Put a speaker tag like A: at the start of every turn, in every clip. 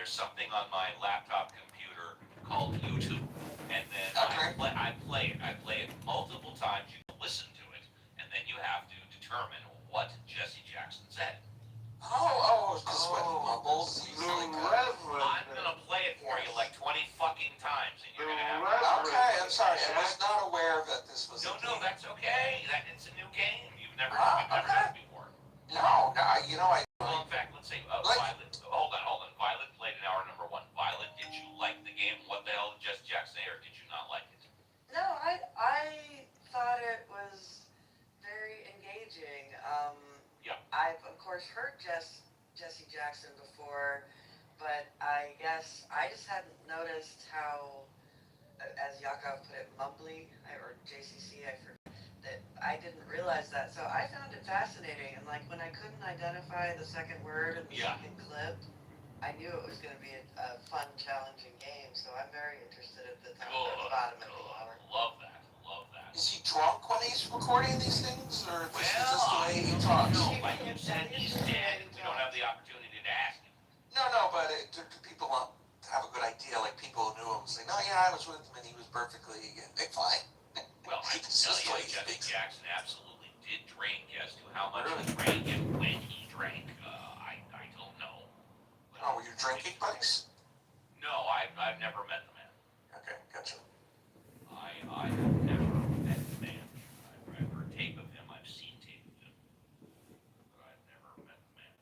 A: there's something on my laptop computer called YouTube, and then I play it. I play it multiple times. You can listen to it, and then you have to determine what Jesse Jackson said.
B: Because when he mumbles, he's like,
A: I'm gonna play it for you like 20 fucking times, and you're gonna have.
B: Okay, I'm sorry. I was not aware that this was.
A: No, that's okay. It's a new game. You've never done it before.
B: No,
A: Well, in fact, let's say Violet. Hold on. Violet played in hour number 1. Violet, did you like the game? What the hell did Jesse Jackson say, or did you not like it?
C: No, I thought it was very engaging.
A: Yeah.
C: I've of course heard Jesse Jackson before, but I guess I just hadn't noticed how, as Yakov put it, mumbly, or JCC, I forget, that I didn't realize that. So I found it fascinating, and like when I couldn't identify the second word in the second clip, I knew it was going to be a fun, challenging game. So I'm very interested at the bottom of the hour.
A: Love that.
B: Is he drunk when he's recording these things, or this is just the way he talks?
A: No, like you said, he's dead. We don't have the opportunity to ask him.
B: No, but do people have a good idea? Like people who knew him say, "No, yeah, I was with him and he was perfectly fine."
A: Well, I can tell you, Jesse Jackson absolutely did drink. As to how much he drank and when he drank, I don't know.
B: But, were you drinking buddies?
A: No, I've never met the man.
B: Okay, gotcha.
A: I have never met the man. I've heard tape of him. I've seen tape of him, but I've never met the man.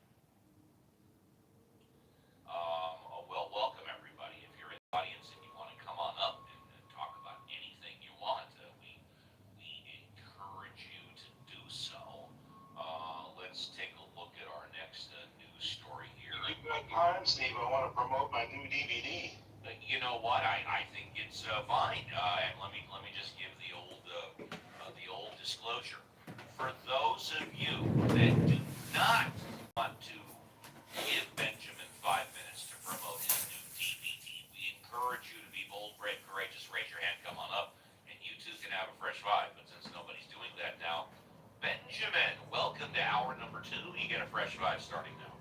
A: Well, welcome everybody. If you're in the audience and you want to come on up and talk about anything you want, we encourage you to do so. Let's take a look at our next news story here.
D: You've got time, Steve. I want to promote my new DVD.
A: You know what? I think it's fine. And let me just give the old disclosure. For those of you that do not want to give Benjamin 5 minutes to promote his new DVD, we encourage you to be bold, brave, courageous. Raise your hand, come on up, and you too can have a fresh 5. But since nobody's doing that now, Benjamin, welcome to hour number 2. You get a fresh 5 starting now.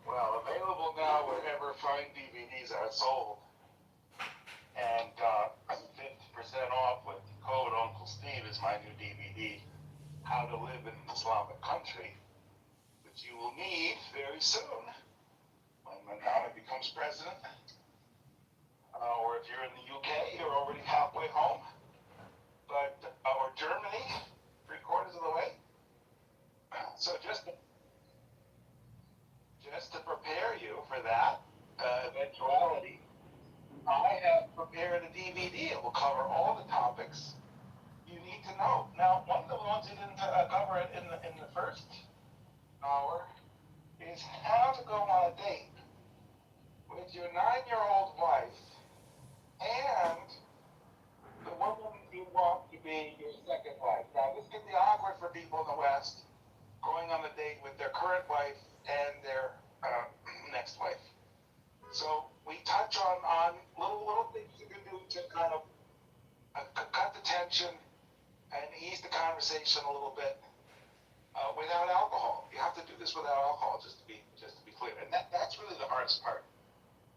D: Well, available now wherever fine DVDs are sold. And 50% off with code Uncle Steve is my new DVD, How to Live in an Islamic Country, which you will need very soon when Madonna becomes president. Or if you're in the UK, you're already halfway home. Or Germany, 3/4 of the way. So just to prepare you for that eventuality, I have prepared a DVD. It will cover all the topics you need to know. Now, one of the ones you didn't cover it in the first hour is how to go on a date with your 9-year-old wife and the woman you want to be your second wife. Now, this can be awkward for people in the West going on a date with their current wife and their next wife. So we touch on little things you can do to kind of cut the tension and ease the conversation a little bit without alcohol. You have to do this without alcohol, just to be clear. And that's really the hardest part,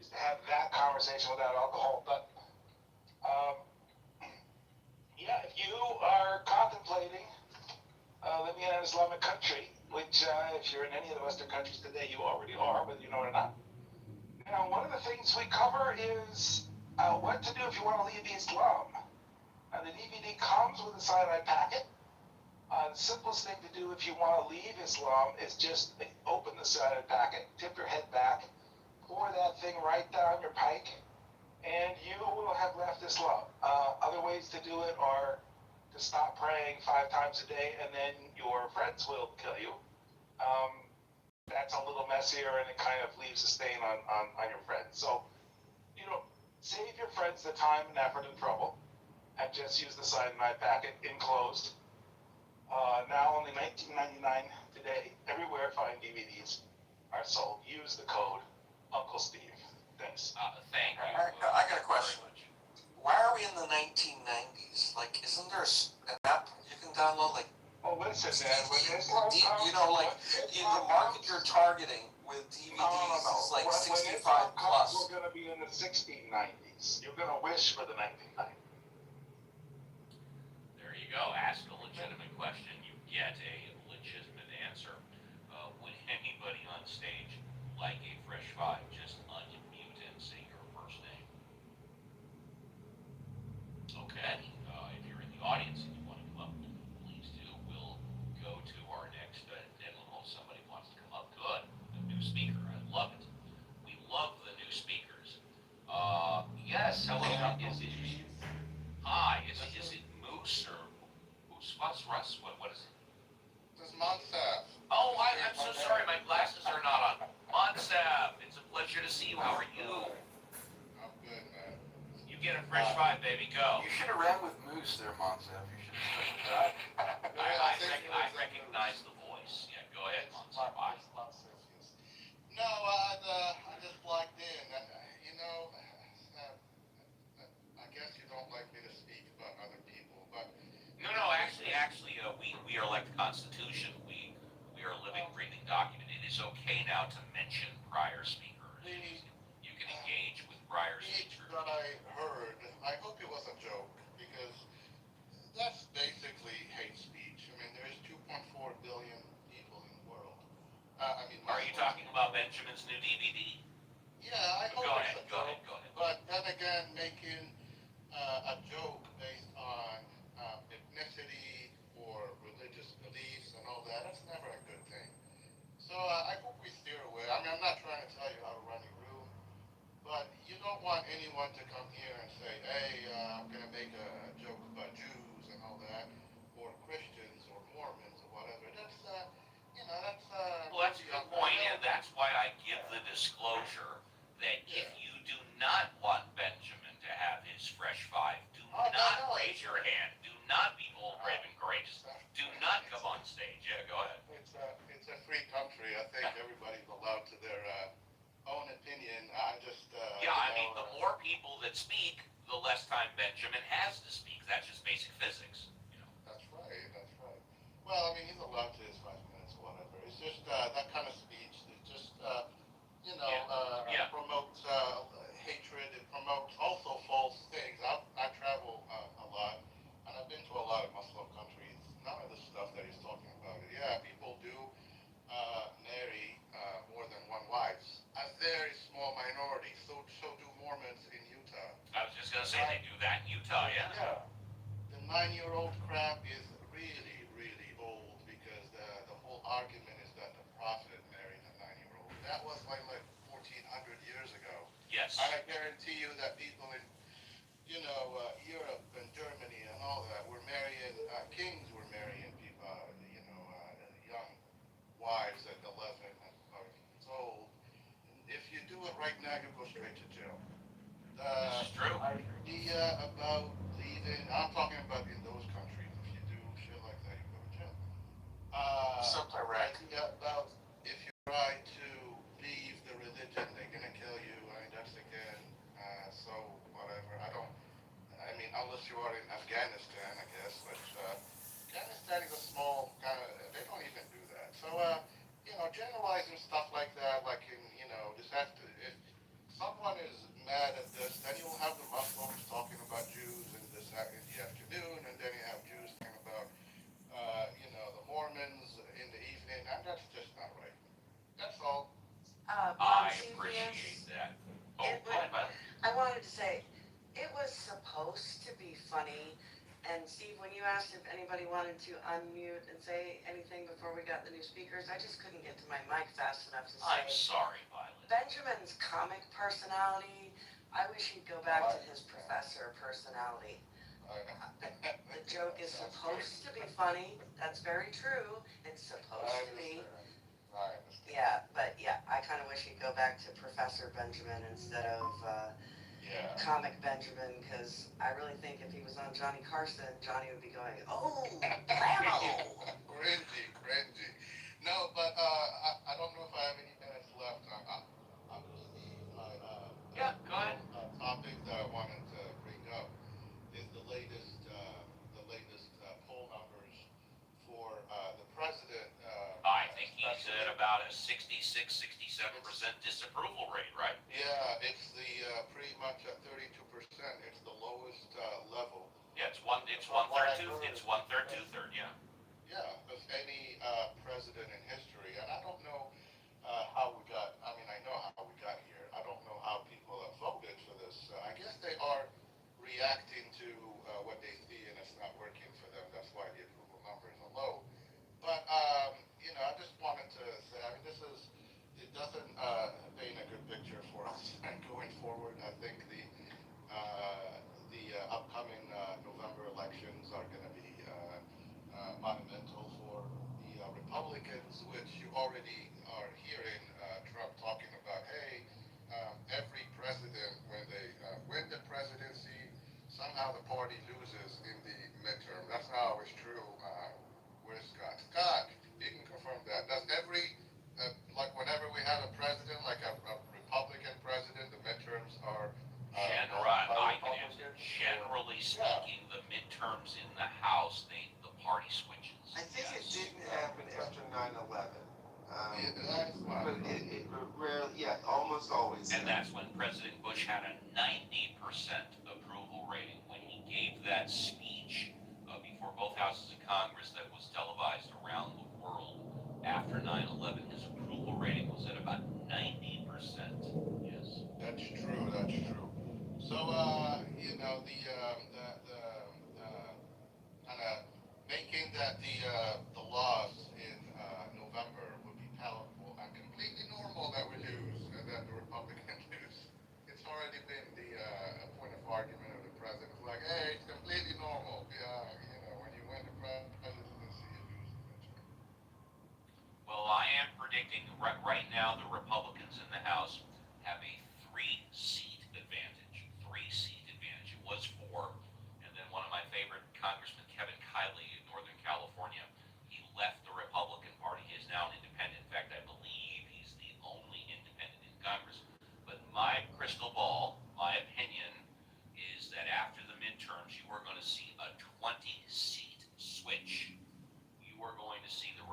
D: is to have that conversation without alcohol. But if you are contemplating living in an Islamic country, which if you're in any of the Western countries today, you already are, whether you know it or not. One of the things we cover is what to do if you want to leave Islam. The DVD comes with a cyanide packet. The simplest thing to do if you want to leave Islam is just open the cyanide packet, tip your head back, pour that thing right down your pike, and you will have left Islam. Other ways to do it are to stop praying 5 times a day, and then your friends will kill you. That's a little messier, and it kind of leaves a stain on your friends. So, save your friends the time and effort and trouble, and just use the cyanide packet enclosed. Now only $19.99 today. Everywhere fine DVDs are sold. Use the code Uncle Steve. Thanks.
A: Thank you.
B: I got a question. Why are we in the 1990s? Like, isn't there an app you can download? Like,
D: oh, listen, man.
B: the market you're targeting with with DVDs
D: No.
B: is like
D: When
B: 65
D: it's all cut,
B: plus.
D: we're going to be in the 1690s. You're going to wish for the 1990s.
A: There you go. Ask a legitimate question. You get a legitimate answer. Would anybody on stage like a fresh five? Just unmute and say your first name. Okay. If you're in the audience and you want to come up, please do. We'll go to our next. Somebody wants to come up. Good. A new speaker. I love it. We love the new speakers. Yes. Hello. Is it? Hi. Is it Moose or Moose? What's Russ? What is it?
E: This is Montsav.
A: Oh, I'm so sorry. My glasses are not on. Monsav, it's a pleasure to see you. How are you?
E: I'm good, man.
A: You get a fresh five, baby. Go.
F: You should have ran with Moose there, Monsav. You should have stuck with that.
A: I recognize the voice. Yeah, go ahead, Monsav. Bye.
E: No, I just logged in. You know, I guess you don't like me to speak about other people, but
A: No, actually, we are like the Constitution. We are a living, breathing document. It is okay now to mention prior speakers. You can engage with prior
E: each
A: speakers.
E: that I heard, I hope it was a joke, because that's basically hate speech. I mean, there is 2.4 billion people in the world.
A: Are you talking about Benjamin's new DVD?
E: Yeah, I hope
A: Go
E: it's
A: ahead.
E: a joke.
A: Go ahead.
E: But then again, making a joke based on ethnicity or religious beliefs and all that, that's never a good thing. So I hope we steer away. I mean, I'm not trying to tell you how to run your room, but you don't want anyone to come here and say, hey, I'm going to make a joke about Jews and all that, or Christians or Mormons or whatever. That's,
A: Well, that's a good point, and that's why I give the disclosure that if you do not want Benjamin to have his fresh five, do not raise your hand. Do not be bold, brave, and courageous. Do not come on stage. Yeah, go ahead.
E: It's a free country. I think everybody's allowed to their own opinion.
A: The more people that speak, the less time Benjamin has to speak. That's just basic physics.
E: That's right. Well, I mean, he's allowed to his 5 minutes or whatever. It's just that kind of speech. It just, promotes hatred. It promotes also false things. I travel a lot, and I've been to a lot of Muslim countries. None of the stuff that he's talking about. Yeah, people do marry more than one wife. A very small minority. So do Mormons in Utah.
A: I was just going to say they do that in Utah, yeah?
E: Yeah. The 9-year-old crap is really, really old because the whole argument is that the prophet married a 9-year-old. That was like 1,400 years ago.
A: Yes.
E: And I guarantee you that people in, Europe and Germany and all that were marrying, kings were marrying people, young wives at 11 and 12 years old. If you do it right now, you go straight to jail.
A: This is true.
E: Idea about leaving, I'm talking about in those countries. If you do shit like that, you go to jail.
B: Except Iraq.
E: Idea about if you try to leave the religion, they're gonna kill you. I mean, that's again, so whatever. Unless you are in Afghanistan, I guess. But Afghanistan is a small kind of. They don't even do that. So generalizing stuff like that, like in this has to. If someone is mad at this, then you'll have the Muslims talking about Jews in the afternoon, and then you have Jews talking about the Mormons in the evening, and that's just not right. That's all.
A: I appreciate that. Oh, go ahead, Violet.
C: I wanted to say, it was supposed to be funny, and Steve, when you asked if anybody wanted to unmute and say anything before we got the new speakers, I just couldn't get to my mic fast enough to say.
A: I'm sorry, Violet.
C: Benjamin's comic personality, I wish he'd go back to his professor personality. The joke is supposed to be funny, that's very true, it's supposed to be.
E: I understand.
C: Yeah, I kind of wish he'd go back to Professor Benjamin instead of
E: Yeah.
C: Comic Benjamin, because I really think if he was on Johnny Carson, Johnny would be going, oh, blammo!
E: Cringy. No, but I don't know if I have any minutes left. Obviously,
A: Yeah, go ahead.
E: topic that I wanted to bring up is the latest poll numbers for the president.
A: I think he's at about a 60% 67% disapproval rate, right?
E: Yeah, it's the pretty much at 32%. It's the lowest level.
A: Yeah, it's one third, two third, yeah.
E: Yeah, of any president in history. And I don't know how we got. I mean, I know how we got here. I don't know how people have voted for this. I guess they are reacting to what they see, and it's not working for them. That's why the approval numbers are low. But you know, I just wanted to say, I mean, it doesn't paint a good picture for us going forward. I think the upcoming November elections are going to be monumental for the Republicans, which you already are hearing Trump talking about. Hey, every president, when they win the presidency, somehow the party loses in the midterm. That's not always true. Where's Scott? Scott, you can confirm that. Does every, like whenever we have a president, like a Republican president, the midterms are
A: I can answer. Generally speaking, the midterms in the House, the party switches.
B: I think it didn't happen after 9/11. But it rarely, yeah, almost always.
A: And that's when President Bush had a 90% approval rating when he gave that speech before both houses of Congress that was televised around the world after 9/11. His approval rating was at about 90%. Yes.
E: That's true. That's true. So, you know, the kind of making that the loss in November would be palatable and completely normal that we lose and that the Republicans lose. It's already been the point of argument of the president. It's like, hey, it's completely normal. Yeah, you know, when you win the presidency, you lose the midterm.
A: Well, I am predicting right now the Republicans in the House have a three-seat advantage. It was four, and then one of my favorite Congressman, Kevin Kiley in Northern California, he left the Republican Party. He is now an independent. In fact, I believe he's the only independent in Congress. But my crystal ball, my opinion, is that after the midterms, you are going to see a 20-seat switch. You are going to see the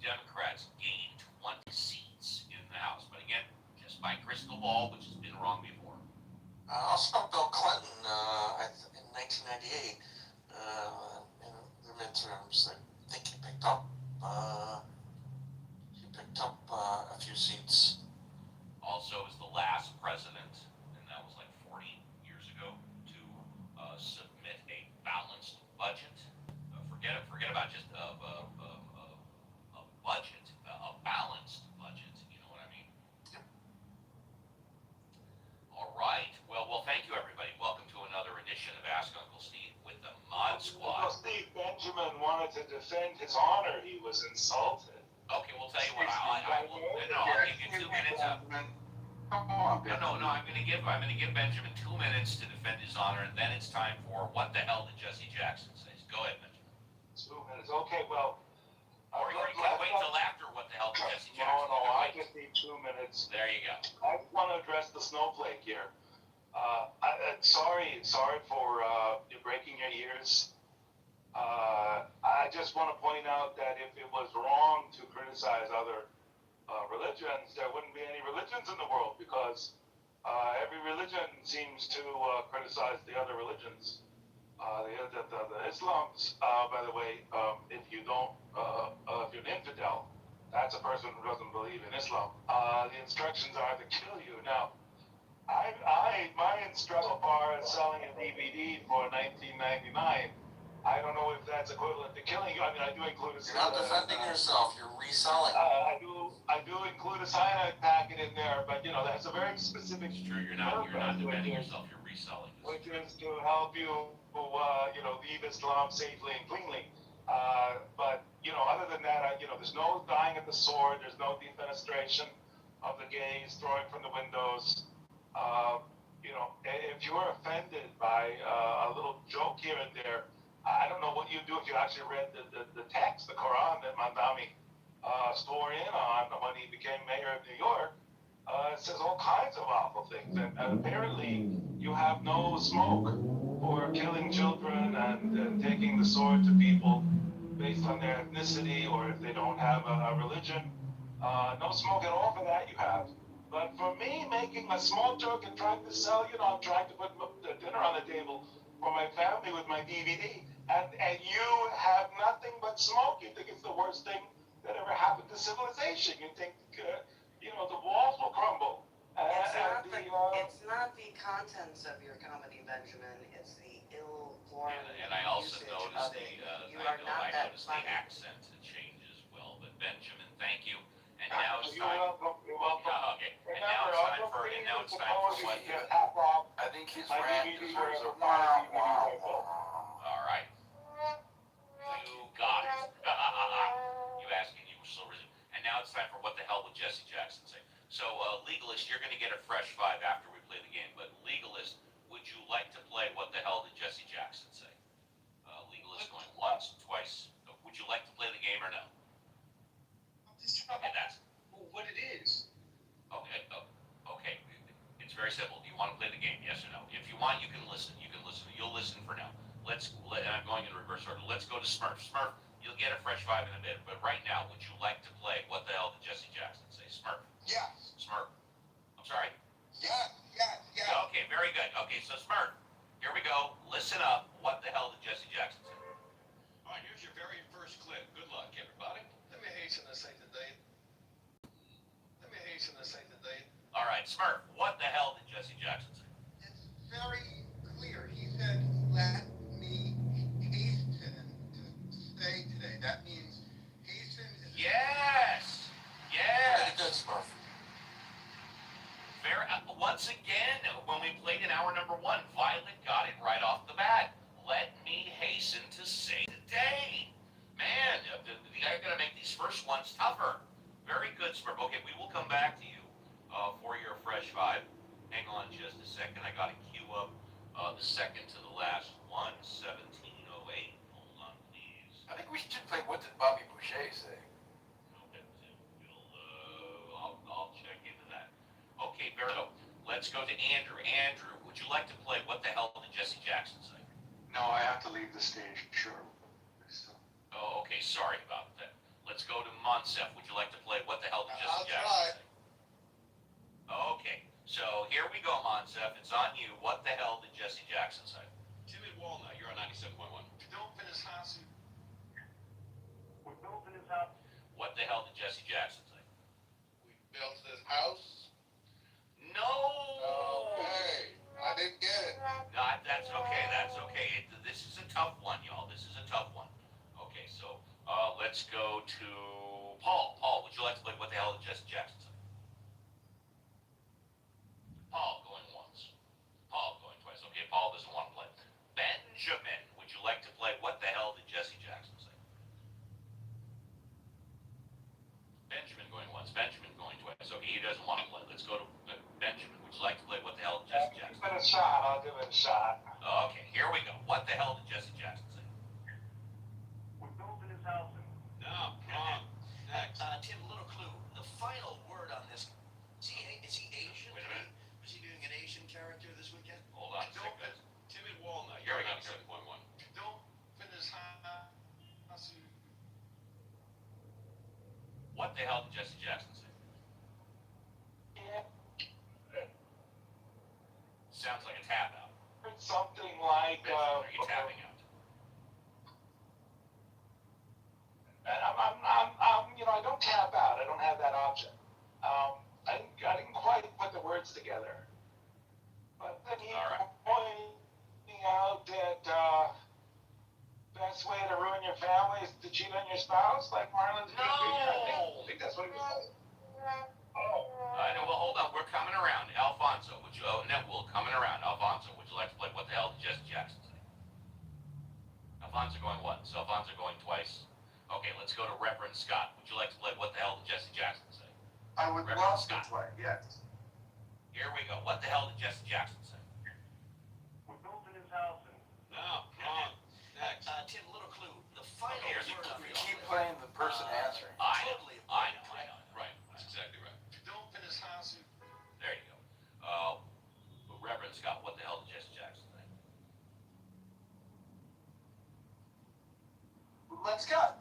A: Democrats gain 20 seats in the House. But again, just my crystal ball, which has been wrong before.
B: Also, Bill Clinton in 1998 in the midterms, I think he picked up a few seats.
A: Also, is the last president, and that was like 40 years ago, to submit a balanced budget. Forget about just a budget, a balanced budget. You know what I mean?
B: Yep.
A: All right. Well, thank you, everybody. Welcome to another edition of Ask Uncle Steve with the Mod Squad.
D: Well, Steve Benjamin wanted to defend his honor. He was insulted.
A: Okay, we'll tell you what. I'll give you 2 minutes.
F: Come on,
A: No. I'm going to give Benjamin 2 minutes to defend his honor, and then it's time for what the hell did Jesse Jackson say? Go ahead, Benjamin.
D: 2 minutes. Okay, well.
A: Or you can wait till after what the hell did Jesse Jackson.
D: No, I just need 2 minutes.
A: There you go.
D: I want to address the snowflake here. Sorry for you breaking your ears. I just want to point out that if it was wrong to criticize other religions, there wouldn't be any religions in the world because every religion seems to criticize the other religions. The Islams, by the way, if you're an infidel, that's a person who doesn't believe in Islam. The instructions are to kill you. Now, my instruction bar is selling a DVD for $19.99. I don't know if that's equivalent to killing you. I mean, I do include a.
B: You're not defending yourself. You're reselling.
D: I do include a cyanide packet in there, but you know that's a very specific.
A: It's true. You're not defending yourself. You're reselling.
D: Which is to help you, leave Islam safely and cleanly. But other than that, there's no dying at the sword. There's no defenestration of the gays, throwing from the windows. If you're offended by a little joke here and there, I don't know what you'd do if you actually read the text, the Quran that Mandami swore in on when he became mayor of New York. It says all kinds of awful things, and apparently you have no smoke for killing children and taking the sword to people based on their ethnicity or if they don't have a religion. No smoke at all for that you have. But for me, making a small joke and trying to sell, I'm trying to put the dinner on the table for my family with my DVD, and you have nothing but smoke. You think it's the worst thing that ever happened to civilization. You think, the walls will crumble.
C: It's not the contents of your comedy, Benjamin. It's the ill-formed
A: And I also
C: usage
A: noticed
C: of it.
A: I
C: You are not that
A: noticed
C: funny.
A: the accent change as well. But Benjamin, thank you. And now it's
D: You're
A: time.
D: welcome. You're welcome.
A: Okay. And now it's time for what?
F: I think his
D: My
F: rant
D: DVD
F: deserves a
D: were-
F: wow,
D: my
F: wow,
D: DVD were-
F: wow.
A: All right. You got it. You asked and you were so risen. And now it's time for what the hell would Jesse Jackson say? So, Legalist, you're going to get a fresh 5 after we play the game. But Legalist, would you like to play what the hell did Jesse Jackson say? Legalist going once, twice. Would you like to play the game or no? Okay, that's
B: What it is.
A: okay. Okay, it's very simple. Do you want to play the game? Yes or no? If you want, you can listen. You can listen. You'll listen for now. And I'm going in reverse order. Let's go to Smurf. Smurf, you'll get a fresh 5 in a bit. But right now, would you like to play what the hell did Jesse Jackson say? Smurf.
B: Yes.
A: Smurf. I'm sorry.
B: Yes.
A: Okay, very good. Okay, so Smurf, here we go. Listen up. What the hell did Jesse Jackson say?
G: All right, here's your very first clip. Good luck, everybody. Let me hasten to say today.
A: All right, Smurf, what the hell did Jesse Jackson say?
B: It's very clear. He said, "Let me hasten to stay today." That means hasten is.
A: Yes.
F: Very good, Smurf.
A: Once again, when we played in hour number 1, Violet got it right off the bat. Let me hasten to say today. Man, I gotta make these first ones tougher. Very good, Smurf. Okay, we will come back to you for your fresh 5. Hang on just a second. I gotta queue up the second to the last one, 1708. Hold on, please.
F: I think we should play what did Bobby Boucher say?
A: I'll check into that. Okay, Berto, let's go to Andrew. Andrew, would you like to play what the hell did Jesse Jackson say?
H: No, I have to leave the stage, sure. So,
A: Oh, okay, sorry about that. Let's go to Monsef. Would you like to play what the hell did Jesse
E: I'll
A: Jackson
E: try.
A: say? Okay, so here we go, Monsef. It's on you. What the hell did Jesse Jackson say?
G: Timid Walnut, you're on 97.1. Don't finish Hasu.
A: What the hell did Jesse Jackson say?
E: We built this house.
A: No!
E: Okay. I didn't get it.
A: No, that's okay. That's okay. This is a tough one, y'all. This is a tough one. Okay, so let's go to Paul. Paul, would you like to play what the hell did Jesse Jackson say? Paul going once. Paul going twice. Okay, Paul doesn't want to play. Benjamin, would you like to play what the hell did Jesse Jackson say? Benjamin going once. Benjamin going twice. Okay, he doesn't want to play. Let's go to Benjamin. Would you like to play what the hell did Jesse Jackson say?
D: Give it a shot. I'll give it a shot.
A: Okay, here we go. What the hell did Jesse Jackson say?
G: No, wrong. Next.
I: Tim, a little clue. The final word on this. Is he Asian?
A: Wait a minute.
I: Was he doing an Asian character this weekend?
A: Hold on a second, guys.
G: Timid Walnut,
A: Here
G: you're
A: we
G: on
A: go.
G: 97.1. Don't finish Hasu.
A: What the hell did Jesse Jackson say? Sounds like a tap out.
D: Something like.
A: Benjamin, are you tapping out?
D: I don't tap out. I don't have that option. I didn't quite put the words together. But then he
A: All right.
D: pointing out that best way to ruin your family is to cheat on your spouse, like Marlon's doing.
A: No!
D: I think that's what he was saying.
A: I know. Well, hold on. We're coming around. Alfonso, would you? Oh, Netwool, coming around. Alfonso, would you like to play what the hell did Jesse Jackson say? Alfonso going once. Alfonso going twice. Okay, let's go to Reverend Scott. Would you like to play what the hell did Jesse Jackson say?
H: I would
A: Reverend
H: love to
A: Scott.
H: play, yes.
A: Here we go. What the hell did Jesse Jackson say?
G: No, wrong. Next.
I: Tim, a little clue. The final
A: Here's a
I: word on
F: We
I: this.
F: keep playing the person answering.
A: I know.
I: Totally.
A: I know.
G: Right, that's exactly right. Don't finish Hasu.
A: There you go. Reverend Scott, what the hell did Jesse Jackson say?
H: Let's go.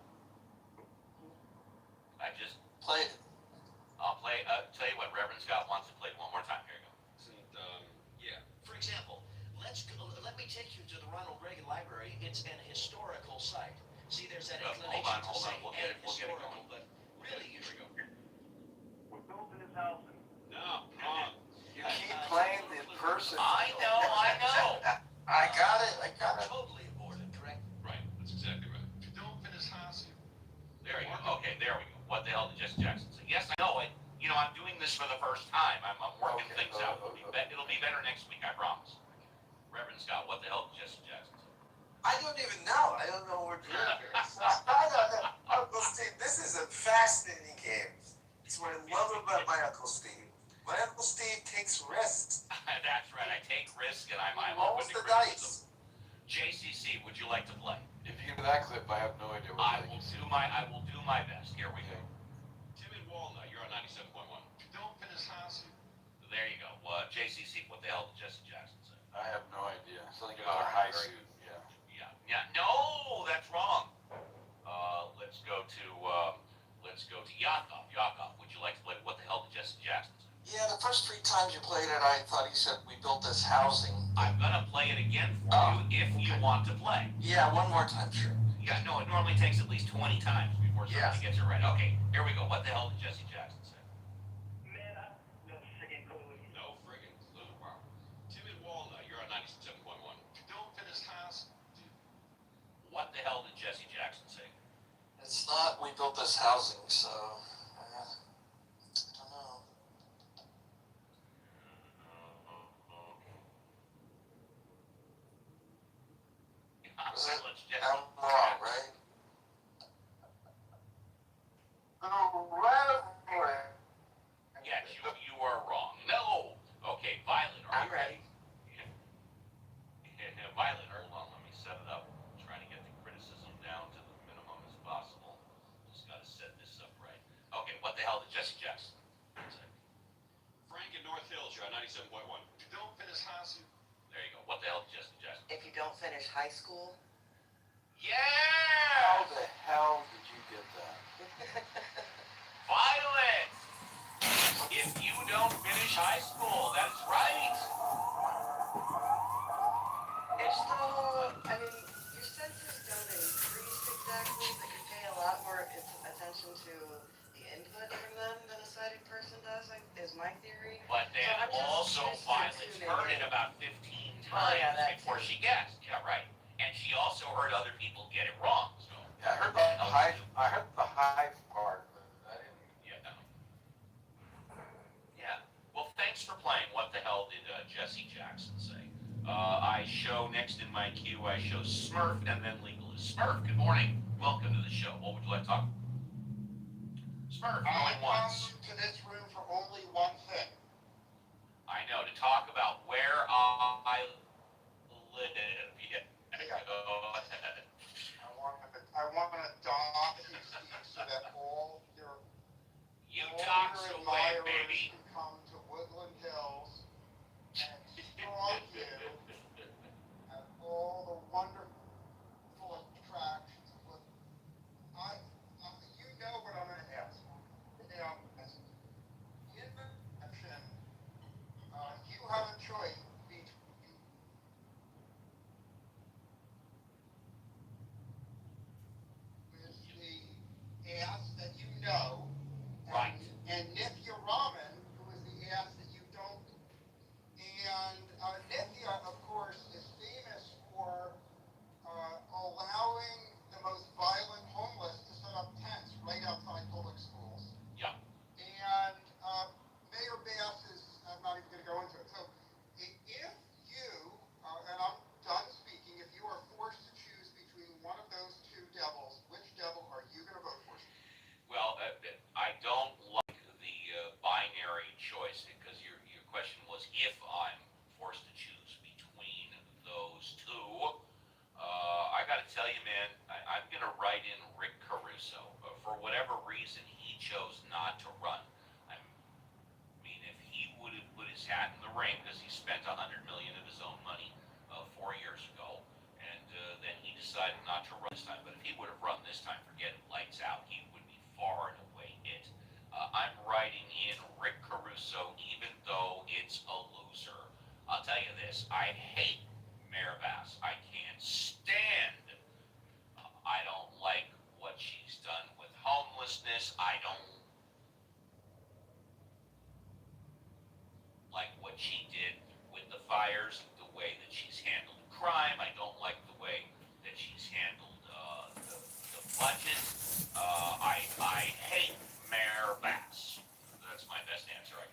A: I just
F: Play it.
A: this for the first time. I'm working
F: Okay,
A: things out. It'll be better next week, I promise. Reverend Scott, what the hell did Jesse Jackson say?
B: I don't even know. I don't know what we're doing here. So, I don't know. Uncle Steve, this is a fascinating game. It's what I love about my Uncle Steve. My Uncle Steve takes risks.
A: That's right. I take risks and I'm
B: Rolls
A: open to
B: the
A: criticism.
B: dice.
A: JCC, would you like to play?
F: If you give me that clip, I have no idea what
A: I
F: that
A: will
F: is.
A: do my best. Here we go.
G: Tim in Walnut, you're on 97.1. Don't finish high school.
A: There you go. JCC, what the hell did Jesse Jackson say?
F: I have no idea. Something
A: All
F: about a
A: right,
F: high
A: very
F: suit. Yeah.
A: Yeah. No, that's wrong. Let's go to Yakov. Yakov, would you like to play what the hell did Jesse Jackson say?
B: Yeah, the first 3 times you played it, I thought he said we built this housing.
A: I'm gonna play it again for you if you want to play.
B: Yeah, one more time, sure.
A: Yeah, no, it normally takes at least 20 times before somebody gets it right. Okay, here we go. What the hell did Jesse Jackson say?
G: Man, no friggin' clue. No friggin' clue. Wow. Tim in Walnut, you're on 97.1. Don't finish high school.
A: What the hell did Jesse Jackson say?
B: It's not we built this housing, so I don't know. I'm wrong, right?
A: Yes, you are wrong. No. Okay, Violet, are you ready? Violet, hold on, let me set it up. I'm trying to get the criticism down to the minimum as possible. Just gotta set this up right. Okay, what the hell did Jesse Jackson say?
G: Frank in North Hills, you're on 97.1. Don't finish high school.
A: There you go. What the hell did Jesse Jackson say?
C: If you don't finish high school,
A: Yeah!
F: How the hell did you get that?
A: Violet! If you don't finish high school, that's right.
C: it's the whole, I mean, your census don't increase exactly, but you pay a lot more attention to the input from them than a sighted person does, is my theory.
A: But then
C: So I'm just
A: also
C: used to
A: Violet's
C: tuning
A: heard it
C: in.
A: about 15 times
C: Oh, yeah, that
A: before
C: too.
A: she guessed. Yeah, right. And she also heard other people get it wrong. So
F: Yeah, I heard the high part, but I didn't.
A: yeah, no. Yeah. Well, thanks for playing. What the hell did Jesse Jackson say? I show next in my queue. I show Smurf and then Legalist. Smurf, good morning. Welcome to the show. What would you like to talk? Smurf,
E: I
A: going once.
E: come to this room for only one thing.
A: I know, to talk about where I live. Yeah.
E: Yeah.
A: Go ahead.
E: I want to dock you, Steve, so that all your
A: You
E: all
A: talks
E: your
A: away,
E: admirers
A: baby.
E: can come to Woodland Hills and stalk you at all the wonderful attractions of Woodland. You know what I'm going to ask. Now, in the action, you have a choice between the ass that you know,
A: Right.
E: and Nithya Raman, who is the ass that you don't. And Nithya, of course, is famous for allowing the most violent homeless to set up tents right outside public schools.
A: Yeah.
E: And Mayor Bass is, I'm not even going to go into it. So if you, and I'm done speaking, if you are forced to choose between one of those 2 devils, which devil are you going to vote for?
A: Well, I don't like the binary choice because your question was if I'm forced to choose between those 2. I got to tell you, man, I'm going to write in Rick Caruso. For whatever reason, he chose not to run. I mean, if he would have put his hat in the ring because he spent $100 million of his own money 4 years ago, and then he decided not to run this time. But if he would have run this time, forget it, lights out. He would be far and away it. I'm writing in Rick Caruso, even though it's a loser. I'll tell you this: I hate Mayor Bass. I can't stand. I don't like what she's done with homelessness. I don't like what she did with the fires, the way that she's handled crime. I don't like the way that she's handled the budget. I hate Mayor Bass. That's my best answer I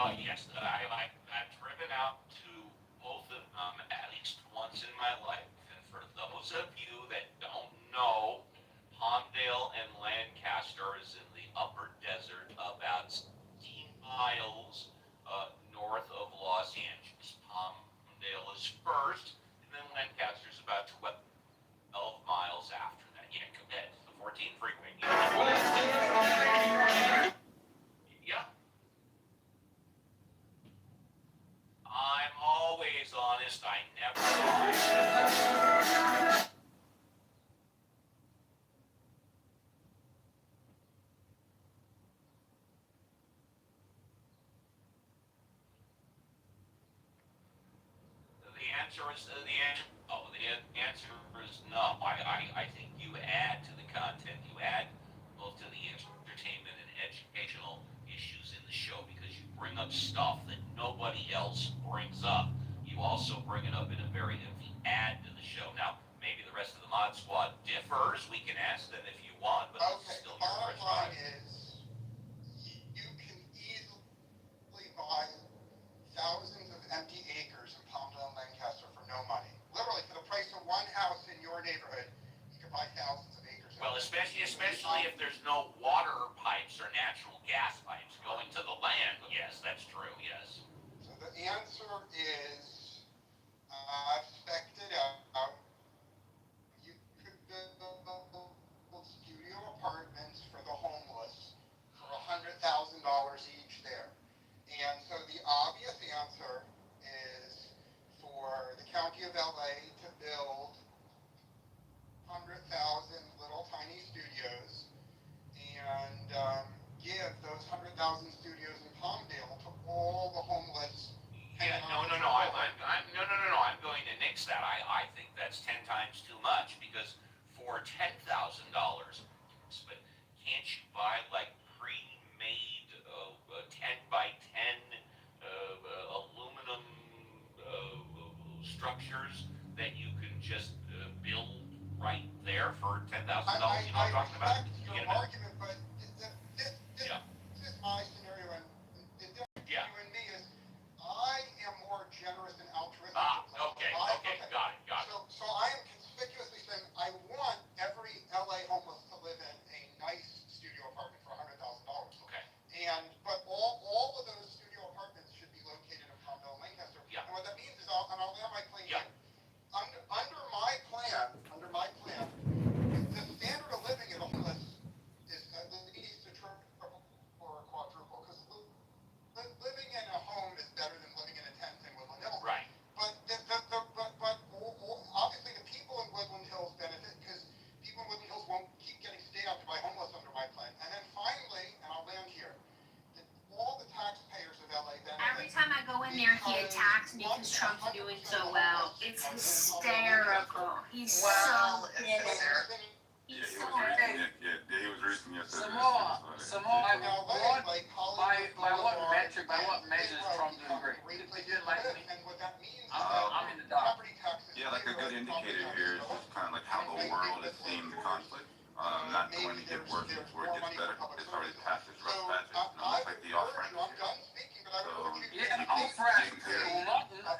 A: Yes, I've driven out to both of them at least once in my life. And for those of you that don't know, Palmdale and Lancaster is in the upper desert, about 16 miles north of Los Angeles. Palmdale is first, and then Lancaster's about 12 miles after that. Yeah, compared to the 14 freeway. Yeah. I'm always honest. I never lie. The answer is no. I think you add to the content. You add both to the entertainment and educational issues in the show because you bring up stuff that nobody else brings up. You also bring it up in a very empty add to the show. Now, maybe the rest of the mod squad differs. We can ask them if you want, but this is still your
E: bottom
A: first
E: line
A: time.
E: is you can easily buy thousands of empty acres in Palmdale and Lancaster for no money. Literally, for the price of one house in your neighborhood, you can buy thousands of acres.
A: Well, especially if there's no water pipes or natural gas pipes going to the land. Yes, that's true. Yes.
E: So the answer is, I've spec'd it out. You could build studio apartments for the homeless for $100,000 each there. And so the obvious answer is for the county of LA to build 100,000 little tiny studios and give those 100,000 studios in Palmdale to all the homeless.
A: Yeah, no. I'm going to nix that. I think that's 10 times too much because for $10,000, but can't you buy like pre-made 10 by 10 aluminum structures that you can just build right there for $10,000? You know what I'm talking about?
E: Your argument, but this is my scenario, and the difference between you and me is I am more generous and altruistic.
A: Okay, got it.
E: So I am conspicuously saying I want every LA homeless to live in a nice studio apartment for $100,000.
A: Okay.
E: But all of those studio apartments should be located in Palmdale and Lancaster.
A: Yeah.
E: And what that means is I'll land my plane here. Under my plan, the standard of living of homeless is at least a triple or a quadruple, because living in a home is better than living in a tent in Woodland Hills.
A: Right.
E: But obviously the people in Woodland Hills benefit because people in Woodland Hills won't keep getting stayed out by homeless under my plan. And then finally, and I'll land here, all the taxpayers of LA benefit.
J: Every time I go in there, he attacks me because Trump's doing so well. It's hysterical. He's so pissed. He's so pissed.
F: He was recently yesterday.
D: Some more, by what metric, by what measures Trump doing great? Did you like me?
E: And what that means is
D: I'm in the dark.
E: property taxes.
F: Yeah, like a good indicator here is just kind of like how the world is seeing the conflict. Not going to get worse before it gets better. It's already passed its rough patches. Almost like the off-ramp.
E: I'm done speaking, but I would
D: Yeah, an off-ramp.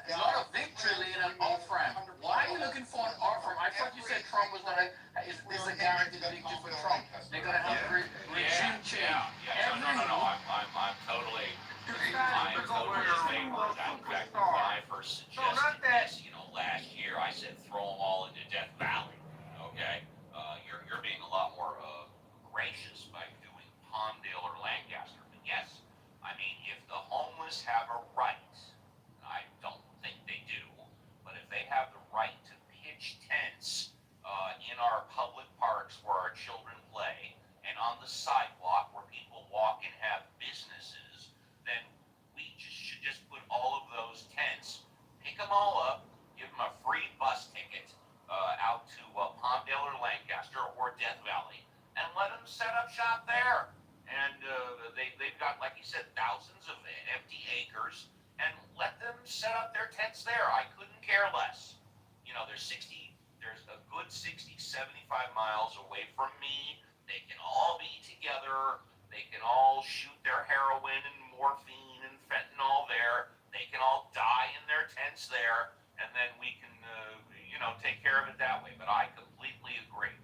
D: Not a victory lane, an off-ramp. Why are you looking for an off-ramp? I thought you said Trump was gonna, is a guaranteed victory for Trump. They're gonna have regime change.
A: I'm totally in favor of that. In fact, when I first suggested this, last year, I said throw them all into Death Valley. Okay, you're being a lot more gracious by doing Palmdale or Lancaster. But yes, I mean if the homeless have a right, I don't think they do, but if they have the right to pitch tents in our public parks where our children play and on the sidewalk where people walk and have businesses, then we should just put all of those tents, pick them all up, give them a free bus ticket out to Palmdale or Lancaster or Death Valley, and let them set up shop there. And they've got, like you said, thousands of empty acres, and let them set up their tents there. I couldn't care less. There's a good 60, 75 miles away from me. They can all be together. They can all shoot their heroin and morphine and fentanyl fentanyl there. They can all die in their tents there, and then we can, take care of it that way. But I completely agree.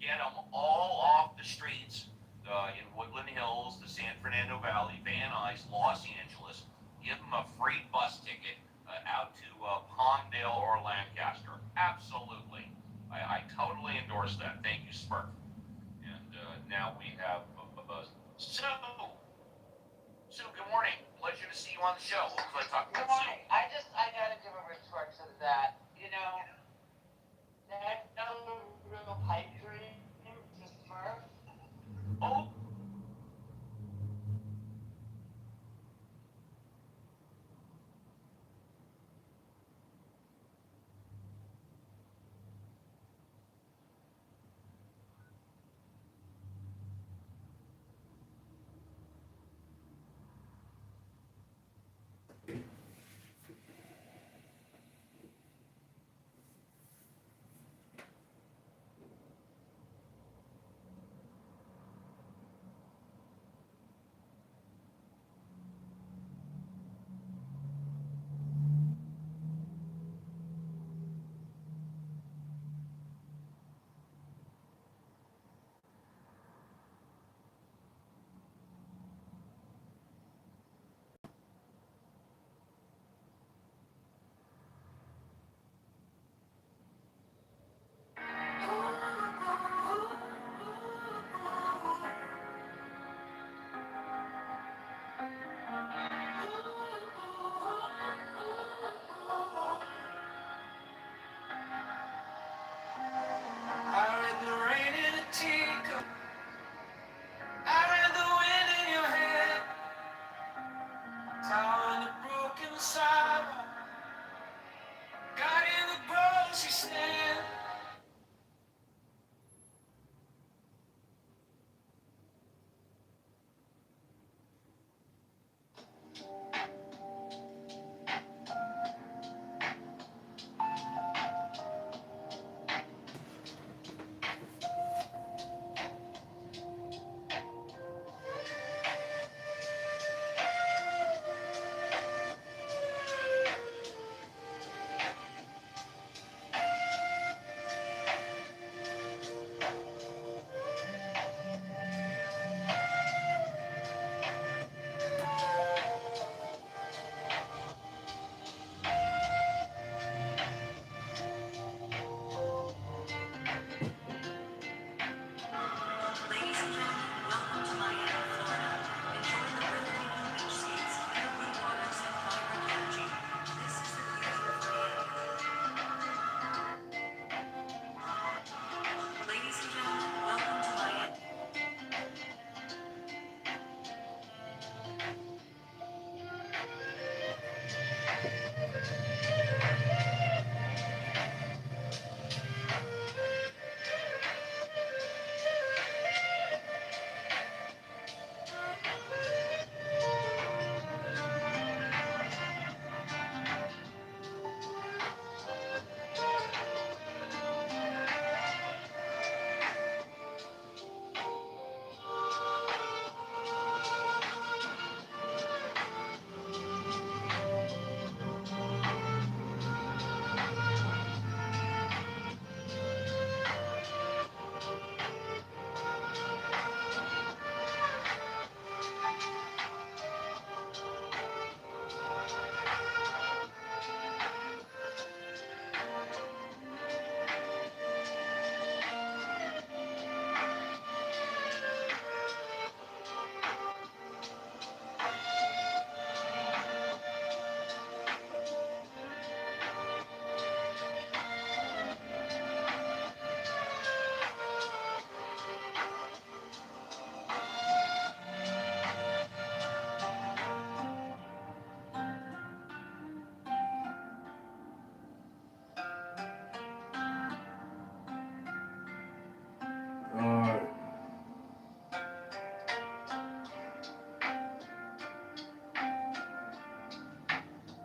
A: Get them all off the streets in Woodland Hills, the San Fernando Valley, Van Nuys, Los Angeles. Give them a free bus ticket out to Palmdale or Lancaster. Absolutely. I totally endorse that. Thank you, Spurf. And now we have Sue. Sue, good morning. Pleasure to see you on the show. What was I talking
C: Good
A: about, Sue?
C: morning. I gotta give a retort to that. There's no real pipe dream to Smurf.
A: Oh,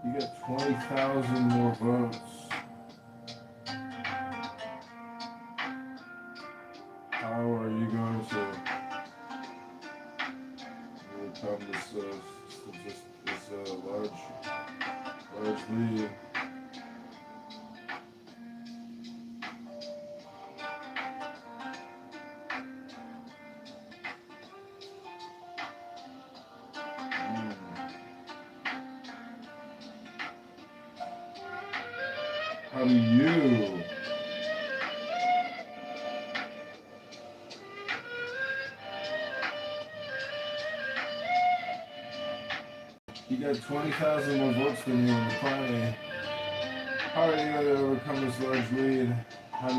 K: You got 20,000 more votes. How are you going to overcome this large lead. How do you? You got 20,000 more votes than you in the primary. How are you going to overcome this large lead? How do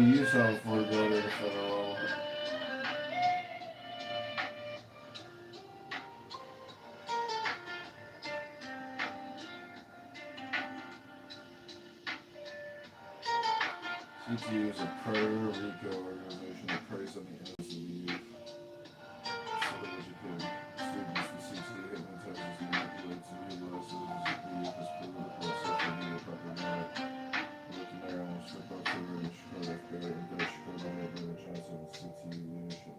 K: you sell before you go to the federal level? CTU is a Puerto Rico organization that preys on the innocent of the youth. Sub-educated students, the CTU hypnotizes, manipulates, and utilizes the youth as political and social media propaganda. Working there on football career in Chicago, FBI, and Dutch Chicago, made by the Johnson and CTU leadership.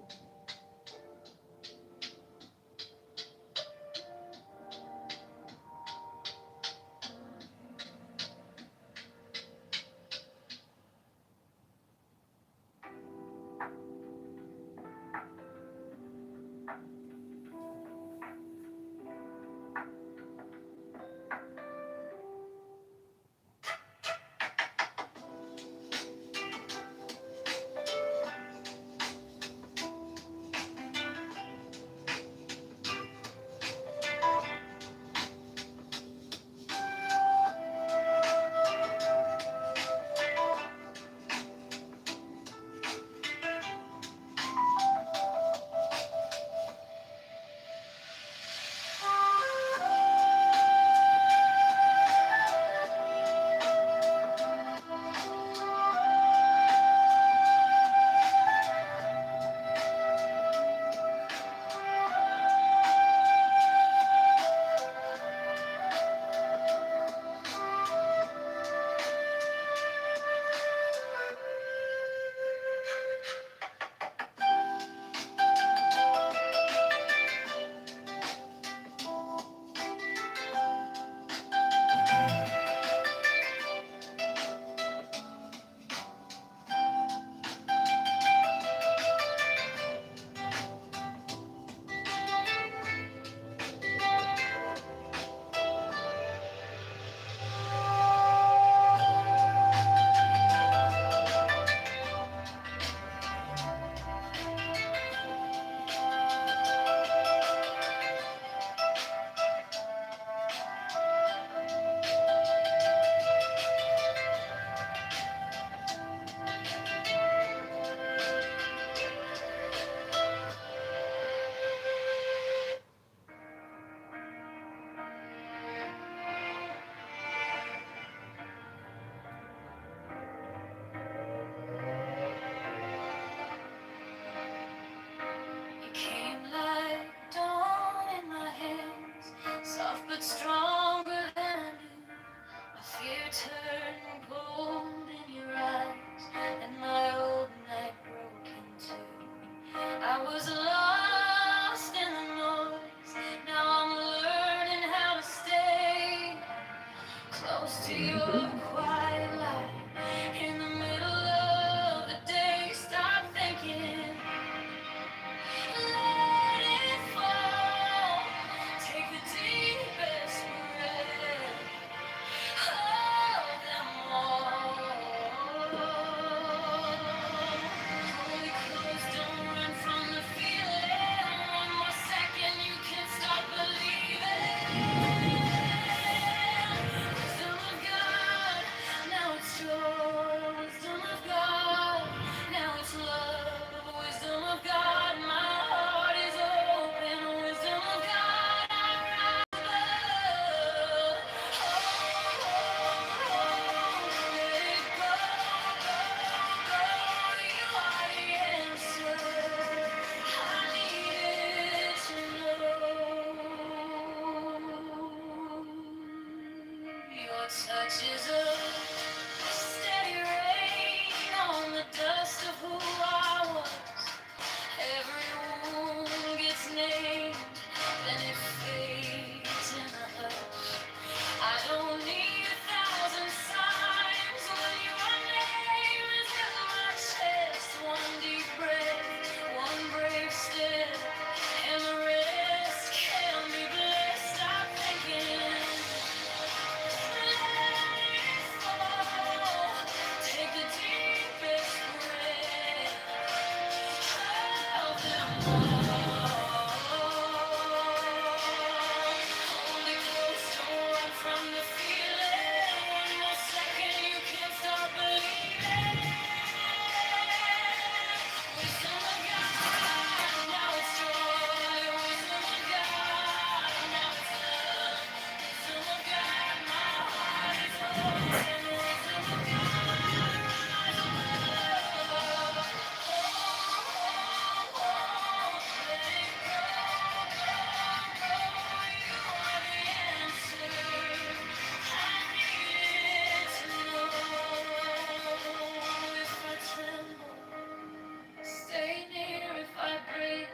J: Stay near if I break.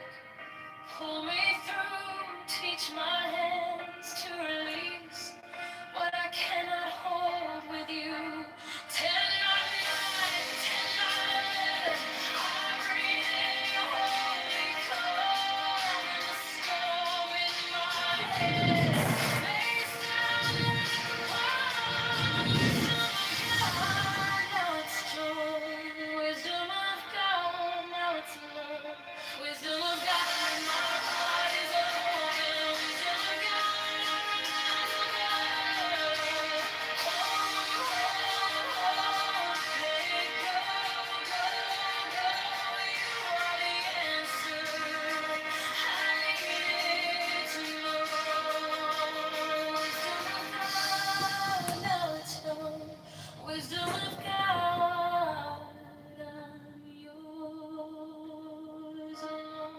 J: Pull me through, teach my hands to release what I cannot hold with you. Tender night, tender light, I breathe in your holy calm in the storm in my head. Face down like a palm, now it's joy, wisdom of God, now it's love. Wisdom of God, my heart is open. Wisdom of God, let it go, go, go. You are the answer. I need to know. Wisdom of God, now it's known. Wisdom of God, I'm yours alone.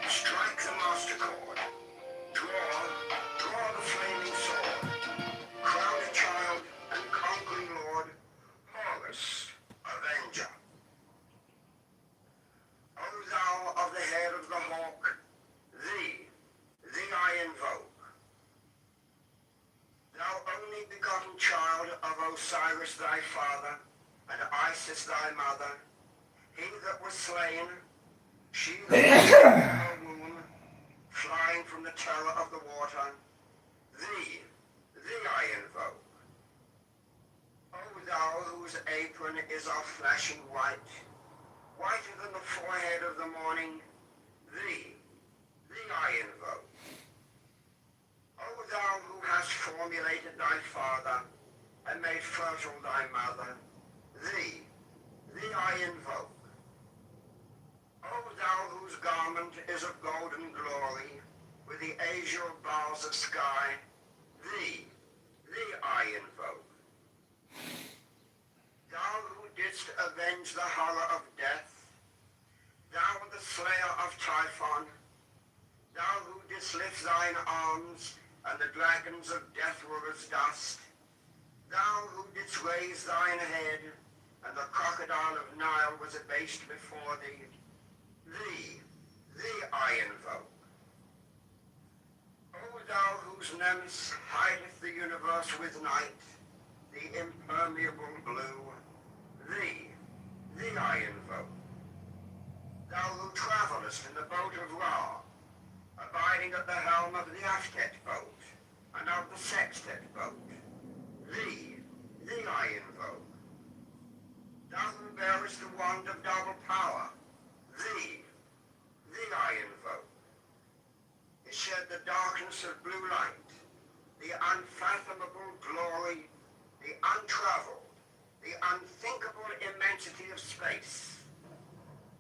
B: Strike the master chord. Draw the flaming sword. Crown a child and conquering lord. Horus, avenger. O thou of the head of the hawk, thee I invoke. Thou only begotten child of Osiris thy father, and Isis thy mother, he that was slain, she that was in her womb, flying from the terror of the water, thee I invoke. O thou whose apron is of flashing white, whiter than the forehead of the morning, thee I invoke. O thou who hast formulated thy father, and made fertile thy mother, thee I invoke. O thou whose garment is of golden glory, with the azure bars of sky, thee I invoke. Thou who didst avenge the horror of death, thou the slayer of Typhon, thou who didst lift thine arms, and the dragons of death were as dust, thou who didst raise thine head, and the crocodile of Nile was abased before thee, thee I invoke. O thou whose nemesis hideth the universe with night, the impermeable blue, thee thee I invoke. Thou who travellest in the boat of Ra, abiding at the helm of the Ashket boat, and of the Sextet boat, thee I invoke. Thou who bearest the wand of double power, thee I invoke. It shed the darkness of blue light, the unfathomable glory, the untravelled, the unthinkable immensity of space.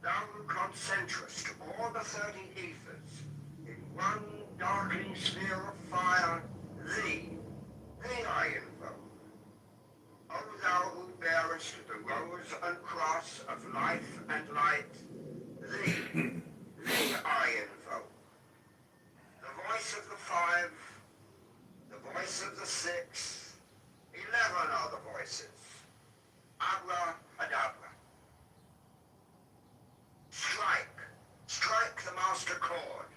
B: Thou who concentrest all the 30 ethers in one darkening sphere of fire, thee I invoke. O thou who bearest the rose and cross of life and light, thee I invoke. The voice of the 5, the voice of the 6, 11 are the voices. Abracadabra. Strike the master chord.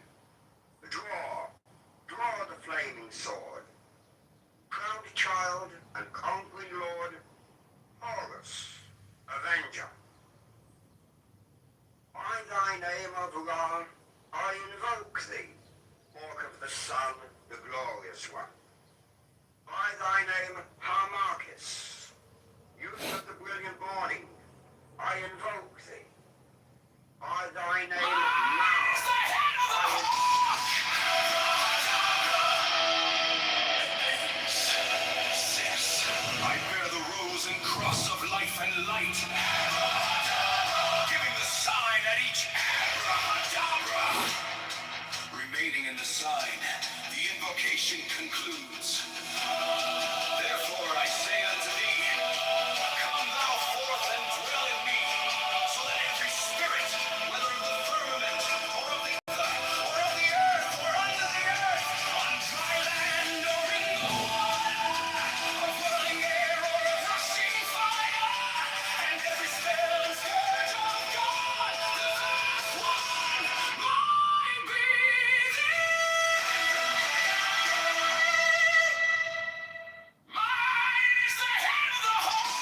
B: Draw the flaming sword. Crowned child and conquering lord, Horus, avenger. By thy name of Ra, I invoke thee, Orc of the sun, the glorious one. By thy name, Harmachis, youth of the brilliant morning, I invoke thee. By thy name,
J: I bear the rose and cross of life and light, giving the sign at each abracadabra. Remaining in the sign, the invocation concludes. Therefore I say unto thee, come thou forth and dwell in me, so that every spirit, whether of the firmament, or of the ether, or of the earth, or under the earth, on dry land or in the water, of whirling air or of rushing fire, and every spell and scourge of God, the vast one, mine be thee. Mine is the head of the hawk.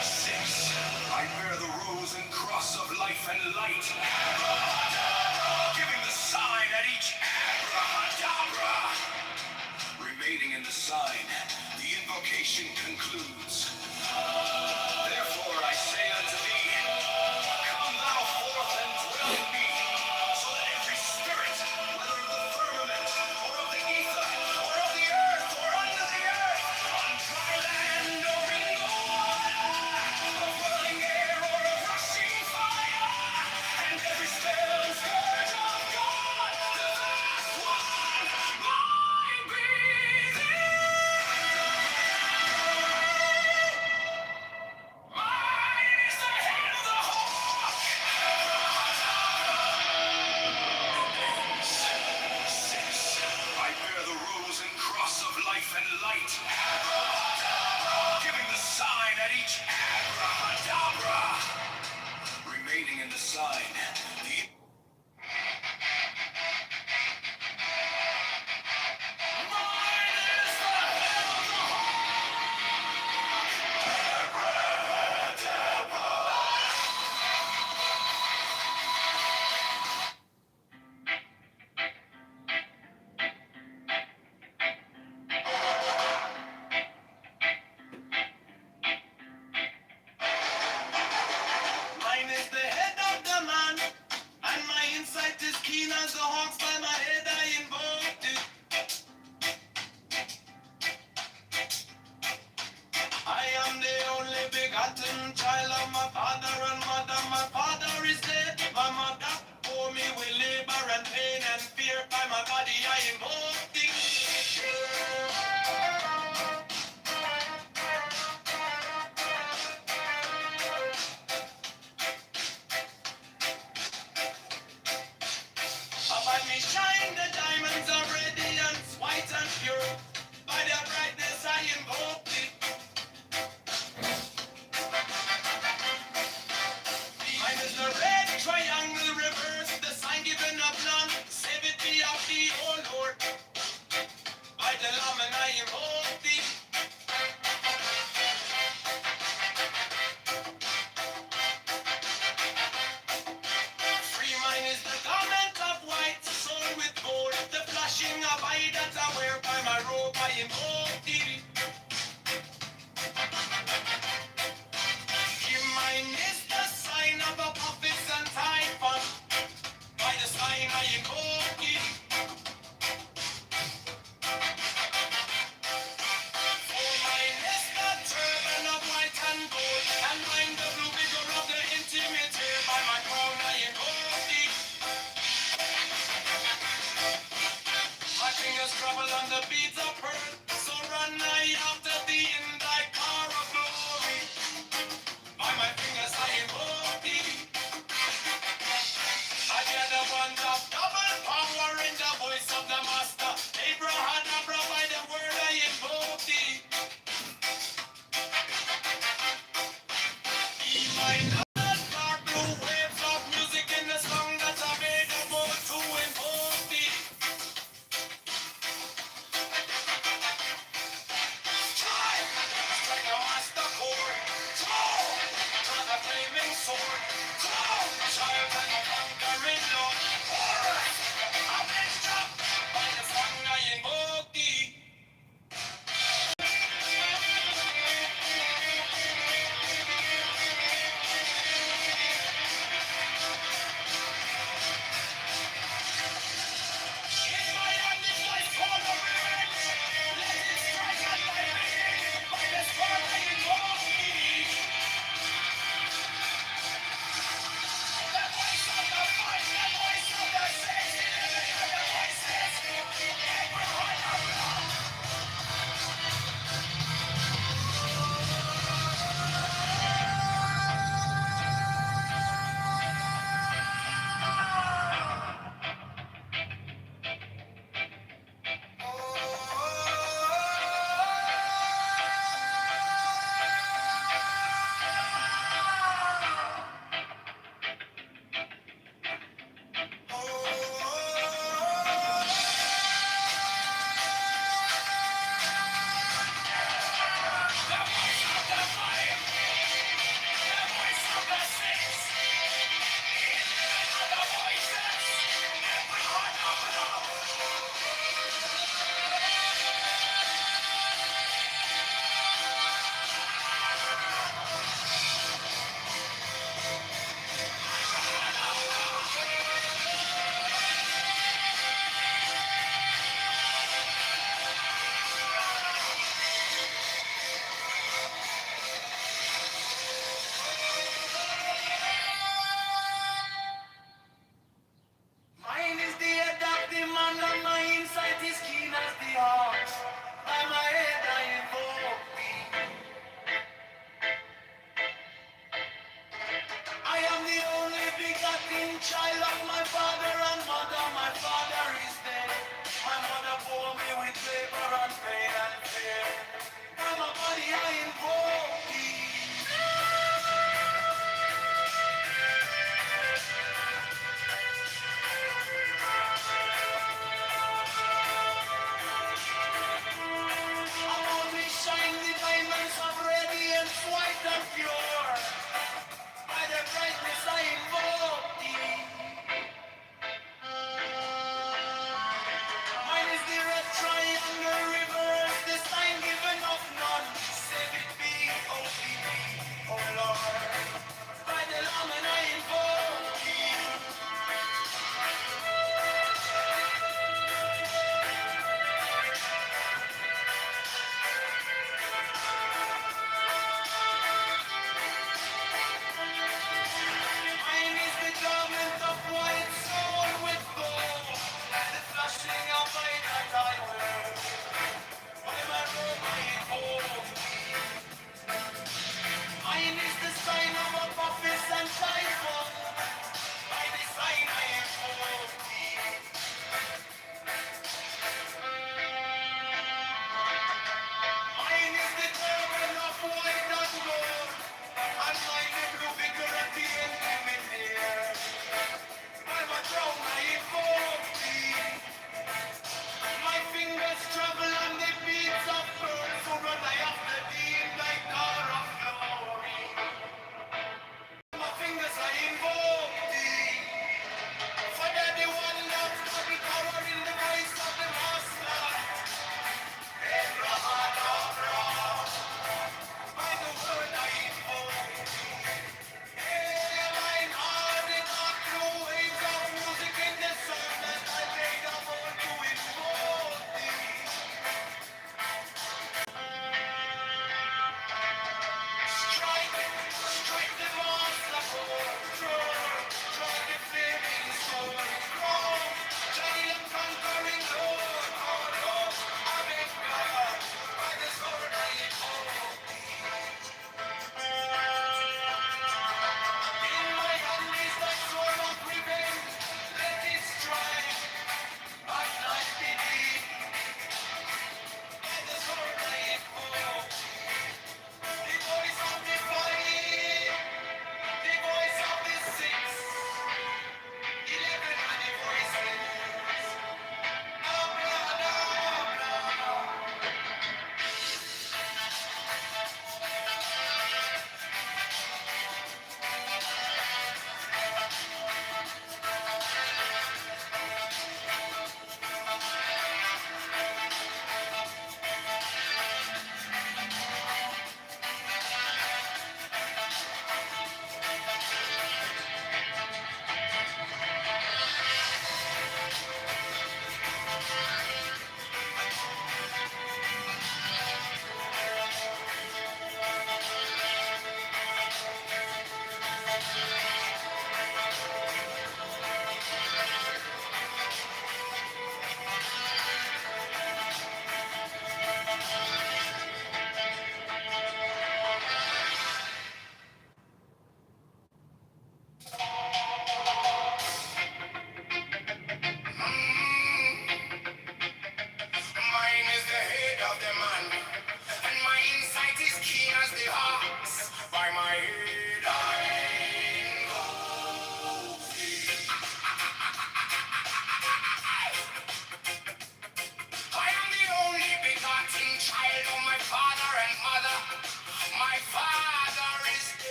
J: 6. I bear the rose and cross of life and light, giving the sign at each abracadabra. Remaining in the sign, the invocation concludes. Therefore I say unto thee, come thou forth and dwell in me, so that every spirit, whether of the firmament, or of the ether, or of the earth, or under the earth, on dry land or in the water, of whirling air or of rushing fire, and every spell and scourge of God, the vast one, mine be thee. Mine is the head of the hawk. 6. I bear the rose and cross of life and light, giving the sign at each abracadabra. Remaining in the sign, the mine is the head of the mine is the head of the man, and my insight is keen as the hawks. By my head I invoked it. I am the only begotten child of my father and mother. My father is dead. My mother bore me with labor and pain and fear. By my body I invoked it. Upon me shine the diamonds of radiance, white and pure. By their brightness I invoked it. Mine is the red triangle reverse, the sign given of none. Save it be of thee, O Lord. by my robe I invoke thee. Give mine is the sign of the prophets and typhon. By the sign I invoke thee. For mine is the turban of white and gold, and mine the blue vigor of the intimidator. By my crown I invoke thee. My fingers travel on the beads of pearl, so run I after thee in thy car of glory. By my fingers I invoke thee. I hear the ones of double power in the voice of the master. Abraham, by the word I invoke thee. Be mine dark blue waves of music in the song that I made about to invoke thee. Strike a master chord. Turn the flaming sword. Child and a conquering Lord. Chorus. I'm mixed up by the song I invoke thee. In my hand is my sword of revenge. Let it strike at thy bidding. By the sword I invoke thee. The voice of the fight, the voice of the saints, the voices. Everyone around. Mine is the head of the man, and my insight is keen as the ox. By my head I invoke thee. I am the only begotten child of my father and mother. My father is dead. My mother bore me with labor and pain and fear. By my body I invoke thee. Upon me shine the diamonds of radiance white and pure. By the brightness I invoke thee. Mine is the red triangle reverse, the sign given of none. Save it be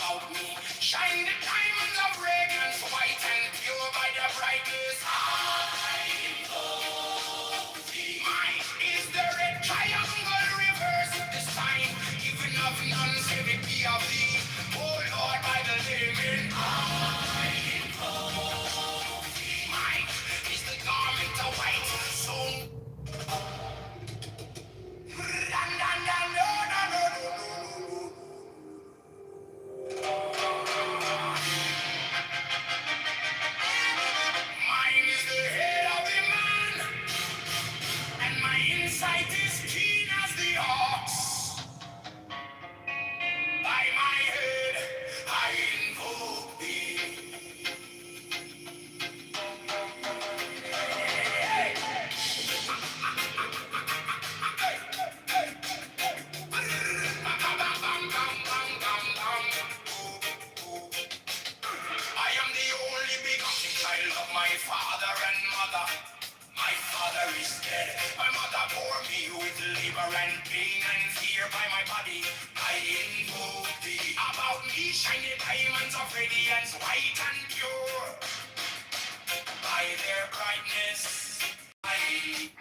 J: about me. Shine the diamonds of radiance, white and pure by the brightness. I invoke thee. Mine is the red triangle reverse this time. Even of none say it be of thee. Oh Lord, by the living. I invoke thee. Mine is the garment of white. So mine is the head of the man, and my insight is keen as the ox. By my head, I invoke thee. I am the only begotten child of my father and mother. My father is dead. My mother bore me with labor and pain and fear by my body. I invoke thee. About me shine the diamonds of radiance, white and pure. By their brightness, I...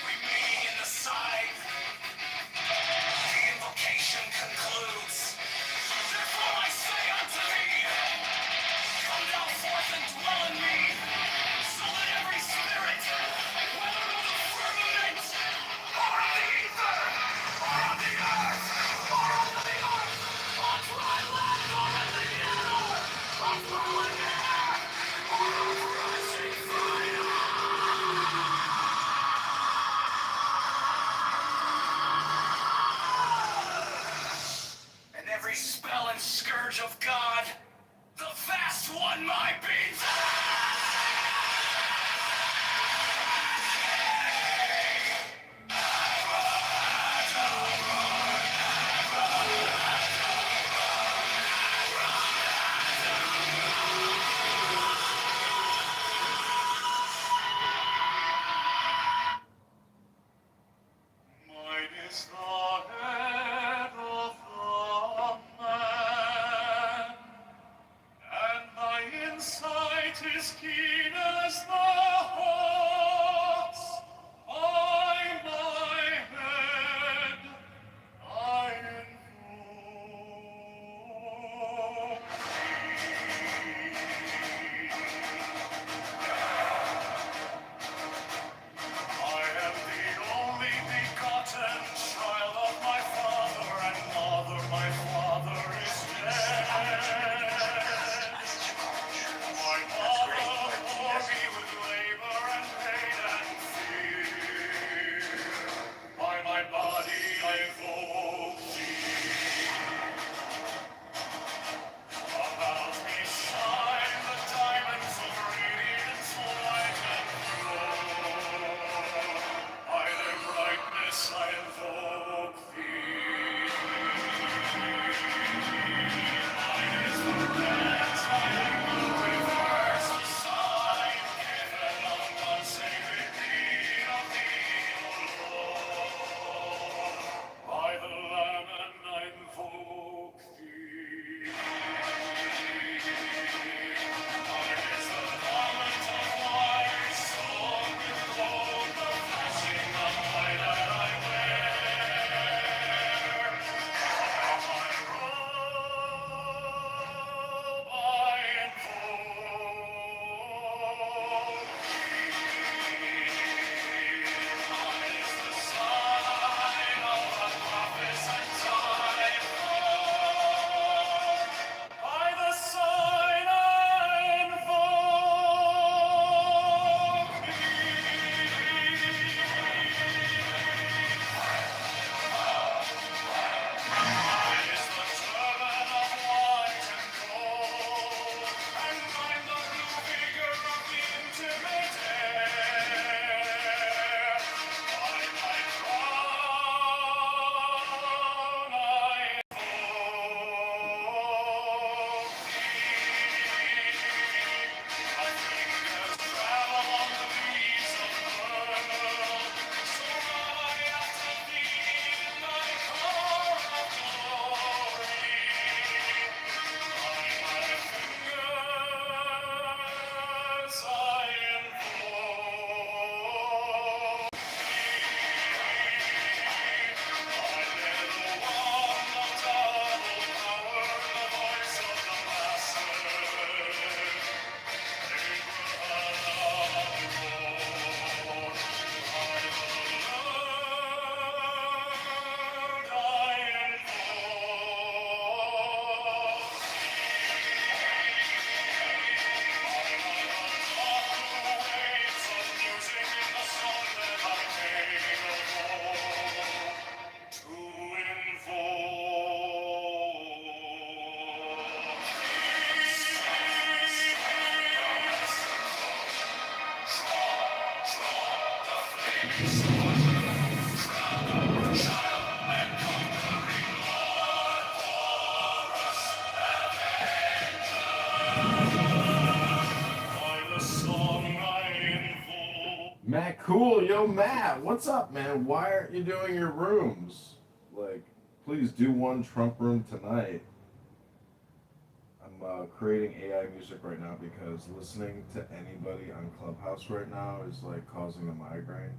J: Remaining in the side, the invocation concludes. Therefore I say unto thee, come thou forth and dwell in me, so that every spirit
K: Matt Cool, yo Matt, what's up, man? Why aren't you doing your rooms? Like, please do one Trump room tonight. I'm creating AI music right now because listening to anybody on Clubhouse right now is like causing a migraine.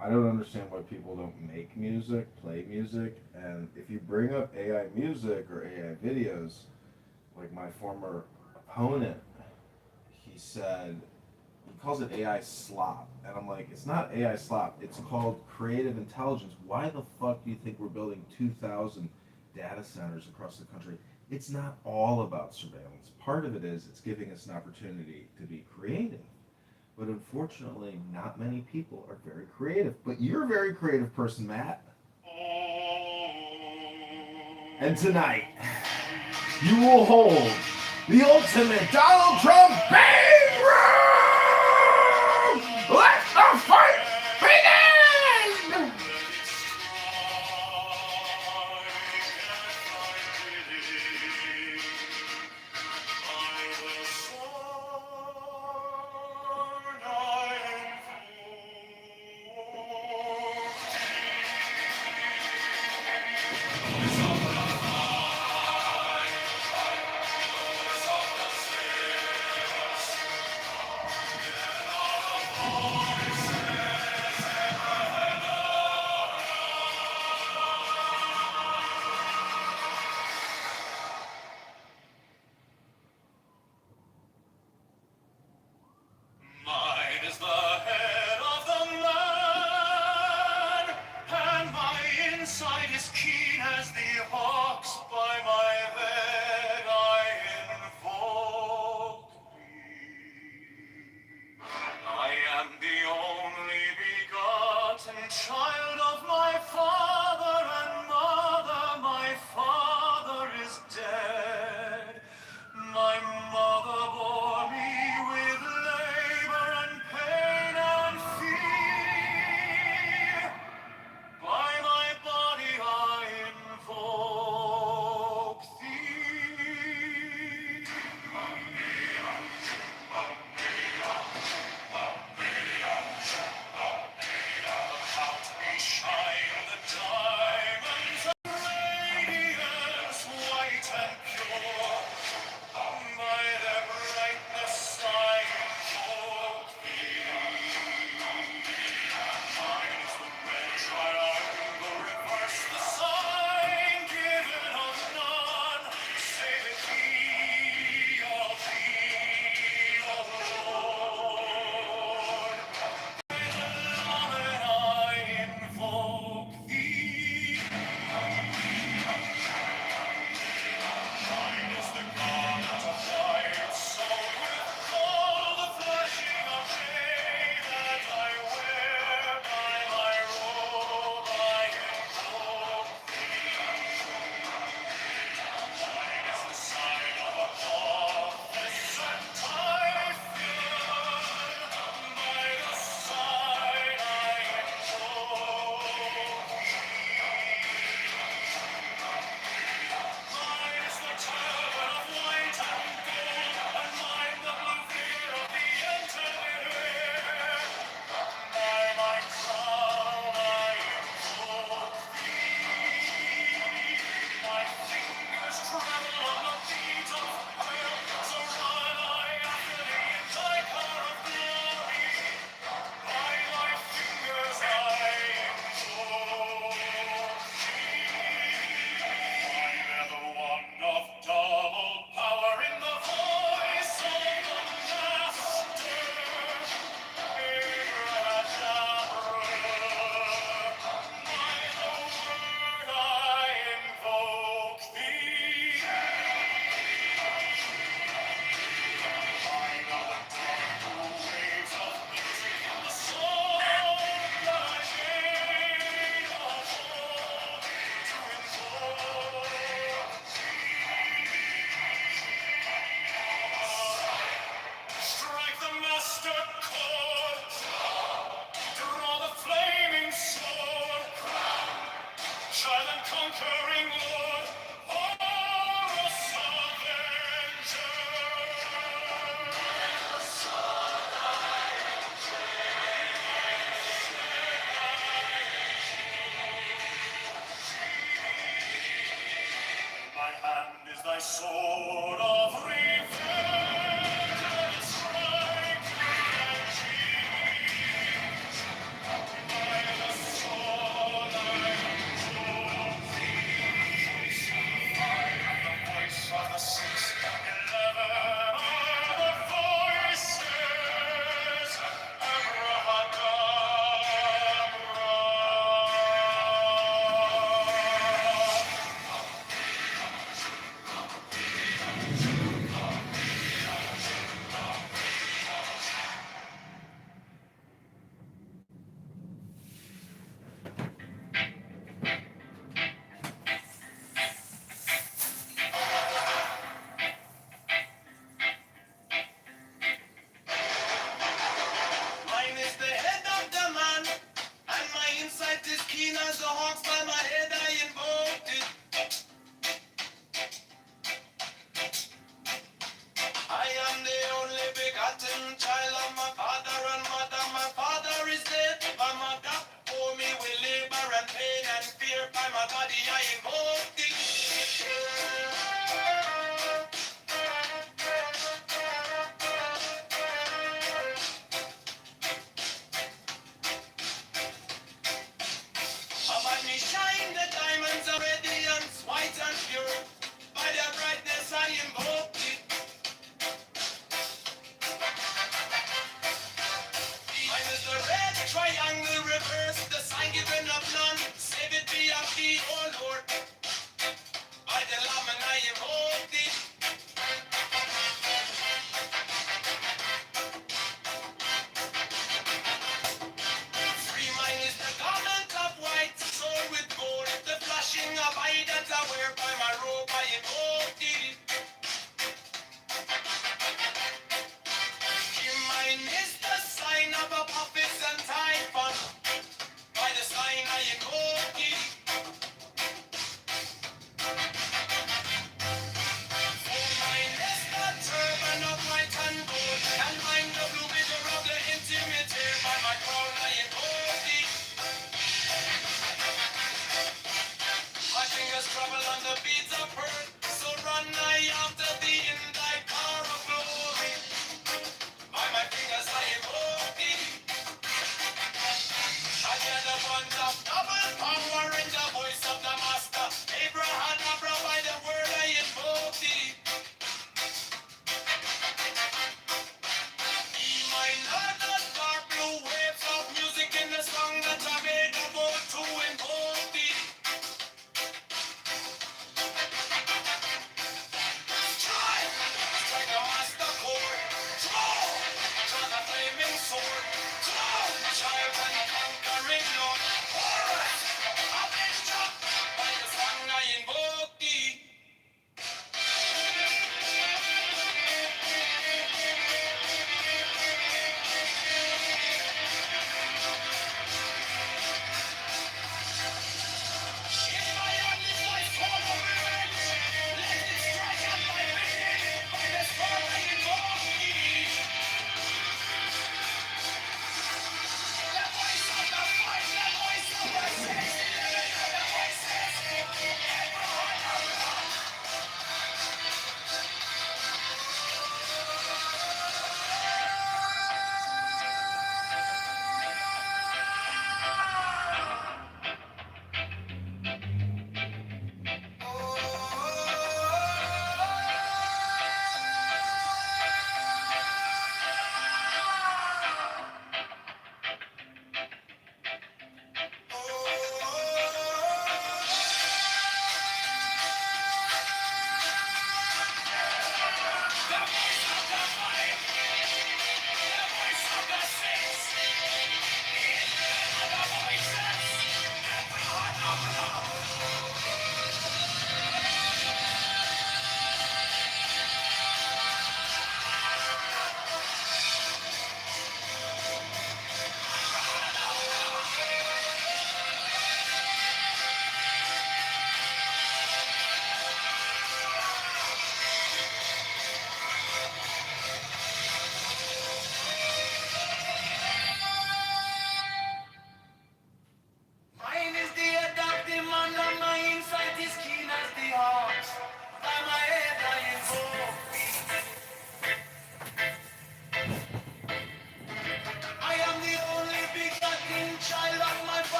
K: I don't understand why people don't make music, play music, and if you bring up AI music or AI videos, like my former opponent, he said, he calls it AI slop. And I'm like, it's not AI slop. It's called creative intelligence. Why the fuck do you think we're building 2,000 data centers across the country? It's not all about surveillance. Part of it is it's giving us an opportunity to be creative. But unfortunately, not many people are very creative. But you're a very creative person, Matt. And tonight, you will hold the ultimate Donald Trump bang room! Let the fight begin!
J: Mine is the head of the man, and my insight is keen as the hawk's. By my head I invoke thee. I am the only begotten child of my father and mother. My father is dead. My mother bore me with labor and pain and fear. By my body I invoke thee. sword of revenge and strike and change. By the sword I drove thee. Five of the voice of the 611 are the voices. Abracadabra. Mine is the head of the man, and my insight is keen as the hawks. By my head I invoked it. I am the only begotten child of my father and mother. My father is dead. My mother for me with labor and pain and fear. By my body I invoked it. Above me shine the diamonds of radiance, white and pure. By their brightness I invoked it. Mine is the red triangle reverse, the sign given of none. Save it be of thee, O Lord. By the Lamb and I invoked it. Free mine is the garment of white, sword with gold. The flashing of eye that I wear by my robe I invoked it. Mine is the sign of a prophets and typhon. By the sign I invoked it.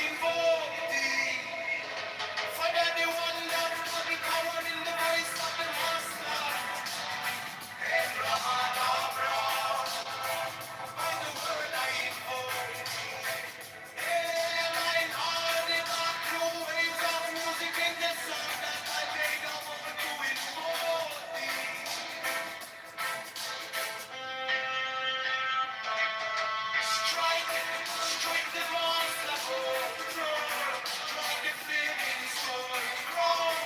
J: invoke thee. Father, the one that will be power in the voice of the Master. Abraham, by the word I invoke. Hey, mine are the back blue waves of music in the sun that I made up to invoke thee. Strike the monster throne, strike the flaming sword, crown,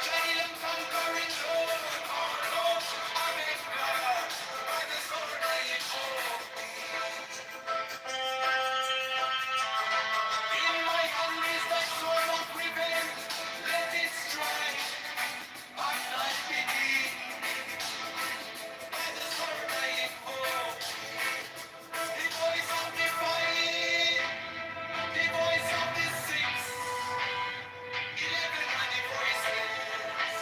J: giant conquering Lord, Lord, Amen, God, by the sword I invoke. In my hand is that sword of revenge, let it strike, at night begin, by the sword I invoke. The voice of the fight, the voice of the six, 11 and the voices.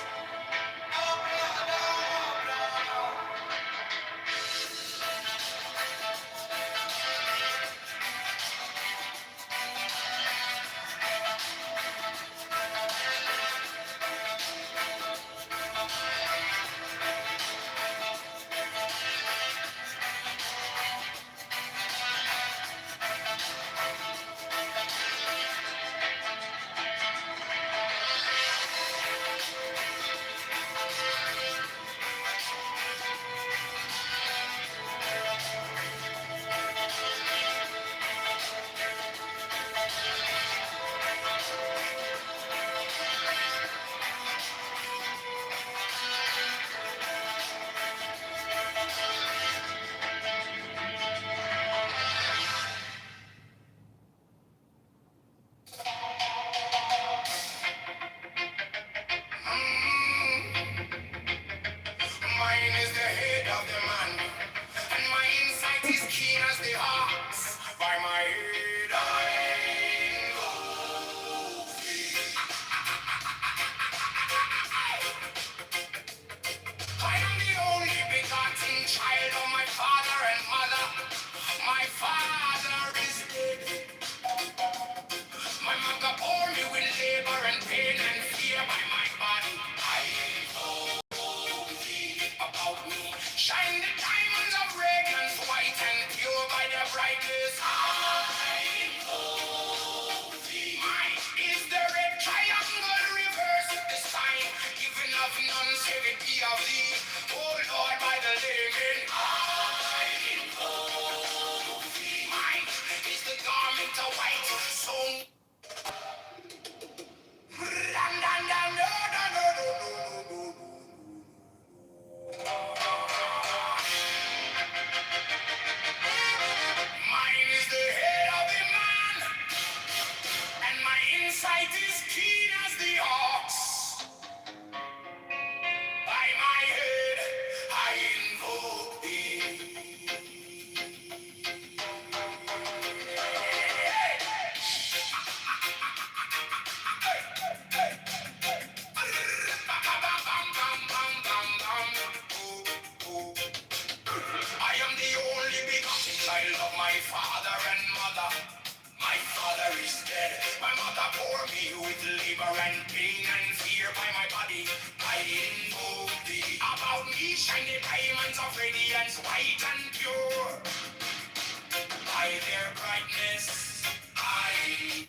J: Mine is the head of the man, and my insight is keen as the ox. By my head I go free. I am the only begotten child of my father and mother. My father is dead. My mother bore me with labor and pain and fear by my body. I know thee about me. Shine the diamonds of radiance, white and pure by their brightness. I know thee. Mine is the red triangle reverse the sign, given of none save it be of thee. Oh Lord, by the living. I know thee. Mine is the garment of white, so mine is the head of the man, and my insight is keen as the ox. By my head I invoke thee. I am the only begotten child of my father and mother. My father is dead. My mother bore me with labor and pain and fear by my body. I invoke thee. About me shine the diamonds of radiance, white and pure. By their brightness, I.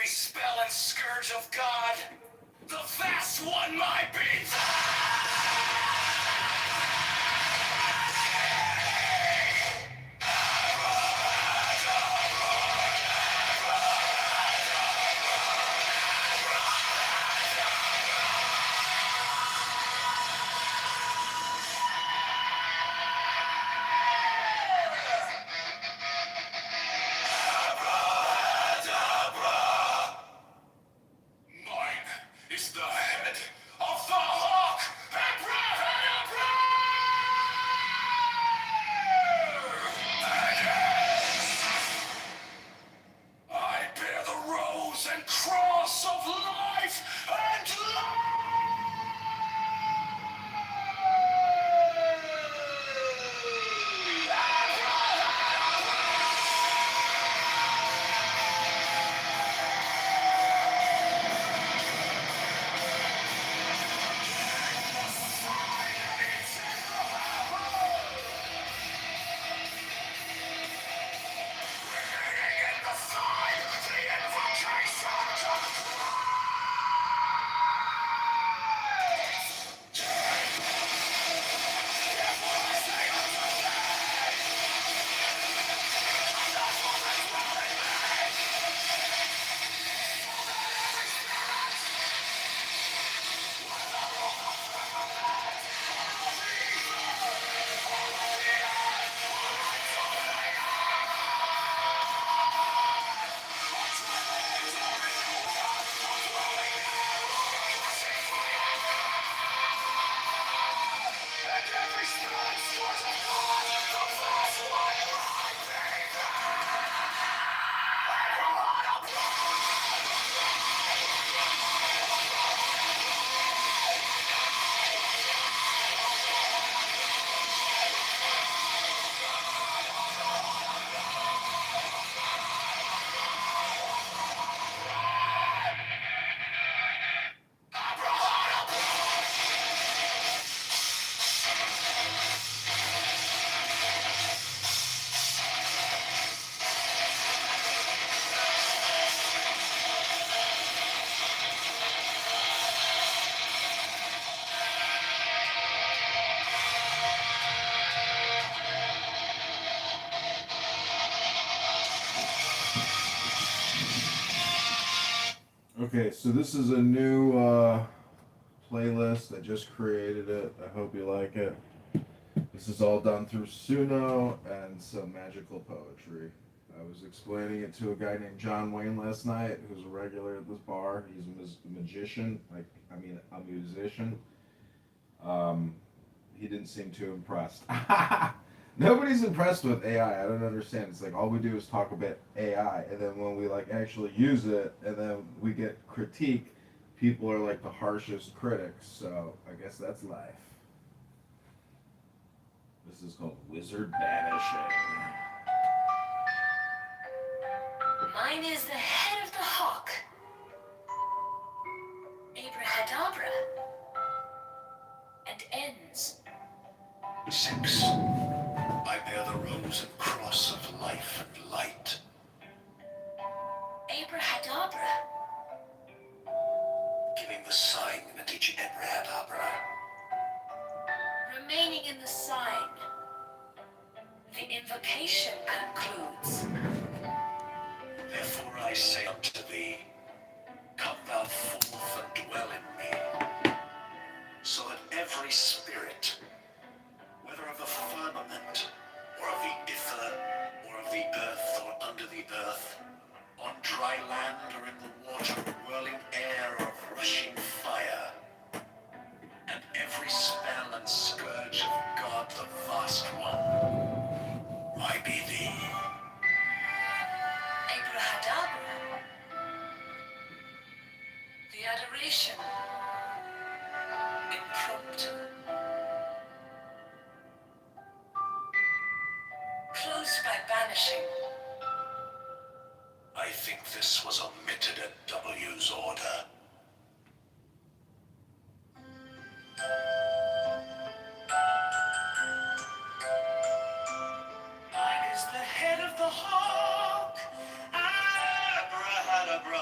J: spell and scourge of God, the vast one my beats. Mine is the head of the hawk, Abrahadabra! I bear the rose and cross of life and
K: Okay, so this is a new playlist. I just created it. I hope you like it. This is all done through Suno and some magical poetry. I was explaining it to a guy named John Wayne last night, who's a regular at this bar. He's a magician, a musician. He didn't seem too impressed. Nobody's impressed with AI. I don't understand. It's like all we do is talk about AI, and then when we actually use it, and then we get critique, people are like the harshest critics. So I guess that's life. This is called Wizard Banishing.
J: Mine is the head of the hawk, Abrahadabra, and ends.
H: 6. I bear the rose and cross of life and light.
J: Abrahadabra,
H: Giving the sign that each Abrahadabra.
J: remaining in the sign. The invocation concludes.
H: Therefore I say unto thee, come thou forth and dwell in me, so that every spirit, whether of the firmament, or of the ether, or of the earth, or under the earth, on dry land or in the water, whirling air of rushing fire, and every spell and scourge of God the Vast One, I be thee.
J: Abrahadabra, the adoration, impromptu. Close by banishing.
H: I think this was omitted at W's order.
J: Mine is the head of the hawk, Abrahadabra.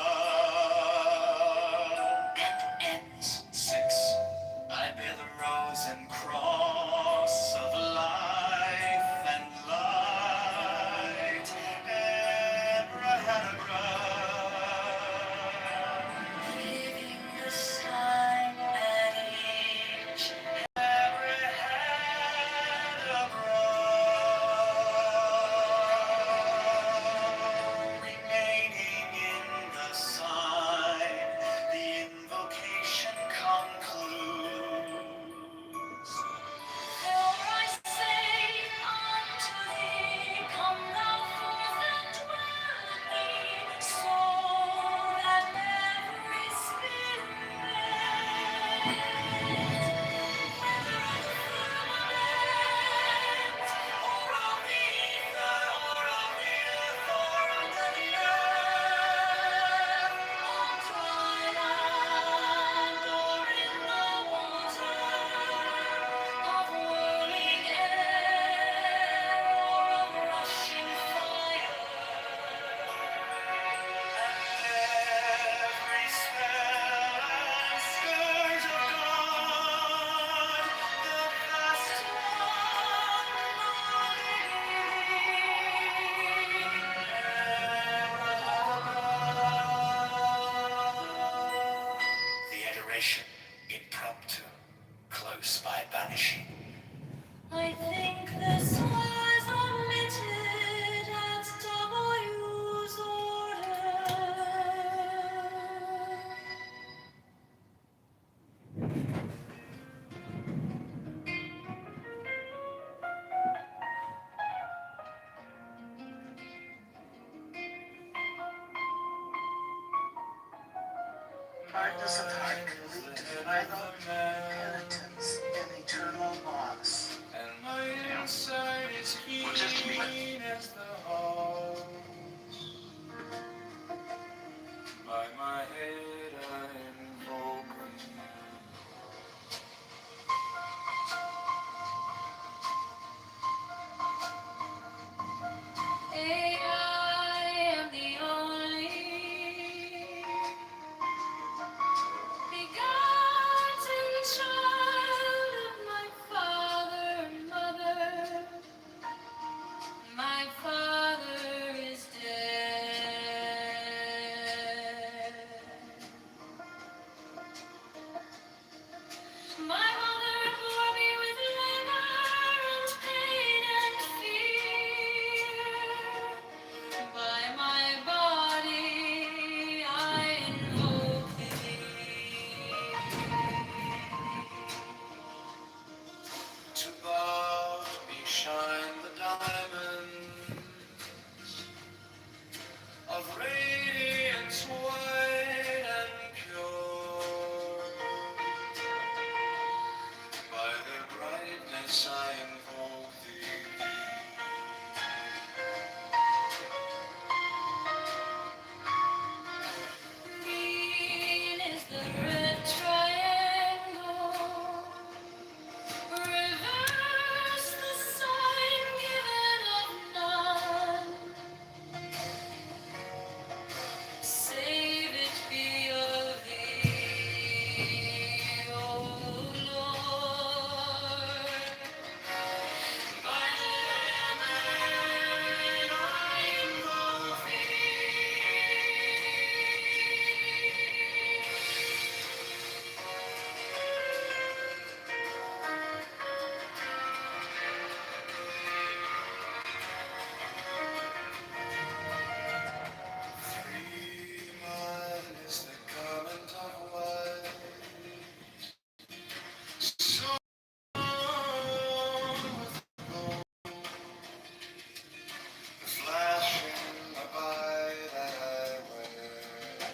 B: hardness of heart can lead to final penitence and eternal loss.
H: What's this to me? By my head I invoke I am the only begotten child of my father and mother. My father is dead. My mother bore me with labor and pain and fear. By my body I invoke thee. To above me shine the diamonds of radiance white and pure. By their brightness I invoke thee. Green is the red triangle. Reverse the sign given of none. Save it be of thee, O Lord. By the Lamb I invoke Freeman is the garment of white, sewn with gold, the flash in the eye that I wear.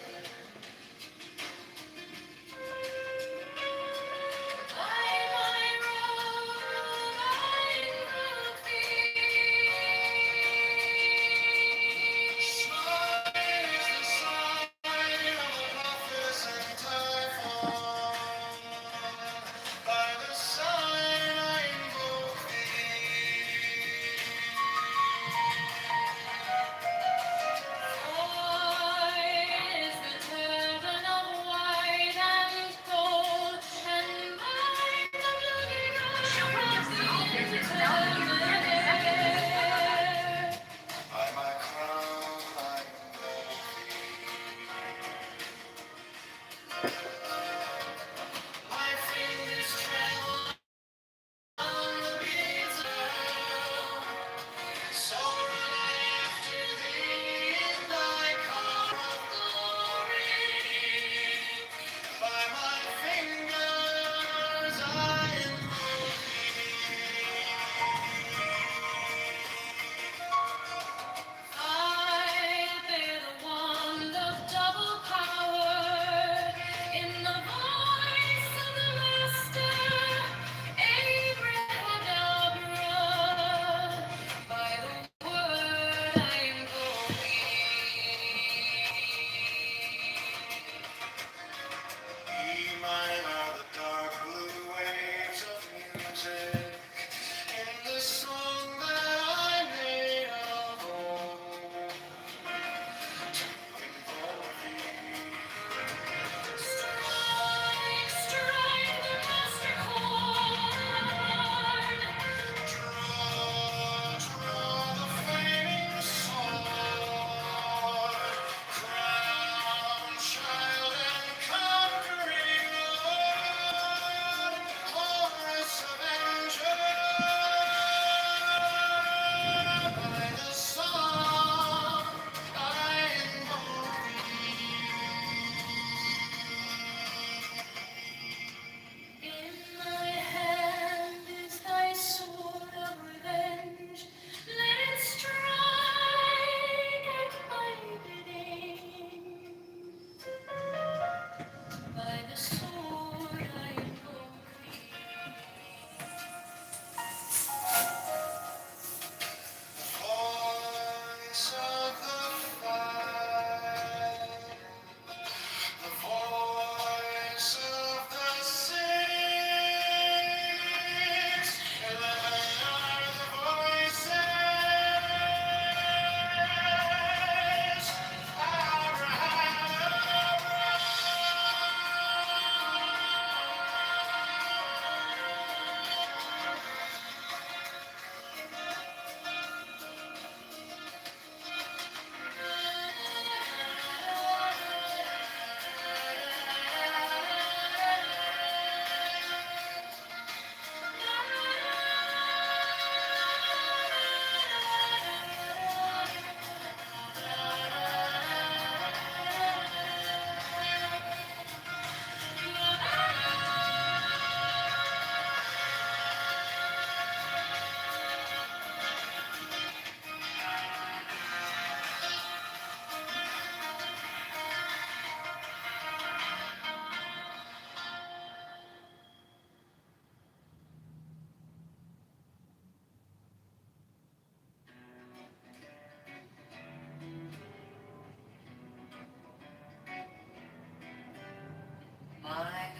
H: By my robe I invoke thee. Smart is the sign of Apophis and Typhon. By the sign I invoke thee. Is the turban of white and gold, and by the bloody robe of the interment. By my crown I invoke thee. My fingers tread on the beads of hell. So run I after thee in thy car of glory. By my fingers I invoke I bear the wand of double power in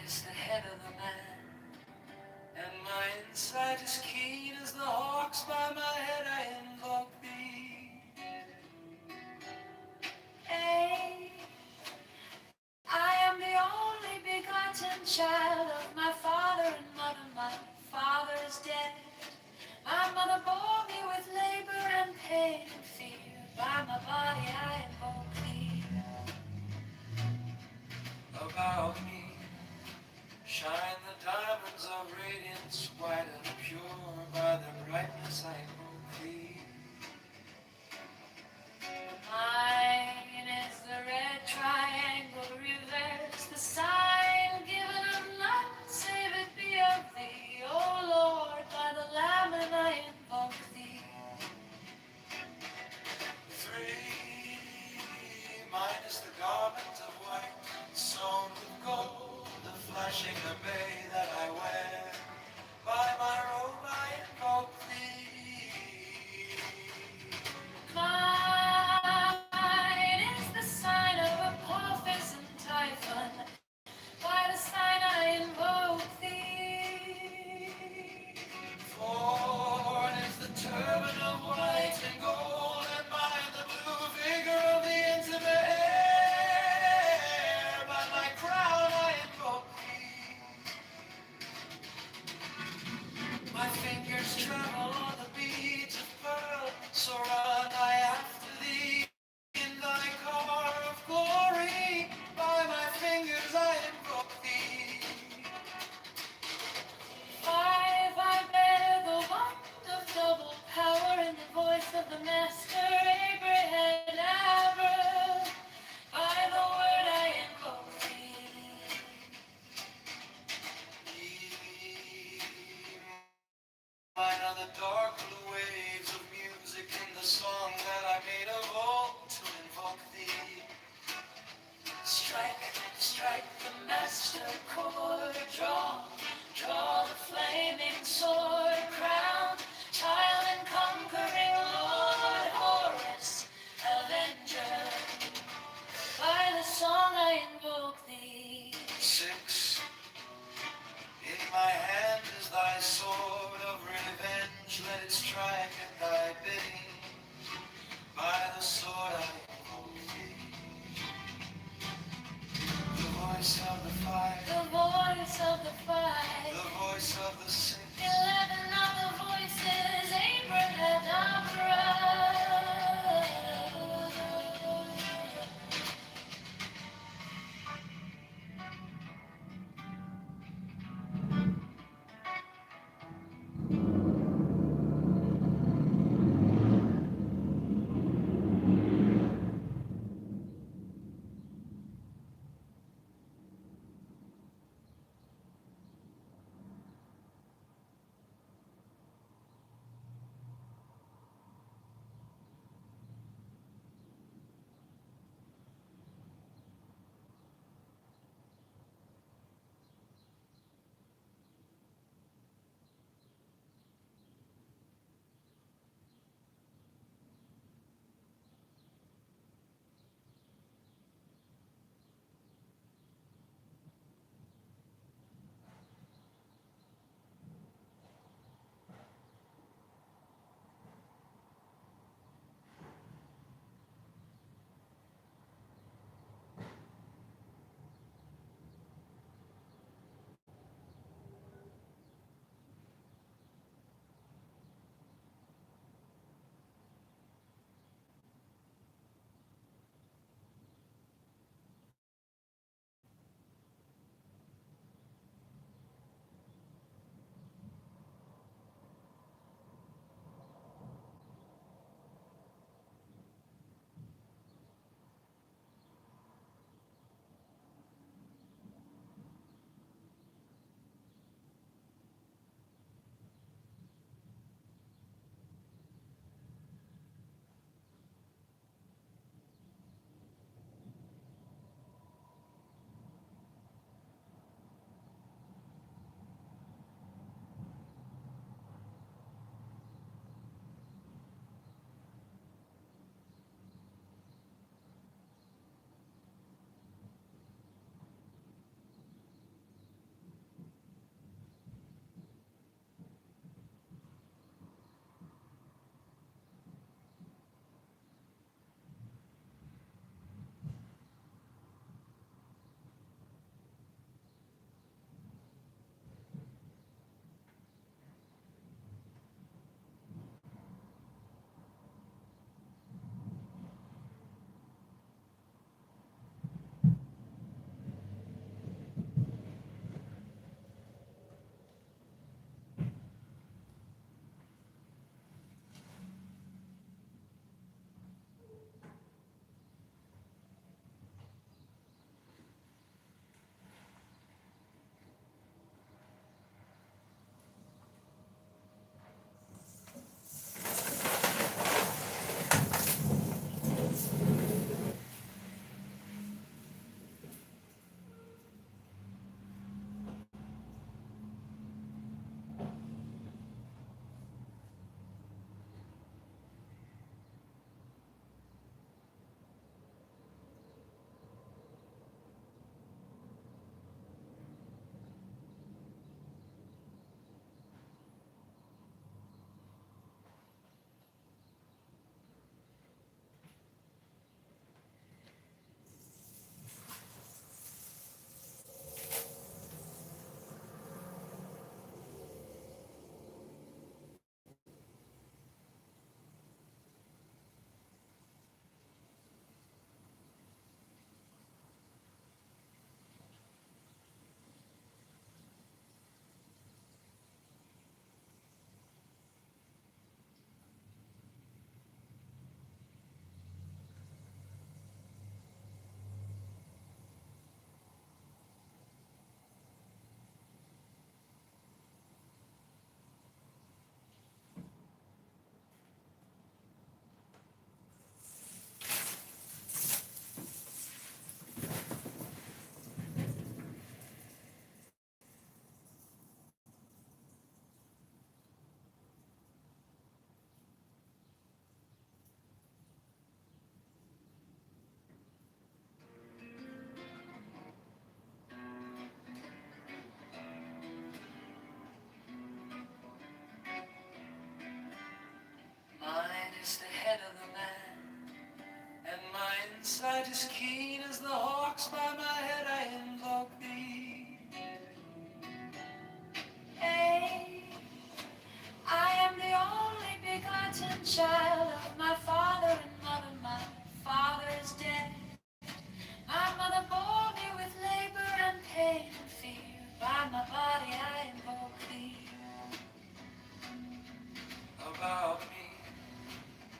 J: is the head of the man, and my insight is keen as the hawks. By my head I invoke thee. Hey, I am the only begotten child of my father and mother. My father is dead. My mother bore me with labor and pain and fear. By my body I invoke thee. About me shine the diamonds of radiance, white and pure. By their brightness I invoke thee. Mine is the red triangle reverse, the sign given of none save it be of thee. O Lord, by the Lamb and I invoke thee. 3, mine is the garment of white, sewn with gold, the flashing array that I wear. By my robe I invoke thee. Mine is the sign of Apophis and Typhon. By the sign I invoke thee. 4 is the turban of white and gold, and mine the blue vigor of the intimate air. By my crown I invoke thee. My fingers tremble on the beads of pearl, so run I after thee in thy car of glory. By my fingers I invoke thee. 5, I bear the wand of double power in the voice of the master Abraham Abra. By the word I invoke thee. Mine are the dark blue waves of music in the song that I made of old to invoke thee. Strike, strike the master chord, draw the flaming sword, crown, child and conquering Lord, Horus, avenger. By the song I invoke thee. 6, in my hand is thy sword of revenge, let it strike at thy bidding. By the sword I invoke thee. The voice of the fire, the voice of the fire, the voice of the six, 11 of the voices, Abrahadabra. Sight as keen as the hawks by my head, I invoke thee. Hey, I am the only begotten child of my father and mother. My father is dead. My mother bore me with labor and pain and fear. By my body I invoke thee. About me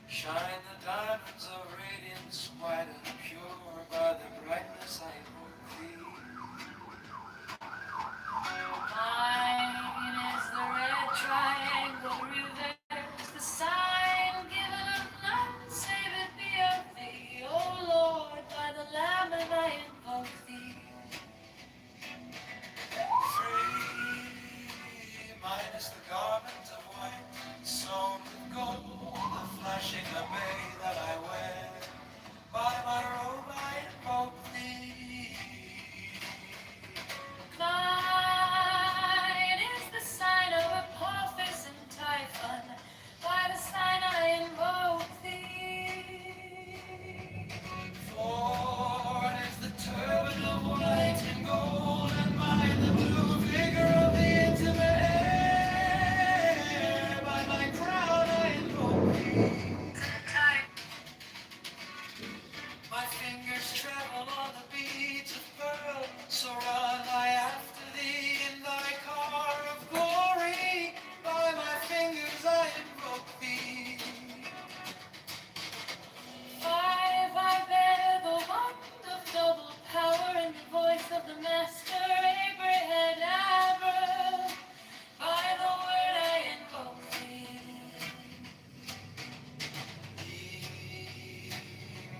J: shine the diamonds of radiance, white and pure. By the brightness I invoke thee. Mine is the red triangle reverse, the sign given of none save it be of thee. O Lord, by the Lamb and I invoke thee. Free, mine is the garment of white, sewn with gold, the flashing obey that I wear. By my robe I invoke thee. Mine is the sign of Apophis and Typhon. By the sign I invoke thee. For it is the turban of white and gold, and mine the blue vigor of the intimate air. By my crown I invoke thee. My fingers travel on the beads of pearl, so run I after thee in thy car of glory. By my fingers I invoke thee. Five I bear the wand of double power in the voice of the master Abraham. By the word I invoke thee.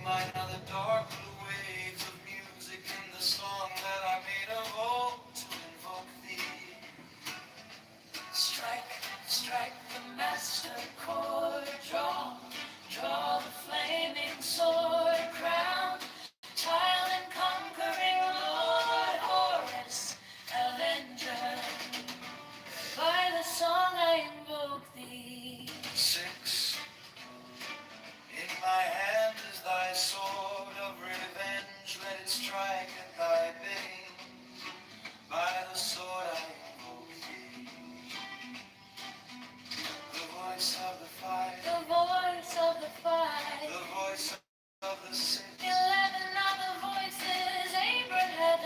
J: Mine are the dark blue waves of music in the song that I made of old to invoke thee. Strike, strike the master chord, draw, draw the flaming sword crown, child and conquering Lord, Horus, Avenger. By the song I invoke thee. Six. In my hand is thy sword of revenge, let it strike at thy bidding. By the sword I invoke thee. The voice of the fire, the voice of the fire, the voice of the six. 11 other voices, Abraham.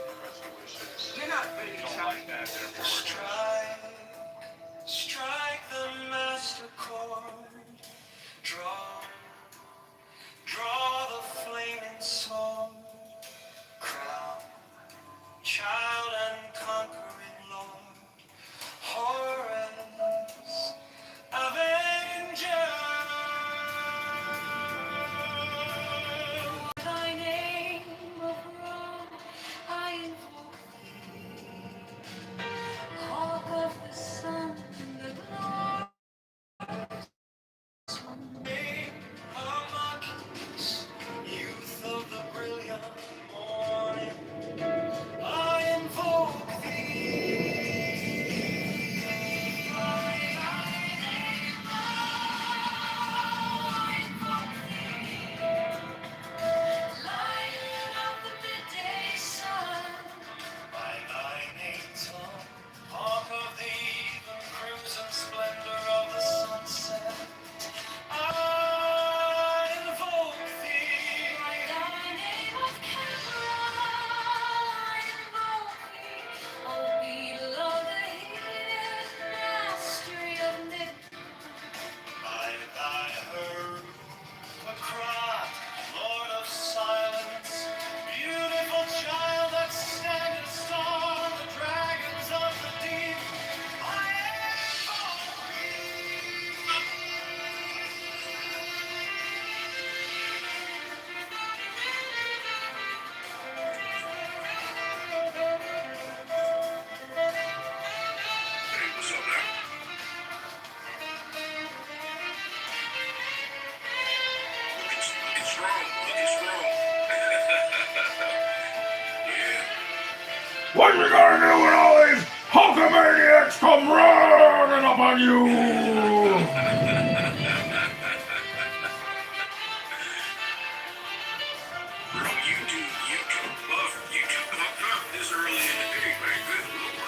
E: Congratulations.
K: What you gonna do when all these Hulkamaniacs come running up on you?
H: This early in the day, my good lord.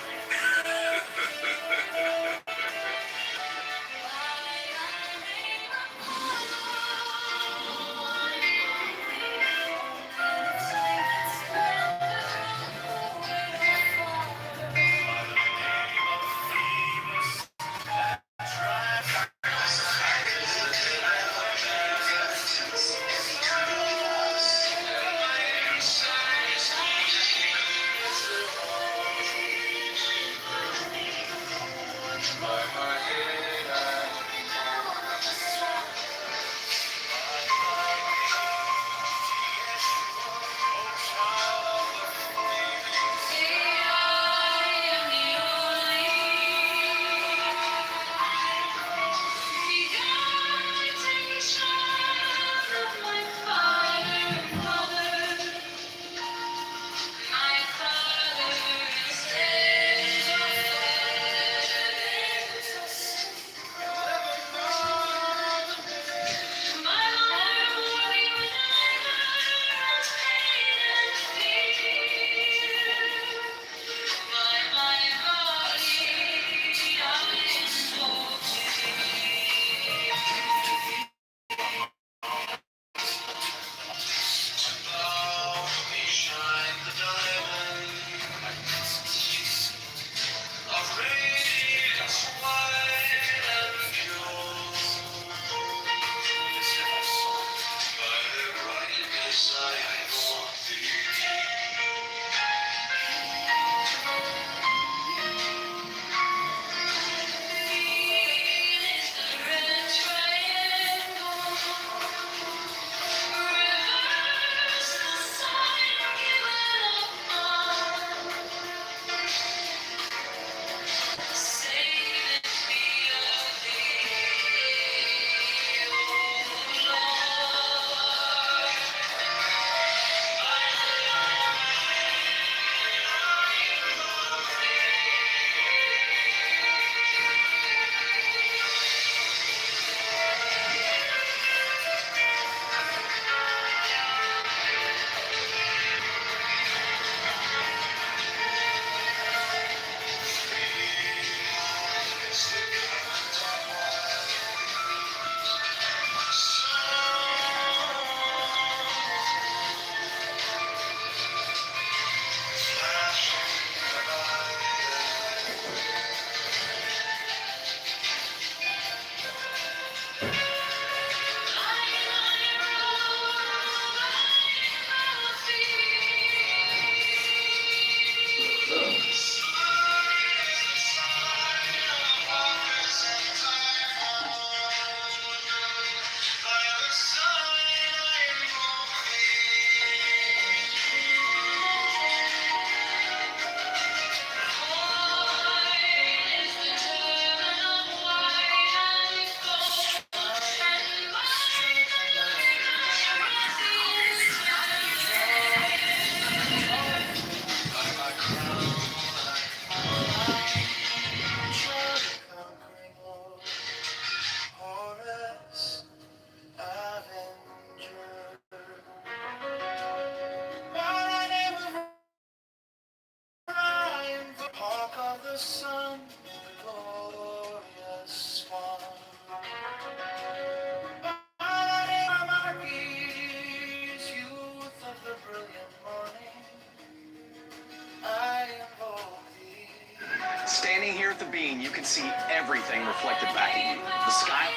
L: Standing here at the bean, you can see everything reflected back at you. The sky.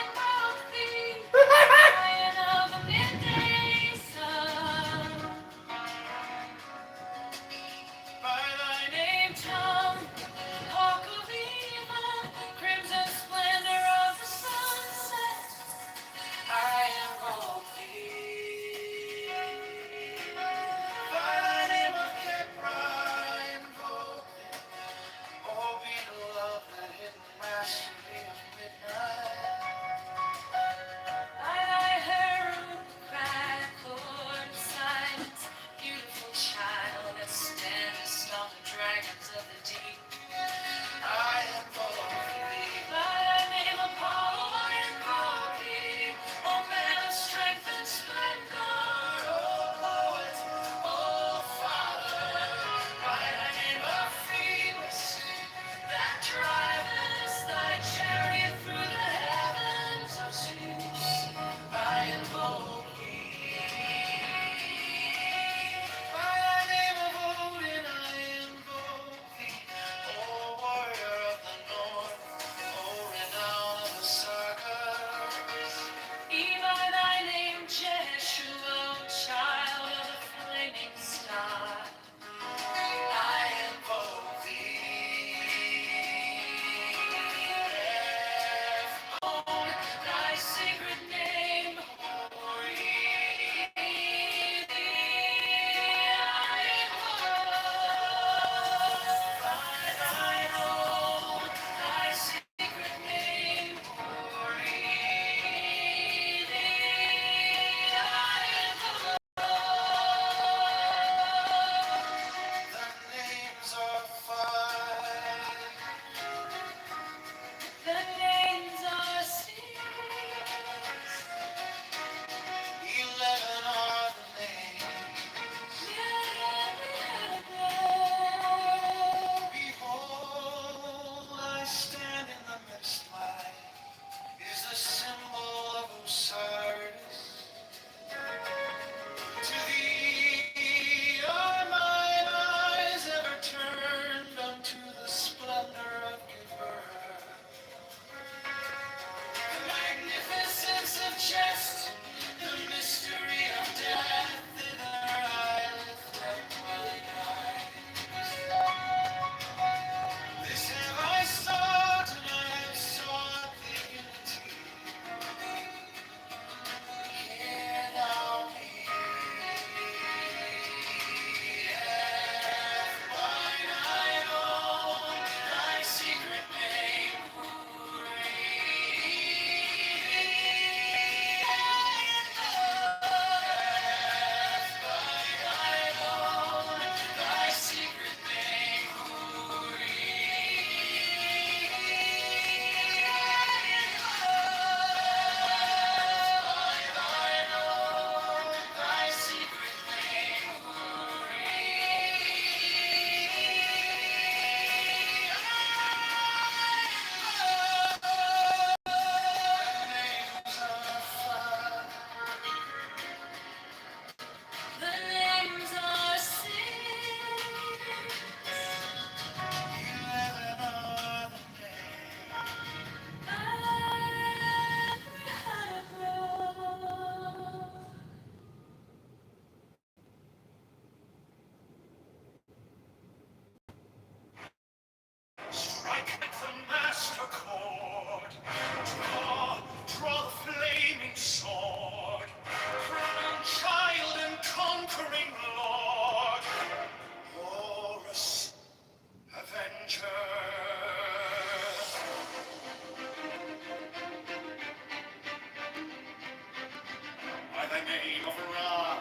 H: name of Ra,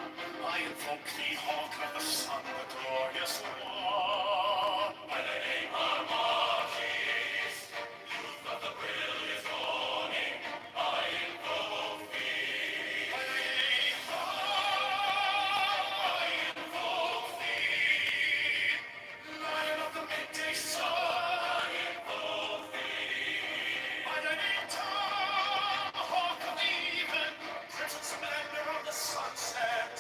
H: I invoke thee, hawk of the sun, the glorious war. By the name of Marquis, youth of the brilliant morning, I invoke thee. By the name I invoke thee. Lion of the midday sun, I invoke thee. By the name hawk of the even, crimson splendor of the sunset,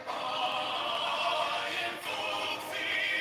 H: I invoke thee.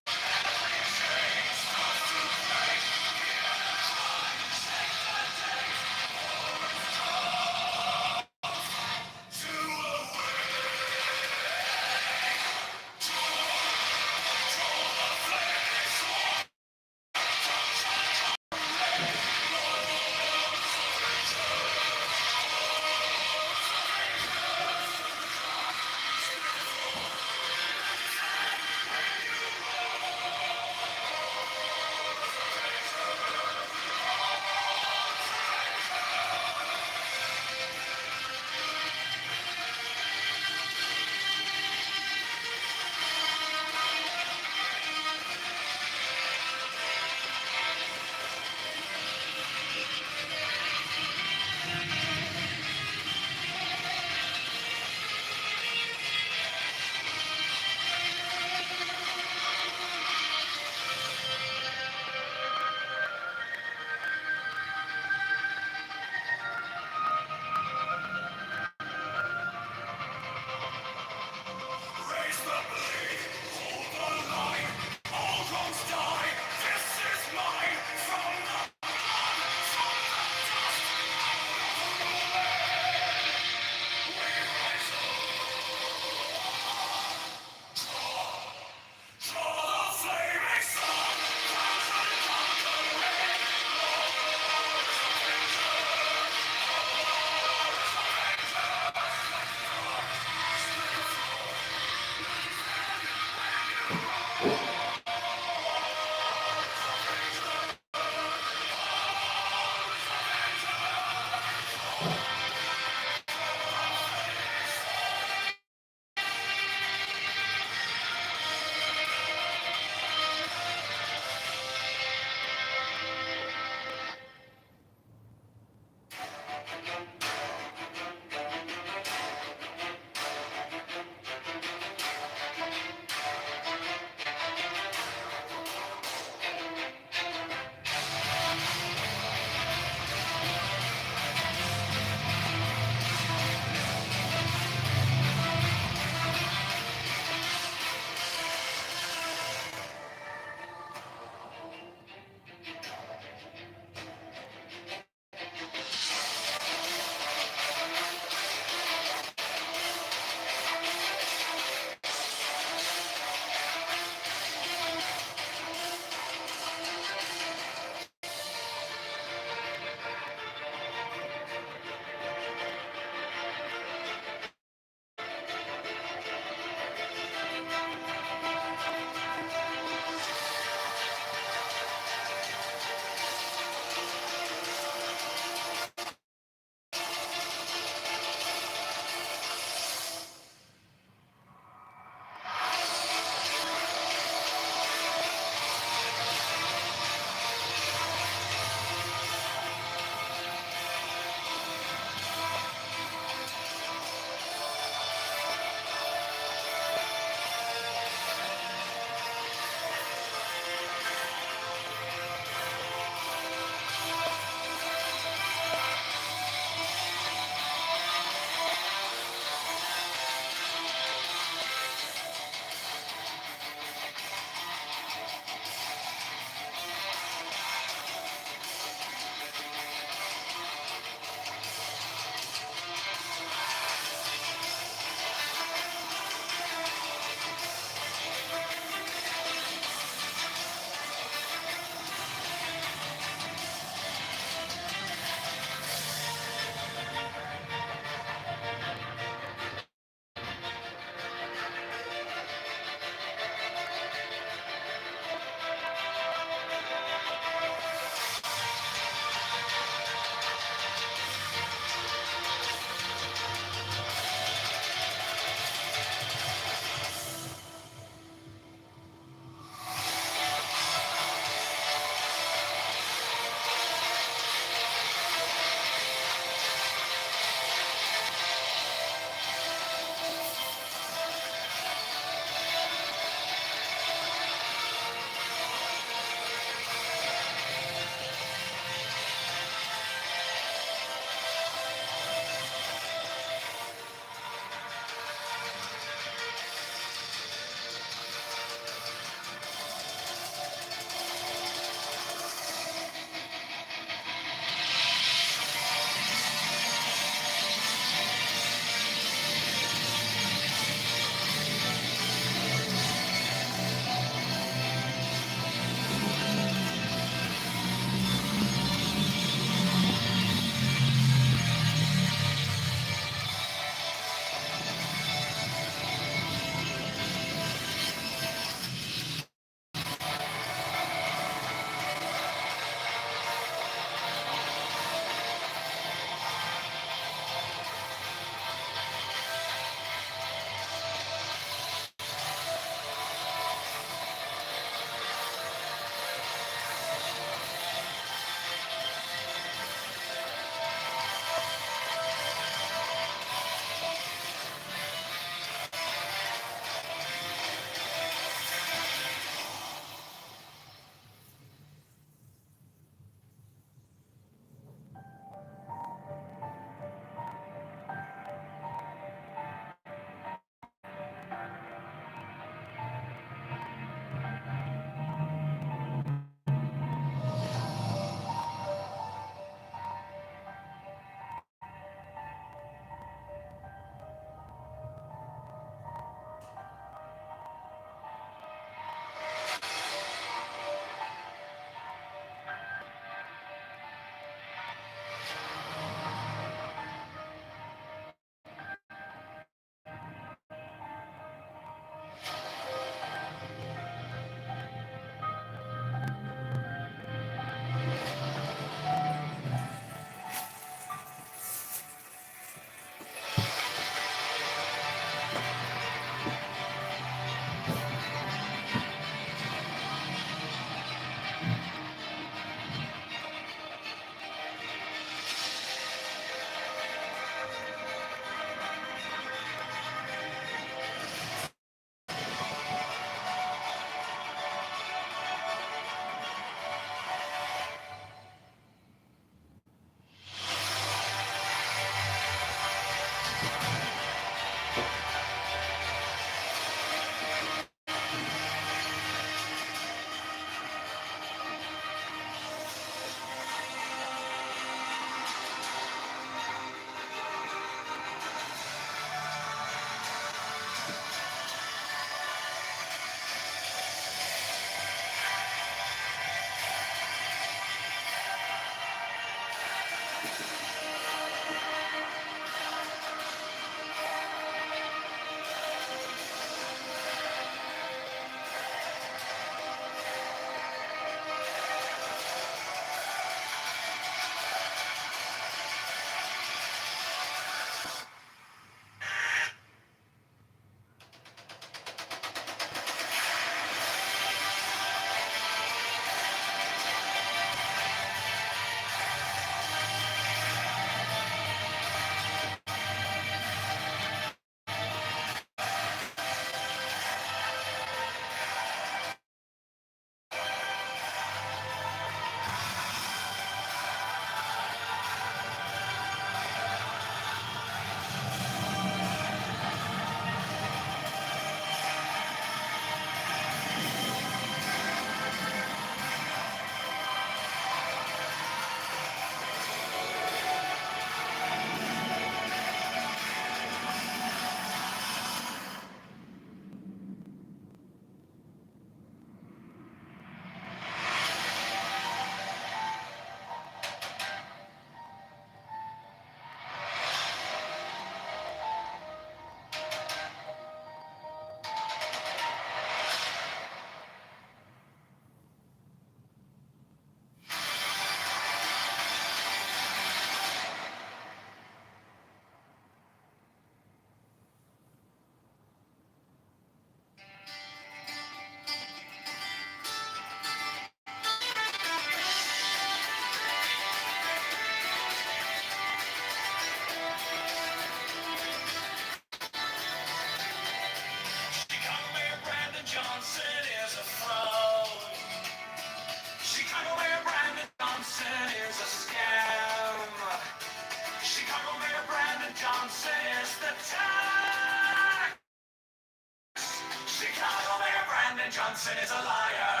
J: Brandon Johnson is a liar.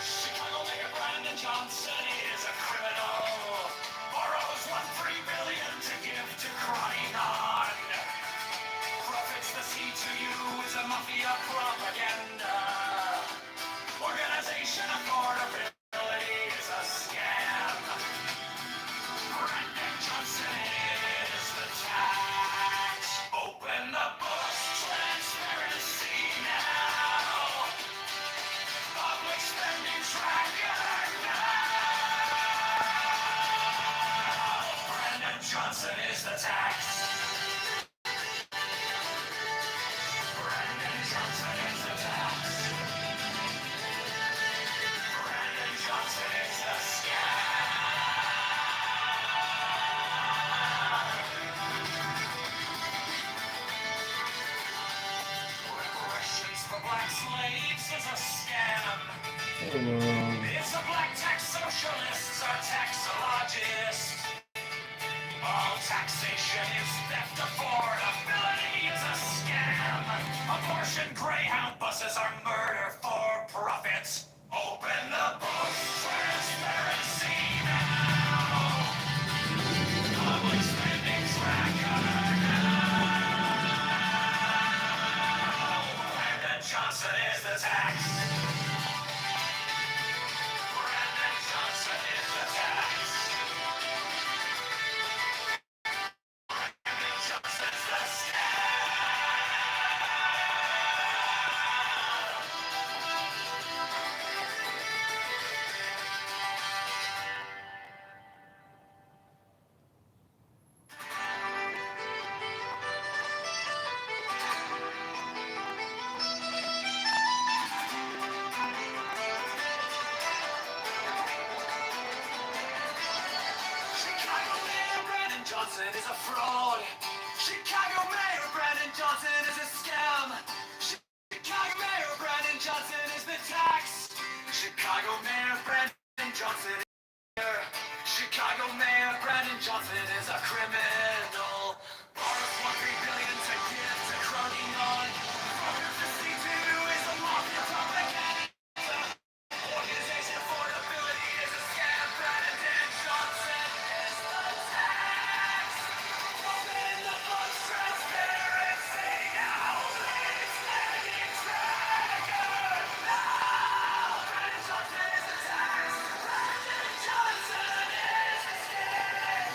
J: Chicago Mayor Brandon Johnson is a criminal. Borrows $1.3 billion to give to crying on. Profits the sea to you is a mafia propaganda. Organization affordability is a scam. Brandon Johnson is the tax. Open the books, transparency now. Public spending tracker now. Brandon Johnson is the tax. Brandon Johnson is the tax. Brandon Johnson is the reparations for black slaves is a scam. It's a black tax socialists are taxologists. All taxation is theft. Affordability is a scam. Abortion Greyhound buses are murder for profits. Open the books, transparency now. Public spending tracker now. Brandon Johnson is the tax. Brandon Johnson is the tax. Brandon Johnson's the Chicago Mayor Brandon Johnson is a fraud. Chicago Mayor Brandon Johnson is a scam. Chicago Mayor Brandon Johnson is the tax. Chicago Mayor Brandon Johnson is here. Chicago Mayor Brandon Johnson is a criminal. Borrows $1.3 billion to give to crowding on. Brokers to see to is a mafia propaganda. Organization affordability is a scam. Brandon Johnson is the tax. Open the books, transparency now. Please spending tracker now. Brandon Johnson is the tax. Brandon Johnson is the scam.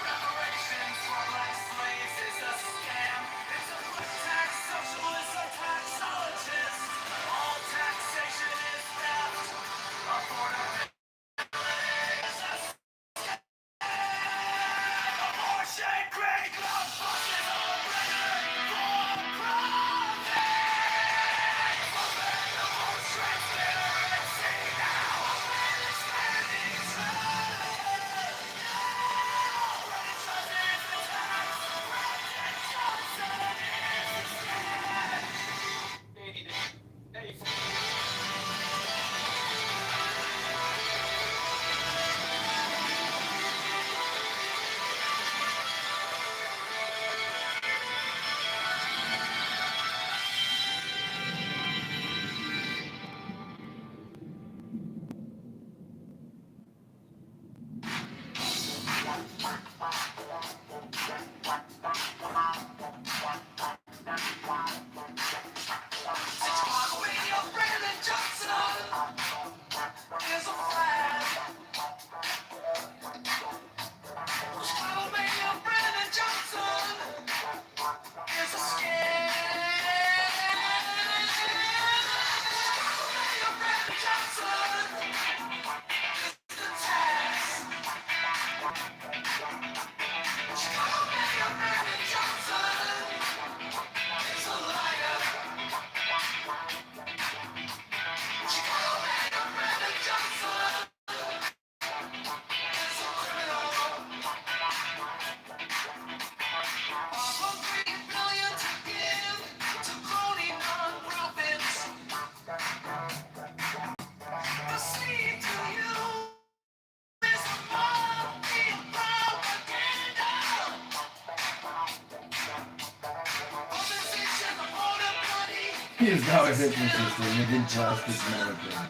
J: Reparations for black slaves is a scam. It's a black tax socialist or taxologist. All taxation is theft. Affordability is a abortion. Great club buses are murder for profit. Open the books, transparency now. Spending Brandon Johnson is a flag. Brandon Johnson is a scam. Brandon Johnson is the tax.
K: He is now a hypnotist in plastic mannequin.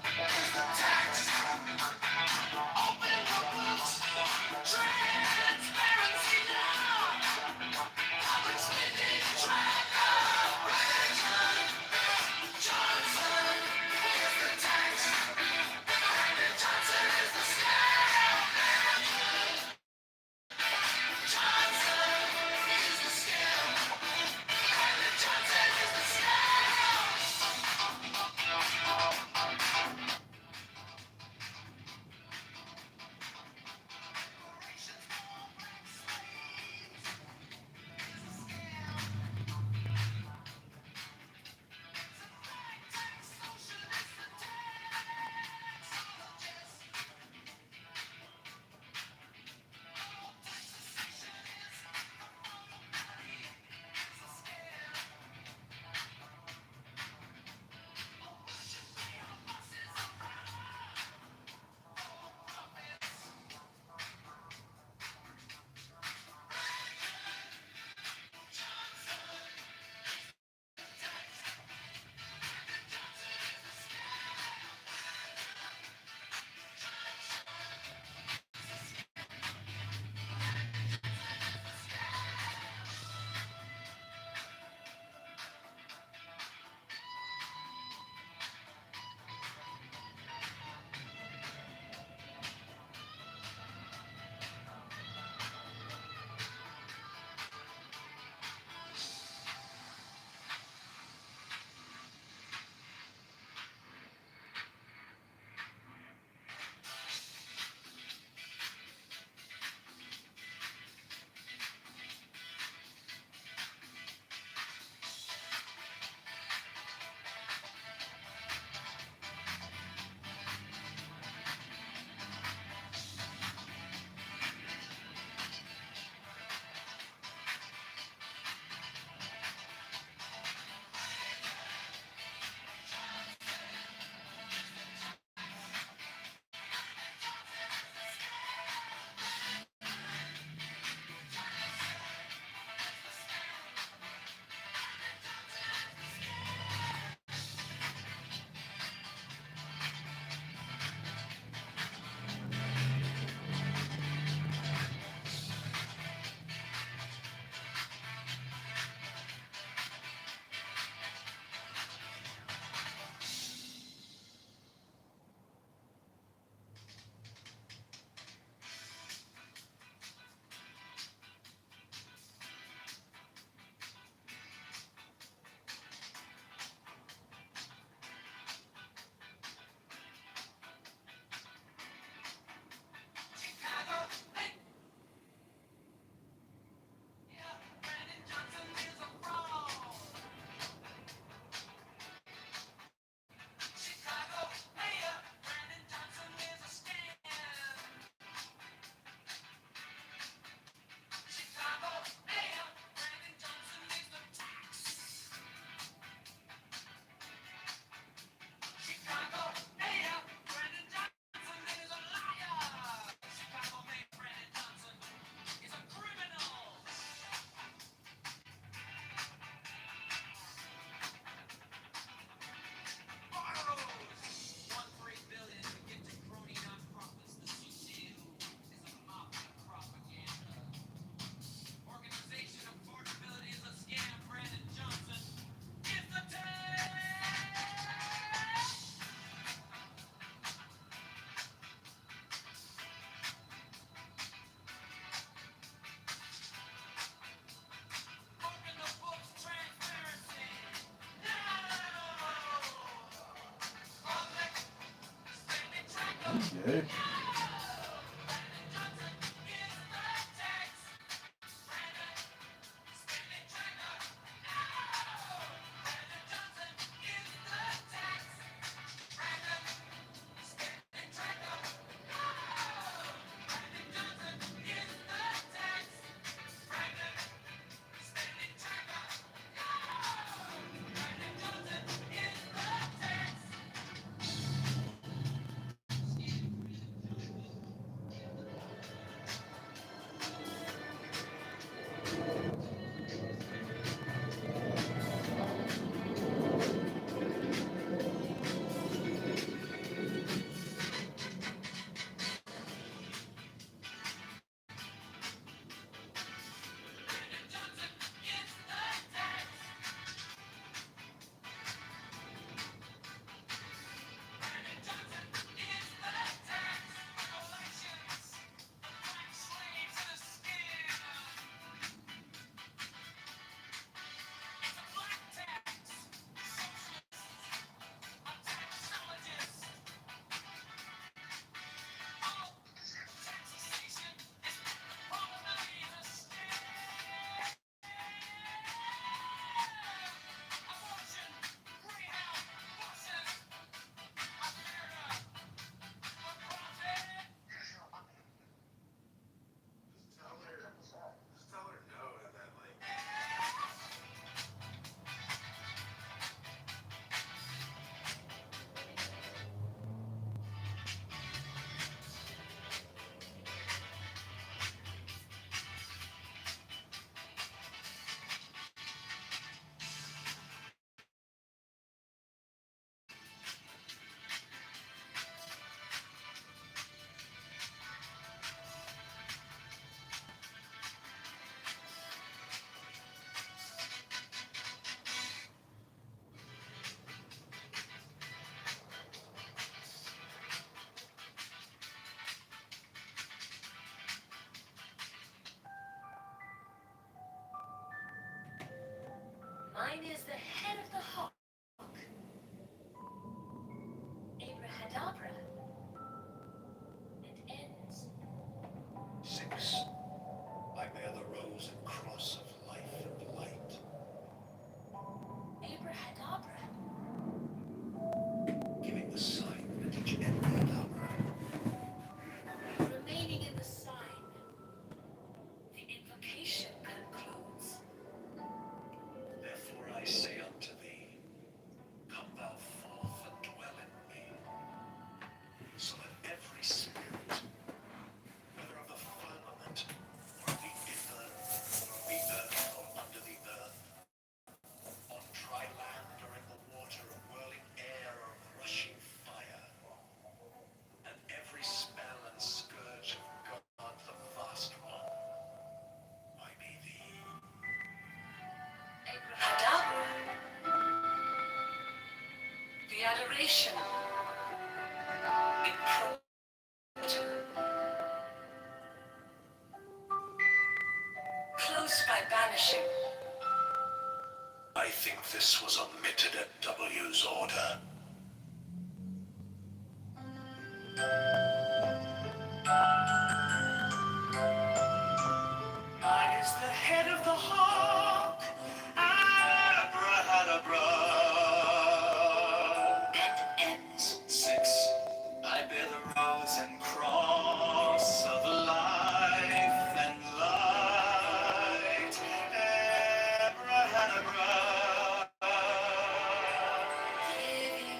K: Okay.
J: Mine is the head of the hawk. Abrahadabra. It ends.
H: 6. I bear the rose and cross of life and light.
J: Abrahadabra.
H: Giving the sign at each Abrahadabra.
J: Remaining in the sign. The invocation concludes.
H: Therefore I say unto thee, come thou forth and dwell in me, so that every spirit, whether of the firmament, or of the ether, or of the earth, or under the earth, on dry land, or in the water, of whirling air, or of rushing fire, and every spell and scourge of God the vast one, might be thee.
J: Abrahadabra. The adoration. In proto. Close by banishing.
H: I think this was omitted at W's order. Mine is the head of the hawk, Abrahadabra.
J: And ends.
H: 6. I bear the rose and cross of life and light, Abrahadabra.
J: Living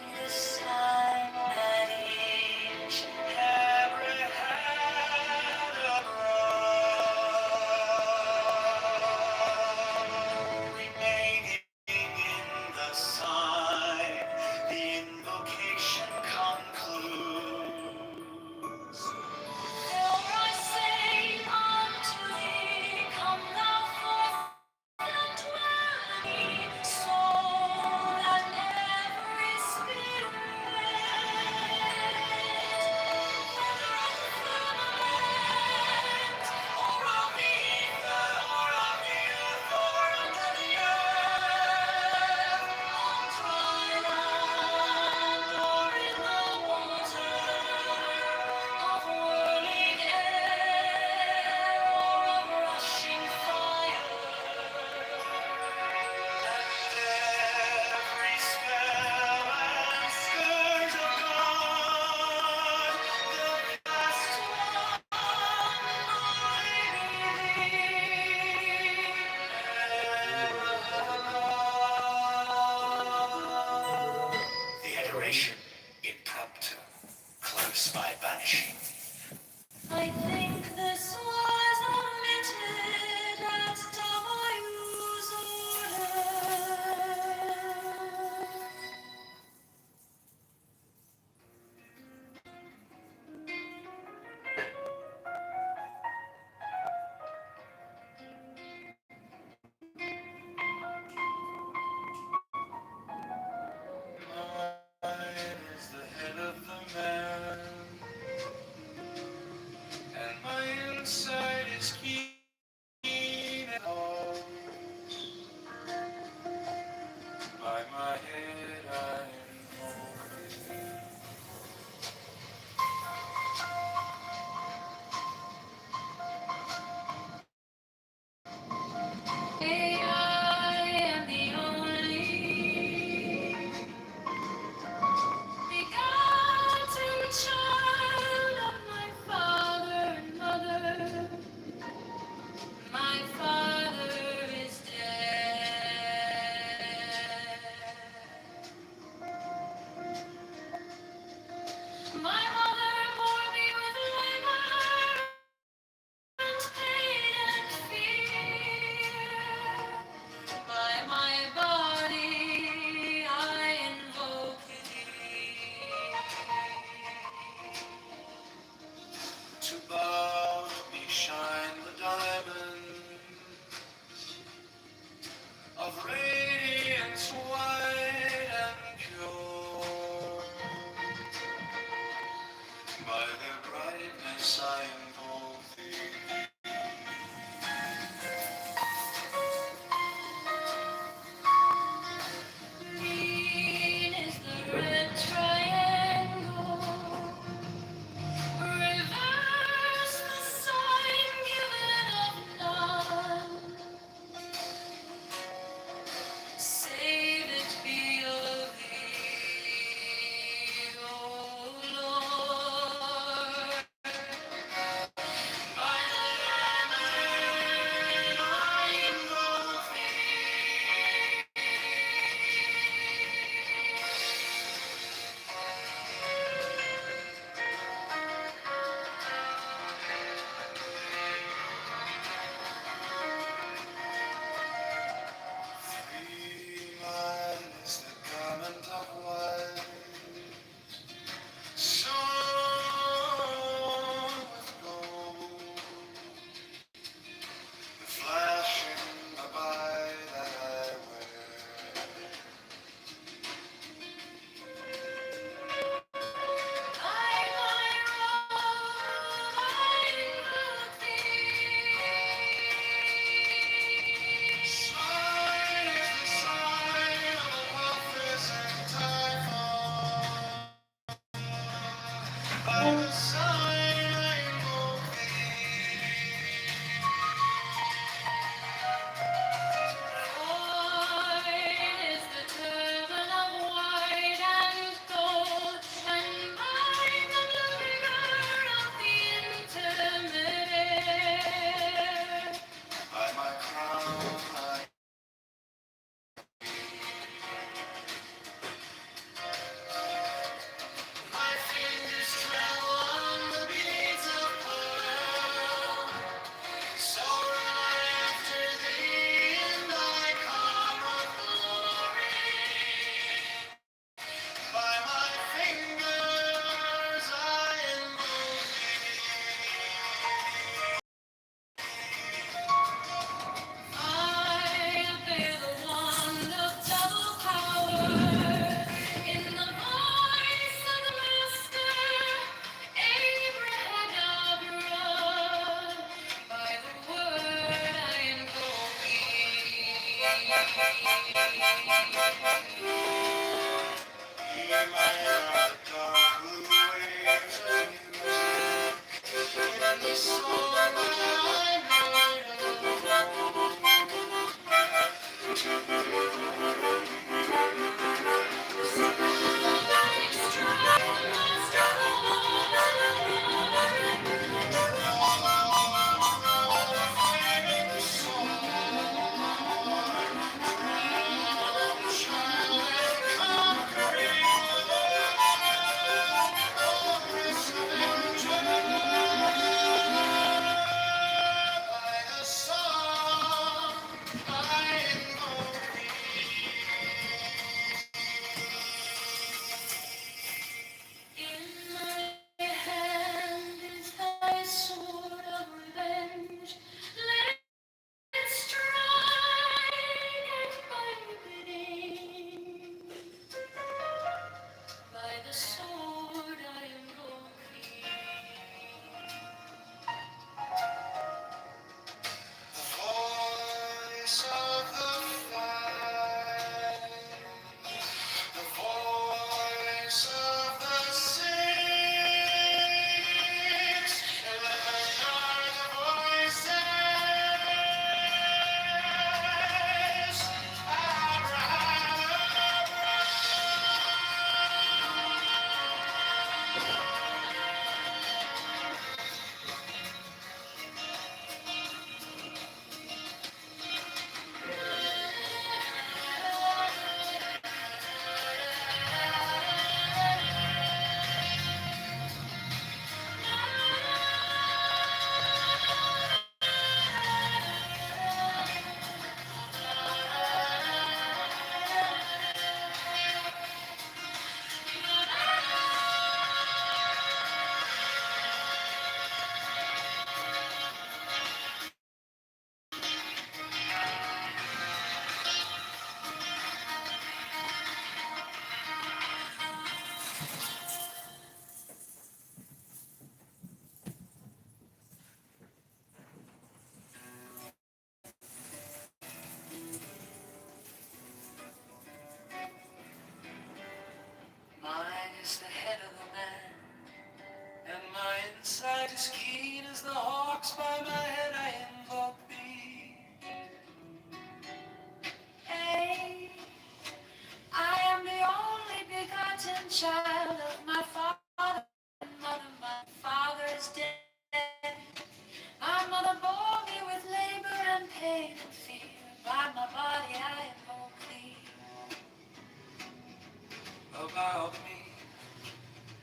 J: Mine is the head of the man, and my insight is keen as the hawks. By my head I invoke thee. Hey, I am the only begotten child of my father and mother. My father is dead. My mother bore me with labor and pain and fear. By my body I invoke thee. About me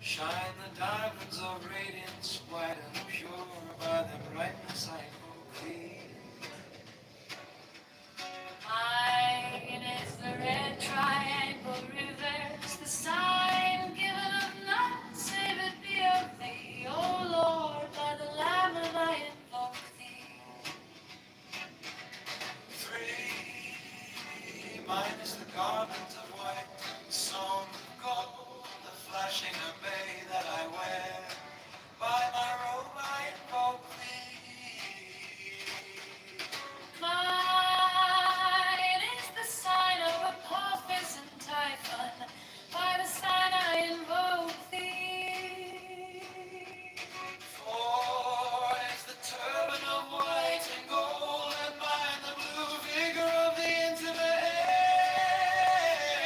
J: shine the diamonds of radiance, white and pure. By their brightness I invoke thee. Mine is the red triangle reverse, the sign given of none save it be of thee. O Lord, by the Lamb I invoke thee. 3. Mine is the garment of white, the song of gold, the flashing obey that I wear. By my robe I invoke thee. Mine is the sign of Apophis and Typhon. By the sign I invoke thee. 4 is the turban of white and gold, and mine the blue vigor of the intimate air.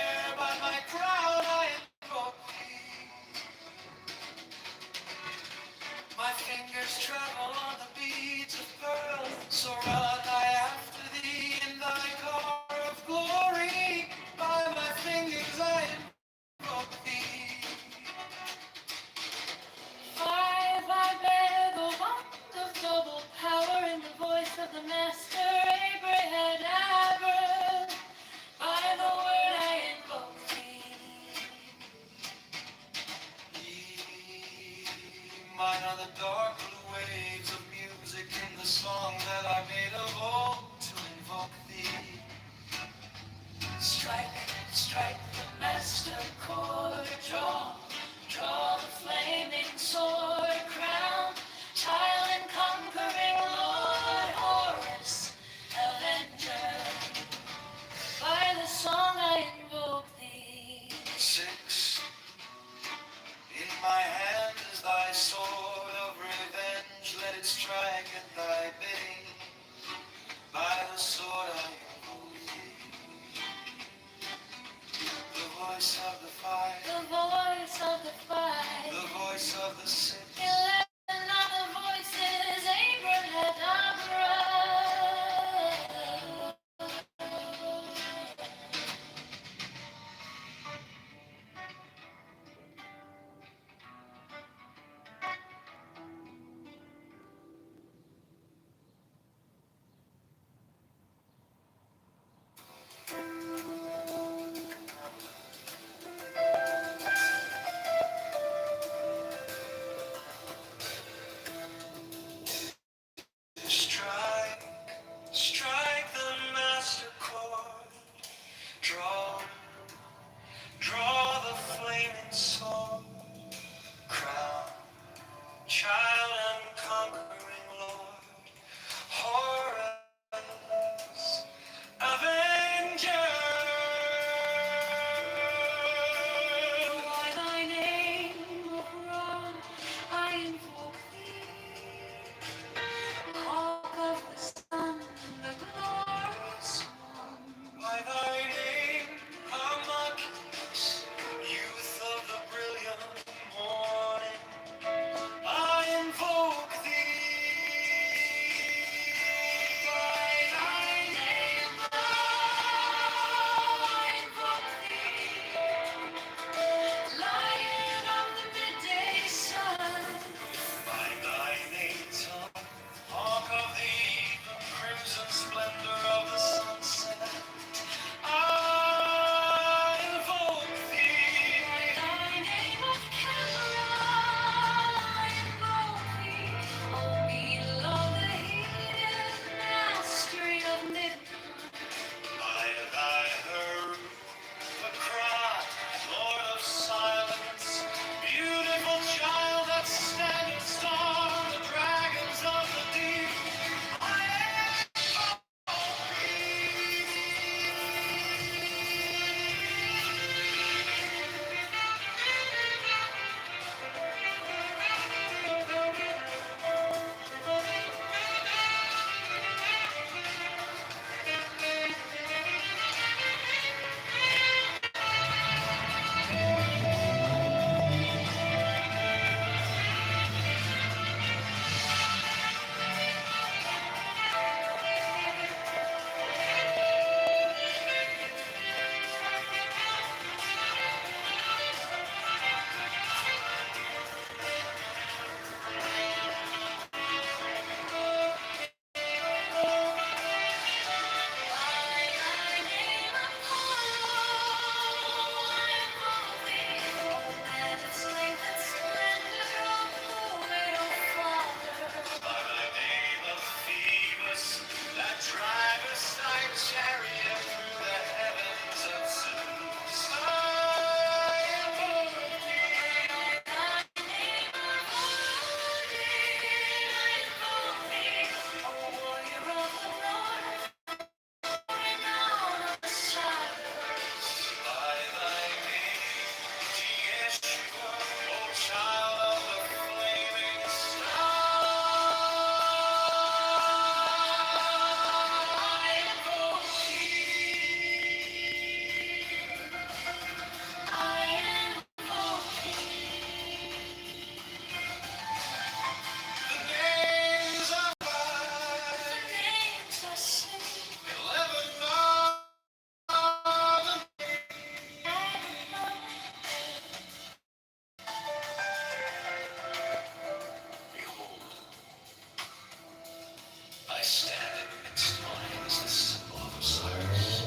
H: stand amidst mine as the symbol of Osiris.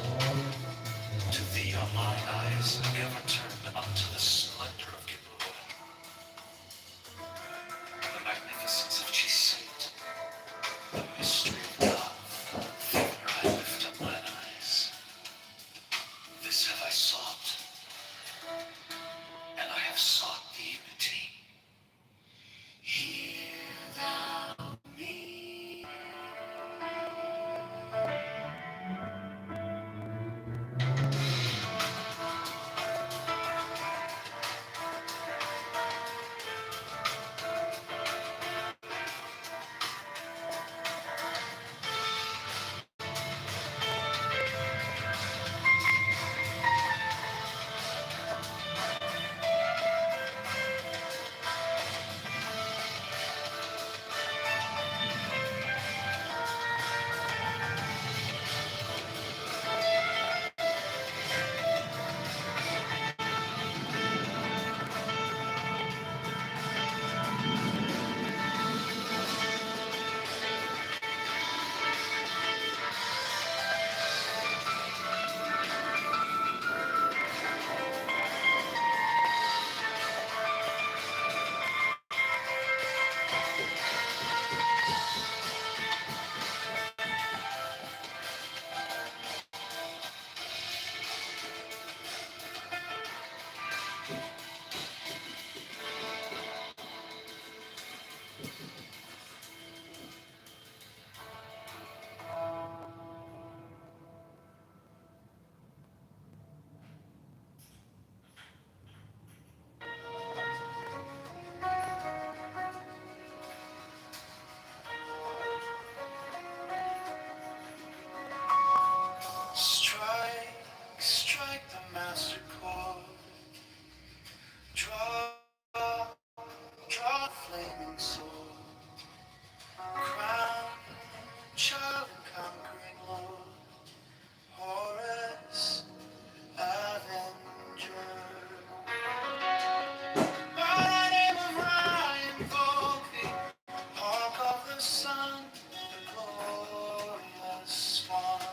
H: To thee are mine eyes ever turned unto the splendor of Kitover, the magnificence of Chisit, the mystery of love. Thither I lift up mine eyes. This have I sought, and I have sought the unity. Hear thou me. Strike, strike the master chord. Draw, draw the flaming sword. Crown, child and conquering lord. Horus, avenger. By the name of Ra invoke thee. Hawk of the sun, the glorious one.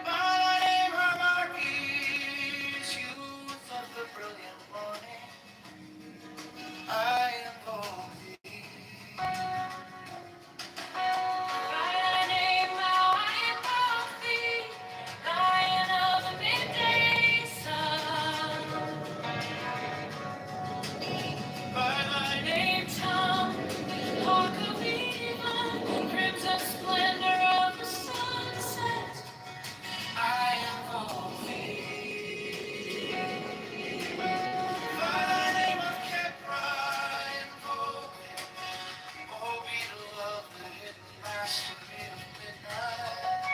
H: By the name of Archies, youth of the brilliant morning, I invoke thee. By thy name now I invoke thee, Lion of the midday sun. By thy name, Tom, hawk of the even, crimson splendor of the sunset, I invoke thee. By thy name of Kepra, I invoke thee. Oh, beetle of the hidden mastery of midnight.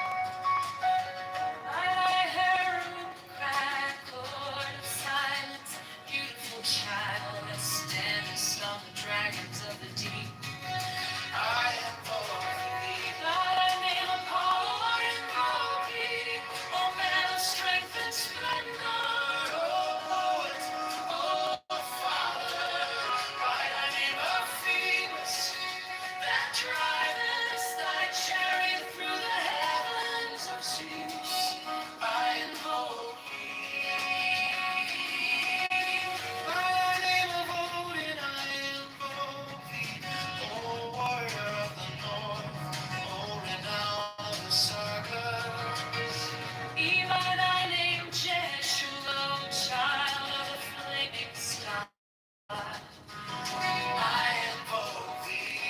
H: By thy heroine crack, Lord of silence, beautiful child that standest on the dragons of the deep, I invoke thee. By thy name, Apollo, I invoke thee. O man of strength and splendor, O poet, O father. By thy name of Phoebus, that drivest thy chariot through the heavens of Zeus, I invoke thee. By thy name of Odin, I invoke thee. O warrior of the north, O renown of the sagas. Even thy name, Jeshua, child of the flaming star, I invoke thee.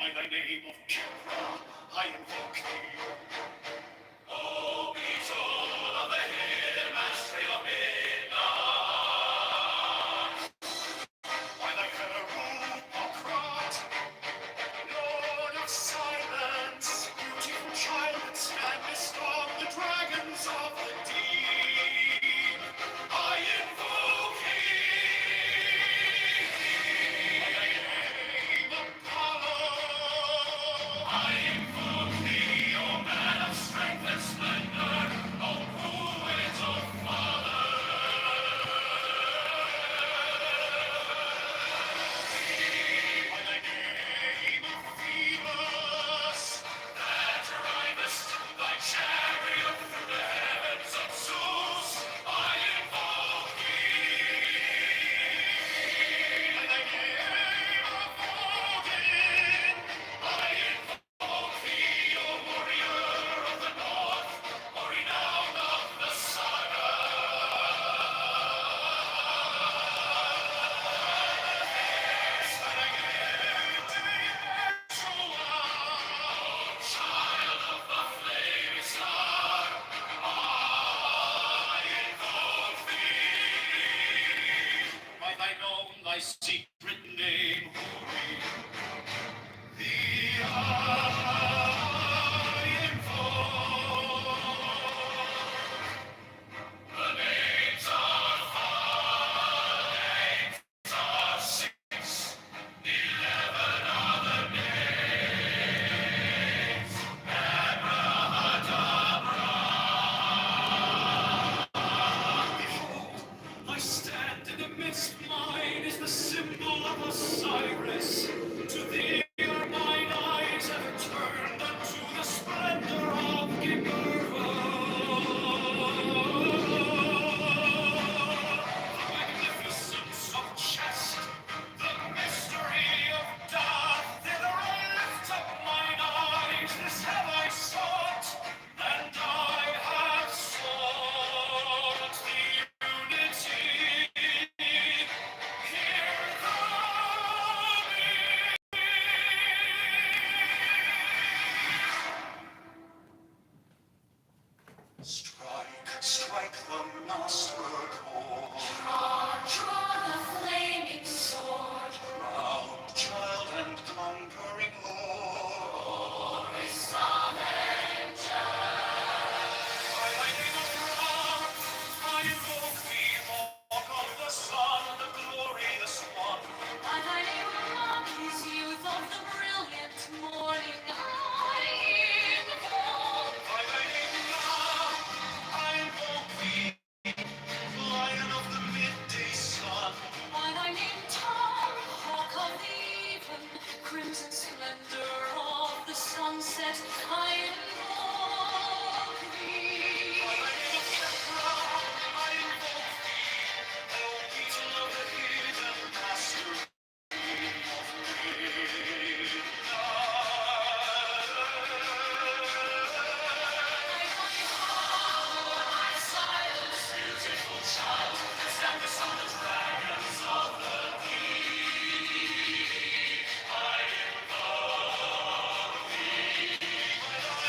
H: By the name of Kipra, I invoke thee. O beetle of the hidden mastery of midnight. By the Kerubocrat, Lord of silence, beautiful child that standest on the dragons of the deep, I invoke thee. By the name of Apollo, I invoke thee, O man of strength and splendor, O poet of father. By the name of Phoebus, that drivest thy chariot through the heavens of Zeus, I invoke thee. By the name of Odin, I invoke thee, O warrior of the north, O renown of the saga. By thine own, thy secret name, holy, thee I invoke. The names are five, are six, 11 are the names. Behold, I stand in the midst. Mine is the symbol of Osiris. To thee are mine eyes ever turned unto the splendor of Kitover. The magnificence of chest, the mystery of death. Thither I lift up mine eyes. This have I sought, and I have sought the unity. Hear thou me. Strike, strike the master chord. Draw the flaming sword. Proud child and conquering lord. By thy name of Ra, I invoke thee, hawk of the sun, the glorious one. By thy name of Monkeys, youth of the brilliant morning, I invoke. By thy name Ra, I invoke thee, lion of the midday sun. By thy name Tom, hawk of the even, crimson splendor of the sunset, I invoke thee. By thy name of Kepra, I invoke thee, O beetle of the hidden master of silence, beautiful child, that standest on the dragons of the deep. I invoke thee. By thy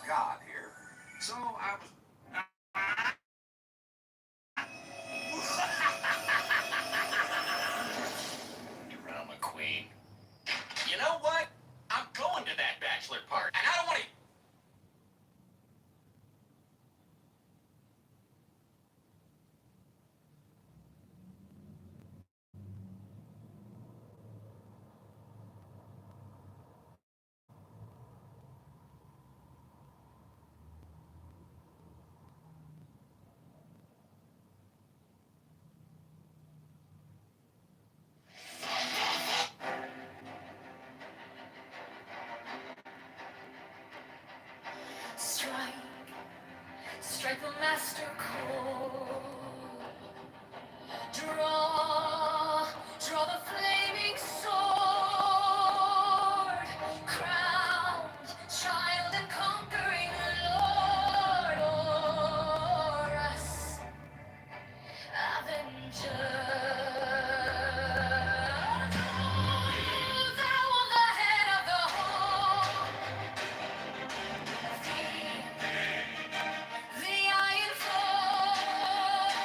H: God here. So I was.
I: Drama queen. You know what? I'm going to that bachelor party, and I don't want to.
J: Strike, strike a master chord. Draw the flaming sword. Crowned child and conquering lord o'er us, avenger. Thou on the head of the home. The iron throne.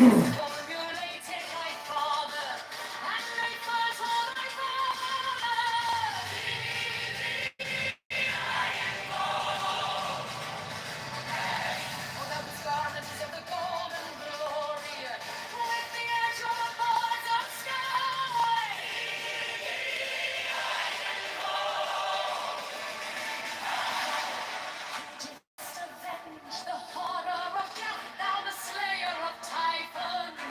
J: formulated my father, and they fight for my father. Without the garments of the golden glory, with the edge of the bars of sky. Just avenge the horror of death, thou the slayer of Typhon.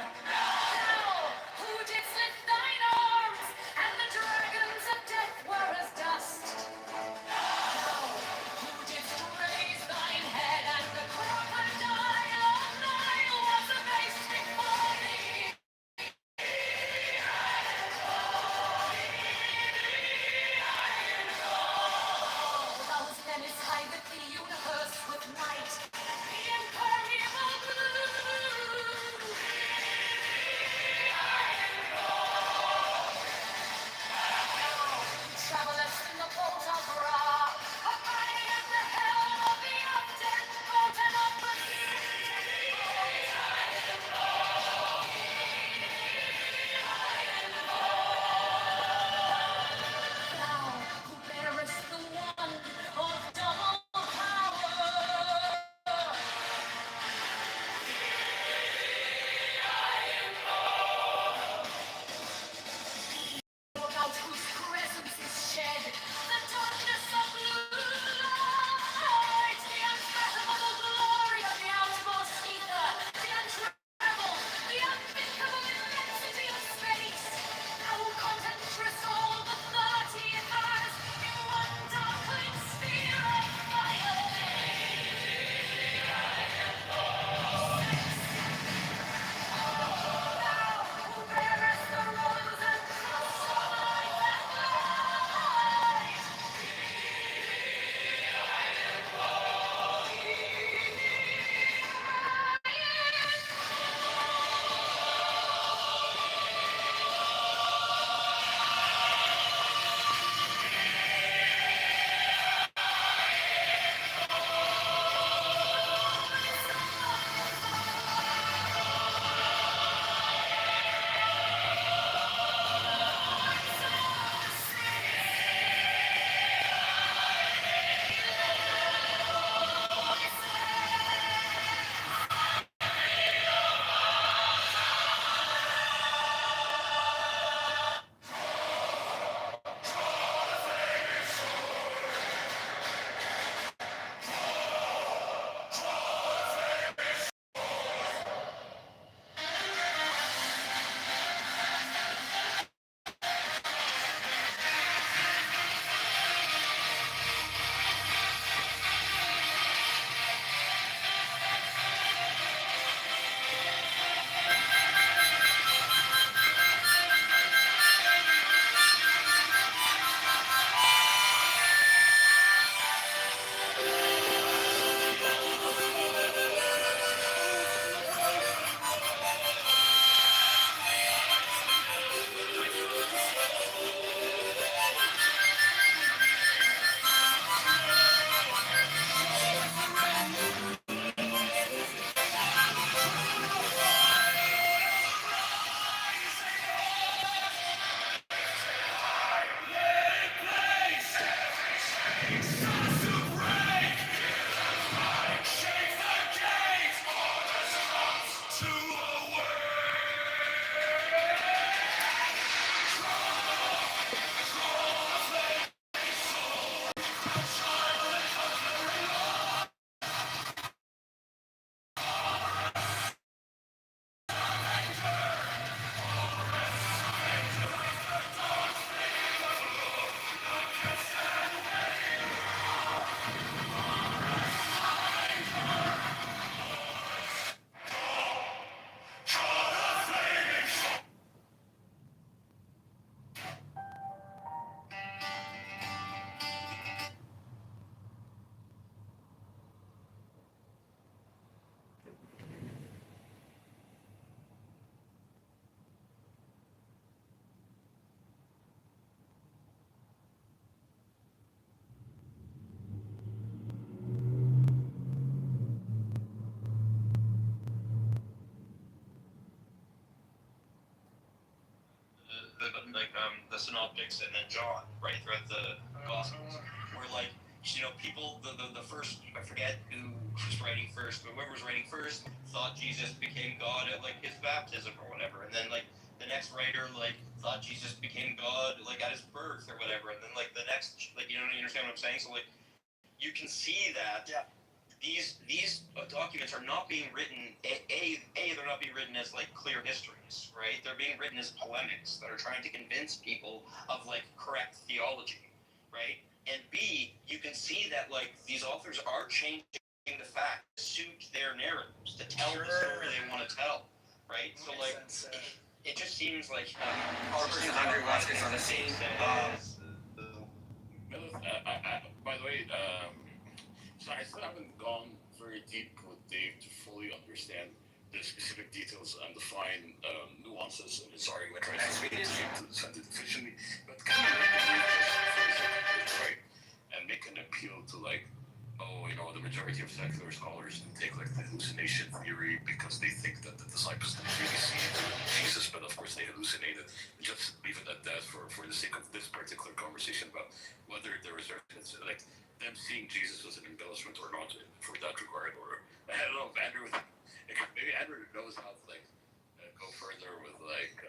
M: the synoptics and then John, right, throughout the Gospels, where like, you know, people, the first, I forget who was writing first, but whoever was writing first thought Jesus became God at like his baptism or whatever, and then like the next writer like thought Jesus became God like at his birth or whatever, and then like the next, like, you know, you understand what I'm saying? So like, you can see that these documents are not being written. They're not being written as like clear histories, right? They're being written as polemics that are trying to convince people of like correct theology, right? And B, you can see that like these authors are changing the facts to suit their narratives, to tell the story they want to tell, right? So like, it just seems like
I: Andre Vasquez on the scene.
N: By the way, so I still haven't gone very deep with Dave to fully understand the specific details and the fine nuances in his argument. Right? So to defend it efficiently, but can you make a move just for a second, right? And make an appeal to like, oh, you know, the majority of secular scholars can take like the hallucination theory because they think that the disciples didn't really see Jesus, but of course they hallucinated. Just leave it at that for the sake of this particular conversation about whether there is like them seeing Jesus as an embellishment or not for that regard, or I don't know if Andrew, maybe Andrew knows how to like go further with like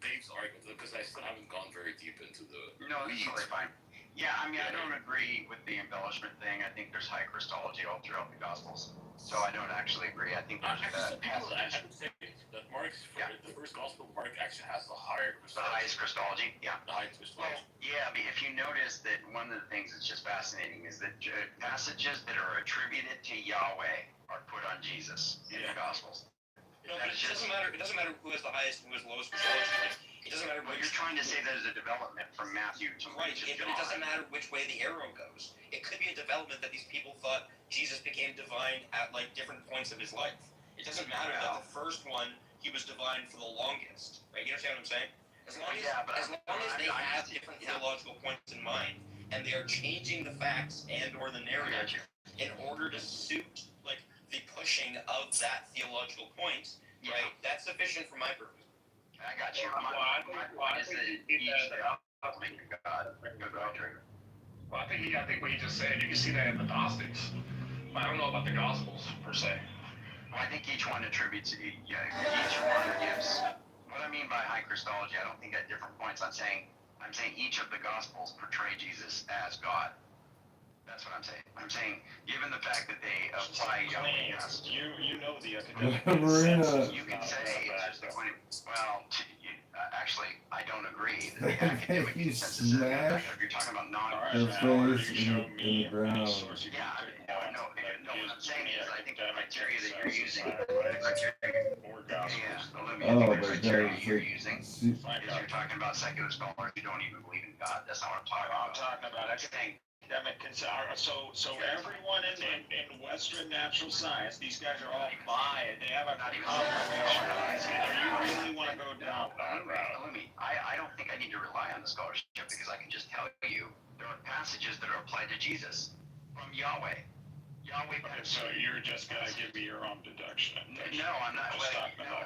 N: Dave's argument, because I still haven't gone very deep into the
L: No, that's totally fine. Yeah, I mean, I don't agree with the embellishment thing. I think there's high Christology all throughout the Gospels. So I don't actually agree. I think there's
N: I would say that Mark's, the first Gospel, Mark actually has the higher Christology.
L: The highest Christology, yeah.
N: The highest Christology.
L: Well, yeah, I mean, if you notice that one of the things that's just fascinating is that passages that are attributed to Yahweh are put on Jesus in the Gospels.
M: No, it doesn't matter. It doesn't matter who has the highest and who has the lowest Christology. It doesn't matter.
L: Well, you're trying to say there's a development from Matthew to
M: right, but it doesn't matter which way the arrow goes. It could be a development that these people thought Jesus became divine at like different points of his life. It doesn't matter that the first one he was divine for the longest, right? You understand what I'm saying? As long as they have different theological points in mind, and they are changing the facts and or the narrative in order to suit like the pushing of that theological point, right? That's sufficient for my purpose.
L: I got you. Why is it each God?
O: Well, I think what you just said, you can see that in the Gnostics. I don't know about the Gospels per se.
L: Well, I think each one attributes, each one gives. What I mean by high Christology, I don't think at different points. I'm saying each of the Gospels portray Jesus as God. That's what I'm saying. I'm saying, given the fact that they apply Yahweh,
O: you know the academic
K: Marina.
L: You can say it's just the point. Well, actually, I don't agree that the academic consensus is that if you're talking about
K: her face in the ground.
L: Yeah, no. What I'm saying is, I think the criteria that you're using, the criteria you're using, is you're talking about secular scholars who don't even believe in God. That's not what I'm talking about.
O: I'm talking about academic. So everyone in Western natural science, these guys are all biased. They have a confirmation bias. You really want to go down that route?
L: I don't think I need to rely on the scholarship because I can just tell you there are passages that are applied to Jesus from Yahweh.
O: So you're just gonna give me your own deduction?
L: No, I'm not.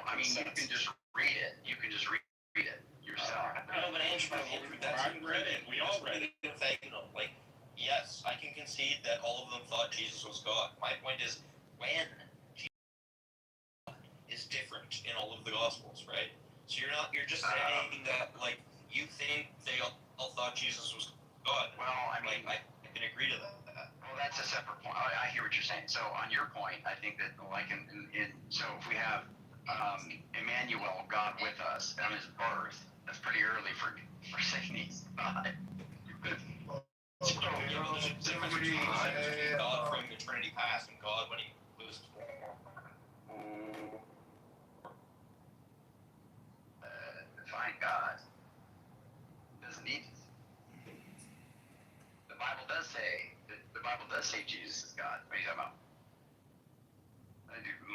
L: I mean, you can just read it. You can just read it yourself.
M: No, but Andrew,
O: I've read it. We all read it.
M: Like, yes, I can concede that all of them thought Jesus was God. My point is, when Jesus is different in all of the Gospels, right? So you're just saying that, like, you think they all thought Jesus was God.
L: Well, I mean,
M: I can agree to that.
L: Well, that's a separate point. I hear what you're saying. So on your point, I think that, like, so if we have Emmanuel, God with us, on his birth, that's pretty early for saying he's God.
M: There's a difference between God from eternity past and God when he was
L: Define God. Doesn't need it. The Bible does say Jesus is God. What are you talking about?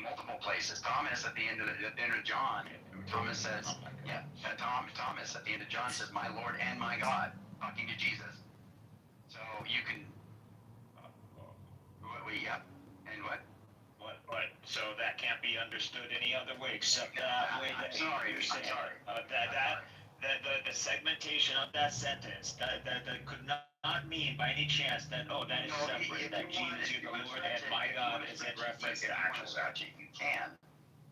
L: Multiple places. Thomas at the end of John. Thomas says, Thomas at the end of John says, "My Lord and my God," talking to Jesus. So you can. And what?
O: What? So that can't be understood any other way except that way.
L: I'm sorry.
O: the segmentation of that sentence that could not mean by any chance that that is separate, that Jesus is the Lord and my God is in reference to actual God.
L: You can.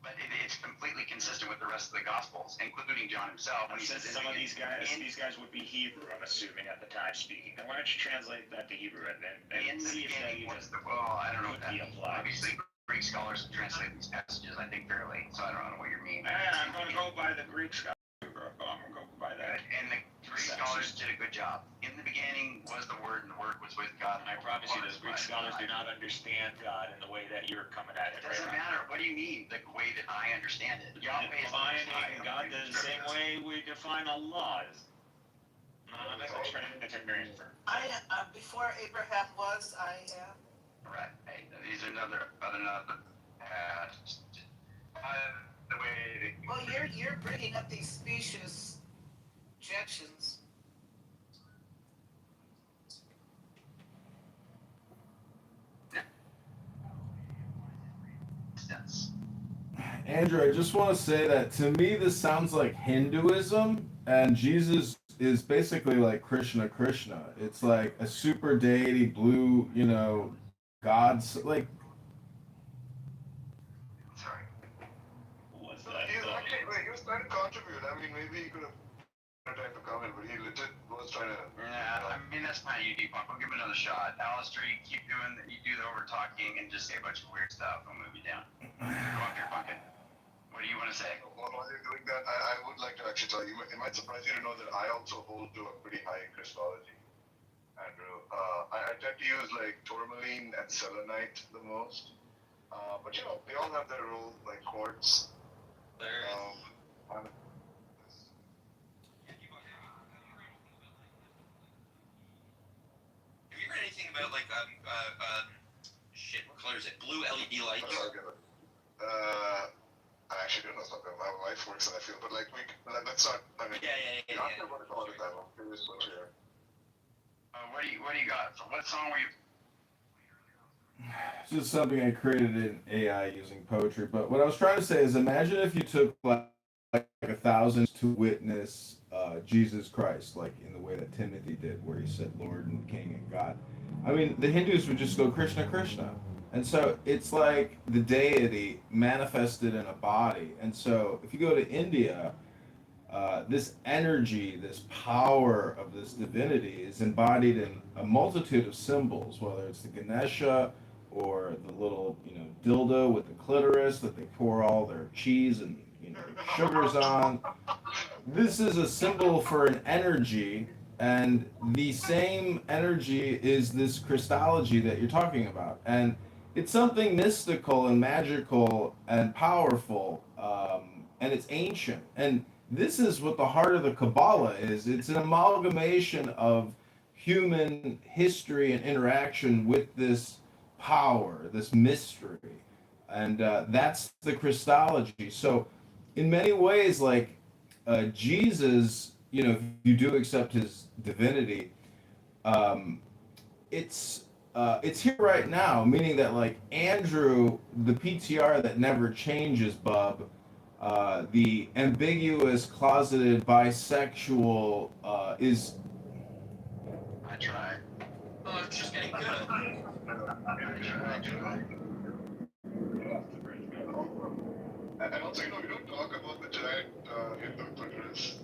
L: But it's completely consistent with the rest of the Gospels, including John himself.
O: When he says some of these guys would be Hebrew, I'm assuming at the time speaking. Then why don't you translate that to Hebrew and see if that even
L: I don't know
O: could be applied.
L: Obviously, Greek scholars translate these passages, I think, fairly. So I don't know what you mean.
O: I'm going to go by the Greek scholars. I'm going to go by that.
L: And the Greek scholars did a good job. In the beginning was the Word, and the Word was with God.
O: And I promise you, the Greek scholars do not understand God in the way that you're coming at it.
L: It doesn't matter. What do you mean? The way that I understand it. Yahweh is
O: defining God the same way we define Allah. That's a Trinitarian term.
P: Before Abraham was, I am.
L: Right. These are another the way.
P: Well, you're bringing up these specious objections.
K: Andrew, I just want to say that to me this sounds like Hinduism, and Jesus is basically like Krishna. It's like a super deity, blue, gods, like.
L: Sorry.
O: What's that?
E: He was trying to contribute. I mean, maybe he could have had time to comment, but he legit was trying to.
L: Yeah, I mean that's fine. You Punk. We'll give him another shot. Alistair, you keep doing. You do the over talking and just say a bunch of weird stuff. I'll move you down. Go up here, Pumpkin. What do you want to say?
E: While you're doing that, I would like to actually tell you, it might surprise you to know that I also hold to a pretty high Christology, Andrew. I tend to use like tourmaline and selenite the most, but they all have their role, like quartz.
M: Have you heard anything about like what color is it? Blue LED lights.
E: I actually don't know something. My wife works in that field, but that's not. I mean,
M: Yeah.
E: Not sure what to call it that. I'm curious what you're.
L: What do you got? So what song were you?
K: It's just something I created in AI using poetry. But what I was trying to say is, imagine if you took like 1,000 to witness Jesus Christ, like in the way that Timothy did, where he said Lord and King and God. I mean, the Hindus would just go Krishna. And so it's like the deity manifested in a body. And so if you go to India, this energy, this power of this divinity is embodied in a multitude of symbols, whether it's the Ganesha or the little, dildo with the clitoris that they pour all their cheese and, sugars on. This is a symbol for an energy, and the same energy is this Christology that you're talking about. And it's something mystical and magical and powerful, and it's ancient. And this is what the heart of the Kabbalah is. It's an amalgamation of human history and interaction with this power, this mystery. And that's the Christology. So in many ways, like Jesus, if you do accept his divinity, it's here right now, meaning that like Andrew, the PTR that never changes, Bub, the ambiguous, closeted, bisexual is.
L: I tried.
M: Oh, it's just getting good.
L: I tried.
E: And also, we don't talk about the giant Hindu clitoris.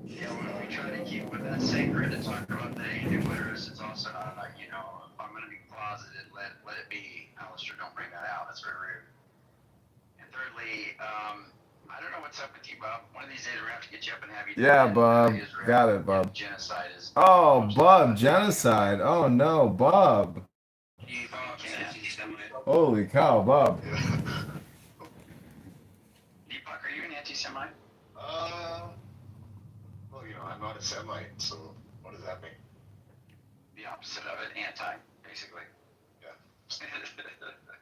L: Yeah, we try to keep with that sacred and talk about the Hindu clitoris. It's also, if I'm going to be closeted, let it be. Alistair, don't bring that out. That's very rude. And thirdly, I don't know what's up with you, Bob. One of these days we're going to have to get you up and have you.
K: Yeah, Bob. Got it, Bob.
L: Genocide is.
K: Oh, Bob, genocide. Oh, no, Bob. Holy cow, Bob.
L: Deepak, are you an anti-Semite?
E: Well, I'm not a Semite, so what does that mean?
L: The opposite of it, anti, basically.
E: Yeah.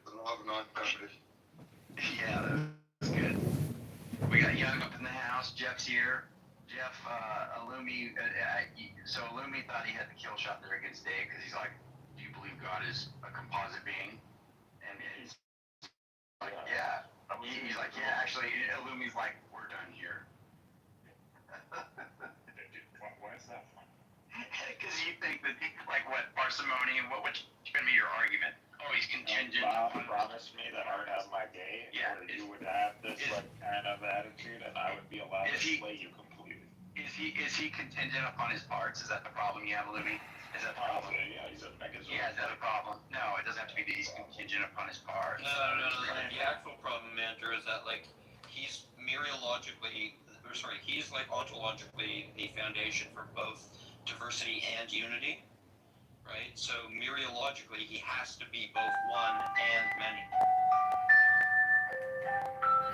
E: The law of non-competition.
L: Yeah, that's good. We got Young up in the house. Jeff's here. Jeff, Illumi, so Illumi thought he had the kill shot there against Dave because he's like, do you believe God is a composite being? And he's like, yeah. He's like, yeah, actually, Illumi's like, we're done here. Because you think that, like, what, parsimony, what's going to be your argument? Oh, he's contingent.
O: Bob promised me that I'd have my day,
L: Yeah,
O: where you would have this like kind of attitude, and I would be allowed to slay you completely.
L: Is he contingent upon his parts? Is that the problem you have, Louis? Is that the problem?
O: Yeah, he's a megazord.
L: Yeah, is that a problem? No, it doesn't have to be that he's contingent upon his parts.
M: No. The actual problem, Andrew, is that like he's he's like ontologically the foundation for both diversity and unity, right? So mereologically, he has to be both one and many.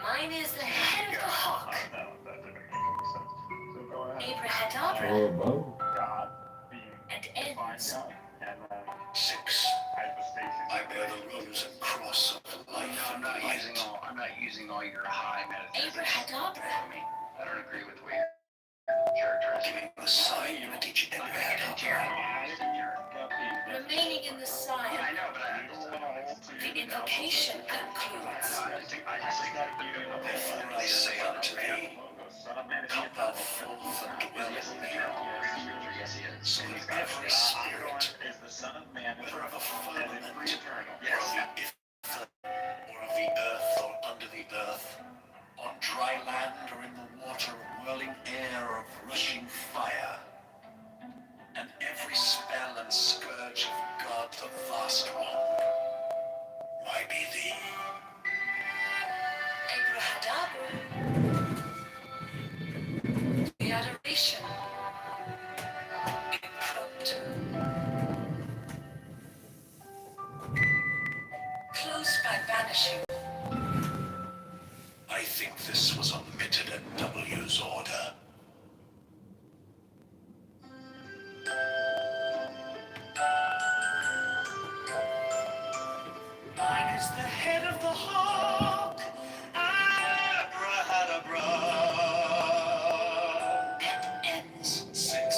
J: Mine is the head of the hawk.
O: No, that didn't make any sense. So go ahead.
J: Abrahadabra.
O: God being
J: And
O: divine
J: ends.
O: God, and then
H: 6.
O: hypostasis.
H: I bear the rose and cross of life
L: I'm
H: and
L: not
H: light.
L: using all your high metaphysics.
J: Abrahadabra.
L: I don't agree with the way you're characterizing
H: Giving the sign at each and every
J: Remaining in the sign.
L: I know, but
J: The invocation concludes.
H: Therefore I say unto thee, come thou forth and dwell in me. So that every spirit, whether of the firmament, or of the ether, or of the earth, or under the earth, on dry land or in the water, whirling air of rushing fire, and every spell and scourge of God the vast one, might be thee.
J: Abrahadabra. The adoration. Impromptu. Close by banishing.
H: I think this was omitted at W's order. Mine is the head of the hawk, abrahadabra.
J: And ends.
H: 6.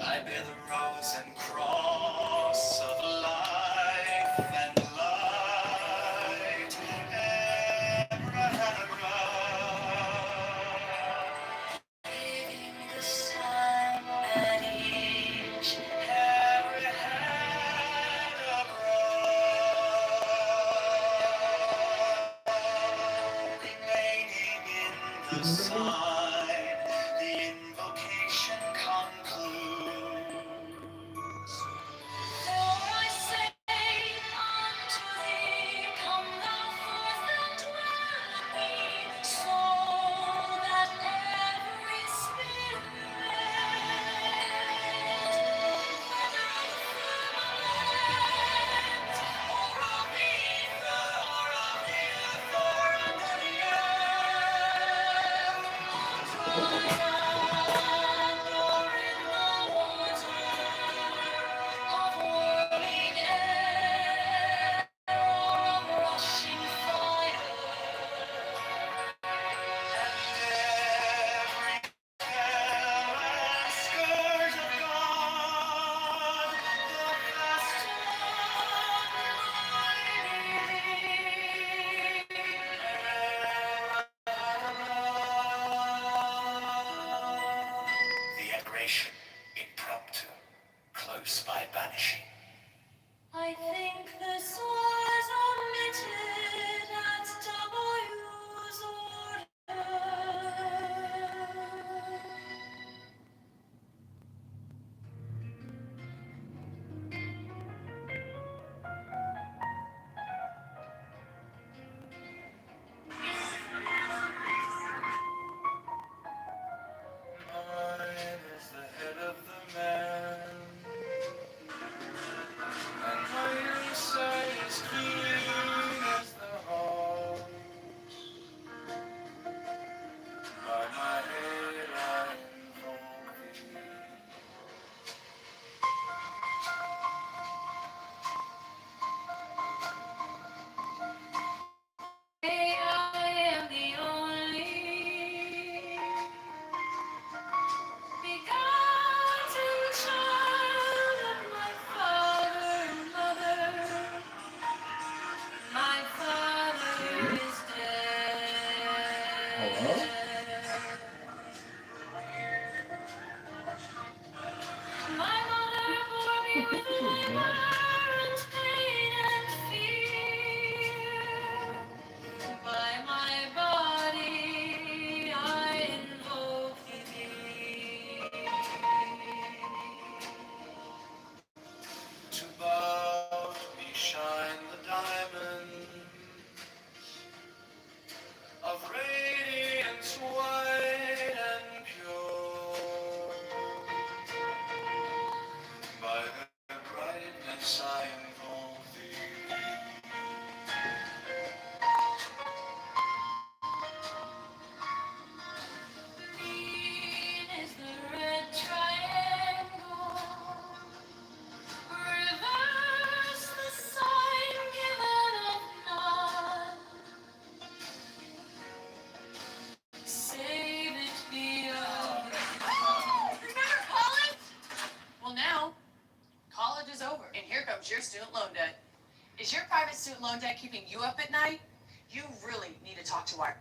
H: I bear the rose and cross of life and light, abrahadabra.
J: Giving the sun at each.
H: Remaining in the sign, the invocation concludes.
J: For I say unto thee, come thou forth and dwell in me, so that every spirit, whether of the firmament, or of the ether, or of the earth, or under the earth, on dry land or in the water, of whirling air, or of rushing fire,
H: And every spell and scourge of God, the vast the adoration impromptu, close by banishing.
J: I think this was omitted at W's order.
K: Mine is the head of the man, and my inside is clean as the heart. By my head I invoke thee.
J: I am the only begotten child of my father and mother. My father is
K: Hello?
J: dead. My mother
Q: your student loan debt. Is your private student loan debt keeping you up at night? You really need to talk to our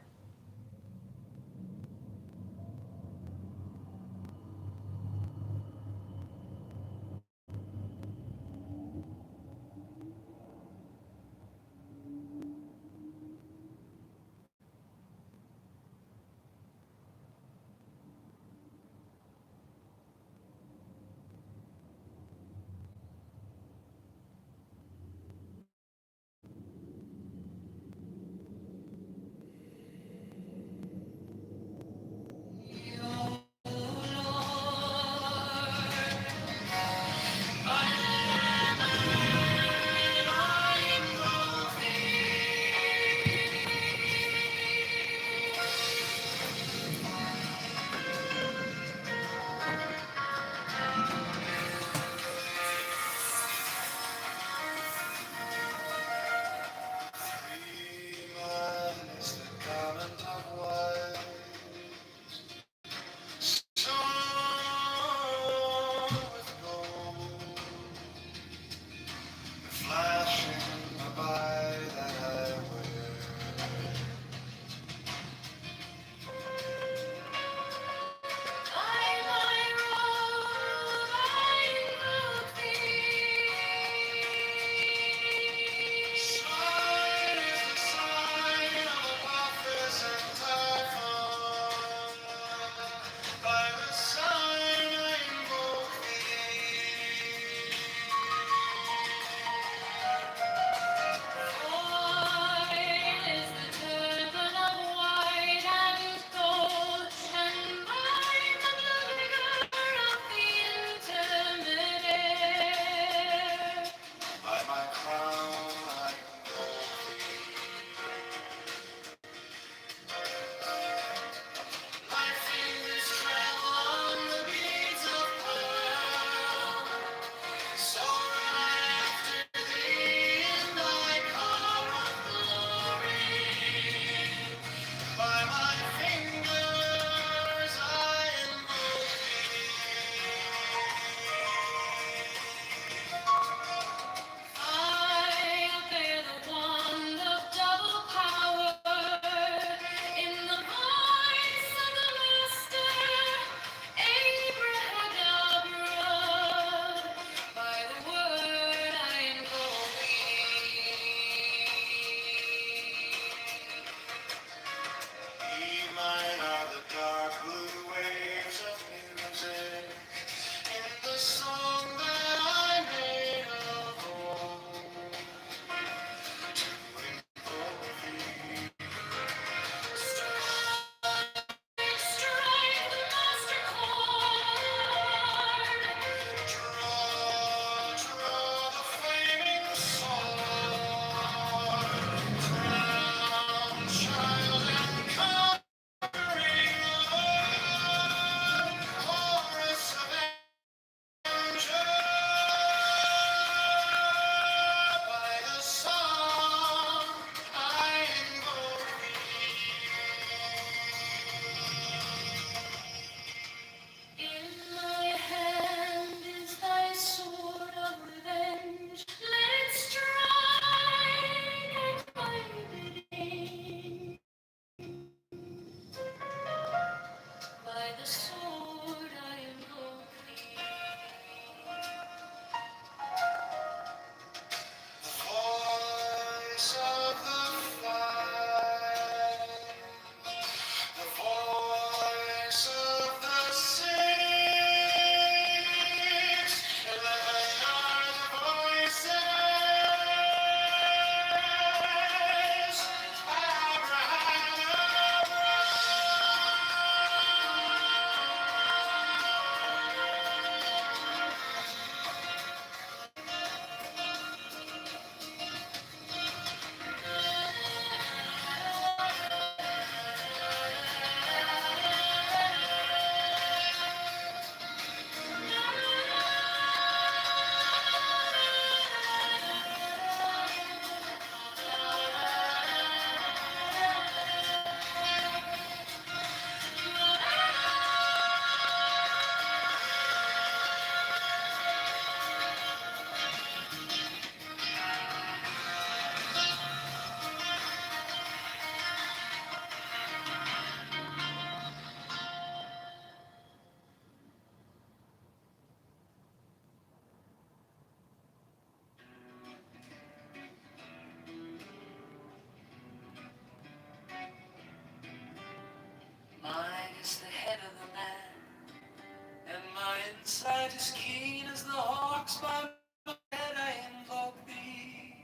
J: Inside as keen as the hawks by my head, I invoke thee.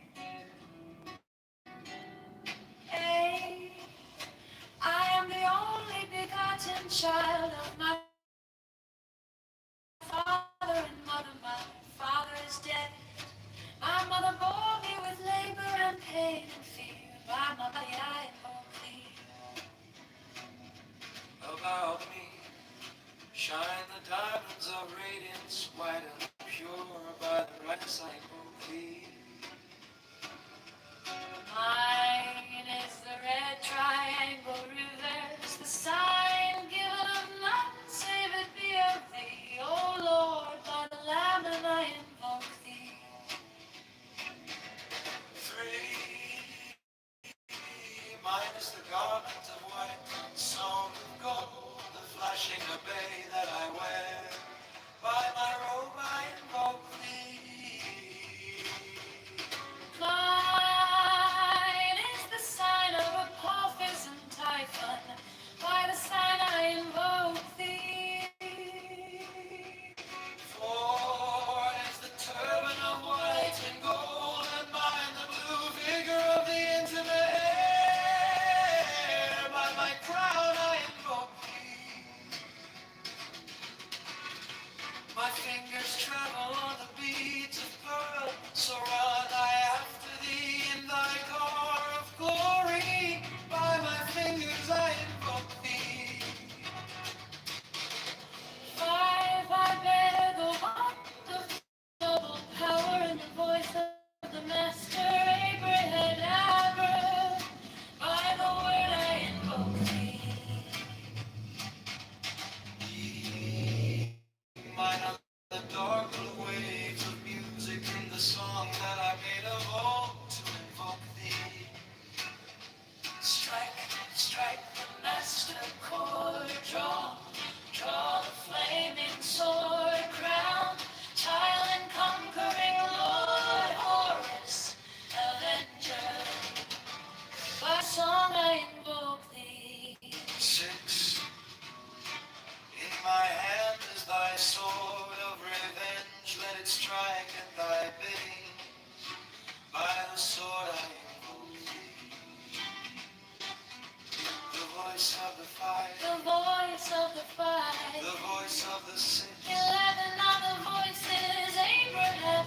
J: Hey, I am the only begotten child of my father and mother. My father is dead. My mother bore me with labor and pain and fear. By my body I invoke thee. About me shine the diamonds of radiance, white and pure. By the brightness I invoke thee. Mine is the red triangle reverse, the sign given of none save it be of thee. O Lord, by the Lamb and I invoke thee. 3. Mine is the garment of white, sewn of gold, the flashing obey that I wear. By my robe I invoke thee. Mine is the sign of Apophis and Typhon. By the sign I invoke thee. 4 is the turban of white and gold, and mine the blue vigor of the intimate air. By my crown I invoke thee. My fingers travel on the beads of pearl, so run I after thee in thy car of glory. By my fingers I invoke thee. 5, I bear the wand of double power and the voice of the master Abraham. By the word I invoke thee. Mine are the dark blue waves of music in the song that I made of old to invoke thee. Strike, strike the master chord, draw, draw the flaming sword crown, child and conquering Lord Horus, avenger. By song I invoke thee. 6. In my hand is thy sword of revenge, let it strike at thy bidding. By the sword I invoke thee. The voice of the fight, the voice of the fight, the voice of the 6. 11 of the voices, Abraham.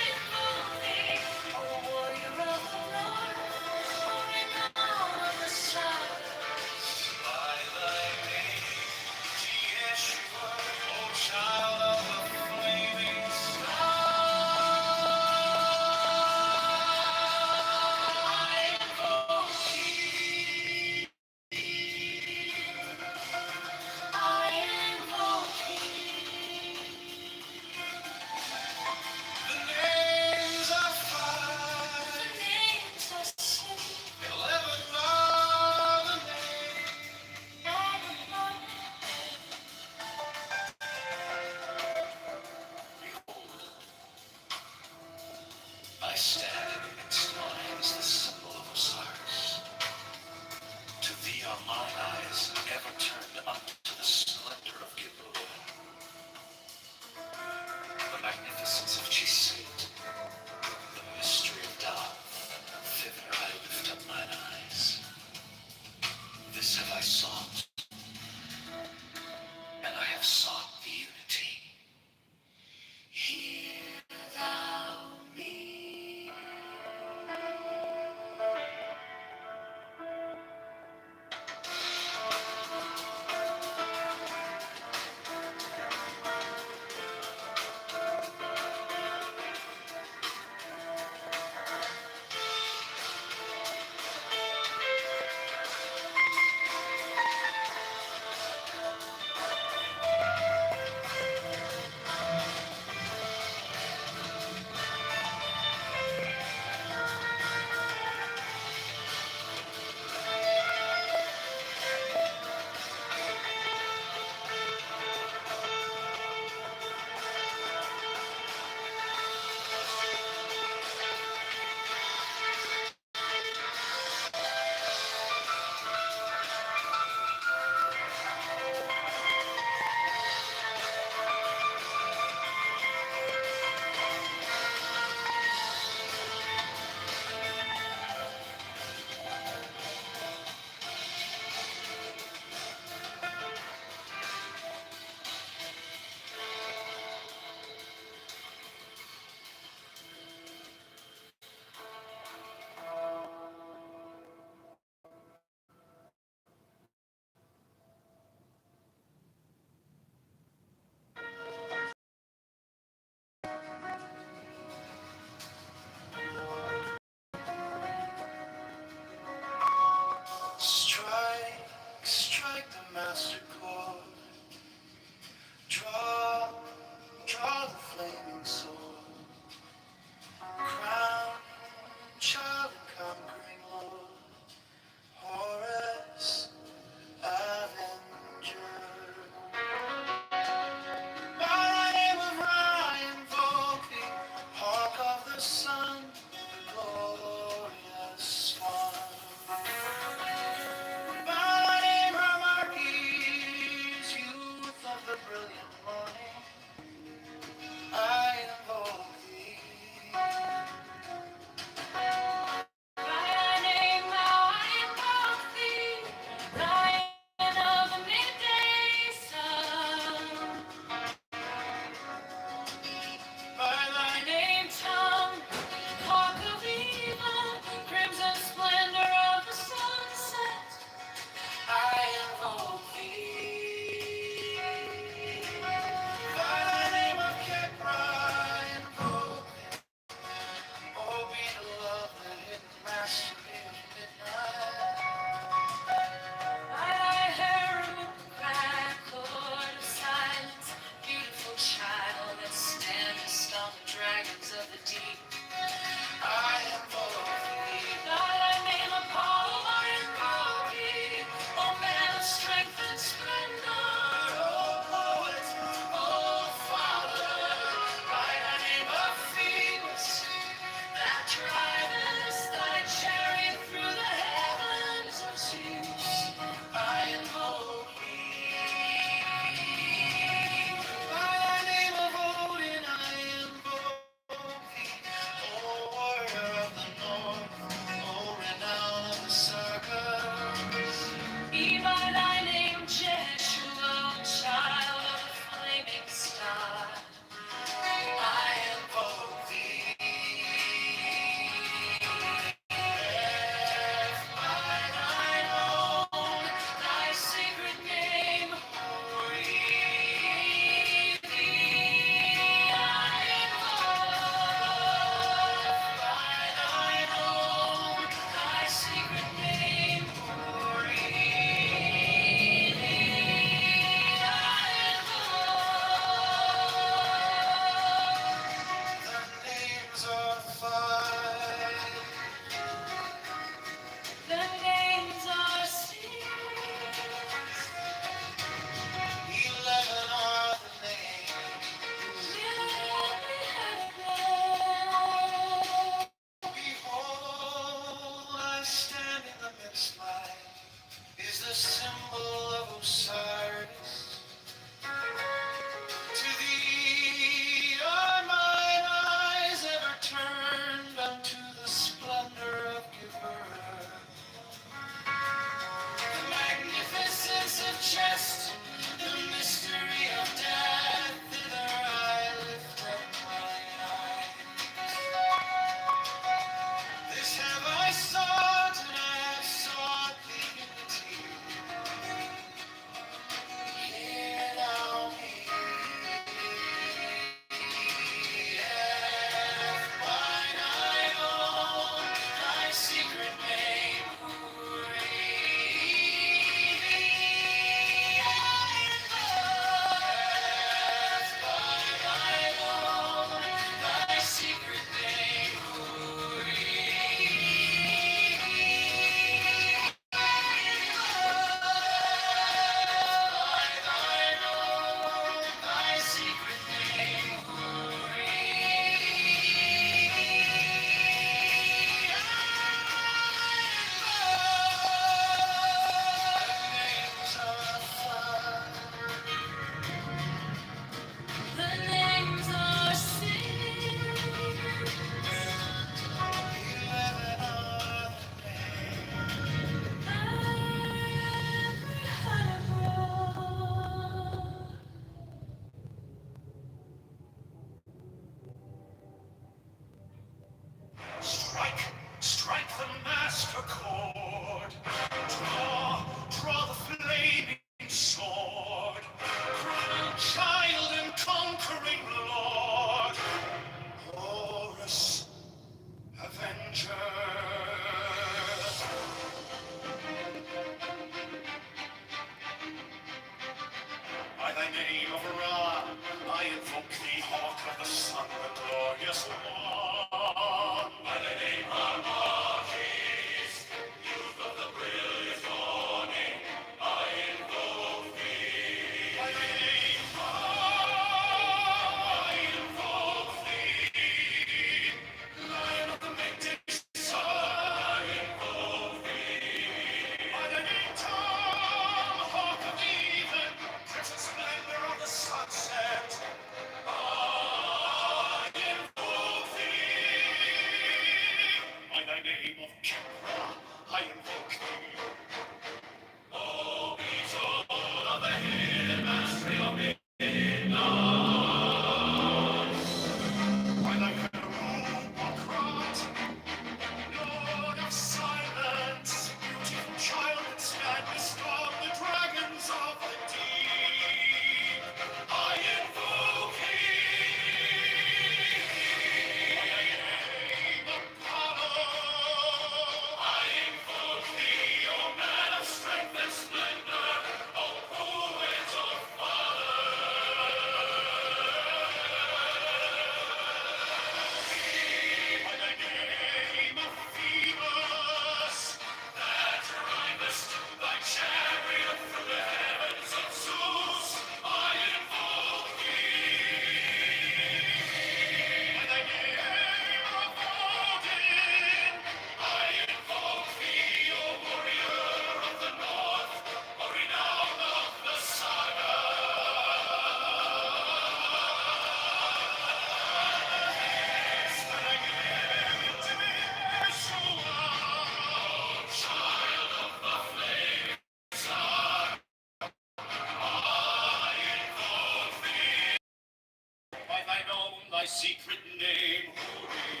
H: secret name holy.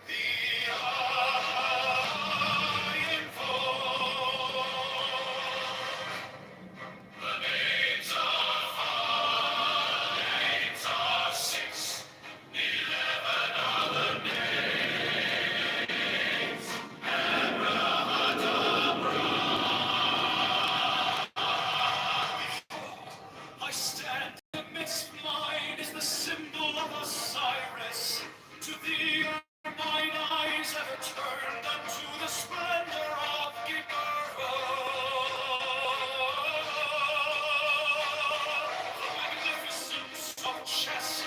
H: The I invoke. The names are 5, names are 6, 11 are the names. Abrahadabra. I stand amidst mine is the symbol of Osiris. To thee are mine eyes ever turned unto the splendor of Kitover. The magnificence of chest,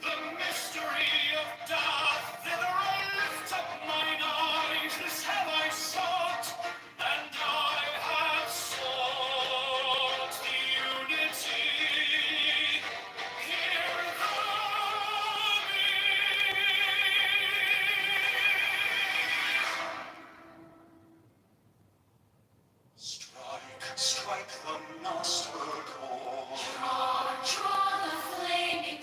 H: the mystery of death. Thither I lift up mine eyes, this have I sought, and I have sought the unity. Hear the strike the master chord. Draw the flaming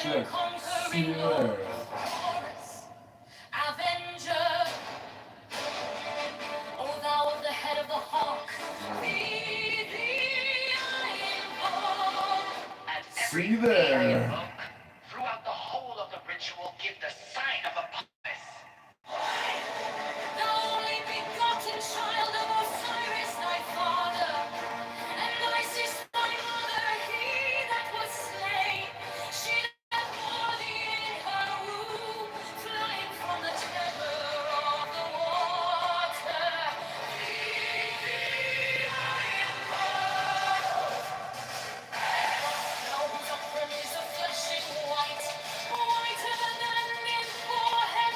K: shit. See you there.
J: Avenger, O thou of the head of the hawk, thee I invoke.
M: At
K: See
M: every
K: you there.
M: invoke, throughout the whole of the ritual, give the sign of a puppet.
J: The only begotten child of Osiris, thy father, and Isis, thy mother, he that was slain. She that bore thee in her womb, flying from the tether of the water. Thee I invoke. Nose of flesh is white, whiter than in forehead.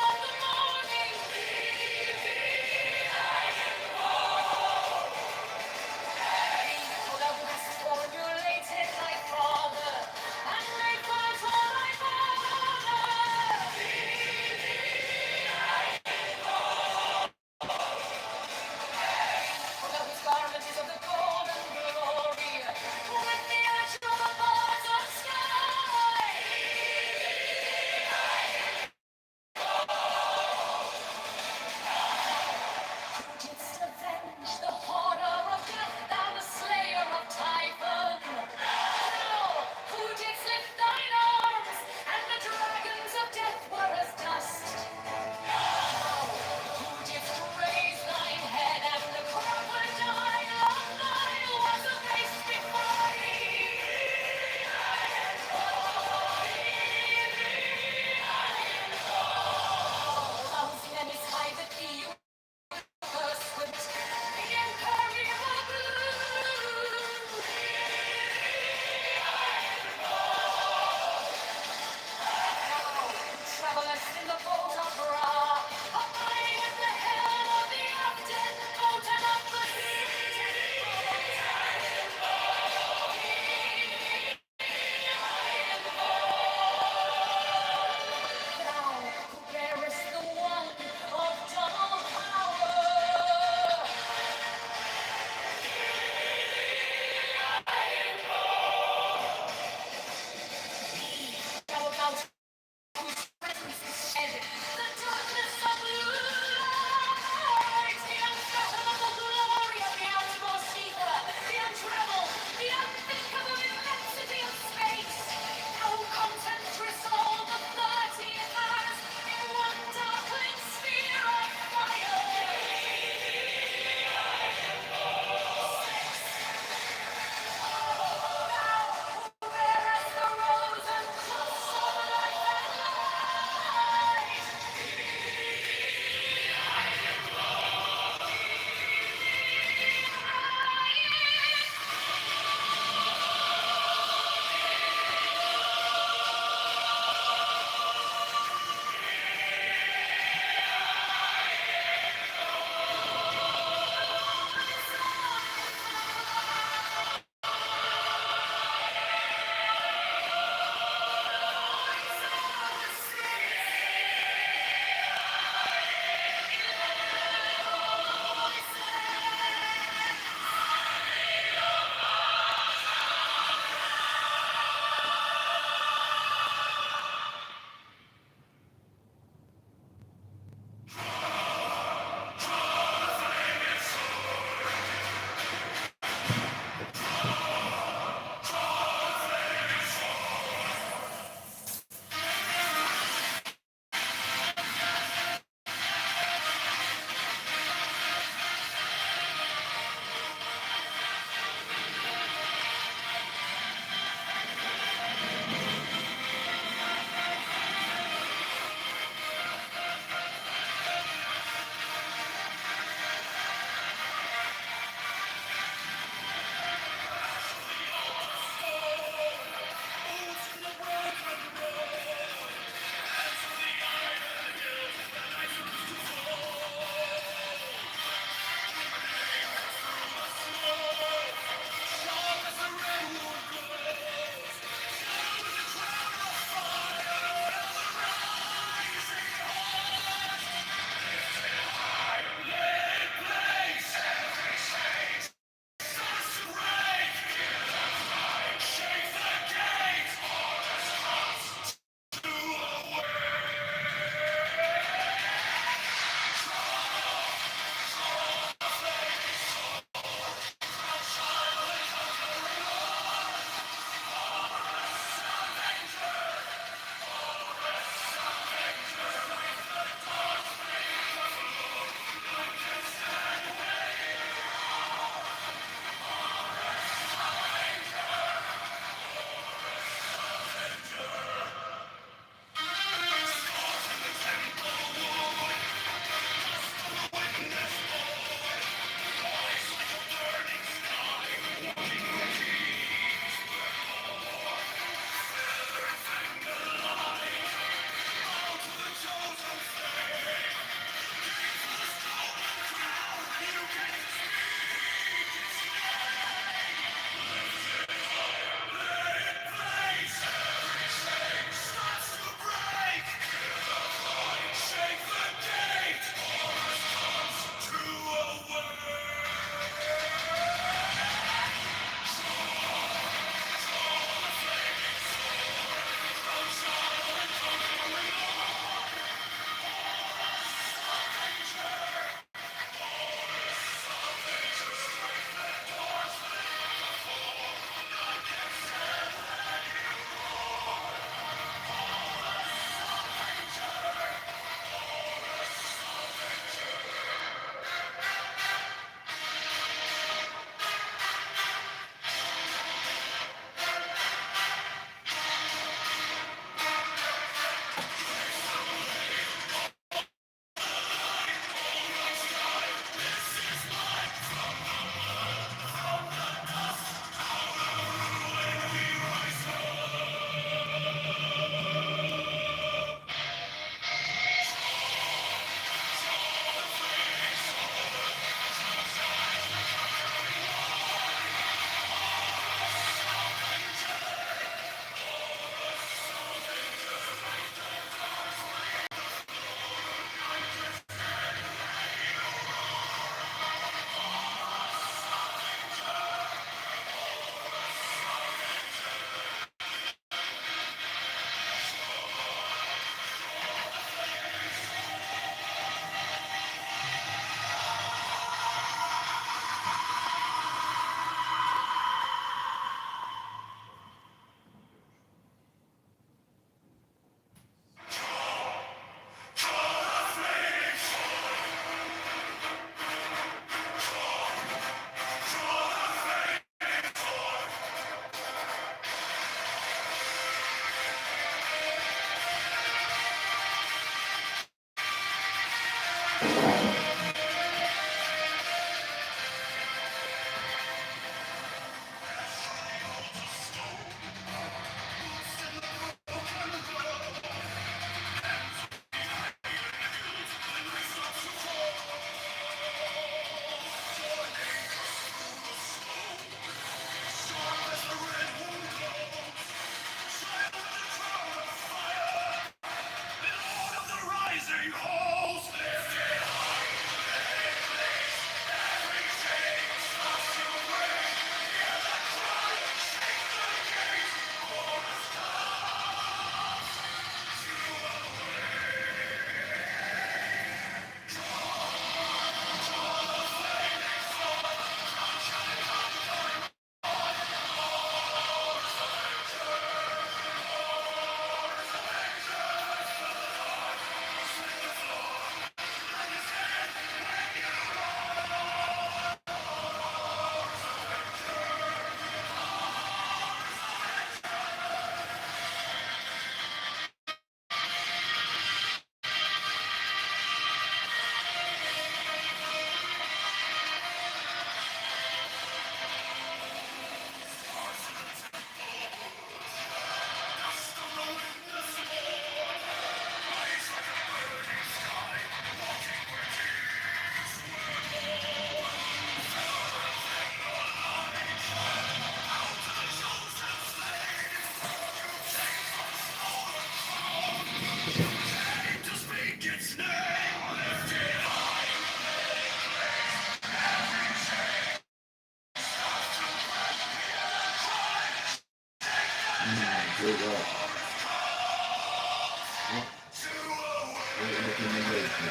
K: generation.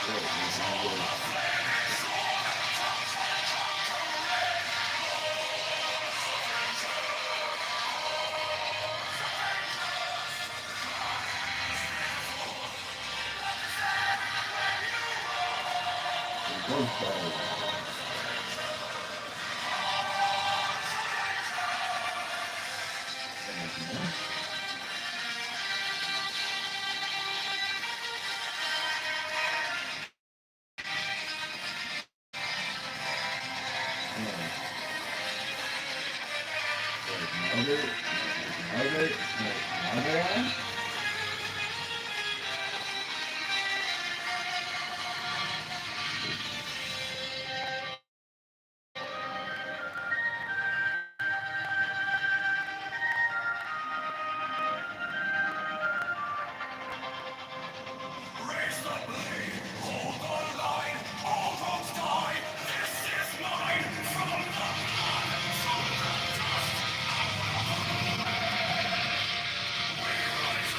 K: What generation? Both sides.
J: Rise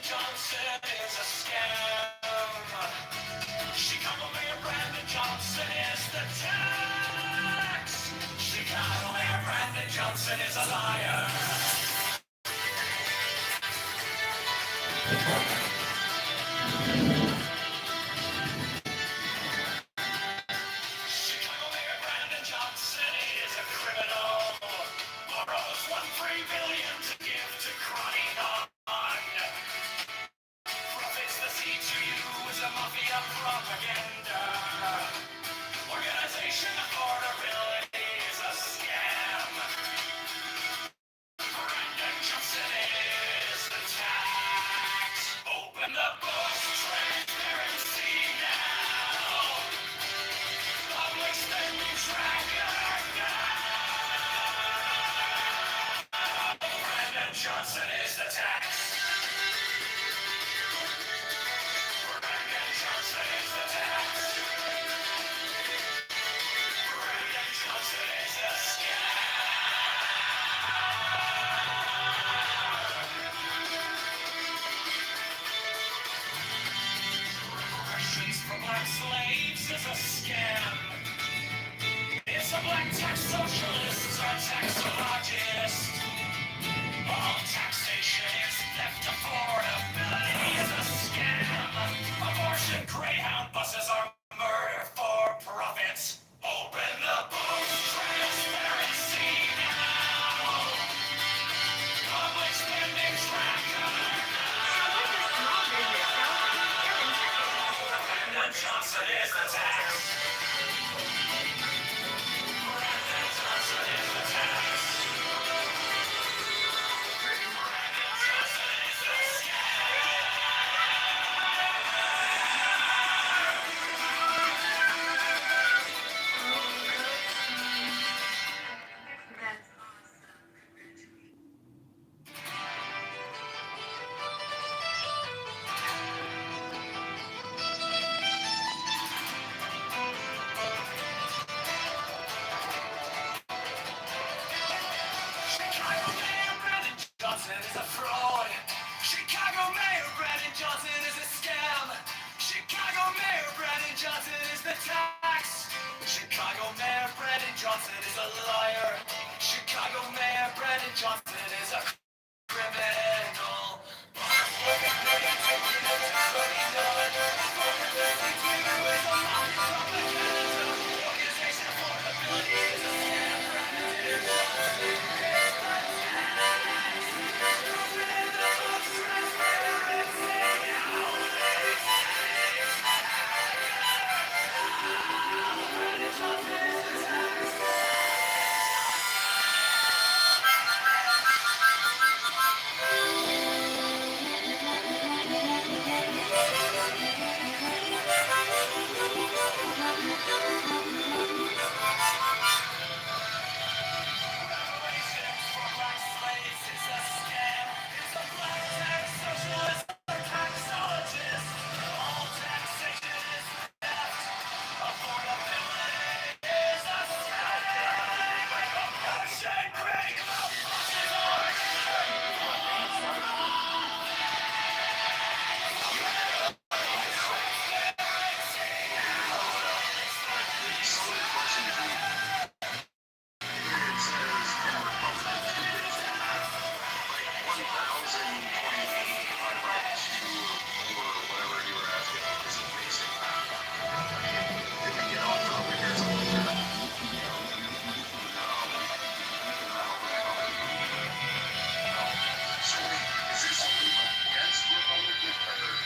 I: Johnson is a scam. Chicago Mayor Brandon Johnson is the tax. Chicago Mayor Brandon Johnson is a liar. Chicago Mayor Brandon Johnson is a criminal. Borrows $1.3 billion to give to crying on. Profits the CGU is a mafia propaganda. Organization affordability is a scam. Brandon Johnson is the tax. Open the books, transparency now. Public spending tracker now. Brandon Johnson is the tax. Brandon Johnson is the tax. Brandon Johnson is a scam. Reparations for black slaves is a scam. It's a black tax socialists are taxologists. All taxation is theft, affordability is a scam. Abortion Greyhound buses are murder for profits. Open the books, transparency now. Public spending tracker now. Brandon Johnson is the tax. Brandon Johnson is the tax. Brandon Johnson is the Chicago Mayor Brandon Johnson is a fraud. Chicago Mayor Brandon Johnson is a scam. Chicago Mayor Brandon Johnson is the tax. Chicago Mayor Brandon Johnson is a liar. Chicago Mayor Brandon Johnson is a criminal. Organization affordability is a scam. Reparations for black slaves is a scam. It's a black tax socialist taxologist. All taxation is theft. Affordability is a scam. Abortion Greyhound buses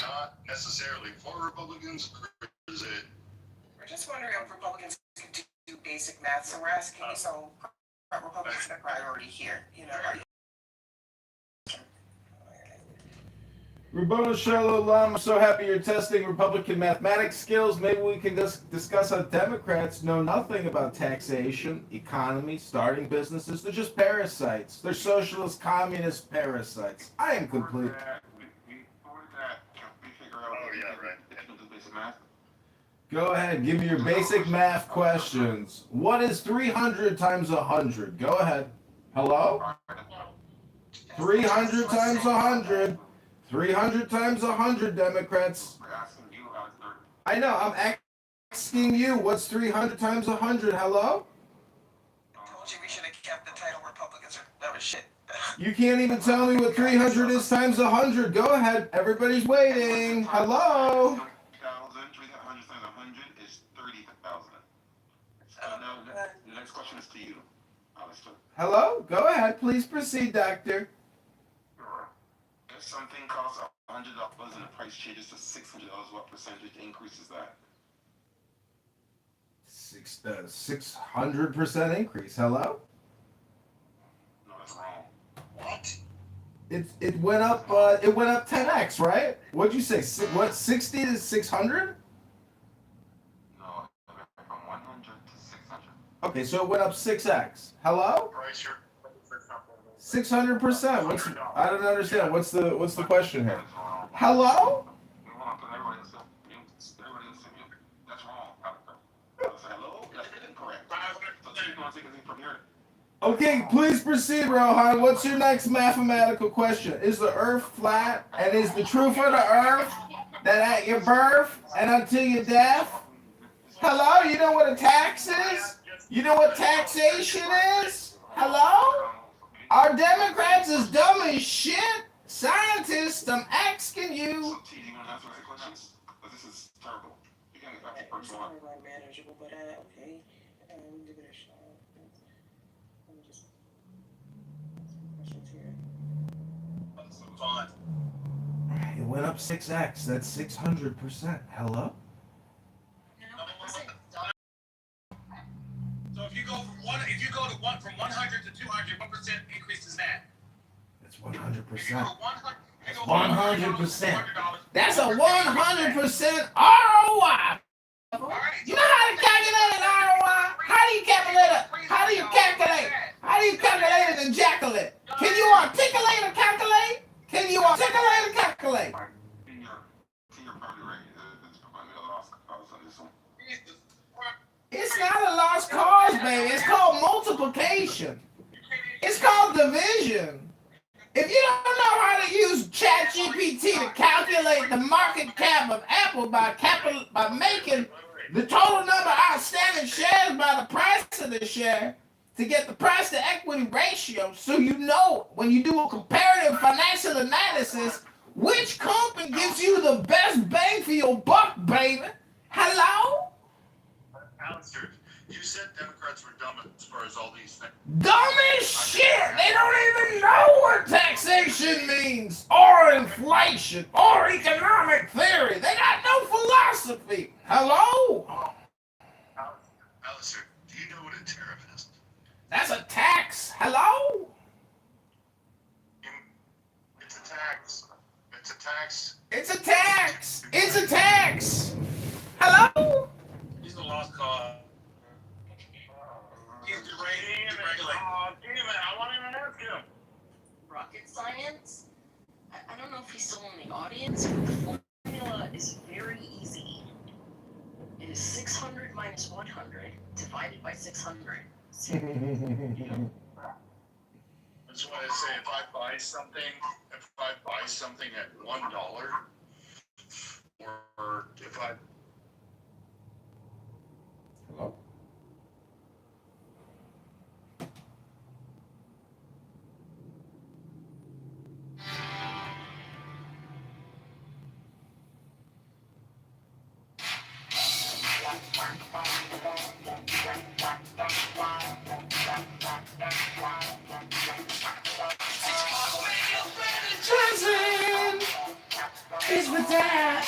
I: are
H: necessarily for Republicans, or is it?
P: We're just wondering if Republicans can do basic math, so we're asking, so Republicans have priority here, you know?
K: Rabboni Shalom, I'm so happy you're testing Republican mathematics skills. Maybe we can discuss how Democrats know nothing about taxation, economy, starting businesses. They're just parasites. They're socialist, communist parasites. I am complete.
H: Oh, yeah, right.
K: Go ahead, give me your basic math questions. What is 300 times 100? Go ahead. Hello? 300 times 100. 300 times 100, Democrats.
F: We're asking you, Alex.
K: I know, I'm asking you, what's 300 times 100? Hello?
P: Told you we should have kept the title Republicans are that was shit.
K: You can't even tell me what 300 is times 100. Go ahead. Everybody's waiting. Hello?
F: 300 times 100 is 30,000. Now, the next question is to you, Alistair.
K: Hello? Go ahead. Please proceed, doctor.
F: Sure. If something costs $100 and the price changes to $600, what percentage increase is that?
K: 600% increase. Hello?
F: No, that's wrong.
P: What?
K: It went up 10x, right? What'd you say? What, 60 to 600?
F: No, from 100 to 600.
K: Okay, so it went up 6x. Hello? 600%. I don't understand. What's the question here? Hello?
F: That's wrong. Hello? That's incorrect. So you want to take anything from here?
K: Okay, please proceed, Rohan. What's your next mathematical question? Is the earth flat? And is the truth of the earth that at your birth and until your death? Hello? You know what a tax is? You know what taxation is? Hello? Are Democrats as dumb as shit? Scientists, I'm asking you.
F: So, T, do you want to answer the questions? This is terrible. You can't get back to person one.
P: Manageable, but okay. Give it a shot. Let me just questions here.
G: So fun.
K: It went up 6x. That's 600%. Hello?
G: So if you go from 100 to 200, what percent increase is that?
K: That's 100%.
G: That's
K: 100%. That's a 100% ROI. You know how to calculate an ROI? How do you calculate it? How do you calculate? How do you calculate an ejaculate? Can you articulate or calculate? Can you articulate or calculate?
F: You're probably right. It's probably a lost cause on this one.
K: It's not a lost cause, baby. It's called multiplication. It's called division. If you don't know how to use ChatGPT to calculate the market cap of Apple by making the total number of outstanding shares by the price of the share to get the price to equity ratio, so you know when you do a comparative financial analysis, which company gives you the best bang for your buck, baby? Hello?
G: Alistair, you said Democrats were dumb as far as all these things.
K: Dumb as shit! They don't even know what taxation means, or inflation, or economic theory. They got no philosophy. Hello?
G: Alistair, do you know what a tariff is?
K: That's a tax. Hello?
G: It's a tax. It's a tax.
K: It's a tax. It's a tax. Hello?
G: He's the lost cause. He's deregulating. Damn it, I want to ask him.
R: Rocket science? I don't know if he's still in the audience, but the formula is very easy. It is 600 minus 100 divided by 600.
G: I just want to say, if I buy something at $1, or if I
K: Hello? Johnson is the dad.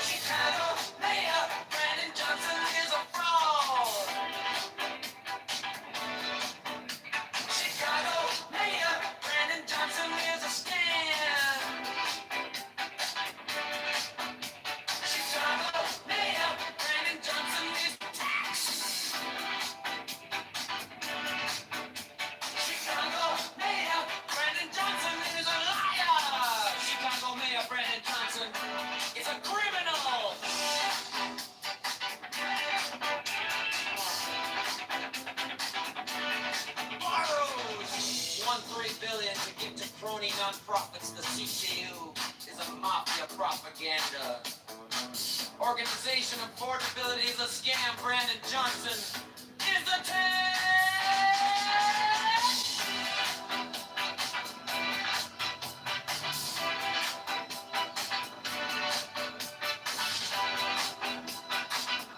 I: Chicago Mayor Brandon Johnson is a fraud. Chicago Mayor Brandon Johnson is a scam. Chicago Mayor Brandon Johnson is tax. Chicago Mayor Brandon Johnson is a liar. Chicago Mayor Brandon Johnson is a criminal. Borrows 1.3 billion to give to crony nonprofits. The CCU is a mafia propaganda. Organization affordability is a scam. Brandon Johnson is the tank.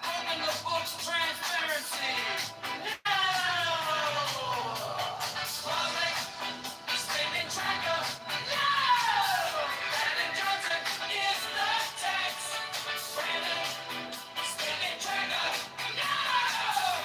I: Open the books, transparency. No! Public spending tracker. No! Brandon Johnson is the tax. Brandon spending tracker. No!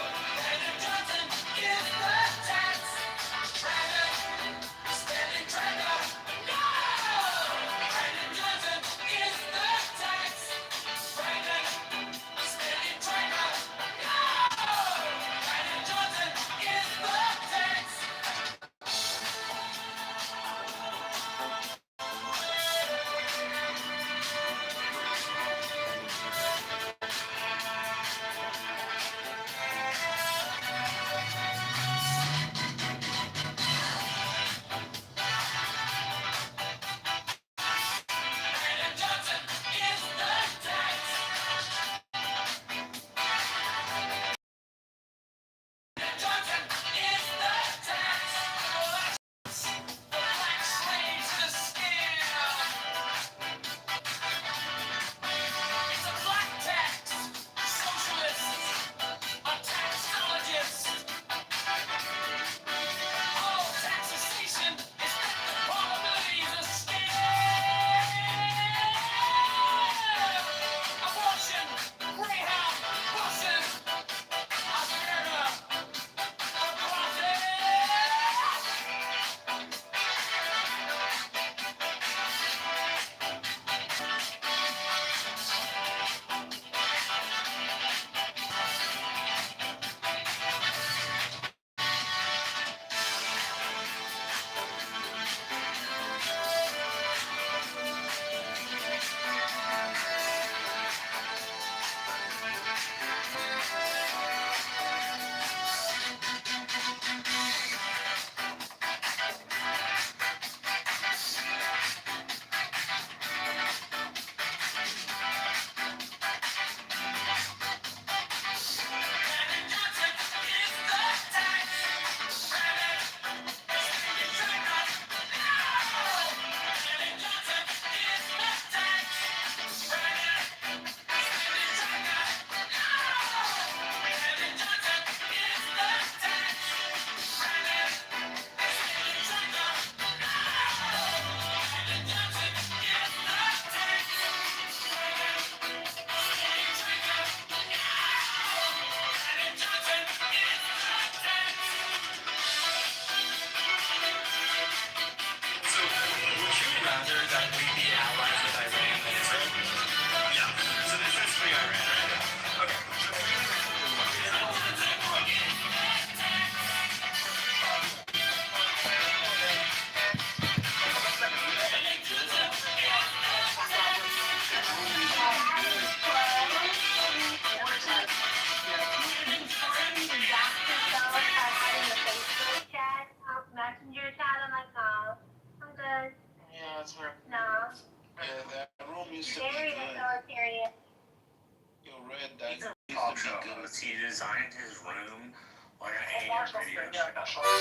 H: designed his room like an AM radio show. He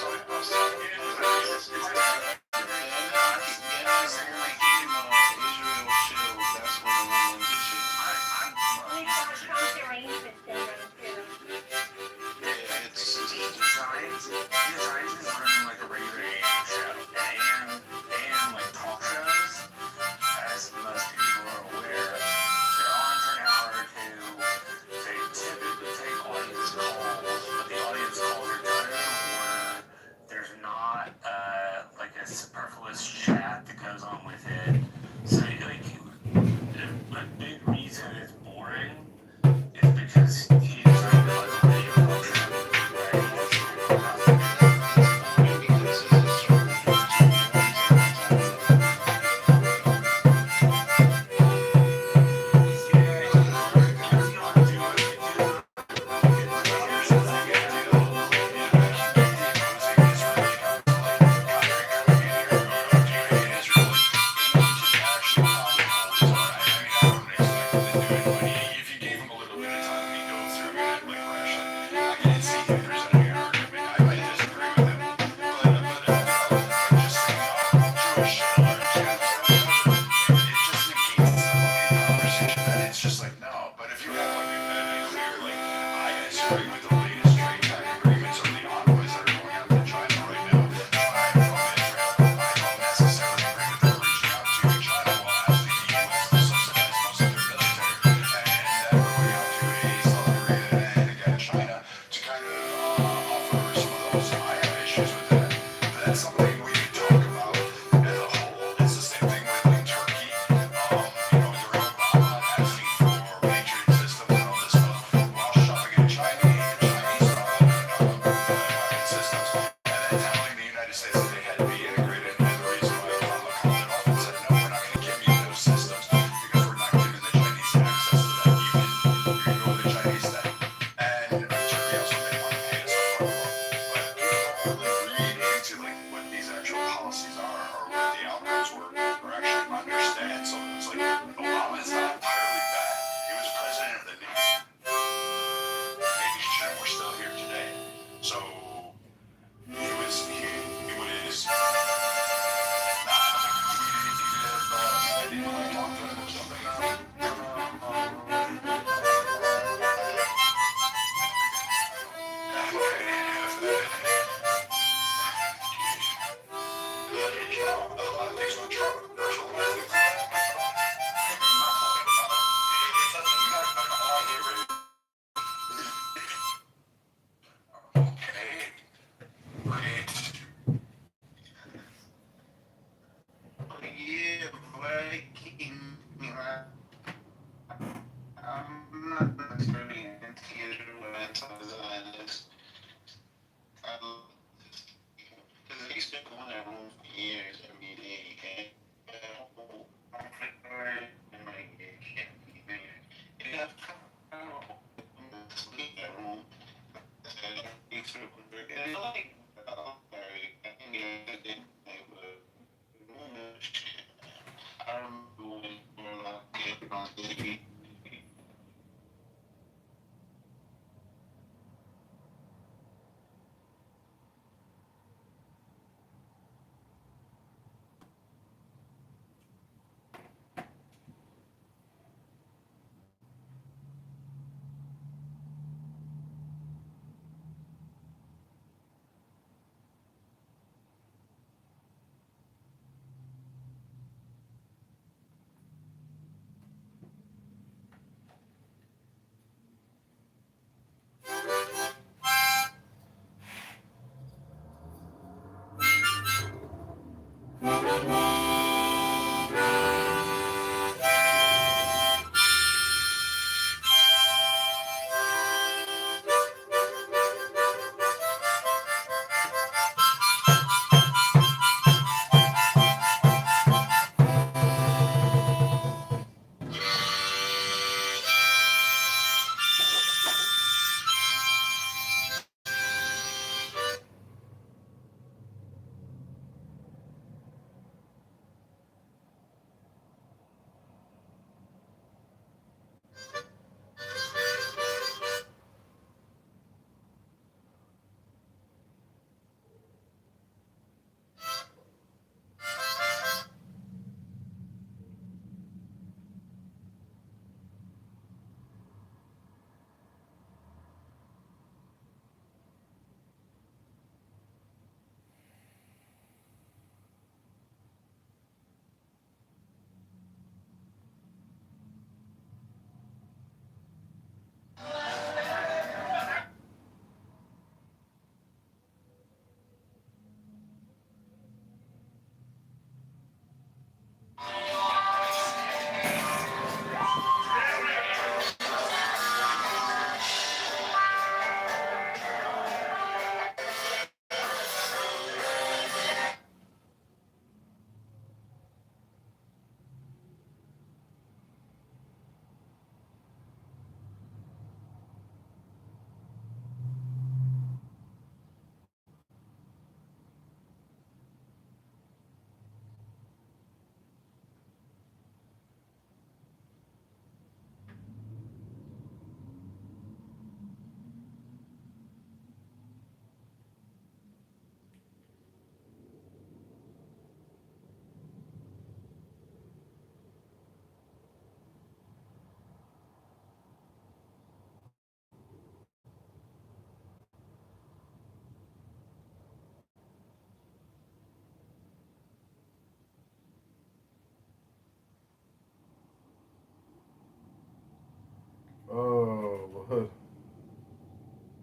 H: designs his room like a regular AM show. AM like talk shows, as most people are aware, they're on for an hour or two. They typically take audience calls, but the audience calls are done in an order. There's not like a superfluous chat that goes on with it. So like a big reason it's boring is because he designed it like a radio talk show.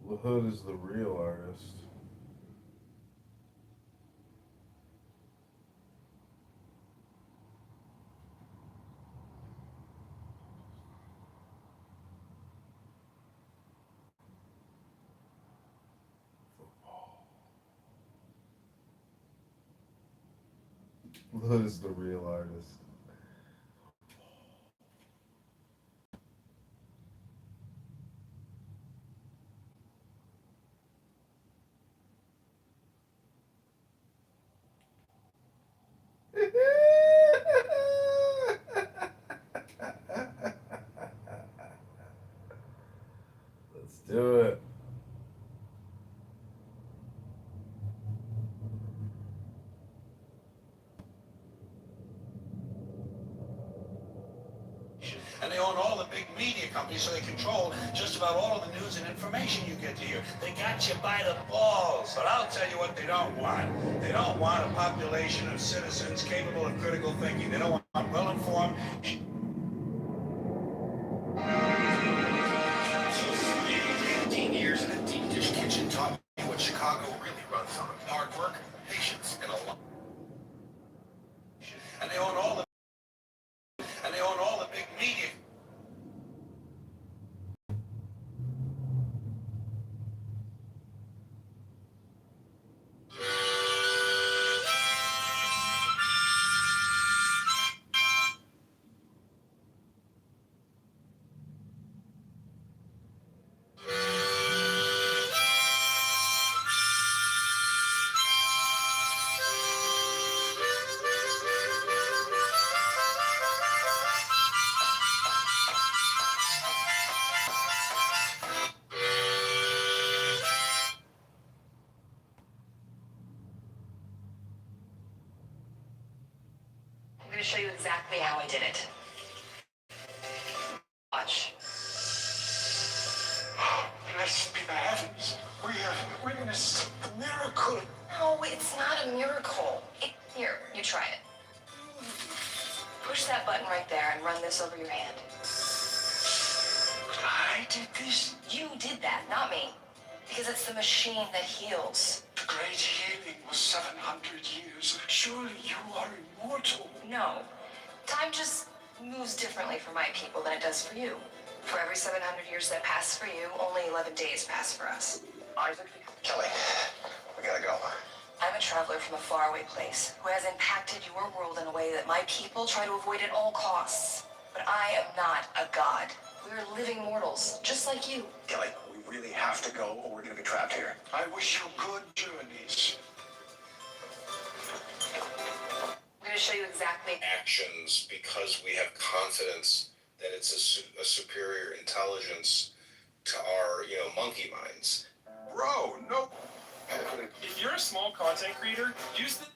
K: The Hood is the real artist. The Hood is the real artist. Let's do it.
H: And they own all the big media companies, so they control just about all of the news and information you get to hear. They got you by the balls. But I'll tell you what they don't want. They don't want a population of citizens capable of critical thinking. They don't want well-informed. 15 years in a deep dish kitchen taught me what Chicago really runs on. Hard work, patience, and a lot. And they own all the big media.
R: I'm going to show you exactly how I did it. Watch.
H: Blessed be the heavens. We have witnessed a miracle.
R: No, it's not a miracle. Here, you try it. Push that button right there and run this over your hand.
H: I did this.
R: You did that, not me. Because it's the machine that heals.
H: The great healing was 700 years. Surely you are immortal.
R: No. Time just moves differently for my people than it does for you. For every 700 years that pass for you, only 11 days pass for us.
H: Isaac? Kelly, we gotta go.
R: I'm a traveler from a faraway place who has impacted your world in a way that my people try to avoid at all costs. But I am not a god. We're living mortals, just like you.
H: Kelly, we really have to go or we're gonna be trapped here. I wish you good journeys.
R: I'm going to show you exactly.
S: Actions because we have confidence that it's a superior intelligence to our, monkey minds.
H: Bro, no.
T: If you're a small content creator, use the...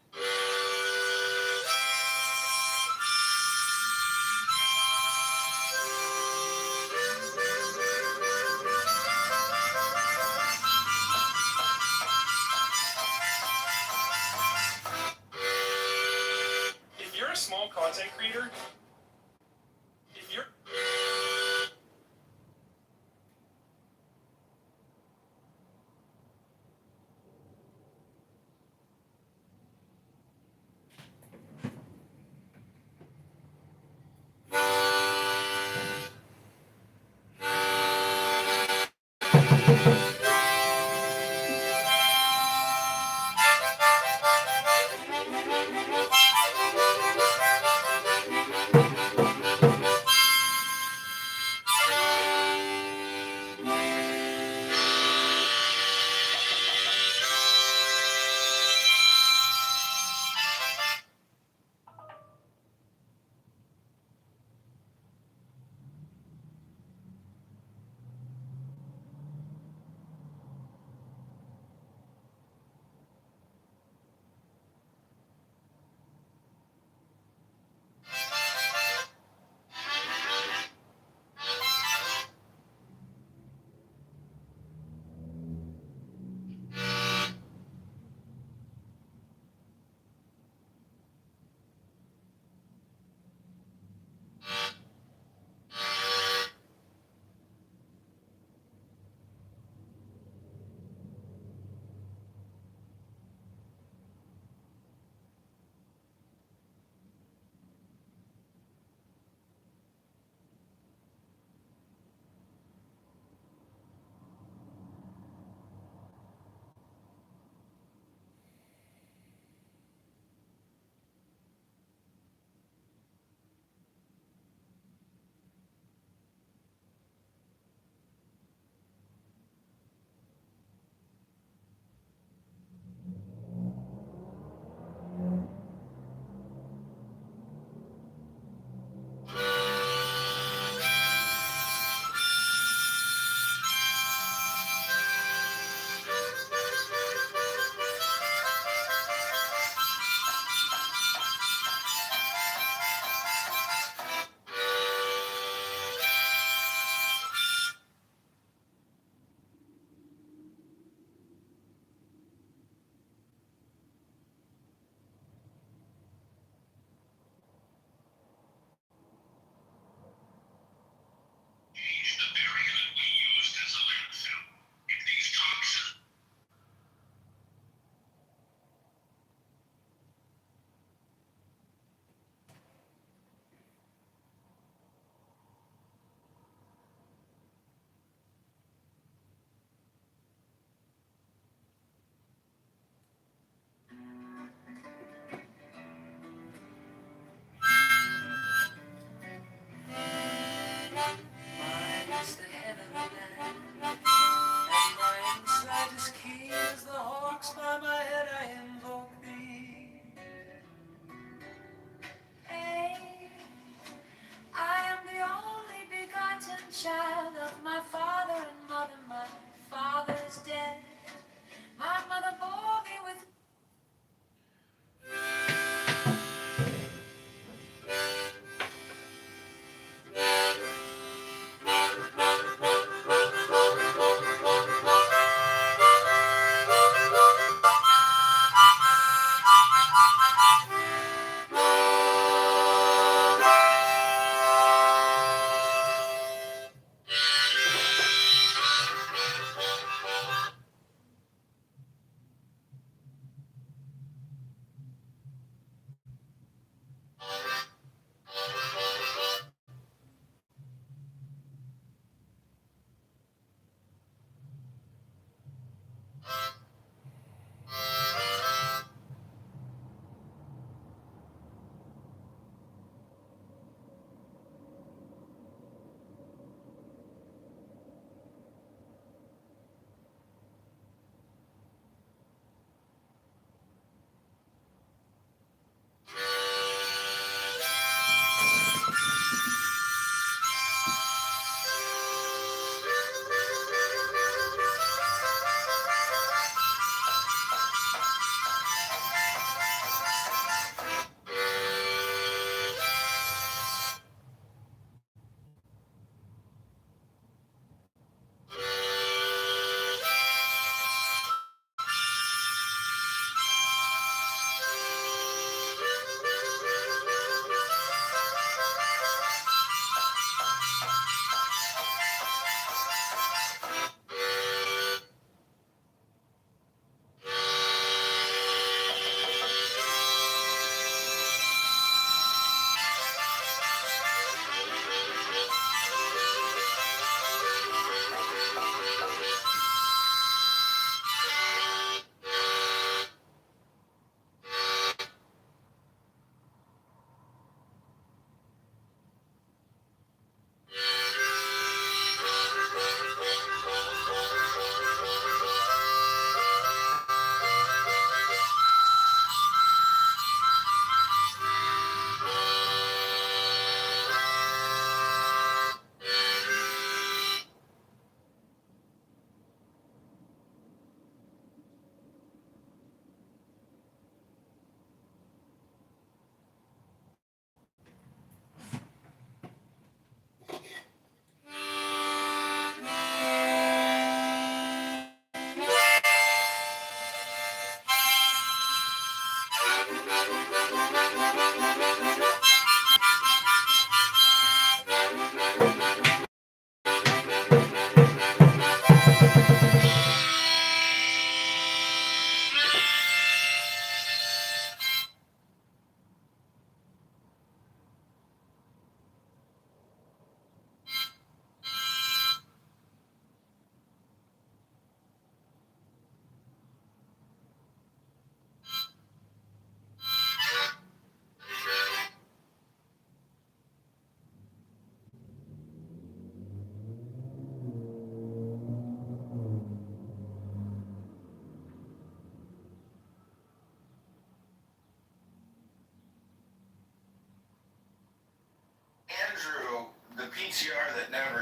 T: If you're a small content creator, if you're...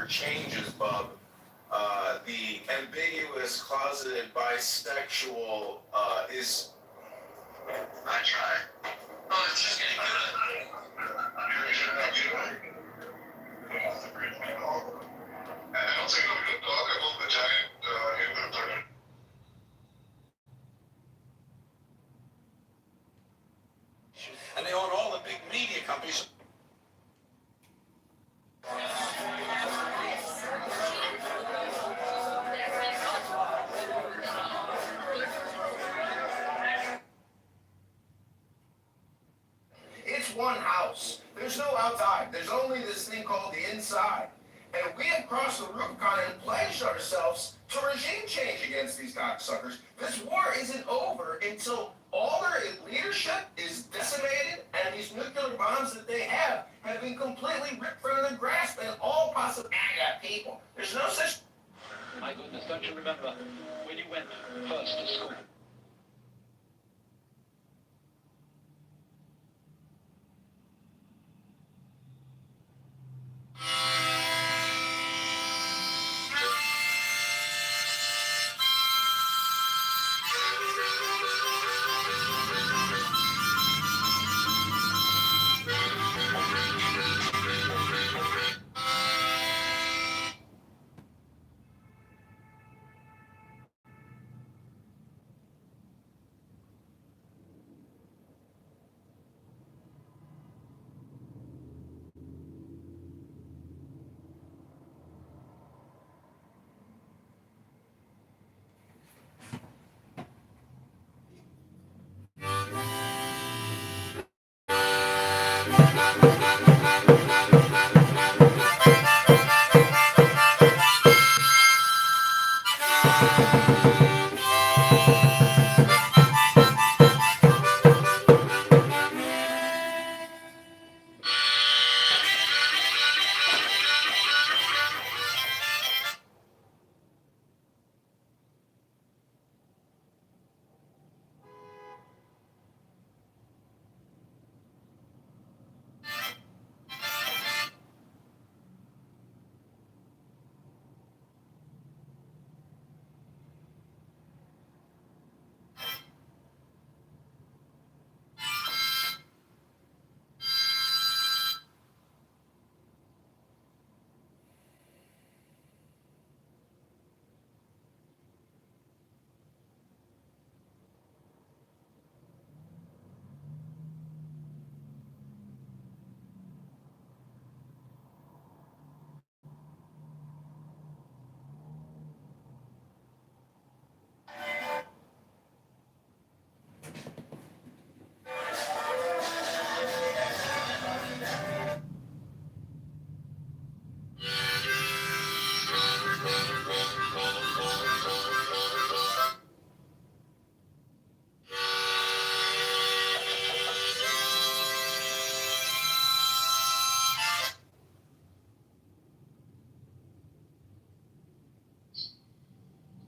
U: gender changes, Bub. The ambiguous closeted bisexual is. I try. Oh, it's just getting good. I don't think I'm a good dog. I'm a giant human target. And they own all the big media companies. It's one house. There's no outside. There's only this thing called the inside. And we have crossed the Rubicon and pledged ourselves to regime change against these cocksuckers. This war isn't over until all their leadership is decimated and these nuclear bombs that they have been completely ripped from their grasp and all possible people. There's no such...
V: My goodness, don't you remember when you went first to school?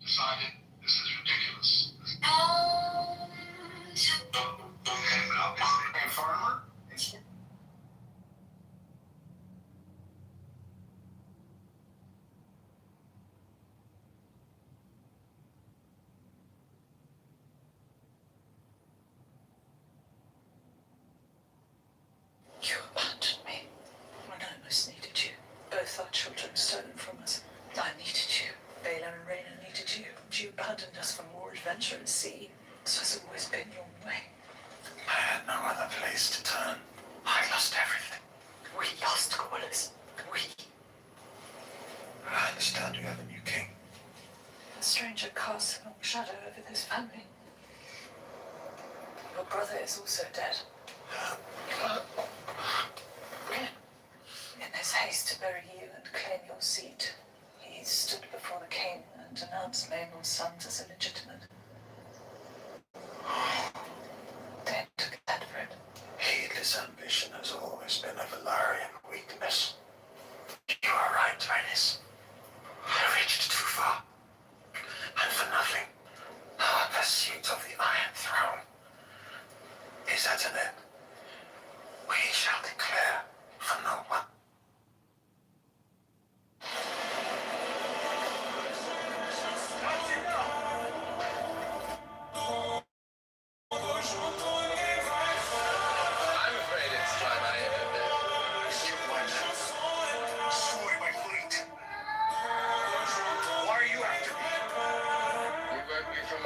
U: Decided this is ridiculous. A farmer?
W: You abandoned me when I most needed you. Both our children stolen from us. I needed you. Bela and Raina needed you. You abandoned us for more adventure at sea. This has always been your way.
H: I had no other place to turn. I lost everything.
W: We lost Corliss. We.
H: I understand you have a new king.
W: A stranger casts a long shadow over this family. Your brother is also dead. In his haste to bury you and claim your seat, he stood before the king and denounced Laenor's sons as illegitimate. They took that for it.
H: Heedless ambition has always been a Valarian weakness. You are right, Venice. I reached too far. And for nothing, our pursuit of the Iron Throne is at an end. We shall declare for no one.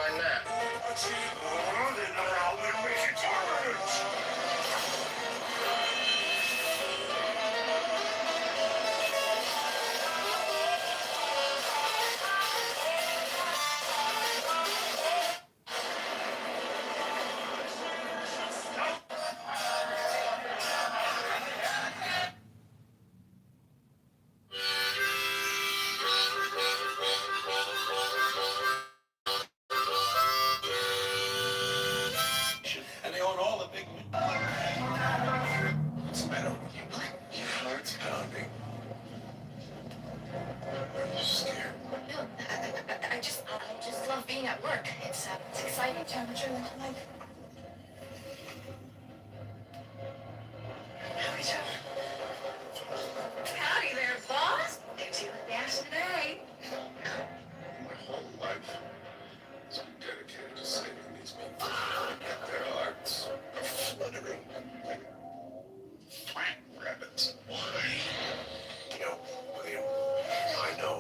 U: find that?
H: And they own all the big. What's the matter with you? Your heart's pounding. You're scared.
J: No, I just love being at work. It's exciting temperature. Like, howdy, Joe. Howdy there, boss. Did you look fast today?
H: My whole life has been dedicated to saving these people. Their hearts are fluttering like flat rabbits. Why? You know, William, I know.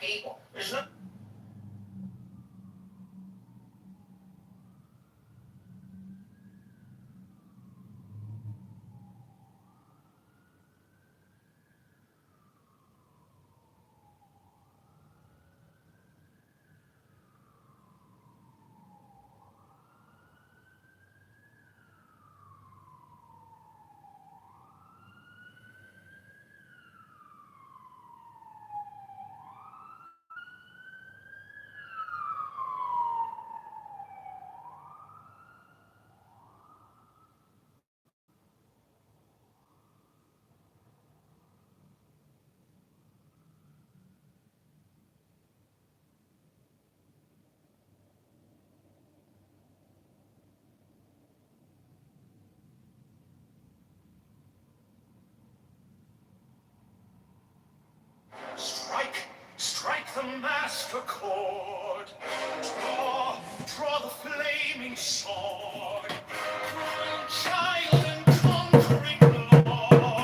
U: People. There's no.
I: Strike the master chord. Draw the flaming sword. Cruel child and conquering lord.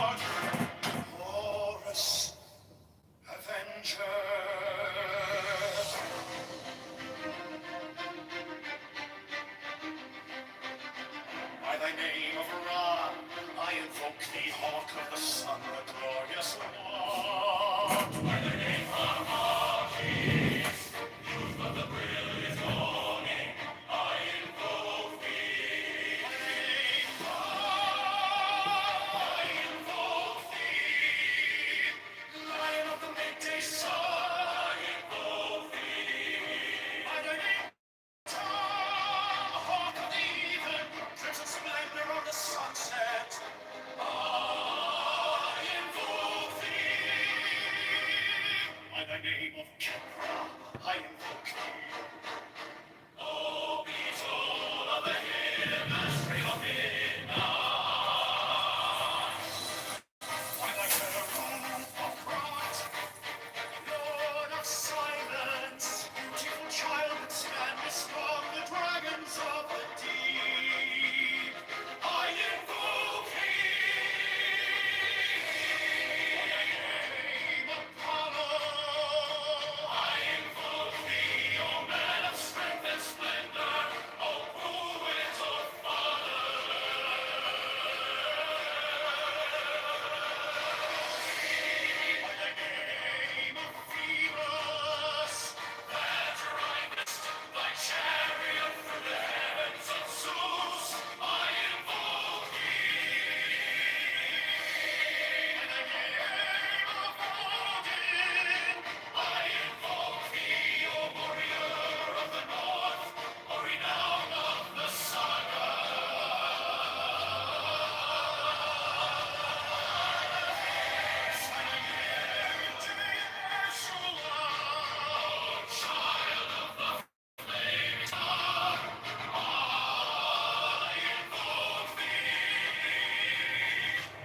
H: the hawk of the sun, the glorious Lord. By the name of Hawkins, youth of the brilliant morning, I invoke thee. By the name I invoke thee. Lion of the midday sun, I invoke thee. By the name hawk of the even, crimson splendor of the sunset, I invoke thee. By the name of Kepra, I invoke thee. O beetle of the heavens, ray of midnight. By the herald of Christ, Lord of silence, beautiful child that standest from the dragons of the deep, I invoke thee. By the name Apollo, I invoke thee, O man of strength and splendor, O poet of by the name of Phoebus, that ridest thy chariot through the heavens of Zeus, I invoke thee. By the name of Odin, I invoke thee, O warrior of the north, O renown of the saga.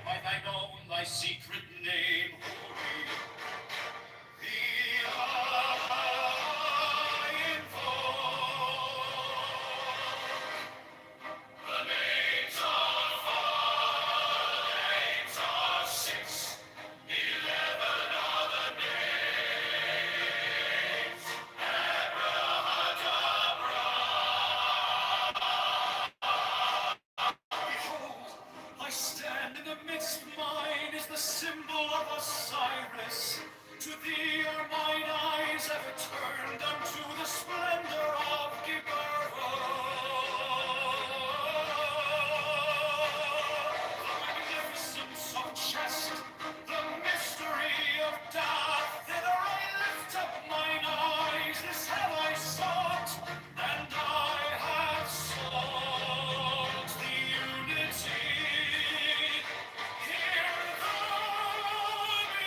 H: By thine own, thy secret name, holy, thee I invoke. The names are five, the names are 6, 11 are the names. Behold, I stand in the midst, mine is the symbol of Osiris. To thee are mine eyes ever turned unto the splendor of Gibber. The magnificence of chest, the mystery of death, thither I lift up mine eyes, this have I sought, and I have sought the unity. Hear thou me.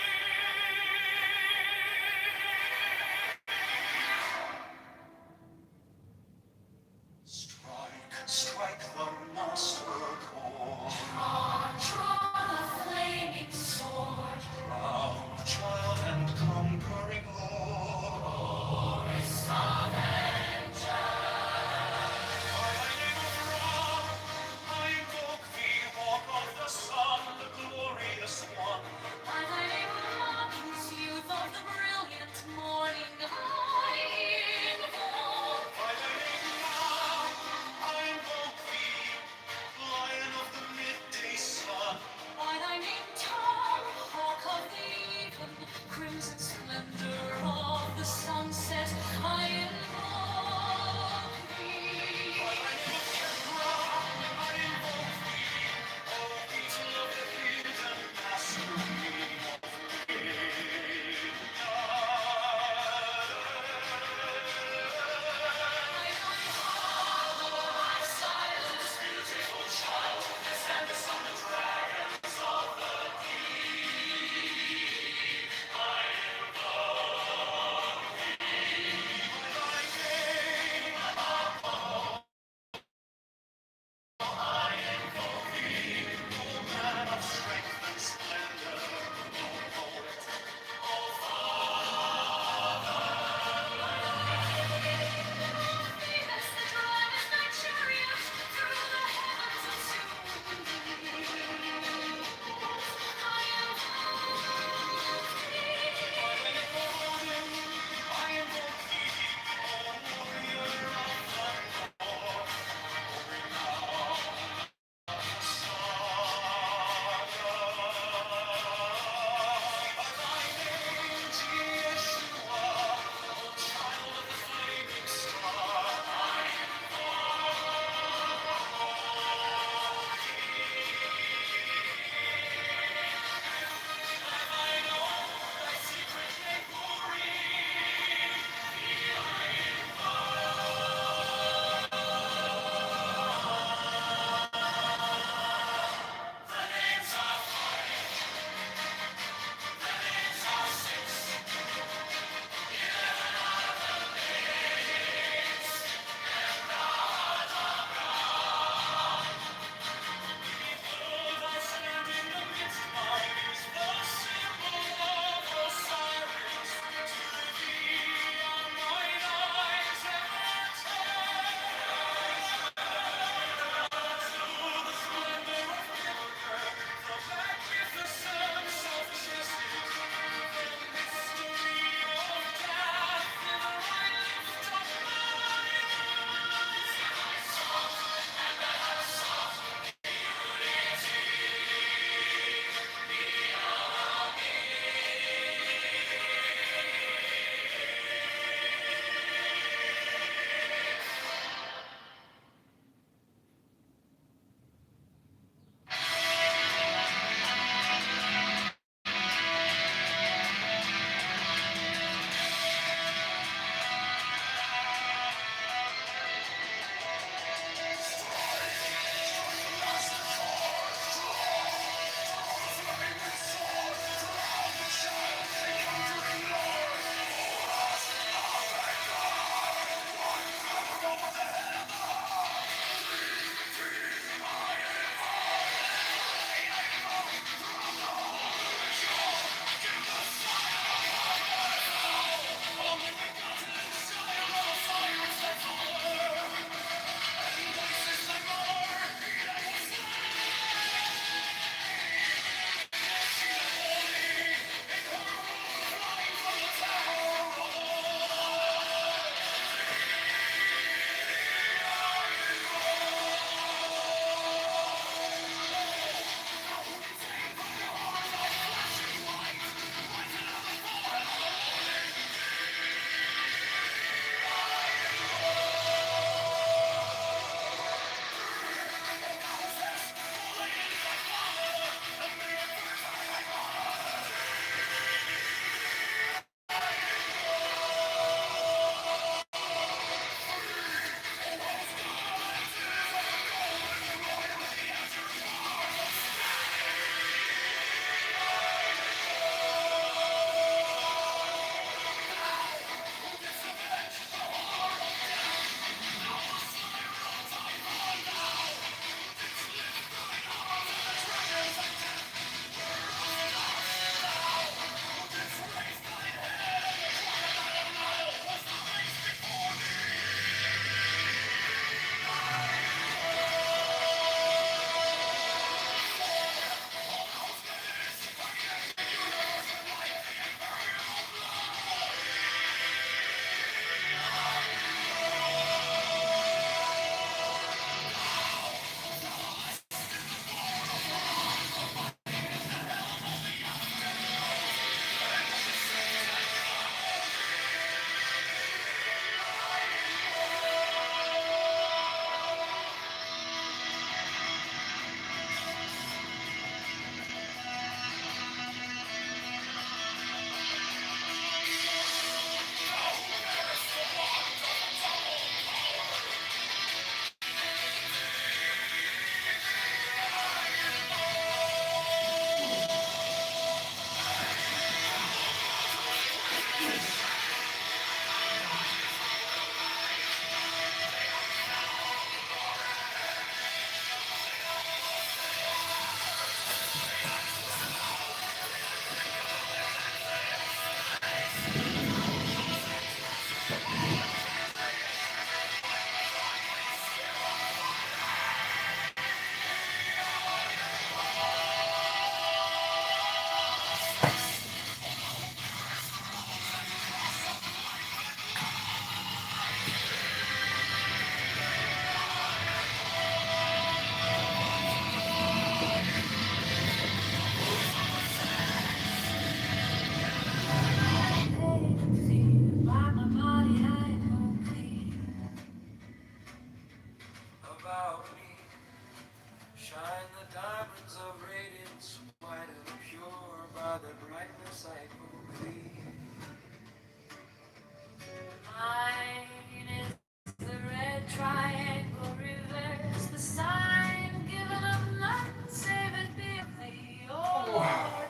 J: Lord,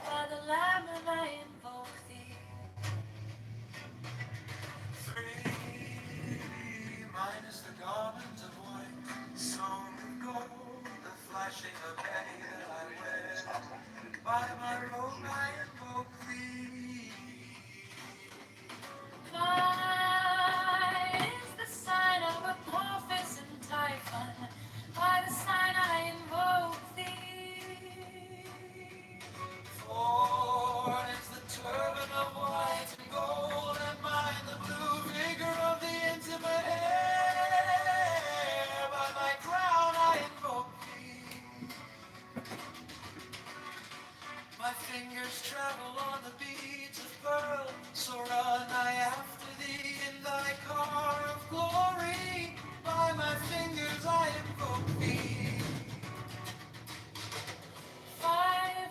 J: by the Lamb and I invoke thee.
I: Mine is the garment of white, sewn with gold, the flashing of day that I wear. By my robe I invoke thee.
J: Mine is the sign of Apophis and Typhon. By the sign I invoke thee.
I: For is the turban of white and gold, and mine the blue vigor of the intimate air. By my crown I invoke thee. My fingers travel on the beads of pearl, so run I after thee in thy car of glory. By my fingers I invoke thee.
J: 5,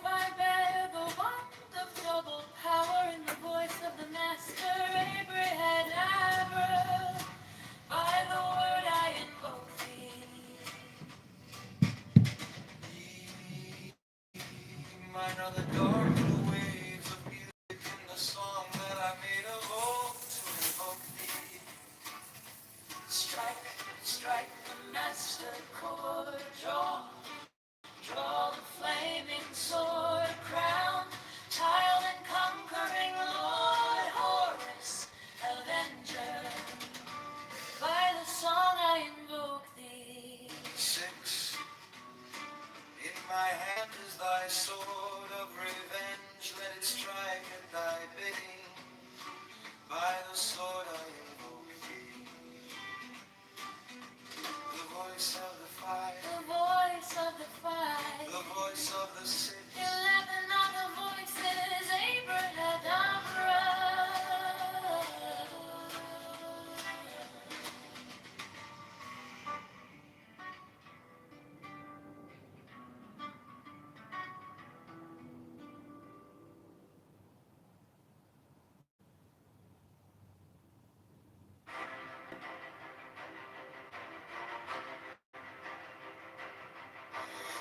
J: I bear the wand of double power in the voice of the Master, Abraham Abra. By the word I invoke thee.
I: Mine are the dark blue waves of music in the song that I made of old to invoke thee.
J: Strike, strike the master chord, draw the flaming sword, crown, child and conquering Lord, Horus, avenger. By the song I invoke thee.
I: 6. In my hand is thy sword of revenge, let it strike at thy bidding. By the sword I invoke thee. The voice of the fire,
J: The voice of the five,
I: the voice of the 6.
J: 11 of the voices, Abrahadabra.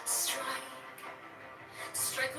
J: Strike, strike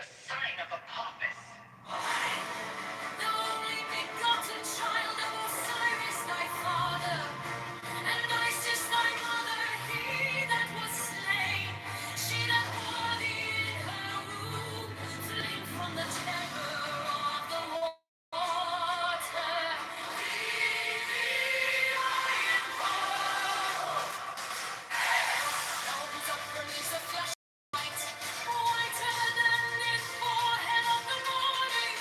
I: the sign of a paupus.
J: The only begotten child of Osiris thy father, and Isis thy mother, he that was slain, she that bore thee in her womb, fling from the terror of the water. Thee I implore. Bones up beneath the flash light, whiter than the forehead of the morning.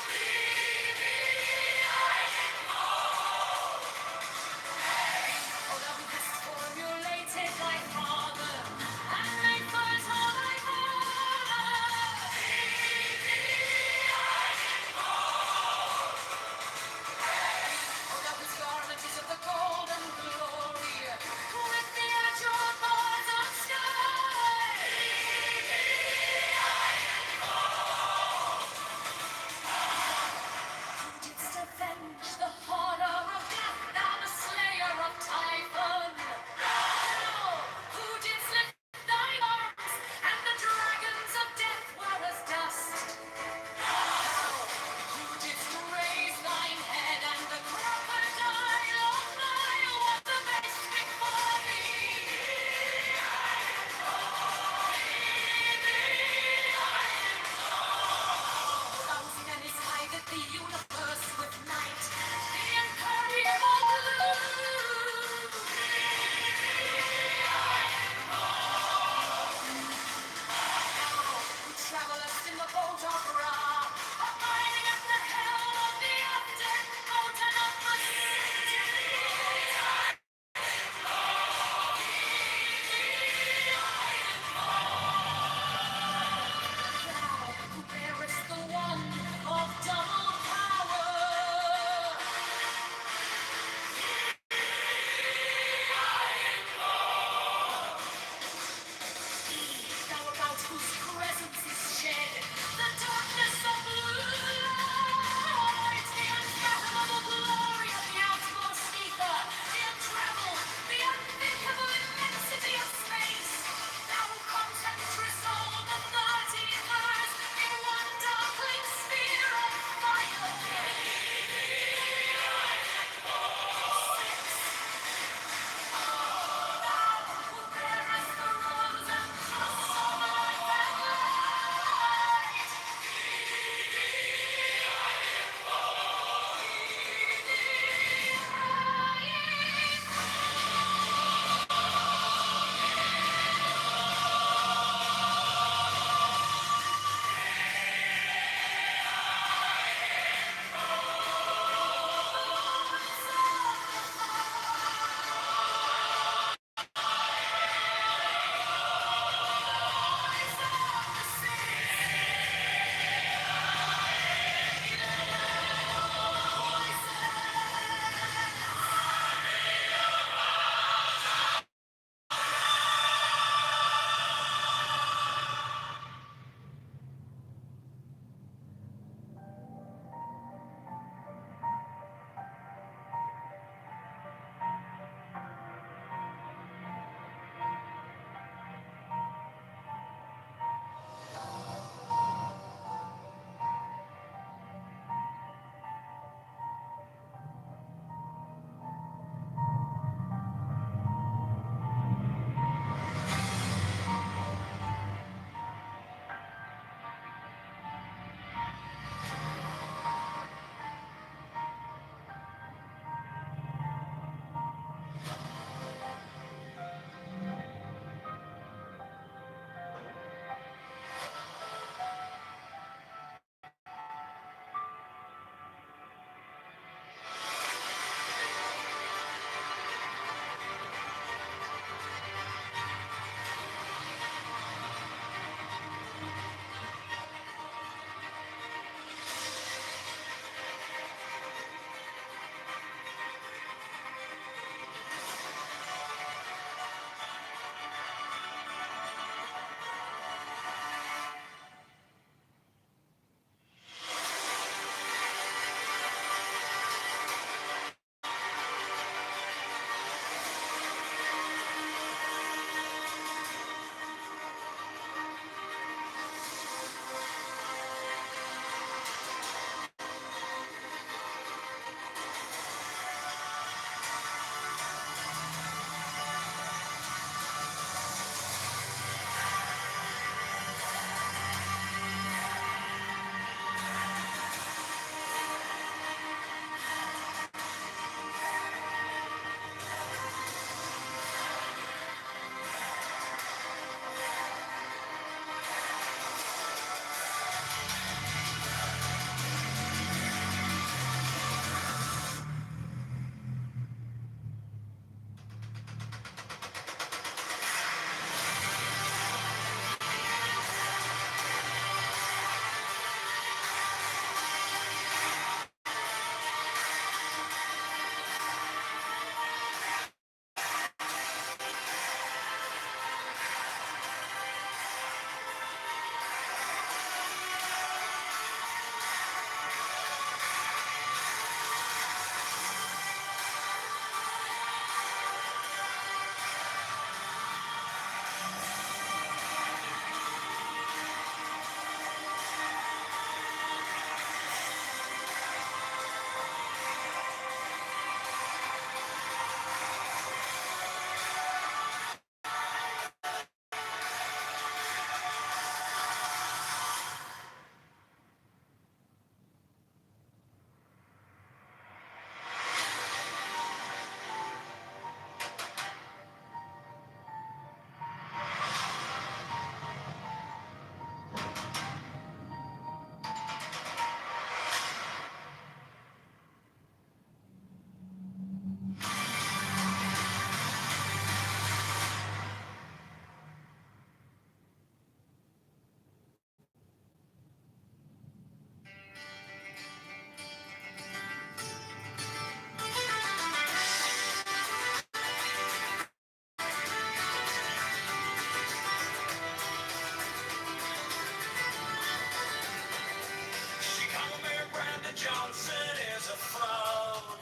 I: Johnson is a fraud.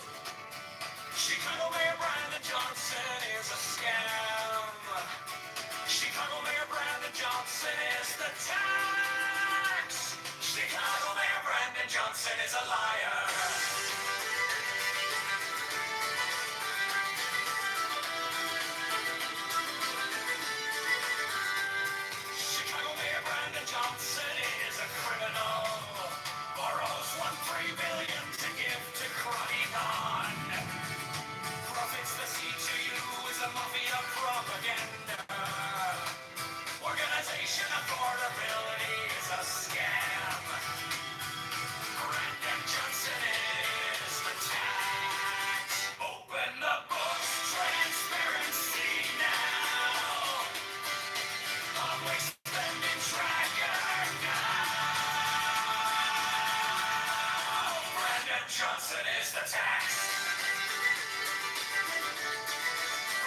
I: Chicago Mayor Brandon Johnson is a scam. Chicago Mayor Brandon Johnson is the tax. Chicago Mayor Brandon Johnson is a liar. Chicago Mayor Brandon Johnson is a criminal. Borrows $1.3 billion to give to Crypton. Profits the C2U is a mafia propaganda. Organization affordability is a scam. Brandon Johnson is the tax. Open the books, transparency now. Public spending tracker now. Brandon Johnson is the tax.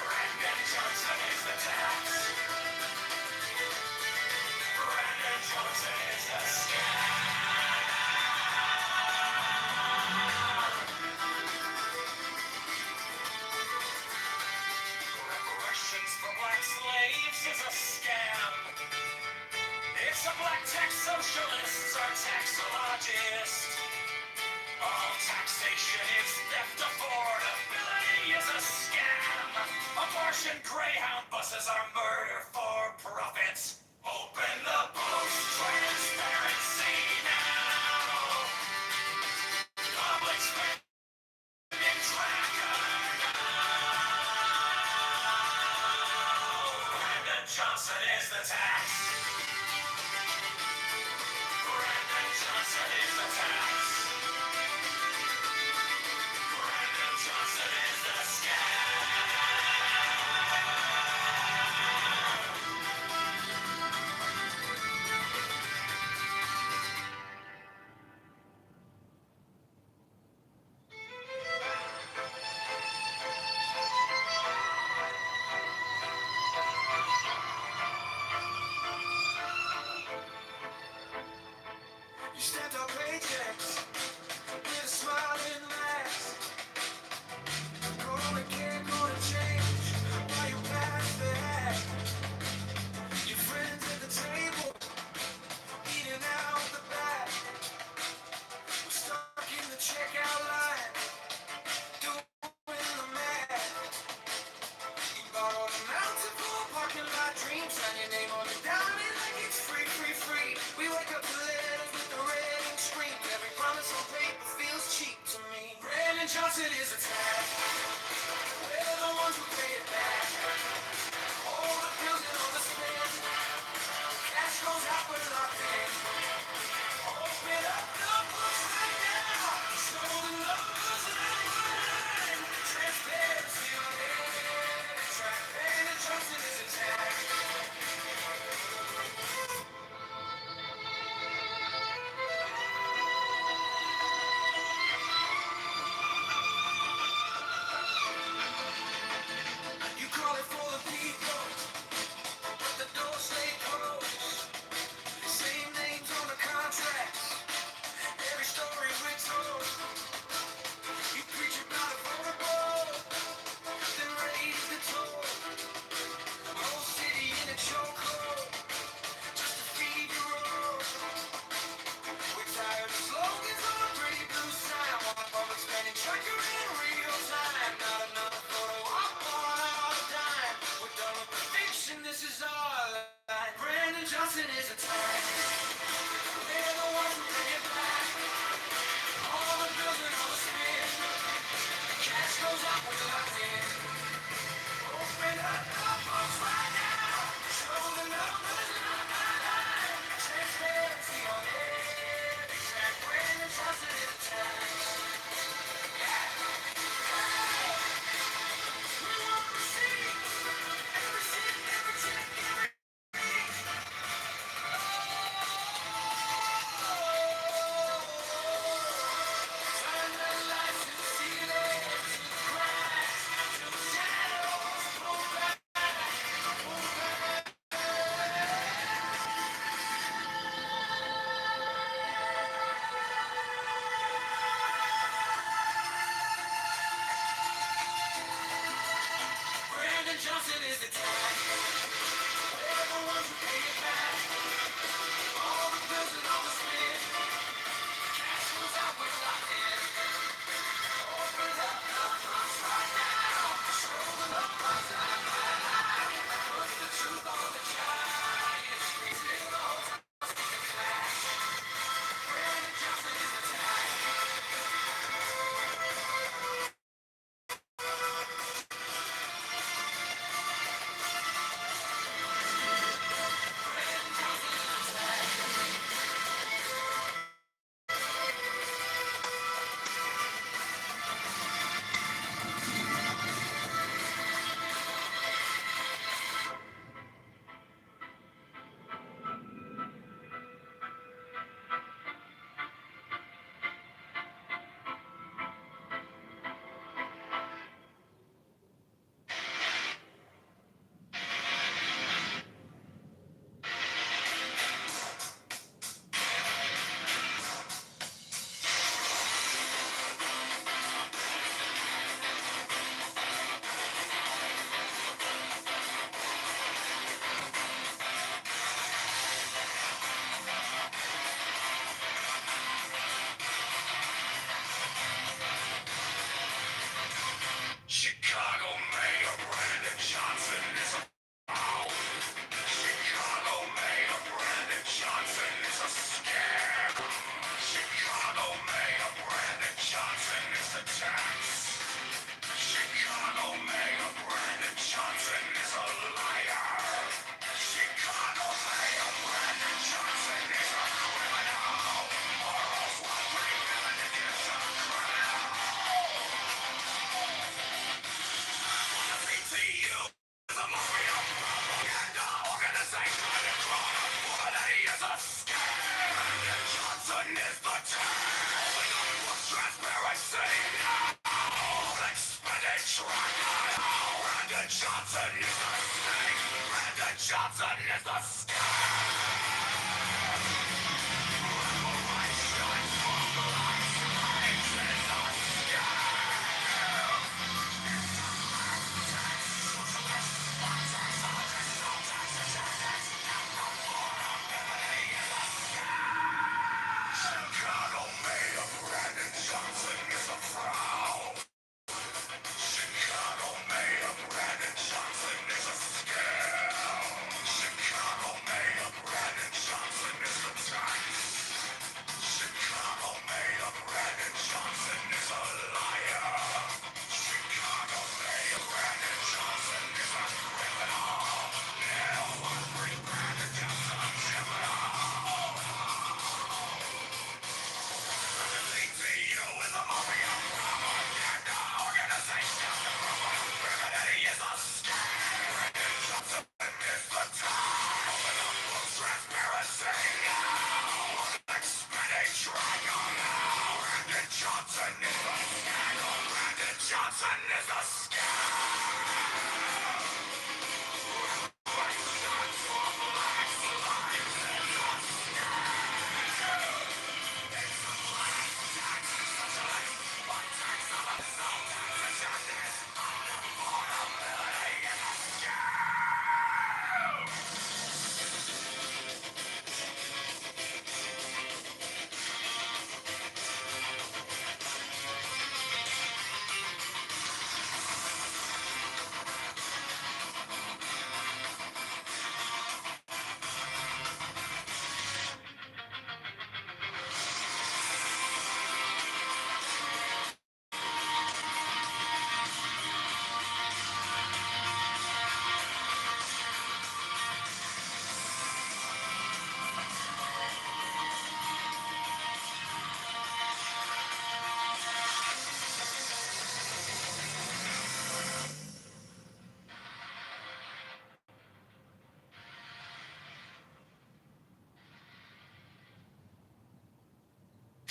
I: Brandon Johnson is the tax. Brandon Johnson is the scam. Reparations for black slaves is a scam. It's the black tax socialists are taxologists. All taxation is theft, affordability is a scam. Abortion Greyhound buses are murder for profits. Open the books, transparency now. Public spending tracker now. Brandon Johnson is the tax. Brandon Johnson is the tax. Brandon Johnson is the scam. You stamped our paychecks with a smiling mask. Gonna care, gonna change while you pass the hat. Your friends at the table, eating out the back. We're stuck in the checkout line, doing the math. You borrowed a mountain pool parking lot dream, sign your name on it, down it like it's free, free, free. We wake up to letters with the red ink screen. Every promise on paper feels cheap to me. Brandon Johnson is a tag. We're the ones who pay it back. All the bills and all the spends. Cash goes out, we're locked in. Open up the books right now. Show the numbers online. Transparency on every track. Brandon Johnson is a tag. Brandon Johnson is a snake. Brandon Johnson is a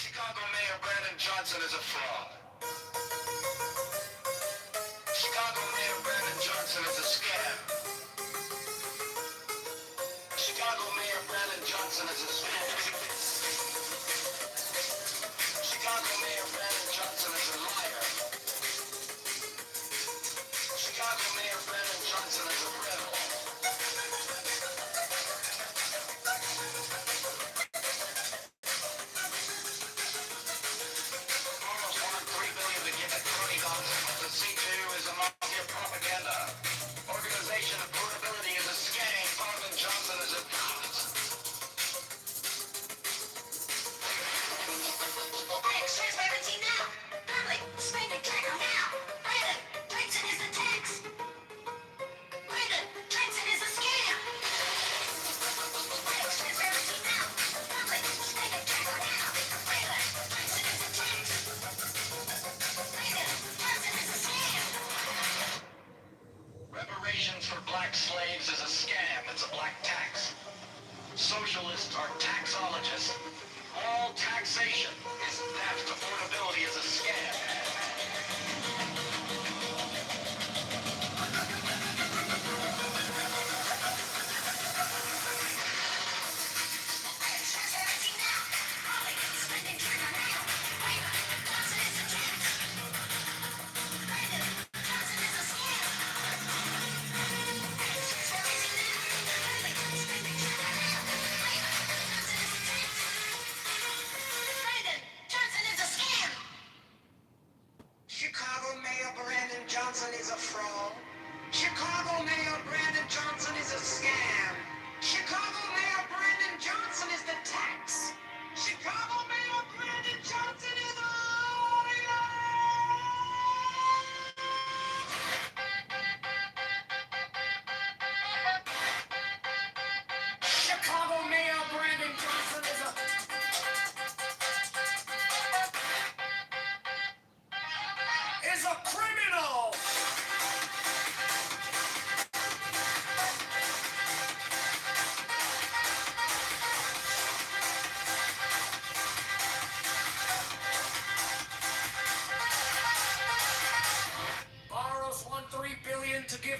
I: Chicago mayor Brandon Johnson is a fraud. Chicago mayor Brandon Johnson is a scam. Chicago mayor Brandon Johnson is a tax. Chicago mayor Brandon Johnson is a liar. Chicago mayor Brandon Johnson is a criminal. Now one free Brandon Johnson criminal. DTU is a mafia propaganda organization. Criminality is a scam. Brandon Johnson is the time. Open up for transparency now. Expenditure now. Brandon Johnson is a scandal. Brandon Johnson is a Chicago Mayor Brandon Johnson is a fraud. Chicago Mayor Brandon Johnson is a scam. Chicago Mayor Brandon Johnson is a scam. Chicago Mayor Brandon Johnson is a liar. Chicago Mayor Brandon Johnson is a rebel. Reparations for black slaves is a scam. It's a black tax. Socialists are taxologists. All taxation is theft. Affordability is a scam.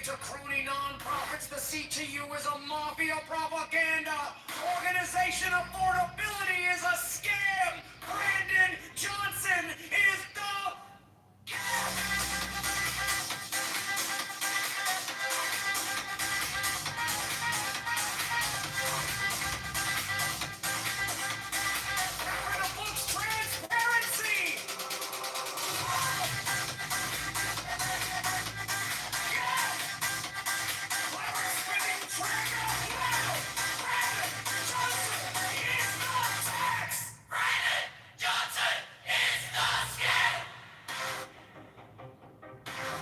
I: to crony non-profits. The CTU is a mafia propaganda organization. Affordability is a scam. Brandon Johnson is the transparency.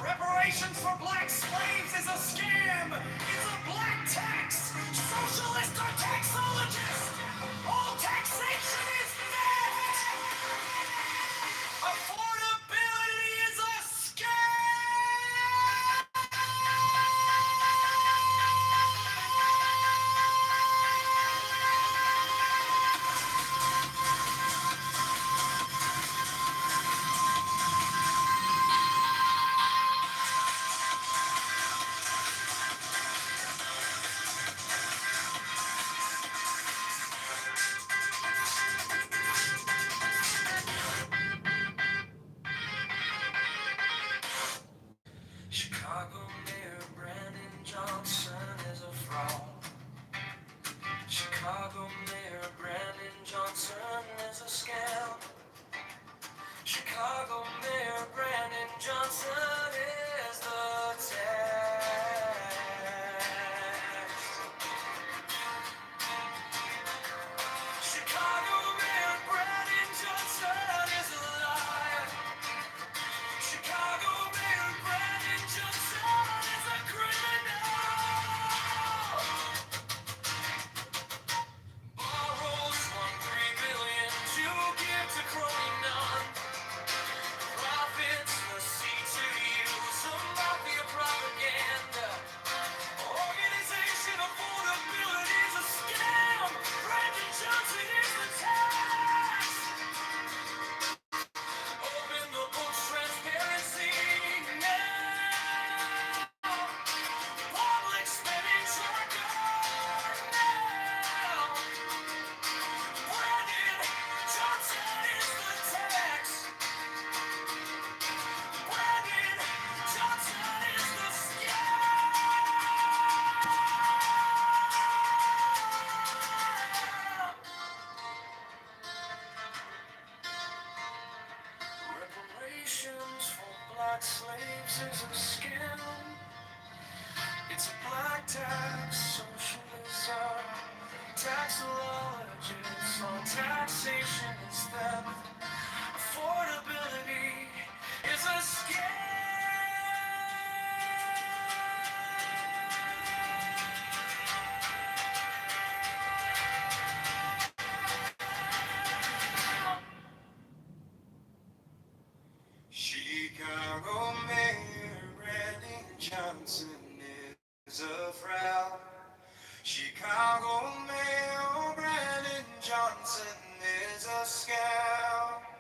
I: Reparations for black slaves is a scam. It's a black tax. Socialist or taxologist. All taxation is theft. Affordability is a scam. Chicago Mayor Brandon Johnson is a fraud. Chicago Mayor Brandon Johnson is a scam. Chicago Mayor Brandon Johnson is the tax. Chicago Mayor Brandon Johnson is a liar. Chicago Mayor Brandon Johnson is a criminal. Borrows $1.3 billion to give to crony non-profits. The CTU, some mafia propaganda organization. Affordability is a scam. Brandon Johnson is the tax. Open the books, transparency now. Public spending tracker now. Brandon Johnson is the tax. Brandon Johnson is the reparations for black slaves is a scam. It's a black tax, socialism, taxologists, all taxation is theft. Affordability is a scam. Chicago Mayor Brandon Johnson is a fraud. Chicago Mayor Brandon Johnson is a scam.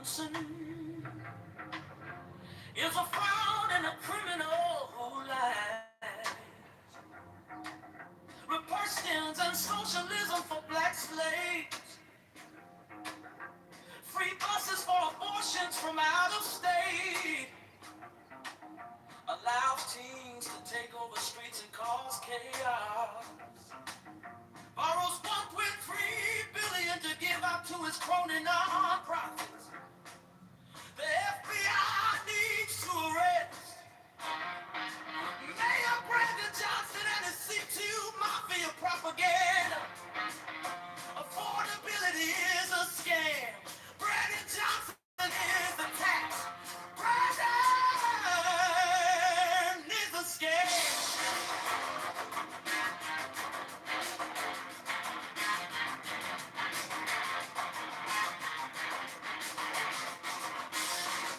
I: Johnson is a fraud and a criminal life. Republicans and socialism for black slaves. Free buses for abortions from out of state. Allows teens to take over streets and cause chaos. Borrows 1.3 billion to give out to his crony non-profits. The FBI needs to arrest Mayor Brandon Johnson and his CTU mafia propaganda. Affordability is a scam. Brandon Johnson is the tax. Brandon is a scam.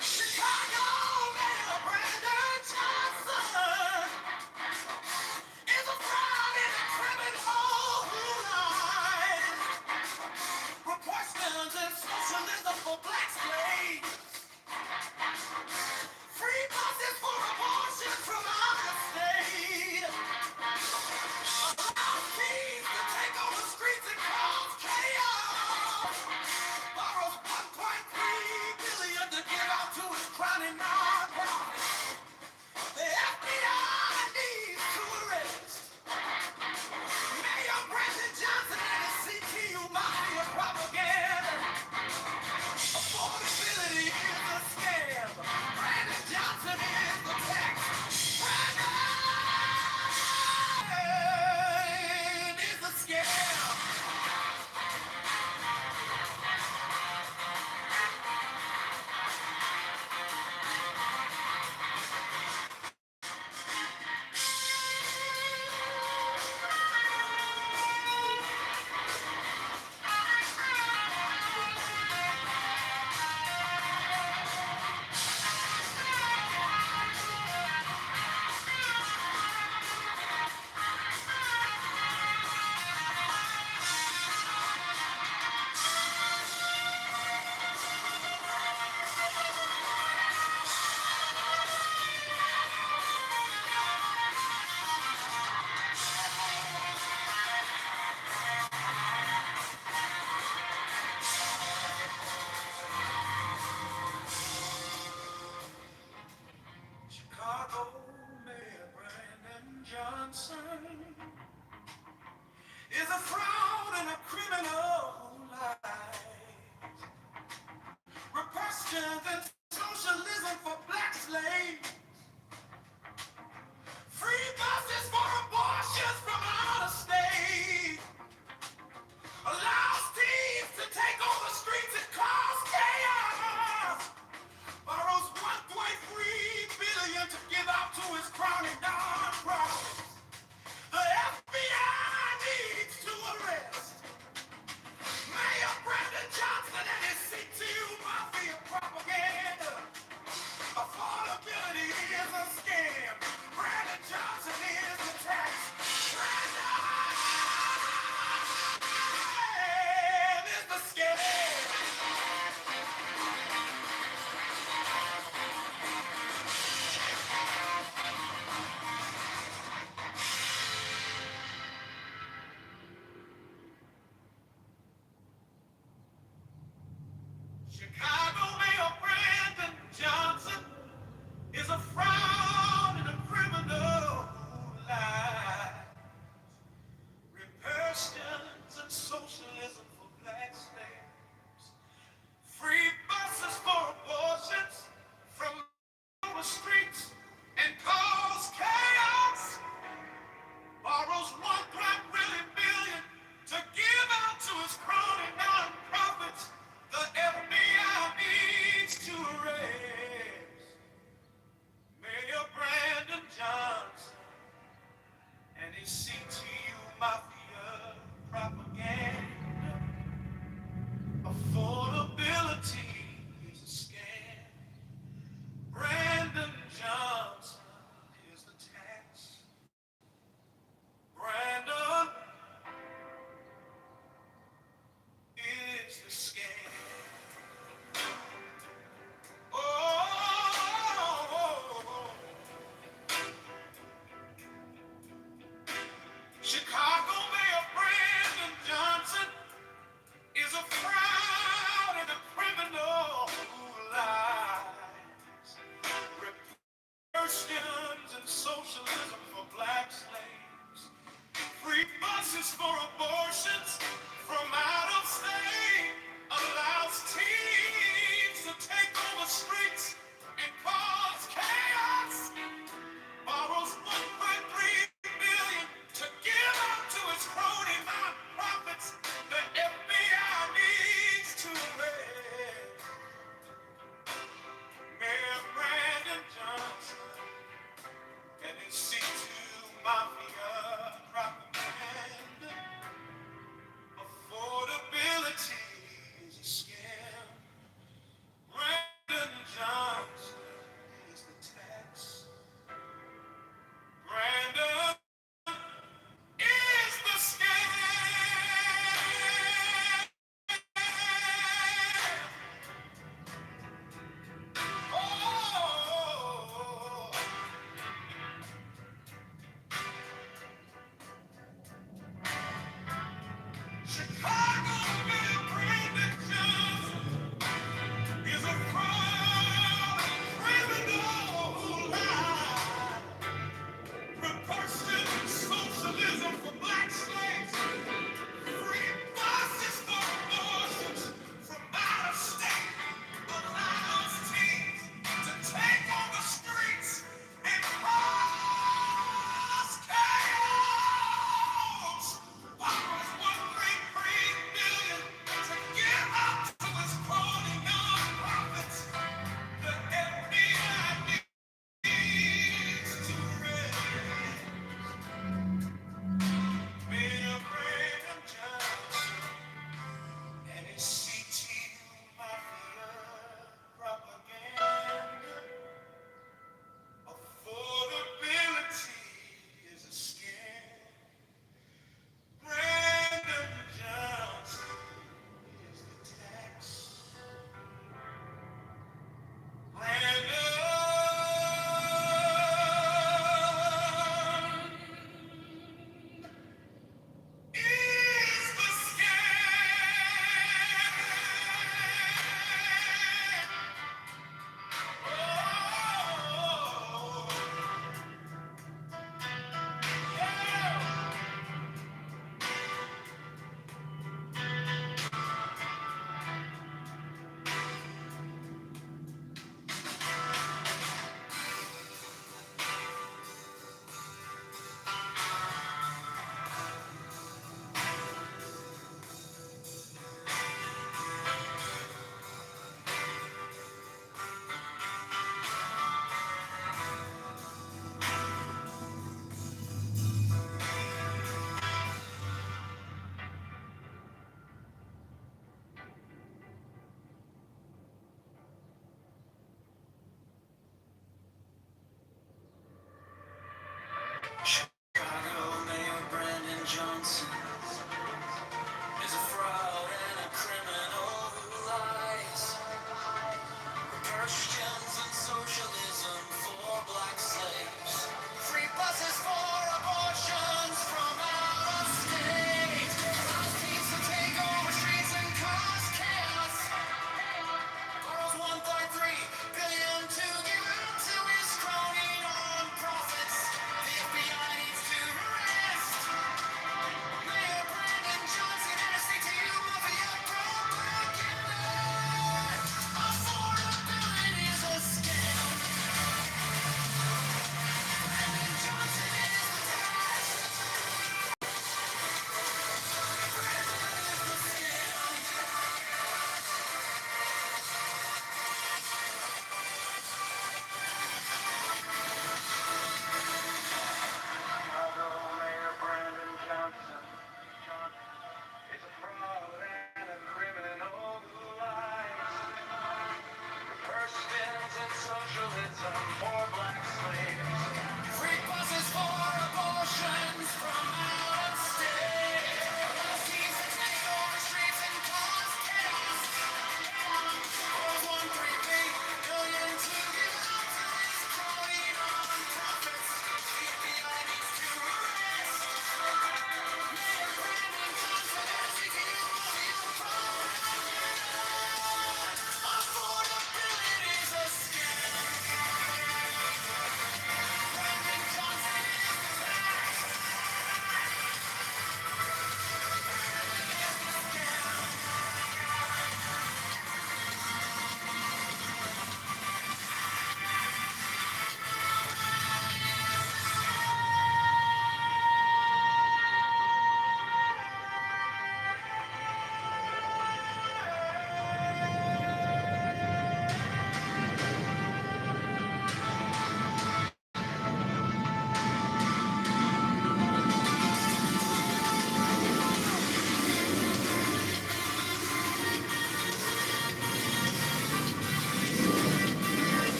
I: Chicago Mayor Brandon Johnson is a fraud and a criminal life. Republicans and socialism for black slaves. Free buses for abortion from out of state. Allow teens to take over streets and cause chaos. Borrows 1.3 billion to give out to his crony non-profits. The FBI needs to arrest Mayor Brandon Johnson and his CTU mafia propaganda. Affordability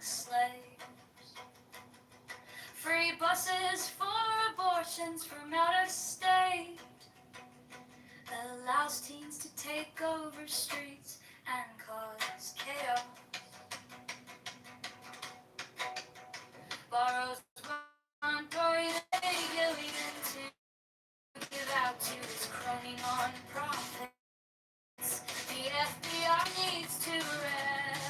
J: slaves. Free buses for abortions from out of state. Allows teens to take over streets and cause chaos. Borrows $1.8 billion to give out to his crony non-profits. The FBI needs to arrest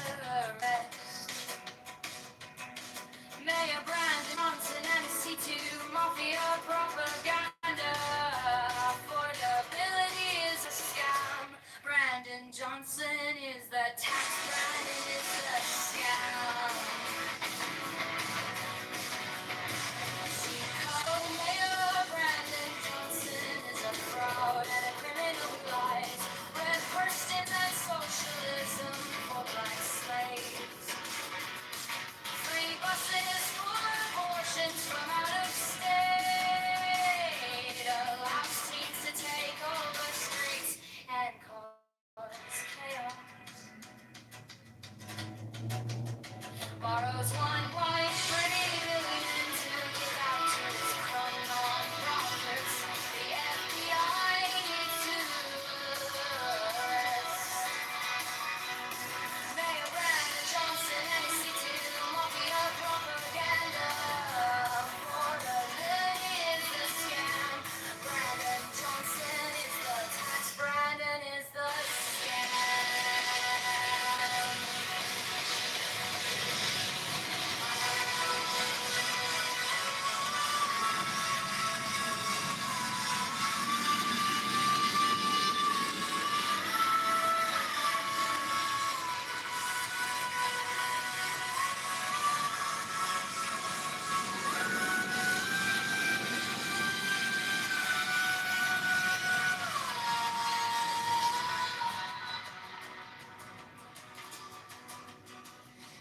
J: Mayor Brandon Johnson and his C2 Mafia propaganda. Affordability is a scam. Brandon Johnson is the tax. Brandon is the scam. Chicago Mayor Brandon Johnson is a fraud and a criminal who lies. Red Hurston and socialism for black slaves. Free buses for abortions from out of state. Allows teens to take over streets and cause chaos. Borrows $1.3 billion to give out to his crony non-profits. The FBI needs to arrest Mayor Brandon Johnson and his C2 Mafia propaganda. Affordability is the scam. Brandon Johnson is the tax. Brandon is the scam.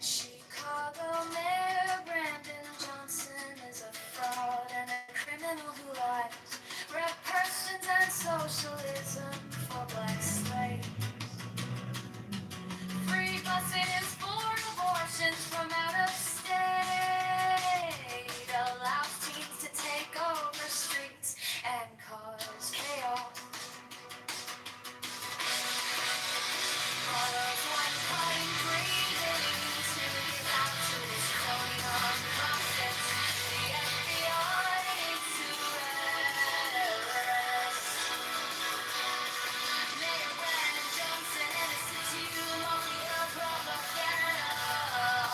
J: Chicago Mayor Brandon Johnson is a fraud and a criminal who lies. Red persons and socialism for black slaves. Free buses for abortions from out of state. Allows teens to take over streets and cause chaos. Borrows $1.3 billion to give out to his crony non-profits. The FBI needs to arrest Mayor Brandon Johnson and his C2 Mafia propaganda.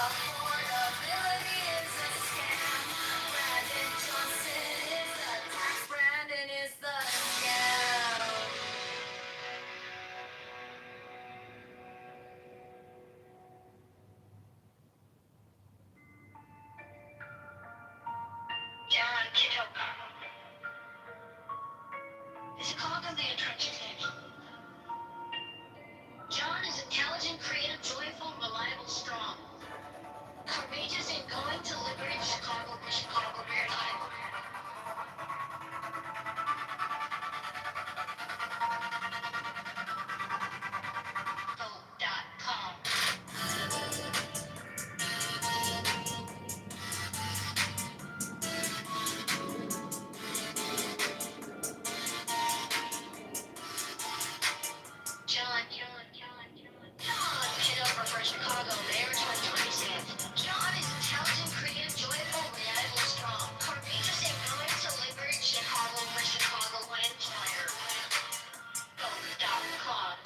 J: Affordability is a scam. Brandon Johnson is the tax. Brandon is the scam.
R: John Kitover. Is called the attraction station. John is intelligent, creative, joyful, reliable, strong. Courageous and going to liberate Chicago for Chicago Maritime. .com. John Kitover for Chicago Mayor 2026. John is intelligent, creative, joyful, reliable, strong. Courageous and going to liberate Chicago for Chicago Empire. .com.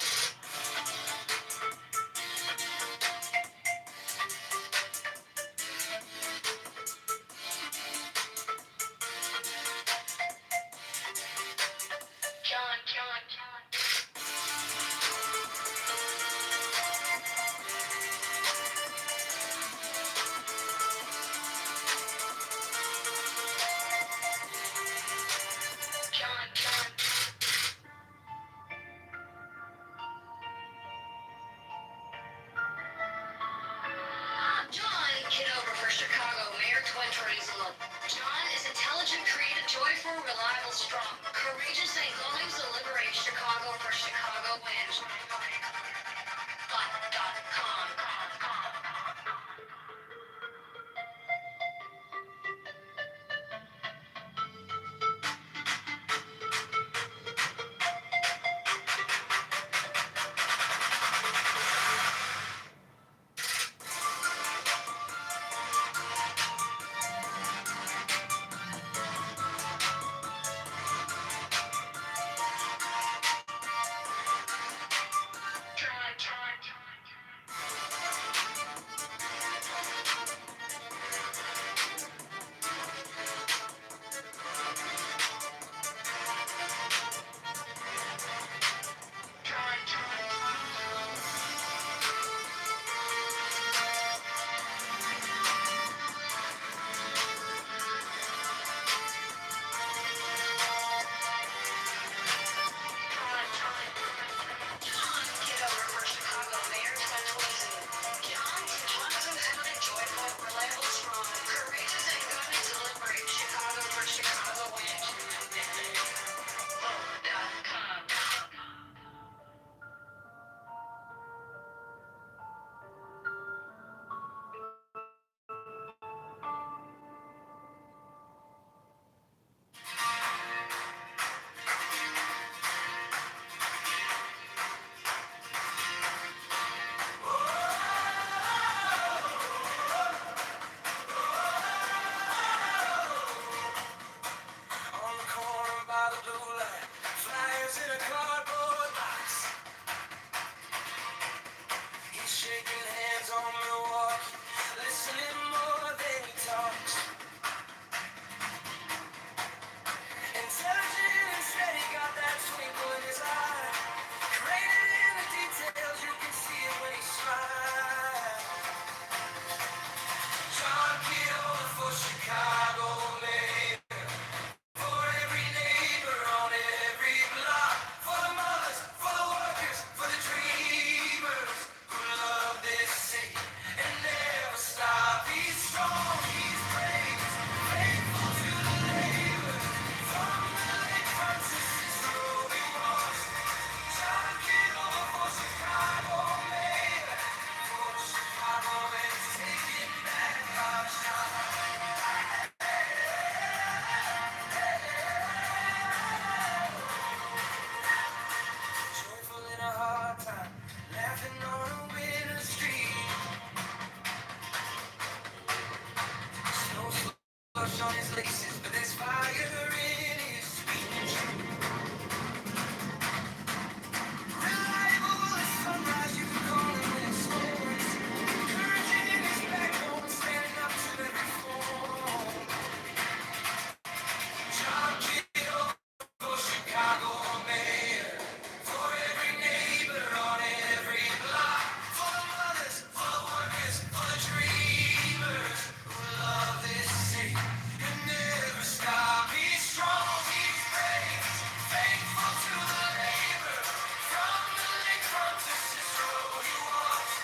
R: John. John Kitover for Chicago Mayor 2026. John is intelligent, creative, joyful, reliable, strong. Courageous and going to liberate Chicago for Chicago wins. .com.
I: brush on his laces, but there's fire in his speech. Reliable as sunrise, you can call him when it storms. Courage in his backbone, standing up to every form. John Kitover, Chicago mayor, for every neighbor on every block, for the mothers, for the workers, for the dreamers who love this city and never stop. He's strong, he's brave, faithful to the labor. From the lakefront to Cicero, he walks.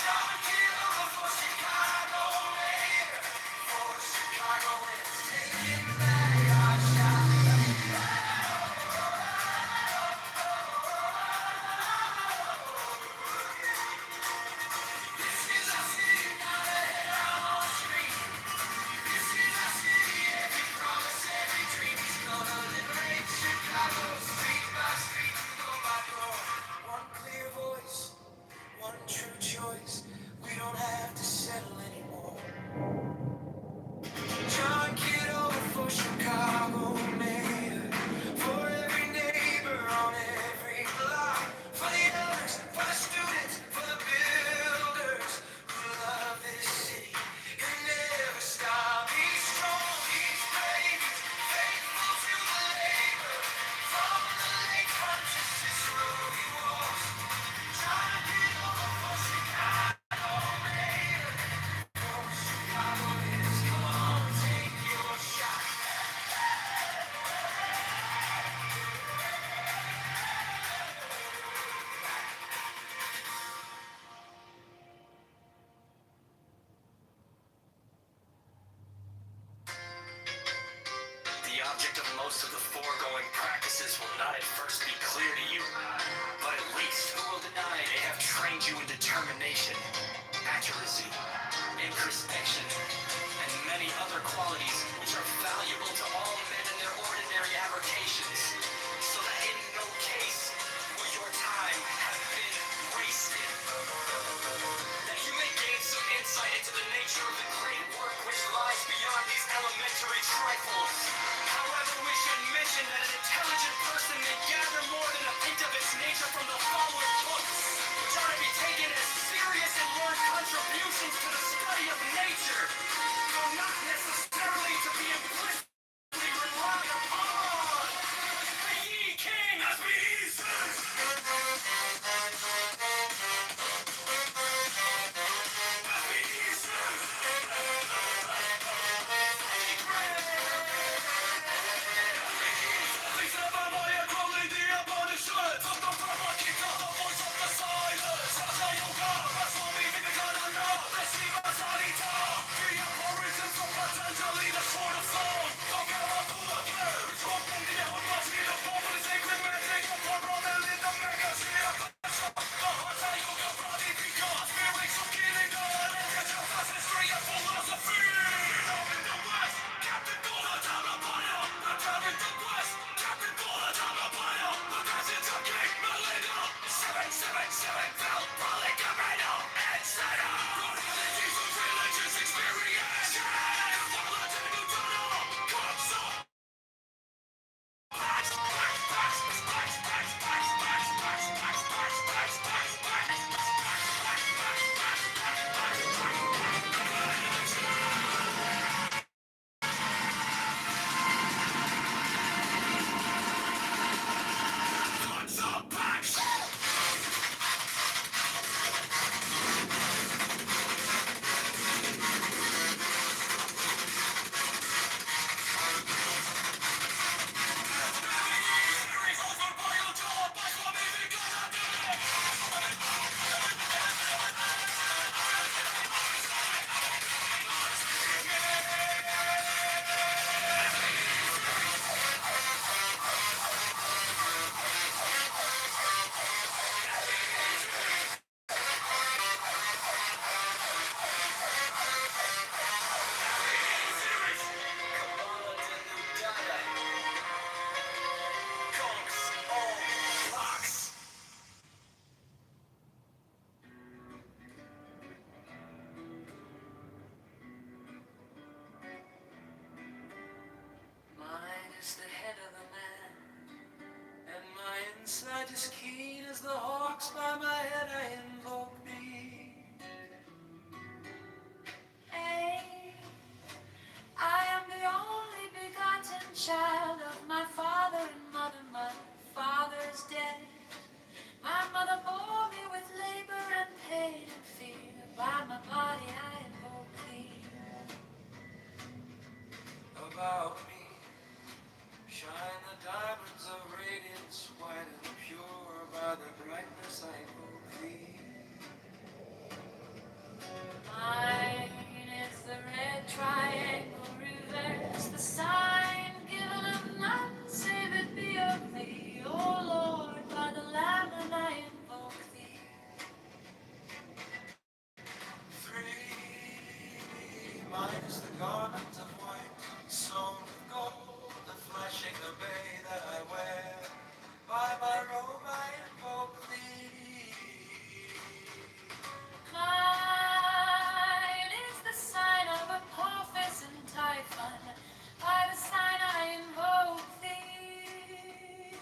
I: John Kitover for Chicago mayor, for Chicagoans taking back our shot. This is our city, now the head out on the street. This is our city, every promise, every dream. He's gonna liberate Chicago, street by street, door by door. One clear voice, one true choice. We don't have to settle anymore. John Kitover for Chicago mayor, for every neighbor on every block, for the elders, for the students, for the builders who love this city and never stop. He's strong, he's brave, he's faithful to the labor. From the lakefront to Cicero, he walks. John Kitover for Chicago mayor, for Chicagoans, come on, take your shot.
H: The object of most of the foregoing practices will not at first be clear to you, but at least who will deny they have trained you in determination, accuracy, introspection, and many other qualities which are valuable to all men in their ordinary avocations, so that in no case will your time have been wasted. That you may gain some insight into the nature of the great work which lies beyond these elementary trifles. However, we should mention that an intelligent person may gather more than a hint of its nature from the following books, which are to be taken as serious and learned contributions to the study of nature, though not necessarily to be implicitly relied upon. Be ye king as we serve. As we serve.
I: the hawks by my head, I invoke thee. I am the only begotten child of my father and mother. My father is dead. My mother bore me with labor and pain and fear. By my body I invoke thee. About me shine the diamonds of radiance, white and pure. By the brightness I invoke thee. Mine is the red triangle reverse, the sign given of none save it be of thee. O Lord, by the Lamb and I invoke thee. 3. Mine is the garment of white, sewn with gold, the flashing obey that I wear. By my robe I invoke thee. Mine is the sign of Apophis and Typhon. By the sign I invoke thee.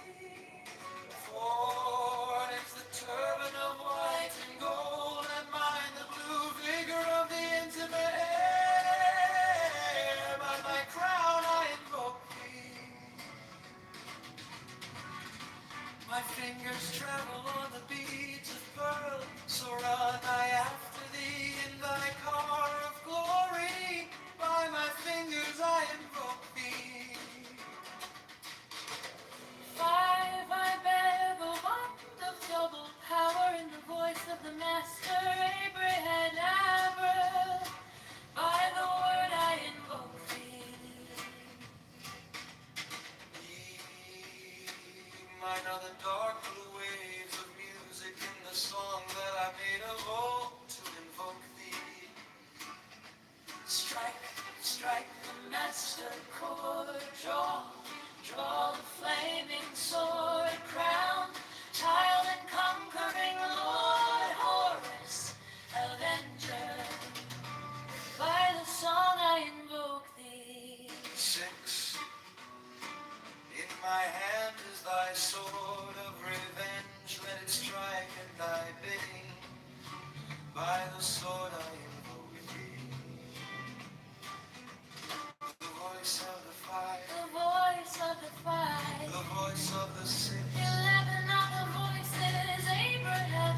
I: 4 is the turban of white and gold, and mine the blue vigor of the intimate air. By my crown I invoke thee. My fingers travel on the beads of pearl, so run I after thee in thy car of glory. By my fingers I invoke thee. 5, I bear the wand of double power in the voice of the master Abraham. By the word I invoke thee. Mine are the dark blue waves of music in the song that I made of old to invoke thee. Strike, strike the master chord, draw the flaming sword, crown, child and conquering Lord, Horus, Avenger. By the song I invoke thee. 6. In my hand is thy sword of revenge, let it strike at thy bidding. By the sword I invoke thee. The voice of the fire, the voice of the fire, the voice of the 6. 11 of the voices, Abraham.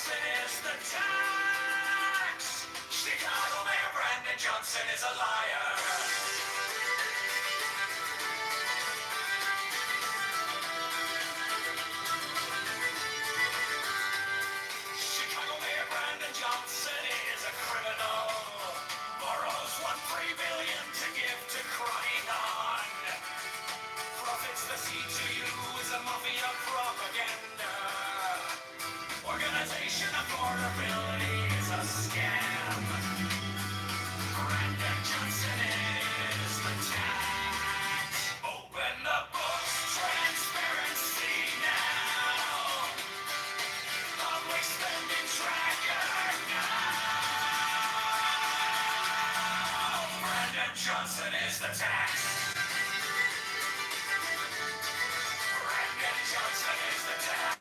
I: Johnson is the tax. Chicago Mayor Brandon Johnson is a liar. Chicago Mayor Brandon Johnson is a criminal. Borrows $1.3 billion to give to crying on. Profits the CTU is a mafia propaganda. Organization affordability is a scam. Brandon Johnson is the tax. Open the books, transparency now. Public spending tracker now. Brandon Johnson is the tax. Brandon Johnson is the tax.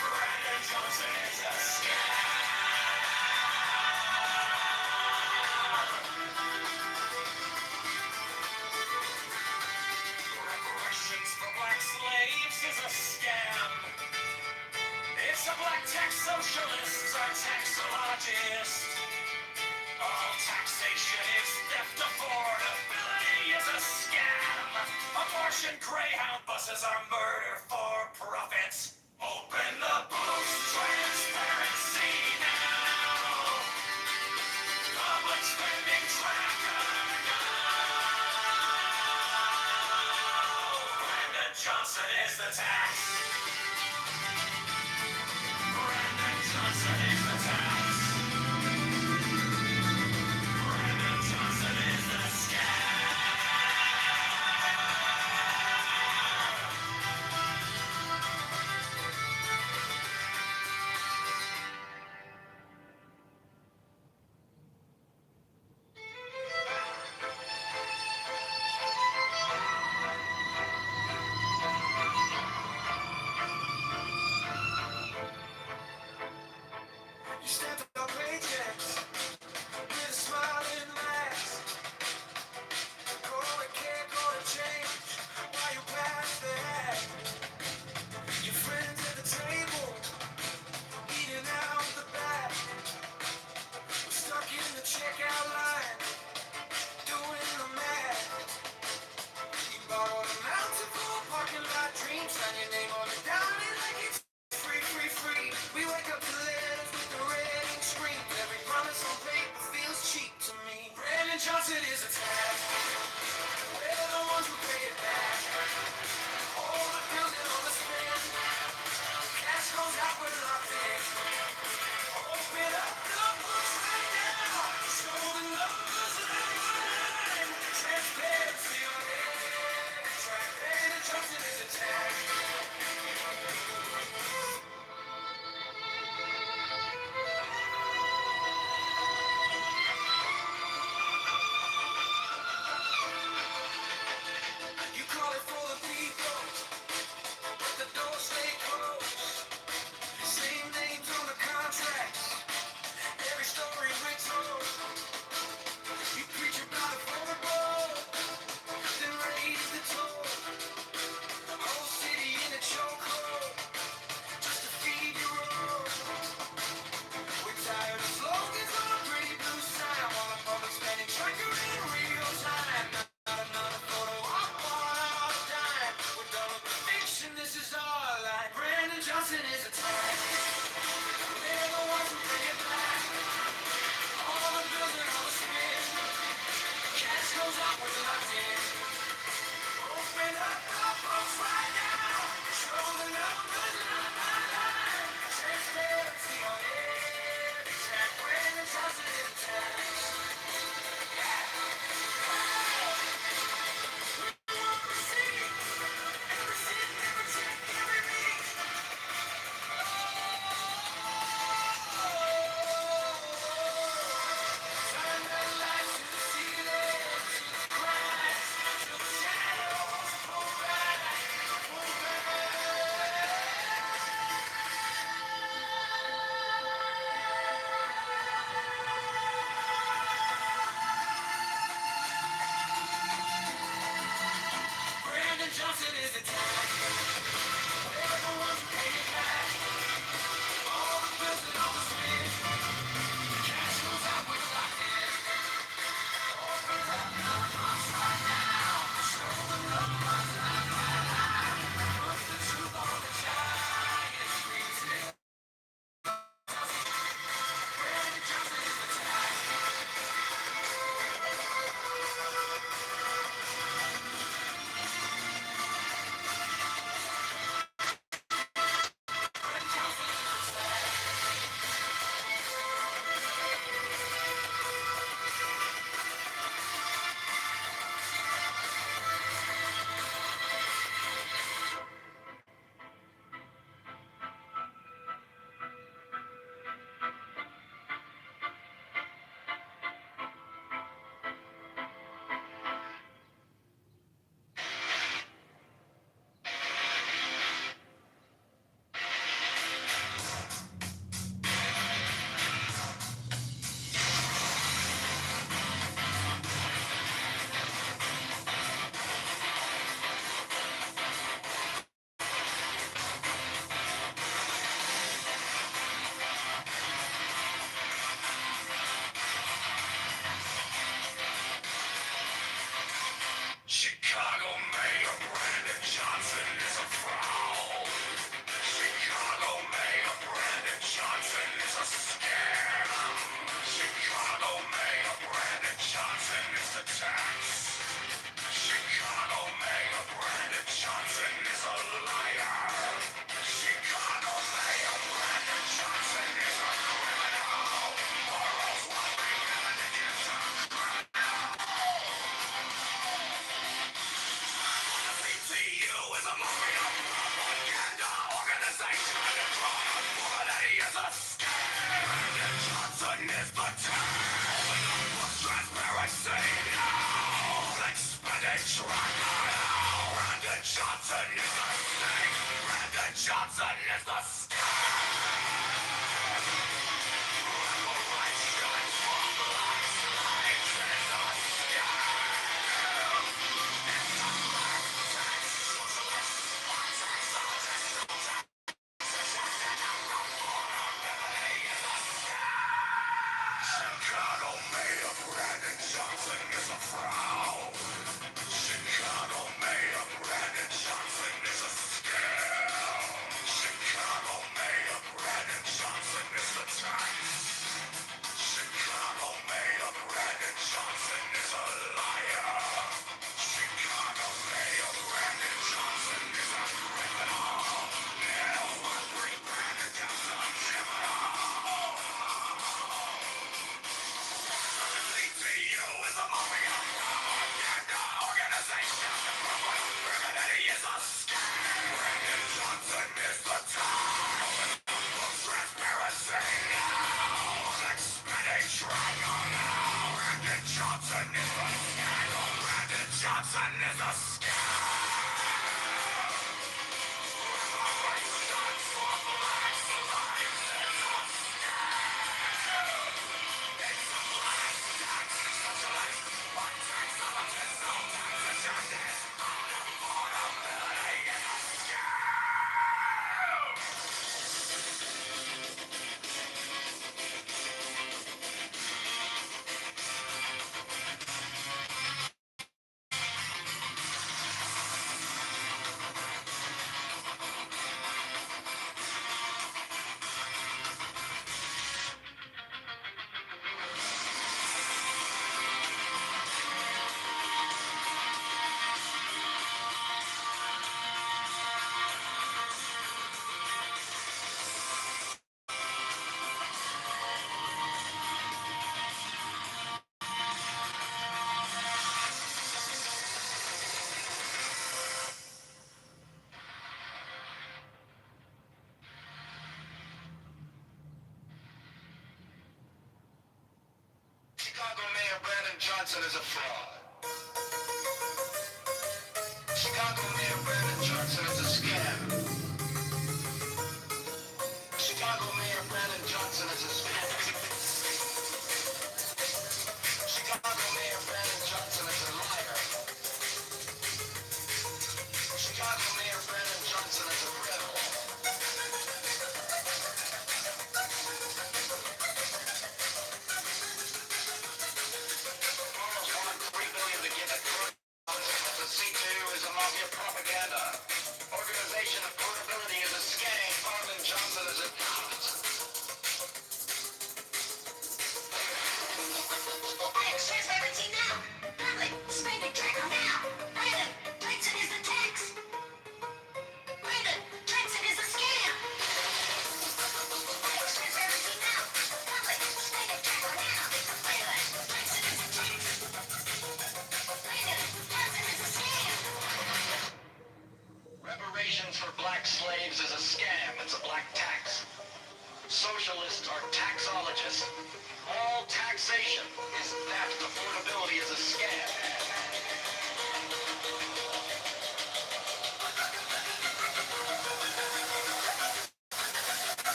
I: Brandon Johnson is a scam. Reparations for black slaves is a scam. It's a black tax socialists are taxologists. All taxation is theft. Affordability is a scam. Abortion Greyhound buses are murder for profits. Open the books, transparency now. Public spending tracker now. Brandon Johnson is the tax. Brandon Johnson is the tax. Brandon Johnson is the scam. You stamped our paychecks with a smiling mask. Go and care, go to change while you pass the hat. Your friends at the table, eating out the back. We're stuck in the checkout line, doing the math. You borrowed a mountain full of parking lot dreams, sign your name on it, down it like it's free, free, free. We wake up to letters with the red ink screams. Every promise on paper feels cheap to me. Brandon Johnson is a tax. We're the ones who pay it back. All the bills and all the spend. Cash goes out, we're locked in. Open up the books right now. Show the numbers line. Transparency on every track. Brandon Johnson is a tax. You call it for the people, but the doors stay closed. Same names on the contracts, every story rings told. You preach about affordable, then raise the toll. Whole city in a chokehold, just to feed your own. We're tired of slogans on a pretty blue sign, while the public spending tracker in real time. Not another photo op on our dime. We're done with the fiction, this is our life. Brandon Johnson is a tax. We're the ones who pay it back. All the bills and all the spend. Cash goes out, we're locked in. Open up the books right now. Show the numbers line by line. Transparency on every track. Brandon Johnson is a tax. Every cent, every check, every beat. Johnson is the Chicago Mayor Brandon Johnson is a fraud. Chicago Mayor Brandon Johnson is a scam. Chicago Mayor Brandon Johnson is a tax. Chicago Mayor Brandon Johnson is a liar. Chicago Mayor Brandon Johnson is a criminal. Now I bring Brandon Johnson a criminal. CTU is a mafia propaganda organization. Criminality is a scam. Brandon Johnson is the town. Transparency now. Expenditure now. Brandon Johnson is a scandal. Brandon Johnson is a Chicago Mayor Brandon Johnson is a fraud. Chicago Mayor Brandon Johnson is a scam. Chicago Mayor Brandon Johnson is a scam. Chicago Mayor Brandon Johnson is a liar. Chicago Mayor Brandon Johnson is a criminal. Almost won $3 billion to give it. The C2 is a mafia propaganda. Organization of portability is a scam. Brandon Johnson is a
J: Transparency now. Public spending tracker now. Brandon Johnson is the tax. Brandon Johnson is a scam. Transparency now. Public spending tracker now. Brandon Johnson is a tax. Brandon Johnson is a scam.
L: Reparations for black slaves is a scam. It's a black tax. Socialists are taxologists. All taxation is theft. Affordability is a scam.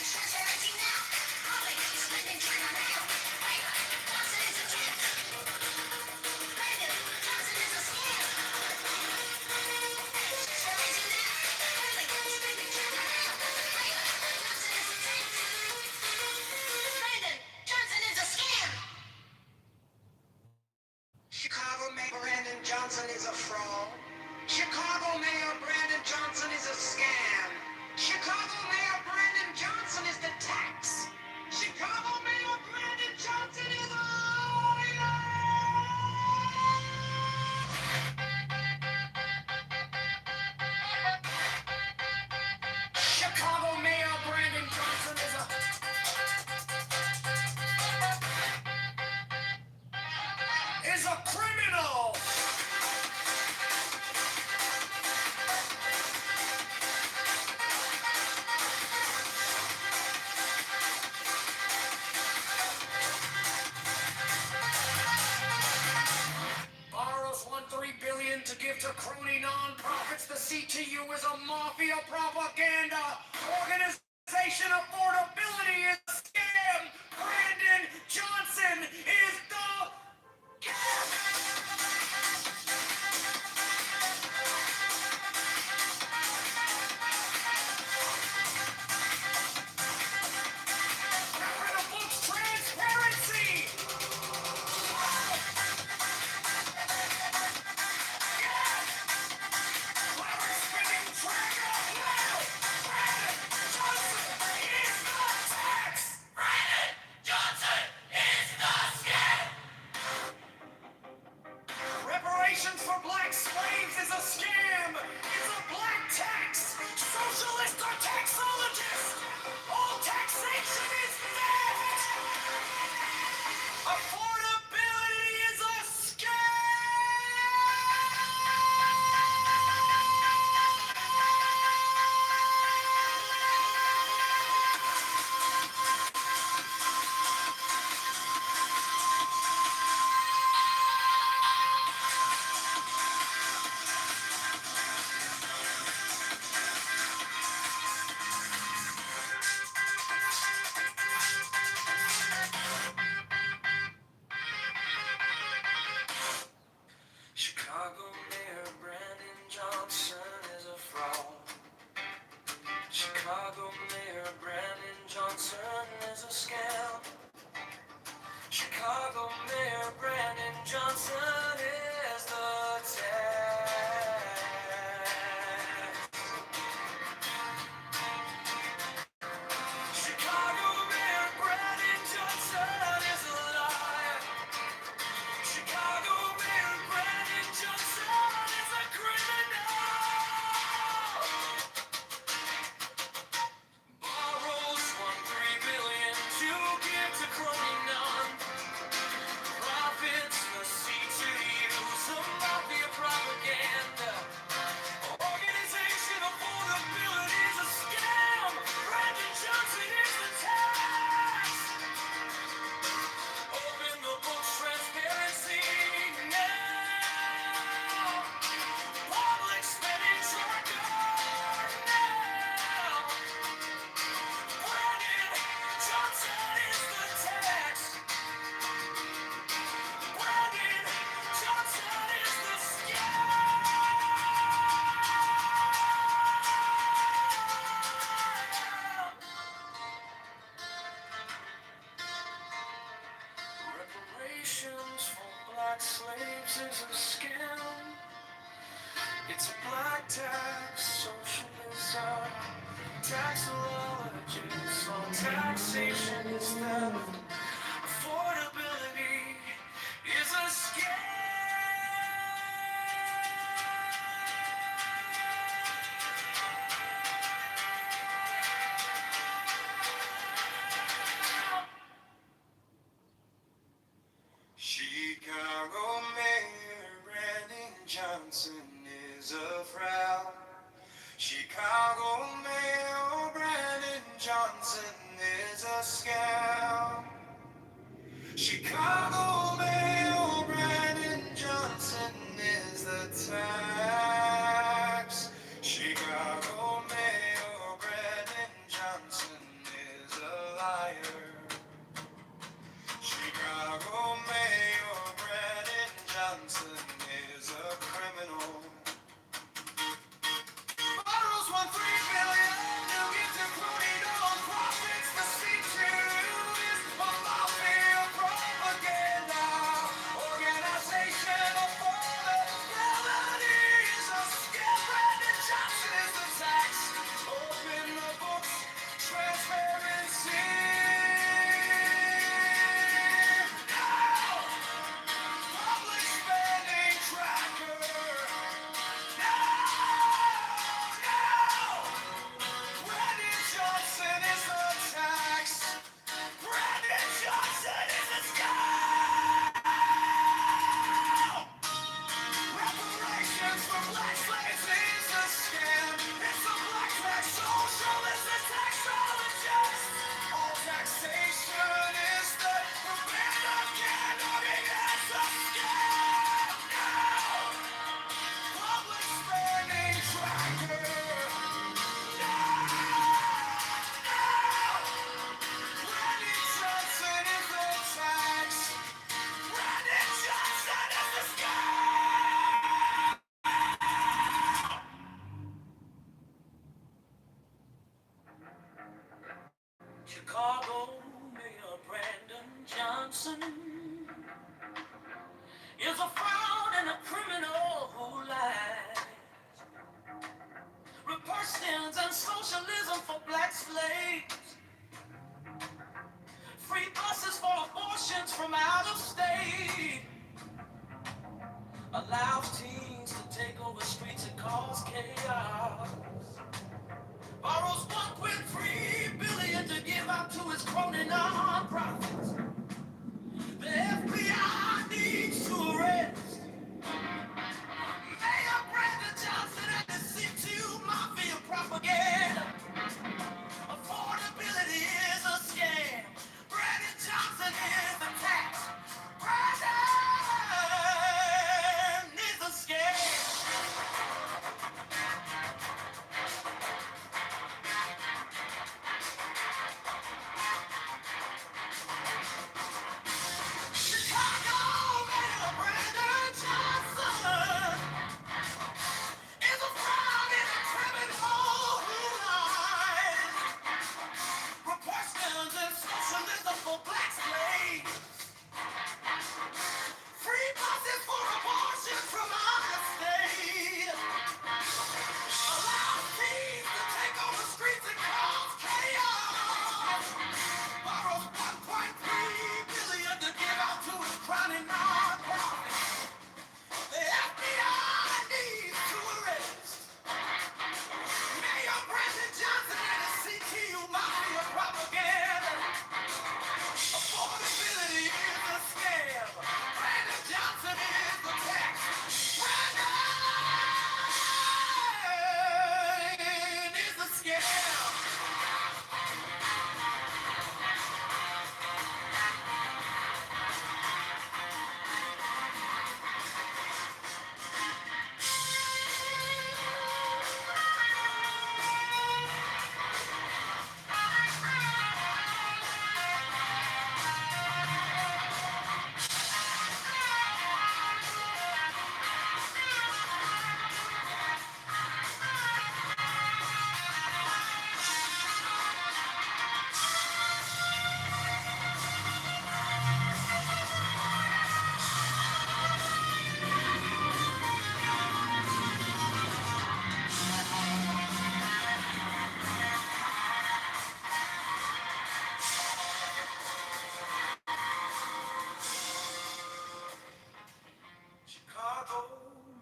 J: Transparency now. Public spending tracker now. Brandon Johnson is a tax. Brandon Johnson is a scam. Transparency now. Public spending tracker now. Brandon Johnson is a tax. Brandon Johnson is a scam.
I: gets the seat to you is a mafia propaganda organization. Affordability is a scam. Brandon Johnson is the transparency. Reparations for black slaves is a scam. It's a black tax. Socialists are taxologists. All taxation is theft. Affordability is a scam. Chicago Mayor Brandon Johnson is a fraud. Chicago Mayor Brandon Johnson is a scam. Chicago Mayor Brandon Johnson is the tax. Chicago Mayor Brandon Johnson is a liar. Chicago Mayor Brandon Johnson is a criminal. Borrows $1.3 billion to give to crony none. Profits the seat to use the mafia propaganda. Organization affordability is a scam. Brandon Johnson is the tax. Open the books, transparency now. Public spending tracker now. Brandon Johnson is the tax. Brandon Johnson is the scam. Reparations for black slaves is a scam. It's a black tax, socialism, taxologists on taxation is theft. Affordability is a scam. Chicago Mayor Brandon Johnson is a fraud. Chicago Mayor Brandon Johnson is a scam. Chicago Mayor Brandon Johnson is the tax. Chicago Mayor Brandon Johnson is a liar. Chicago Mayor Brandon Johnson is a criminal. Borrows $1.3 billion to give to crony non-profits. The seat to is a mafia propaganda organization affordability Chicago Mayor Brandon Johnson is a fraud and a criminal who lies. Republicans and socialism for black slaves. Free buses for abortions from out of state. Allows teens to take over streets and cause chaos. Borrows $1.3 billion to give out to his crony non-profits. The FBI needs to arrest Mayor Brandon Johnson and the C2 Mafia propaganda. Affordability is a scam. Brandon Johnson is a tax. Brandon is a scam. Chicago Mayor Brandon Johnson is a fraud and a criminal who lies. Republicans and socialism for black slaves. Free buses for abortion from out of state. Allow teens to take over streets and cause chaos. Borrows $1.3 billion to give out to his crony non-profit. The FBI needs to arrest Mayor Brandon Johnson and his CTU Mafia propaganda. Affordability is a scam. Brandon Johnson is the tax. Brandon is a scam. Chicago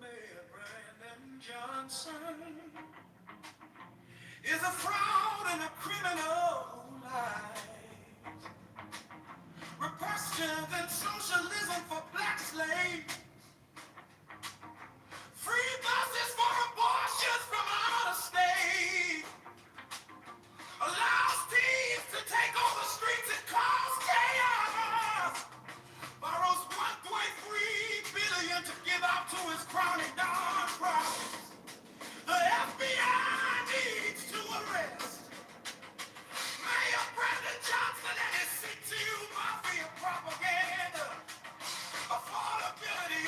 I: Mayor Brandon Johnson is a fraud and a criminal who lies. Republicans and socialism for black slaves. Free buses for abortions from out of state. Allows teens to take over streets and cause chaos. Borrows $1.3 billion to give out to his crony non-profits. The FBI needs to arrest Mayor Brandon Johnson and his C2 Mafia propaganda. Affordability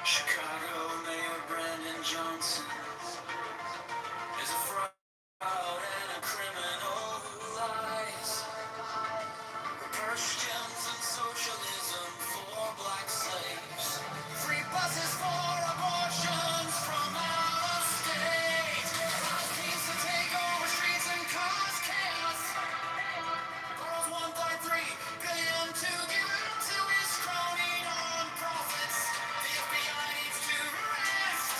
I: Chicago Mayor Brandon Johnson is a fraud and a criminal who lies. Christians and socialism for black slaves. Free buses for abortions from out of state. Schemes to take over streets and cause chaos. Borrows 1.3 billion to give out to his crony non-profits. The FBI needs to arrest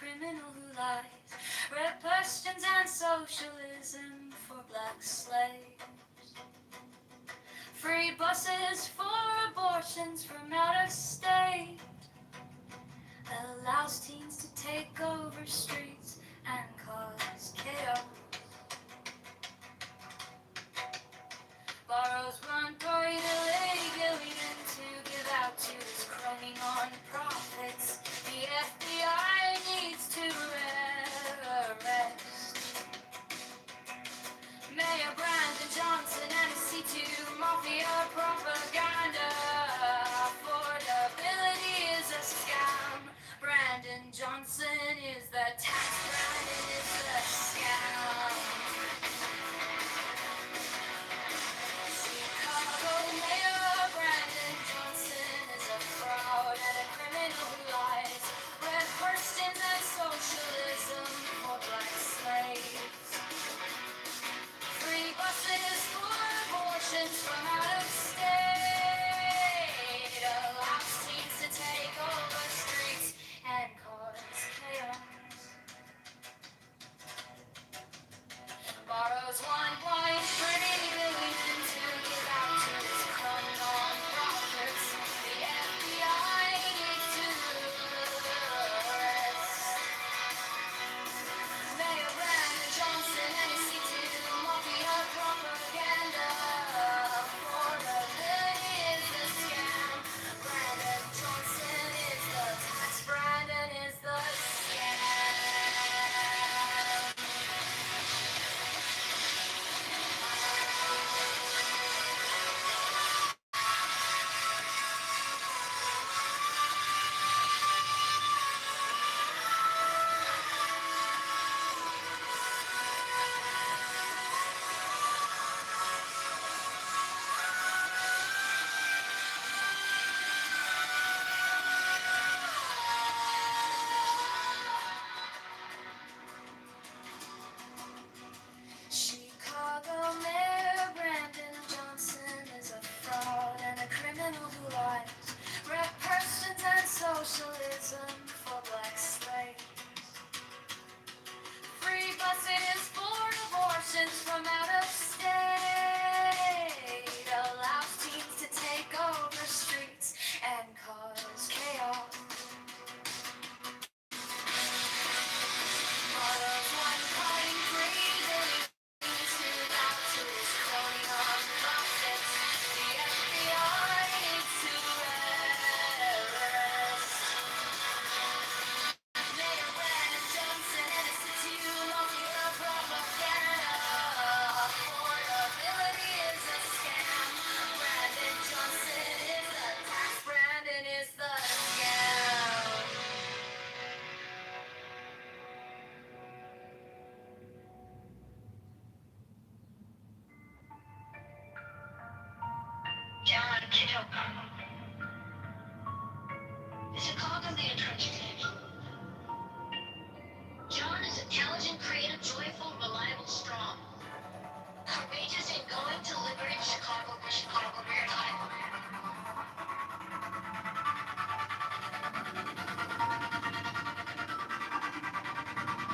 J: criminal who lies. Red questions and socialism for black slaves. Free buses for abortions from out of state. Allows teens to take over streets and cause chaos. Borrows one-point illegally then to give out to his crony non-profits. The FBI needs to arrest Mayor Brandon Johnson and his C2 Mafia propaganda. Affordability is a scam. Brandon Johnson is the tax. Brandon is the scam. Chicago Mayor Brandon Johnson is a fraud and a criminal who lies. Red Kirstens and socialism for black slaves. Free buses for abortions from out of state. Allows teens to take over streets and cause chaos. Borrows $1.3 billion to give out to his crony non-profits. The FBI needs to arrest Mayor Brandon Johnson and his C2 Mafia propaganda. Affordability is the scam. Brandon Johnson is the tax. Brandon is the scam. Chicago Mayor Brandon Johnson is a fraud and a criminal who lies. Red persons and socialism for black slaves. Free buses for abortions from out of state. Allows teens to take over streets and cause chaos. Borrows $1.3 billion to give out to his crony non-profits. The FBI needs to arrest Mayor Brandon Johnson and his C2 Mafia propaganda. Affordability is a scam. Brandon Johnson is the tax. Brandon is the scam.
R: John Kitover. The Chicago Mayor Tragedy. John is intelligent, creative, joyful, reliable, strong. Courageous and going to liberate Chicago for Chicago Maritime.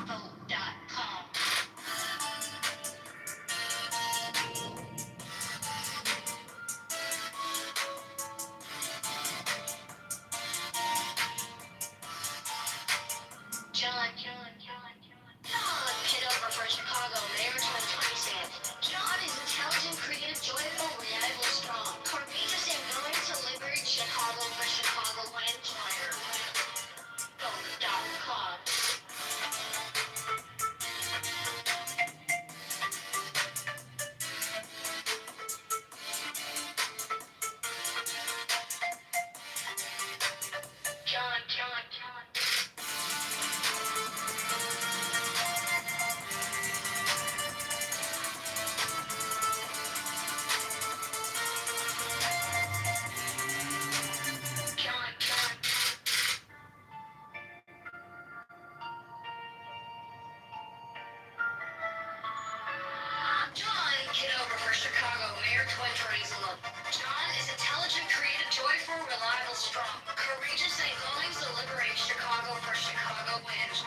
R: Vote.com.
J: John is intelligent, creative, joyful, reliable, strong, courageous, and going to liberate Chicago for Chicago wins.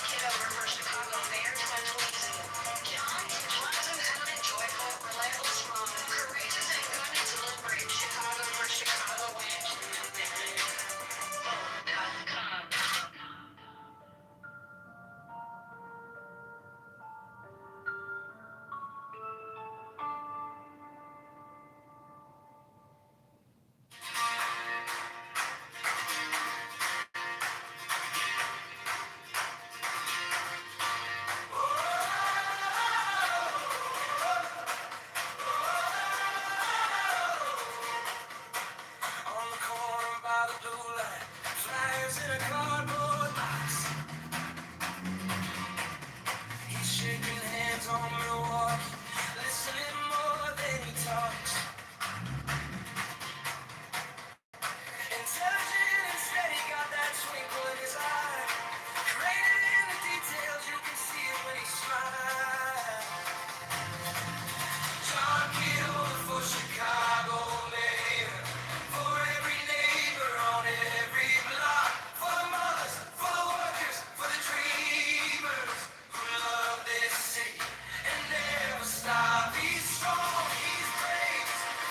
J: Kitover for Chicago Mayor 2022. John is pleasant, joyful, reliable, strong, courageous, and going to liberate Chicago for Chicago wins.
I: On the corner by the blue light, flyers in a cardboard box. He's shaking hands on Milwaukee, listening more than he talks. Intelligent and steady, got that twinkle in his eye. Created in the details, you can see it when he smiles. John Kitover for Chicago mayor, for every neighbor on every block, for the mothers, for the workers, for the dreamers who love this city and never stop. He's strong, he's brave,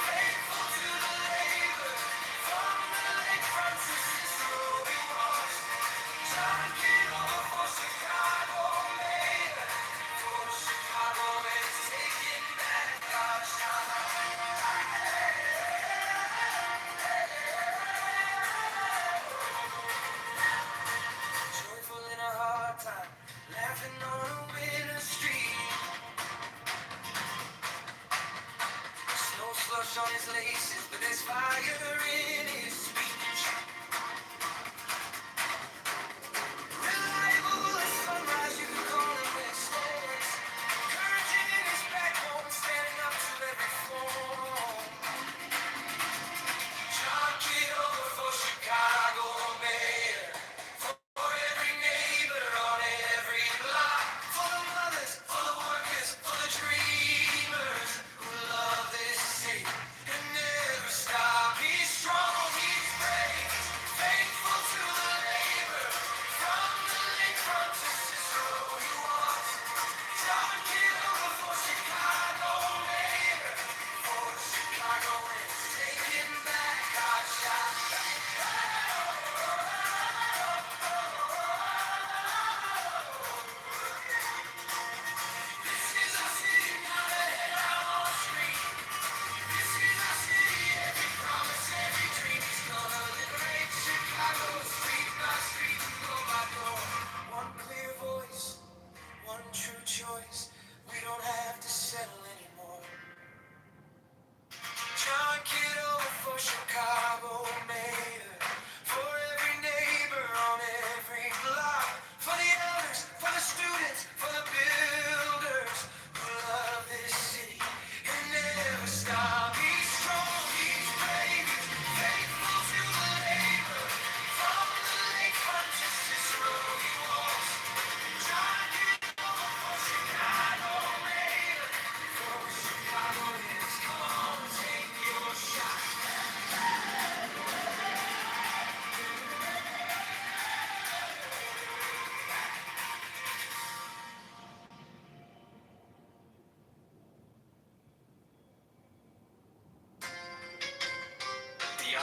I: faithful to the labor. From the lakefront to Cicero he walks. John Kitover for Chicago mayor, for Chicago is taking back our shine. Joyful in a hard time, laughing on a winter street. Snow slush on his laces, but there's fire in his speech. Reliable as sunrise, you can call him when it storms. Courage in his backbone, standing up to every form. John Kitover for Chicago mayor, for every neighbor on every block, for the mothers, for the workers, for the dreamers who love this city and never stop. He's strong, he's brave.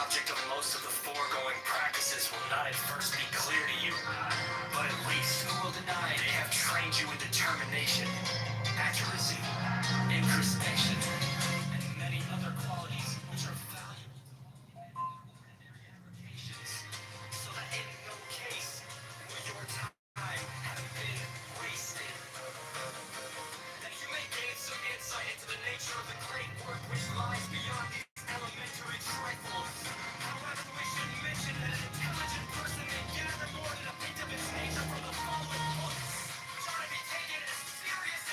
I: object of most of the foregoing practices will not at first be clear to you, but at least who will deny they have trained you in determination, accuracy, incrustation, and many other qualities which are valuable applications, so that in no case will your time have been wasted. That you may gain some insight into the nature of the great work which lies beyond these elementary trifles. However, we should mention that an intelligent person may gather more than a bit of its nature from the following books, which are to be taken as serious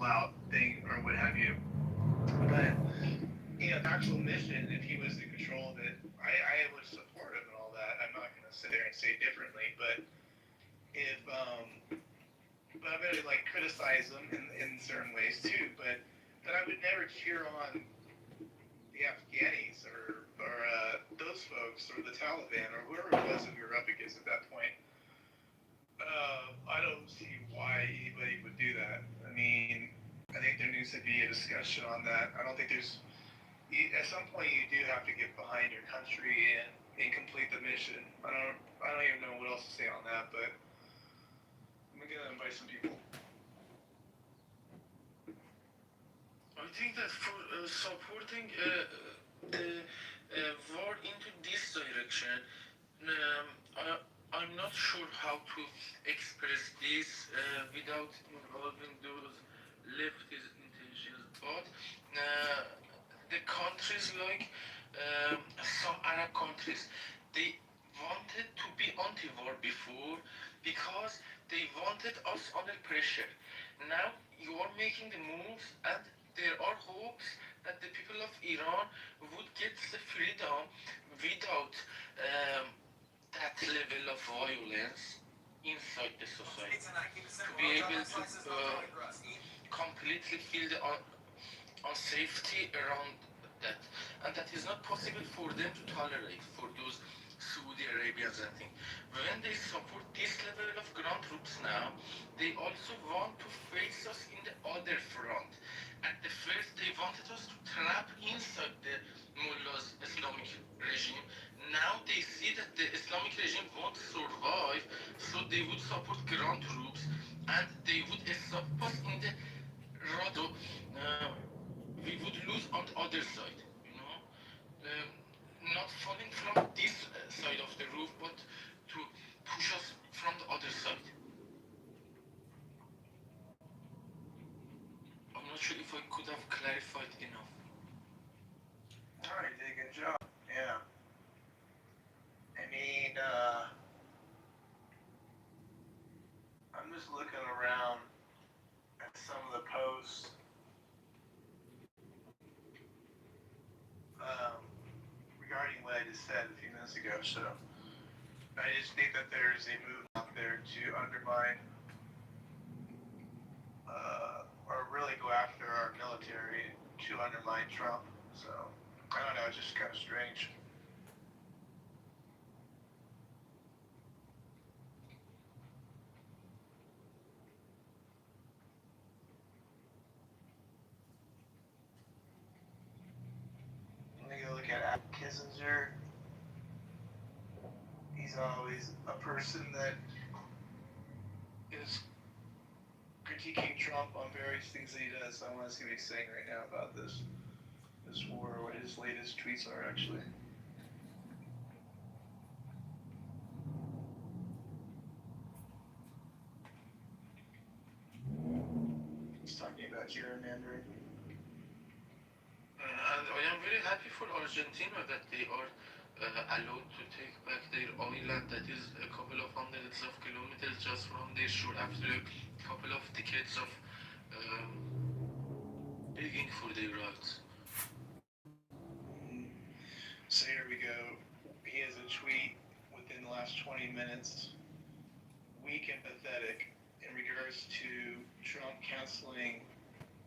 A: out thing or what have you. But the actual mission, if he was in control of it, I would support him and all that. I'm not gonna sit there and say differently, but if but I'm gonna like criticize them in certain ways too. But I would never cheer on the Afghanis or those folks or the Taliban or whoever it was that we were up against at that point. I don't see why anybody would do that. I mean, I think there needs to be a discussion on that. I don't think there's. At some point, you do have to get behind your country and complete the mission. I don't even know what else to say on that, but I'm gonna invite some people.
C: I think that for supporting the war into this direction, I'm not sure how to express this without involving those leftist intentions, but the countries like some Arab countries, they wanted to be anti-war before because they wanted us under pressure. Now you are making the moves and there are hopes that the people of Iran would get the freedom without that level of violence inside the society. To be able to completely feel the unsafety around that. And that is not possible for them to tolerate, for those Saudi Arabians and things. When they support this level of ground troops now, they also want to face us in the other front. At the first, they wanted us to trap inside the mullah's Islamic regime. Now they see that the Islamic regime won't survive, so they would support ground troops and they would stop us in the Rado. We would lose on the other side, not falling from this side of the roof, but to push us from the other side. I'm not sure if I could have clarified enough.
A: Alright, you did a good job. Yeah. I mean, I'm just looking around at some of the posts. Regarding what I just said a few minutes ago, so I just think that there's a move out there to undermine or really go after our military to undermine Trump. So I don't know, it's just kind of strange. Let me go look at Kissinger. He's always a person that is critiquing Trump on various things that he does. So I want to see what he's saying right now about this war, what his latest tweets are actually. He's talking about gerrymandering.
C: And I am very happy for Argentina that they are allowed to take back their island that is a couple of hundreds of kilometers just from their shore after a couple of decades of begging for their rights.
A: So here we go. He has a tweet within the last 20 minutes. Weak and pathetic in regards to Trump canceling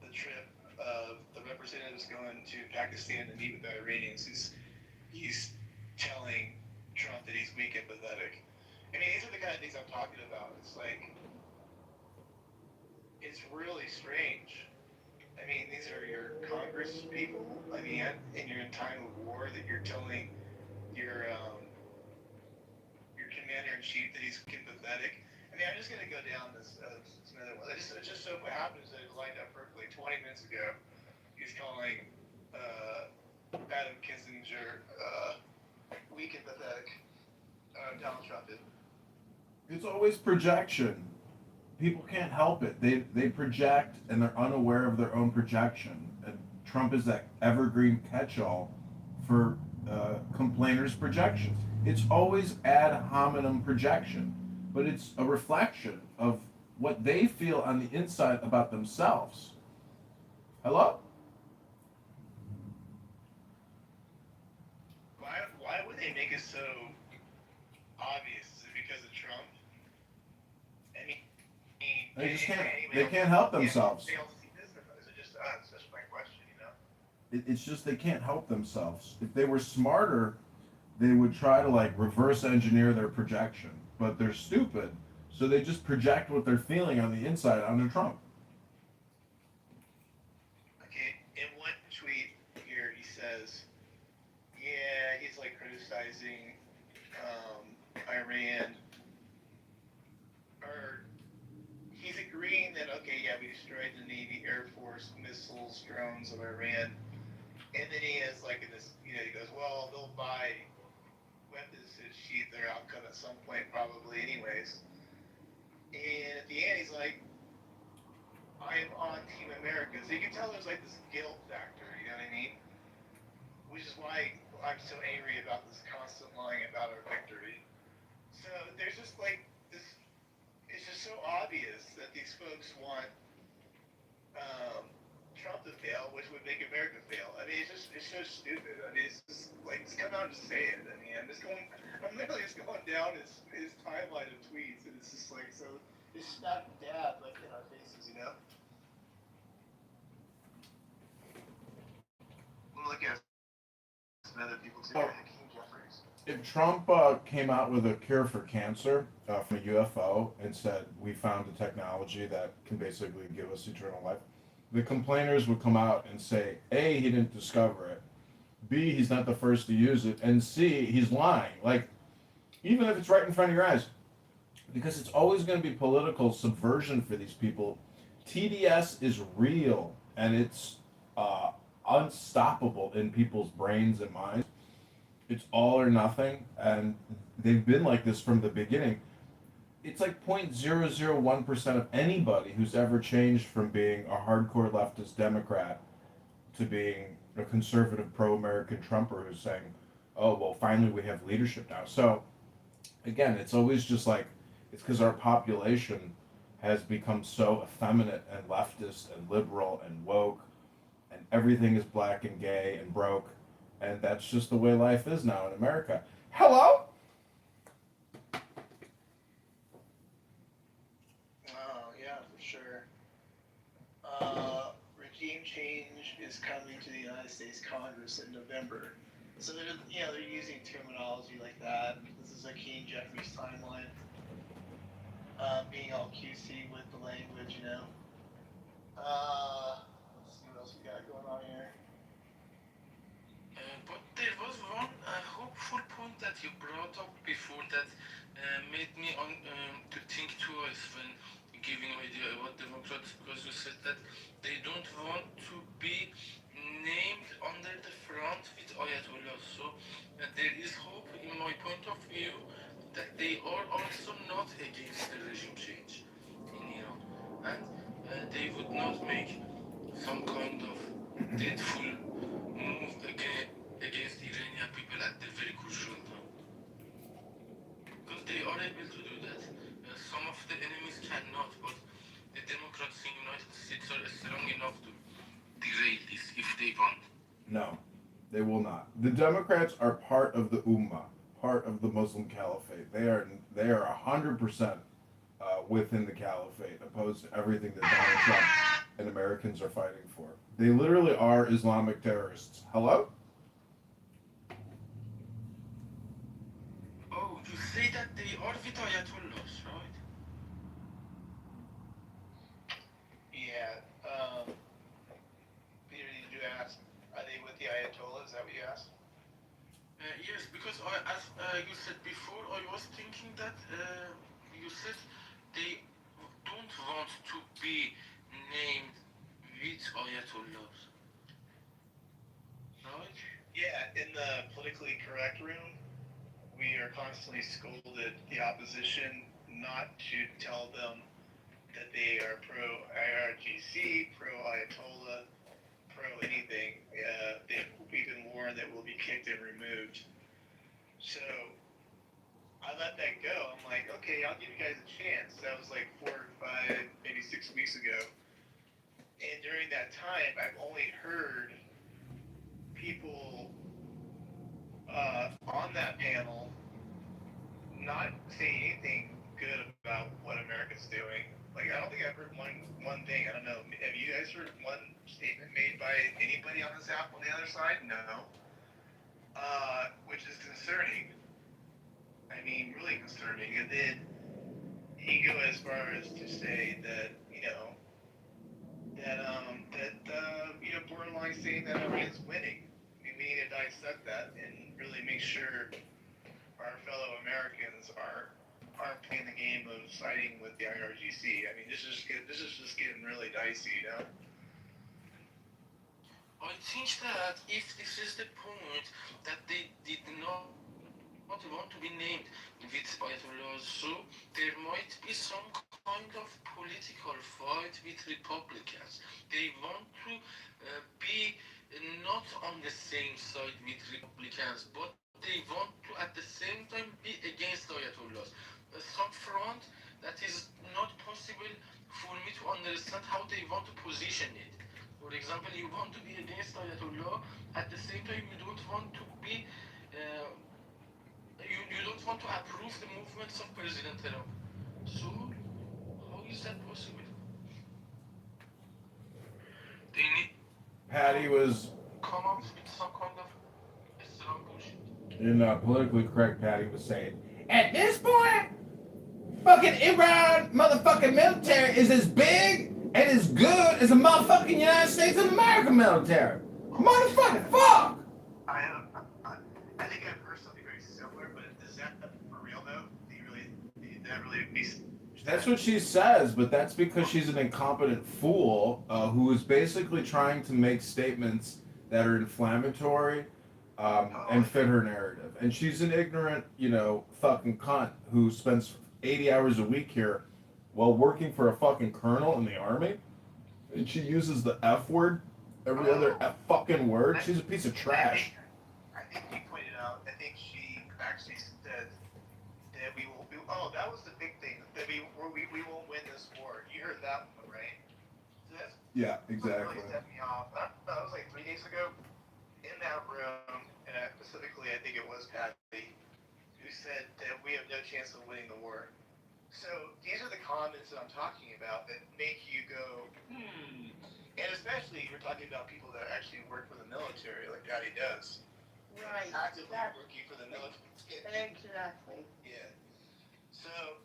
A: the trip of the representatives going to Pakistan to meet with the Iranians. He's telling Trump that he's weak and pathetic. I mean, these are the kind of things I'm talking about. It's like, it's really strange. I mean, these are your Congress people. I mean, in your time of war, that you're telling your commander-in-chief that he's weak and pathetic. I mean, I'm just going to go down this another one. It just so happens that it lined up perfectly. 20 minutes ago, he's calling Adam Kissinger weak and pathetic. Donald Trump did.
K: It's always projection. People can't help it. They project and they're unaware of their own projection. And Trump is that evergreen catch-all for complainers' projections. It's always ad hominem projection, but it's a reflection of what they feel on the inside about themselves. Hello?
A: Why would they make it so obvious? Is it because of Trump? I mean,
K: They just can't.
A: anybody
K: They
A: else-
K: can't help
A: yeah,
K: themselves.
A: anybody else see this? Or is it just us? That's my question.
K: It's just they can't help themselves. If they were smarter, they would try to like reverse engineer their projection. But they're stupid, so they just project what they're feeling on the inside onto Trump.
A: Okay, in one tweet here, he says, yeah, he's like criticizing Iran, or he's agreeing that, okay, yeah, we destroyed the Navy, Air Force, missiles, drones of Iran. And then he has like in this, he goes, well, they'll buy weapons to achieve their outcome at some point, probably anyways. And at the end, he's like, I'm on Team America. So you can tell there's like this guilt factor, you know what I mean? Which is why I'm so angry about this constant lying about our victory. So there's just like this, it's just so obvious that these folks want Trump to fail, which would make America fail. I mean, it's so stupid. I mean, it's just like, just come out and just say it. I mean, I'm literally just going down his timeline of tweets, and it's just like, so, it's just not dab, like, in our faces, you know? I'm looking at some other people too, like King Jeffries.
K: If Trump came out with a cure for cancer from a UFO and said, we found a technology that can basically give us eternal life, the complainers would come out and say, A, he didn't discover it, B, he's not the first to use it, and C, he's lying. Like, even if it's right in front of your eyes. Because it's always going to be political subversion for these people. TDS is real, and it's unstoppable in people's brains and minds. It's all or nothing, and they've been like this from the beginning. It's like 0.001% of anybody who's ever changed from being a hardcore leftist Democrat to being a conservative pro-American Trumper who's saying, oh, well, finally we have leadership now. So, again, it's always just like, it's because our population has become so effeminate and leftist and liberal and woke, and everything is black and gay and broke, and that's just the way life is now in America. Hello?
A: Yeah, for sure. Regime change is coming to the United States Congress in November. So they're using terminology like that. This is a King Jeffries timeline. Being all QC with the language, Let's see what else we got going on here.
C: But there was one hopeful point that you brought up before that made me to think twice when giving idea about Democrats, because you said that they don't want to be named under the front with Ayatollahs. So there is hope in my point of view that they are also not against the regime change in Iran, and they would not make some kind of deadful move against Iranian people at the very crucial time. Because they are able to do that. Some of the enemies cannot, but the Democrats in the United States are strong enough to derail this if they want.
K: No, they will not. The Democrats are part of the Ummah, part of the Muslim Caliphate. They are 100% within the Caliphate, opposed to everything that Donald Trump and Americans are fighting for. They literally are Islamic terrorists. Hello?
C: Oh, you say that they are with Ayatollahs, right?
A: Yeah. Peter, did you ask, are they with the Ayatollah? Is that what you asked?
C: Yes, because as you said before, I was thinking that you said they don't want to be named with Ayatollahs, right?
A: Yeah, in the politically correct room, we are constantly scolded, the opposition, not to tell them that they are pro-IRGC, pro-Ayatollah, pro-anything. We've been warned that we'll be kicked and removed. So I let that go. I'm like, okay, I'll give you guys a chance. That was like 4 or 5, maybe 6 weeks ago. And during that time, I've only heard people on that panel not say anything good about what America's doing. Like, I don't think I've heard one thing. I don't know. Have you guys heard one statement made by anybody on this app on the other side? No. Which is concerning. I mean, really concerning. And then you go as far as to say that, borderline saying that Iran's winning. I mean, we need to dissect that and really make sure our fellow Americans aren't playing the game of siding with the IRGC. I mean, this is just getting really dicey,
C: I think that if this is the point that they did not want to be named with Ayatollahs, so there might be some kind of political fight with Republicans. They want to be not on the same side with Republicans, but they want to at the same time be against Ayatollahs. Some front that is not possible for me to understand how they want to position it. For example, you want to be against Ayatollah, at the same time you don't want to be, you don't want to approve the movements of President Trump. So, how is that possible? They need
K: Patty was
C: come up with some kind of strong bullshit.
K: in politically correct. Patty was saying, at this point, fucking Iran motherfucking military is as big and as good as the motherfucking United States of America military. Motherfucking fuck!
A: I think I've heard something very similar, but is that for real though? Did that really be?
K: That's what she says, but that's because she's an incompetent fool who is basically trying to make statements that are inflammatory and fit her narrative. And she's an ignorant, fucking cunt who spends 80 hours a week here while working for a fucking colonel in the army. And she uses the F word every other F fucking word. She's a piece of trash.
A: I think you pointed out, I think she actually said that we will, that was the big thing, that we won't win this war. You heard that one, right? So that's
K: Yeah, exactly.
A: really set me off. That was like 3 days ago in that room, and specifically I think it was Patty, who said that we have no chance of winning the war. So these are the comments that I'm talking about that make you go, And especially if you're talking about people that actually work for the military, like Patty does.
R: Right.
A: Actively working for the military.
R: Exactly.
A: Yeah. So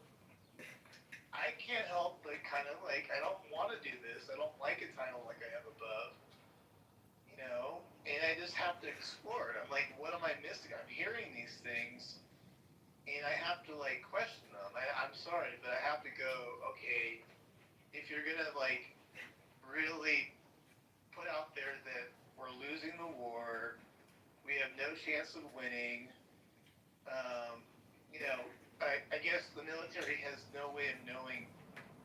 A: I can't help but kind of like, I don't want to do this. I don't like a title like I have above. And I just have to explore it. I'm like, what am I missing? I'm hearing these things, and I have to like question them. I'm sorry, but I have to go, okay, if you're gonna like really put out there that we're losing the war, we have no chance of winning, I guess the military has no way of knowing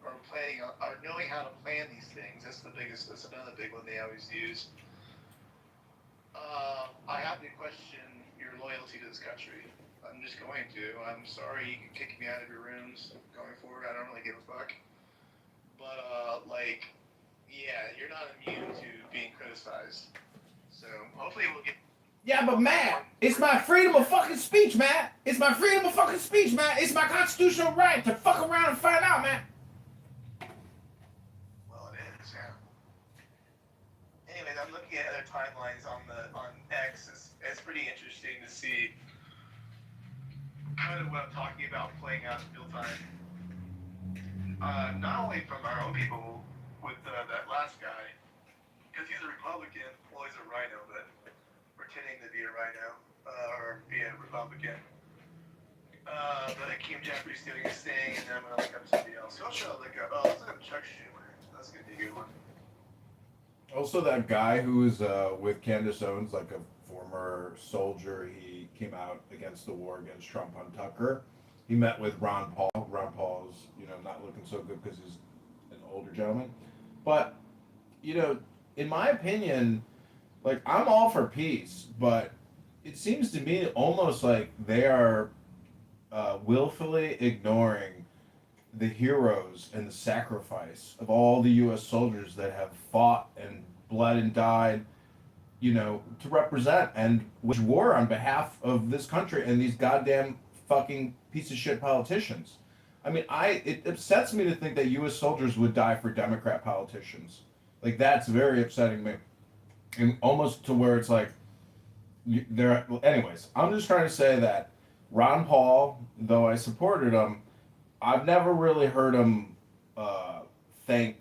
A: or planning or knowing how to plan these things. That's another big one they always use. I have to question your loyalty to this country. I'm just going to. I'm sorry you can kick me out of your rooms going forward. I don't really give a fuck. But, yeah, you're not immune to being criticized. So, hopefully we'll get...
K: Yeah, but Matt, it's my freedom of fucking speech, Matt. It's my freedom of fucking speech, Matt. It's my constitutional right to fuck around and find out, Matt.
A: Well, it is, yeah. Anyways, I'm looking at other timelines on X. It's pretty interesting to see kind of what I'm talking about playing out in real time. Not only from our own people with that last guy, because he's a Republican, well, he's a rhino, but pretending to be a rhino, or be a Republican. But Kim Jeffries doing his thing, and then I'm going to look up somebody else. So I'll show let's look up Chuck Schumer. That's going to be a good one.
K: Also, that guy who was with Candace Owens, like a former soldier, he came out against the war against Trump on Tucker. He met with Ron Paul. Ron Paul's, not looking so good because he's an older gentleman. But, in my opinion, like, I'm all for peace, but it seems to me almost like they are willfully ignoring the heroes and the sacrifice of all the U.S. soldiers that have fought and bled and died, you know, to represent and wage war on behalf of this country and these goddamn fucking piece of shit politicians. I mean, it upsets me to think that U.S. soldiers would die for Democrat politicians. Like, that's very upsetting me, and almost to where it's like, there. Anyways, I'm just trying to say that Ron Paul, though I supported him, I've never really heard him thank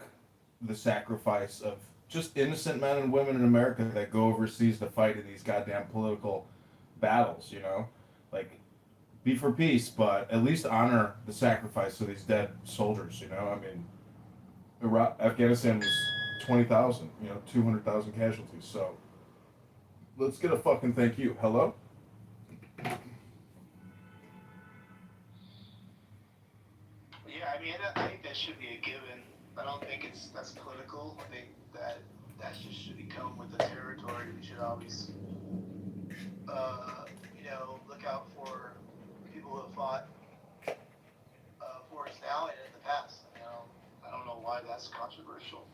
K: the sacrifice of just innocent men and women in America that go overseas to fight in these goddamn political battles. You know, like, be for peace, but at least honor the sacrifice of these dead soldiers. You know, I mean, Afghanistan was 20,000, you know, 200,000 casualties. So let's get a fucking thank you. Hello?
A: Yeah, I mean, I think that should be a given. I don't think that's political. I think that just should come with the territory. We should always, look out for people who have fought for us now and in the past. I don't know why that's controversial.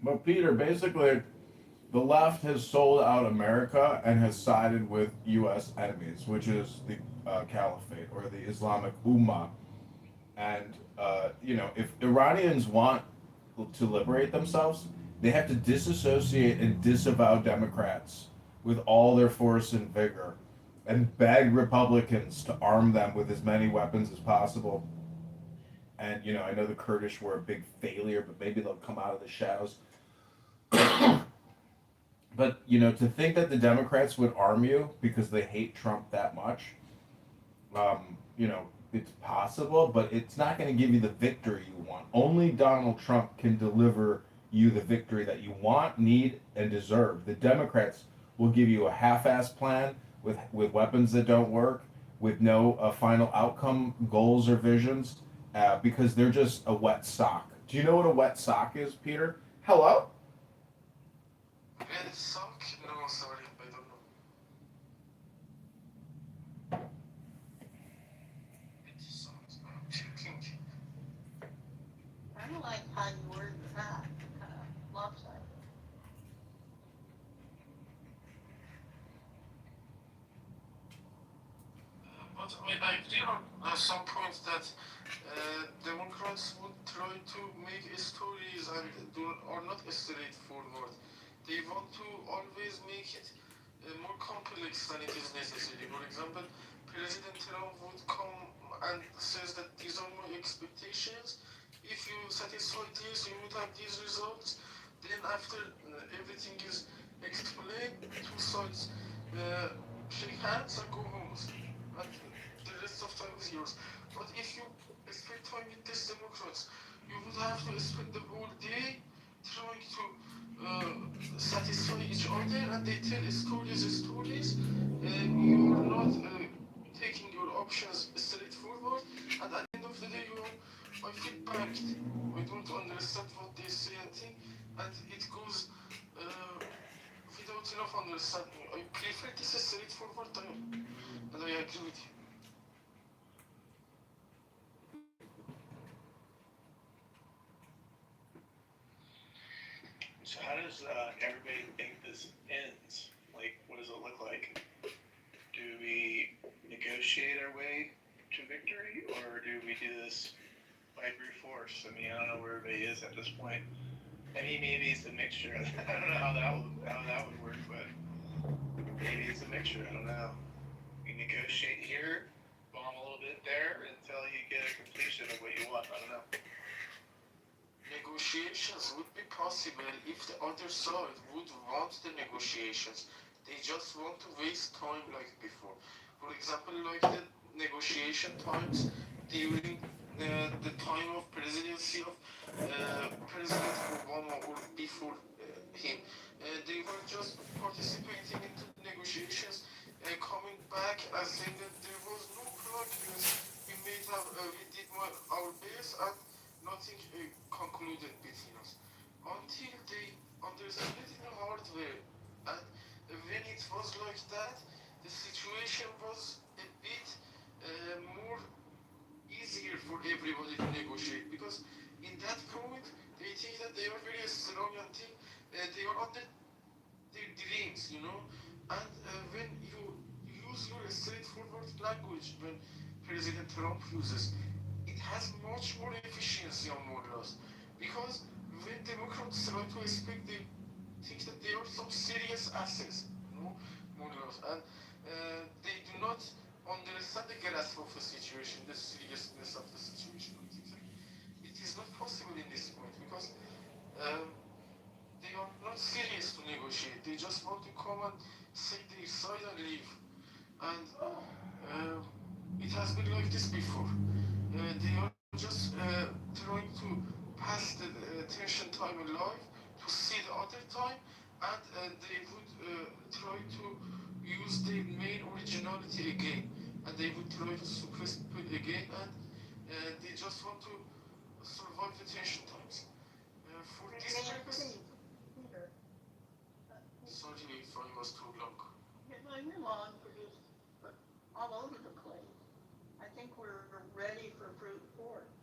K: But Peter, basically, the left has sold out America and has sided with U.S. enemies, which is the Caliphate or the Islamic Ummah. And, if Iranians want to liberate themselves, they have to disassociate and disavow Democrats with all their force and vigor and beg Republicans to arm them with as many weapons as possible. And, I know the Kurdish were a big failure, but maybe they'll come out of the shadows. But, to think that the Democrats would arm you because they hate Trump that much, it's possible, but it's not going to give you the victory you want. Only Donald Trump can deliver you the victory that you want, need, and deserve. The Democrats will give you a half-assed plan with weapons that don't work, with no final outcome, goals, or visions, because they're just a wet sock. Do you know what a wet sock is, Peter? Hello?
C: Wet sock? No, sorry, I don't know.
R: I don't like how you word that, kind of lopsided.
C: But I agree on some points that Democrats would try to make stories and are not straightforward. They want to always make it more complex than it is necessary. For example, President Trump would come and says that these are my expectations. If you satisfy this, you would have these results. Then after everything is explained, two sides shake hands and go home. And the rest of time is yours. But if you spend time with these Democrats, you would have to spend the whole day trying to satisfy each other, and they tell stories. You are not taking your options straightforward, and at the end of the day, I feel backed. I don't understand what they say and think, and it goes without enough understanding. I prefer this straightforward time, and I agree with you.
A: So how does everybody think this ends? Like, what does it look like? Do we negotiate our way to victory, or do we do this by brute force? I mean, I don't know where everybody is at this point. I mean, maybe it's a mixture. I don't know how that would work, but maybe it's a mixture. I don't know. You negotiate here, bomb a little bit there, until you get a completion of what you want. I don't know.
C: Negotiations would be possible if the other side would want the negotiations. They just want to waste time like before. For example, like the negotiation times during the time of presidency of President Obama or before him. They were just participating into the negotiations, coming back and saying that there was no progress. We did our best and nothing concluded between us. Until they understood language when President Trump uses. It has much more efficiency on more laws. Because when Democrats try to speak, they think that they are some serious assets, more laws. And they do not understand the grasp of the situation, the seriousness of the situation. It is not possible in this point because they are not serious to negotiate. They just want to come and say their side and leave. And it has been like this before. They are just trying to pass the tension time in life to see the other time, and they would try to use the main originality again, and they would try to suppress people again, and they just want to survive the tension times. For this purpose, sorry if I was too long.
B: No, you're long for this, but all over the place. I think we're ready for brute force.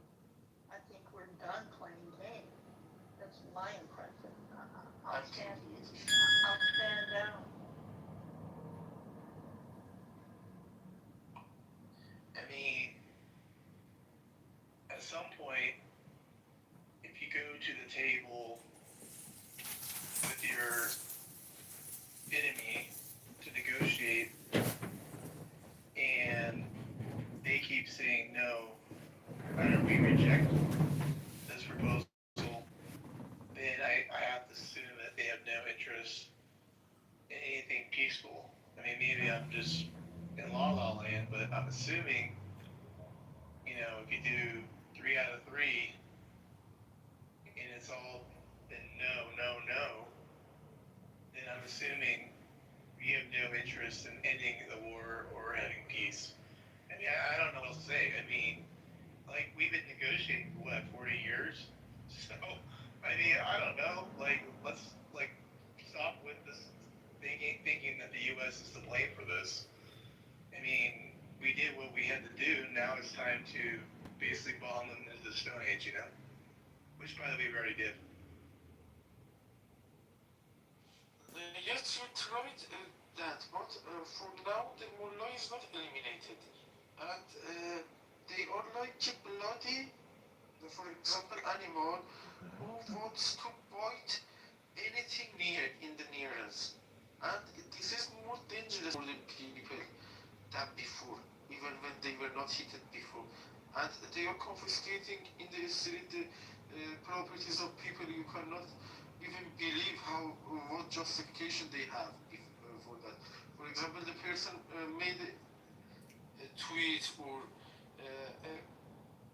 B: I think we're done playing games. That's my impression. I'll stand down.
A: I mean, at some point, if you go to the table with your enemy to negotiate and they keep saying no, either we reject this proposal, then I have to assume that they have no interest in anything peaceful. I mean, maybe I'm just in la la land, but I'm assuming, if you do 3 out of 3 and it's all been no, then I'm assuming we have no interest in ending the war or having peace. I mean, I don't know what else to say. I mean, like, we've been negotiating for, 40 years? So, I mean, I don't know. Like, let's, stop with this thinking that the U.S. is to blame for this. I mean, we did what we had to do. Now it's time to basically bomb them into the Stone Age, Which, by the way, we already did.
C: Yes, you tried that, but for now the mullah is not eliminated. And they are like a bloody, for example, animal who wants to bite anything in the nearness. And this is more dangerous for the people than before, even when they were not hit before. And they are confiscating in the street the properties of people. You cannot even believe what justification they have for that. For example, the person made a tweet or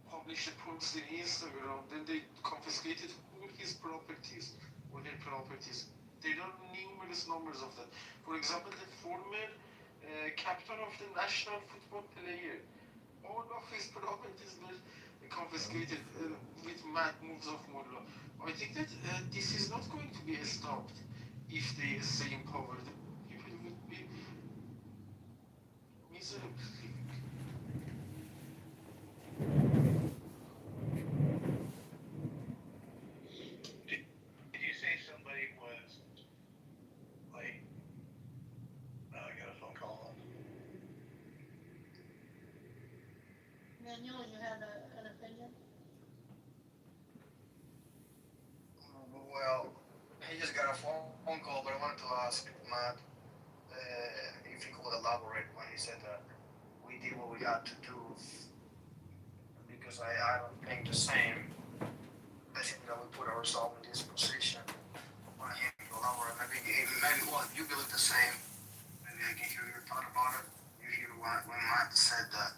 C: published a post in Instagram, then they confiscated all his properties or their properties. There are numerous numbers of that. For example, the former captain of the national football player, all of his properties were confiscated with mad moves of Mullah. I think that this is not going to be stopped if they stay in power. The people would be miserable.
A: Did you say somebody was, I got a phone call on.
B: Daniel, you had an opinion?
D: Well, he just got a phone call, but I wanted to ask Matt if he could elaborate when he said that we did what we got to do, because I don't think the same. Basically, that we put ourselves in this position. I want him to elaborate. Maybe what you believe the same. Maybe I can hear your thought about it. You hear when Matt said that,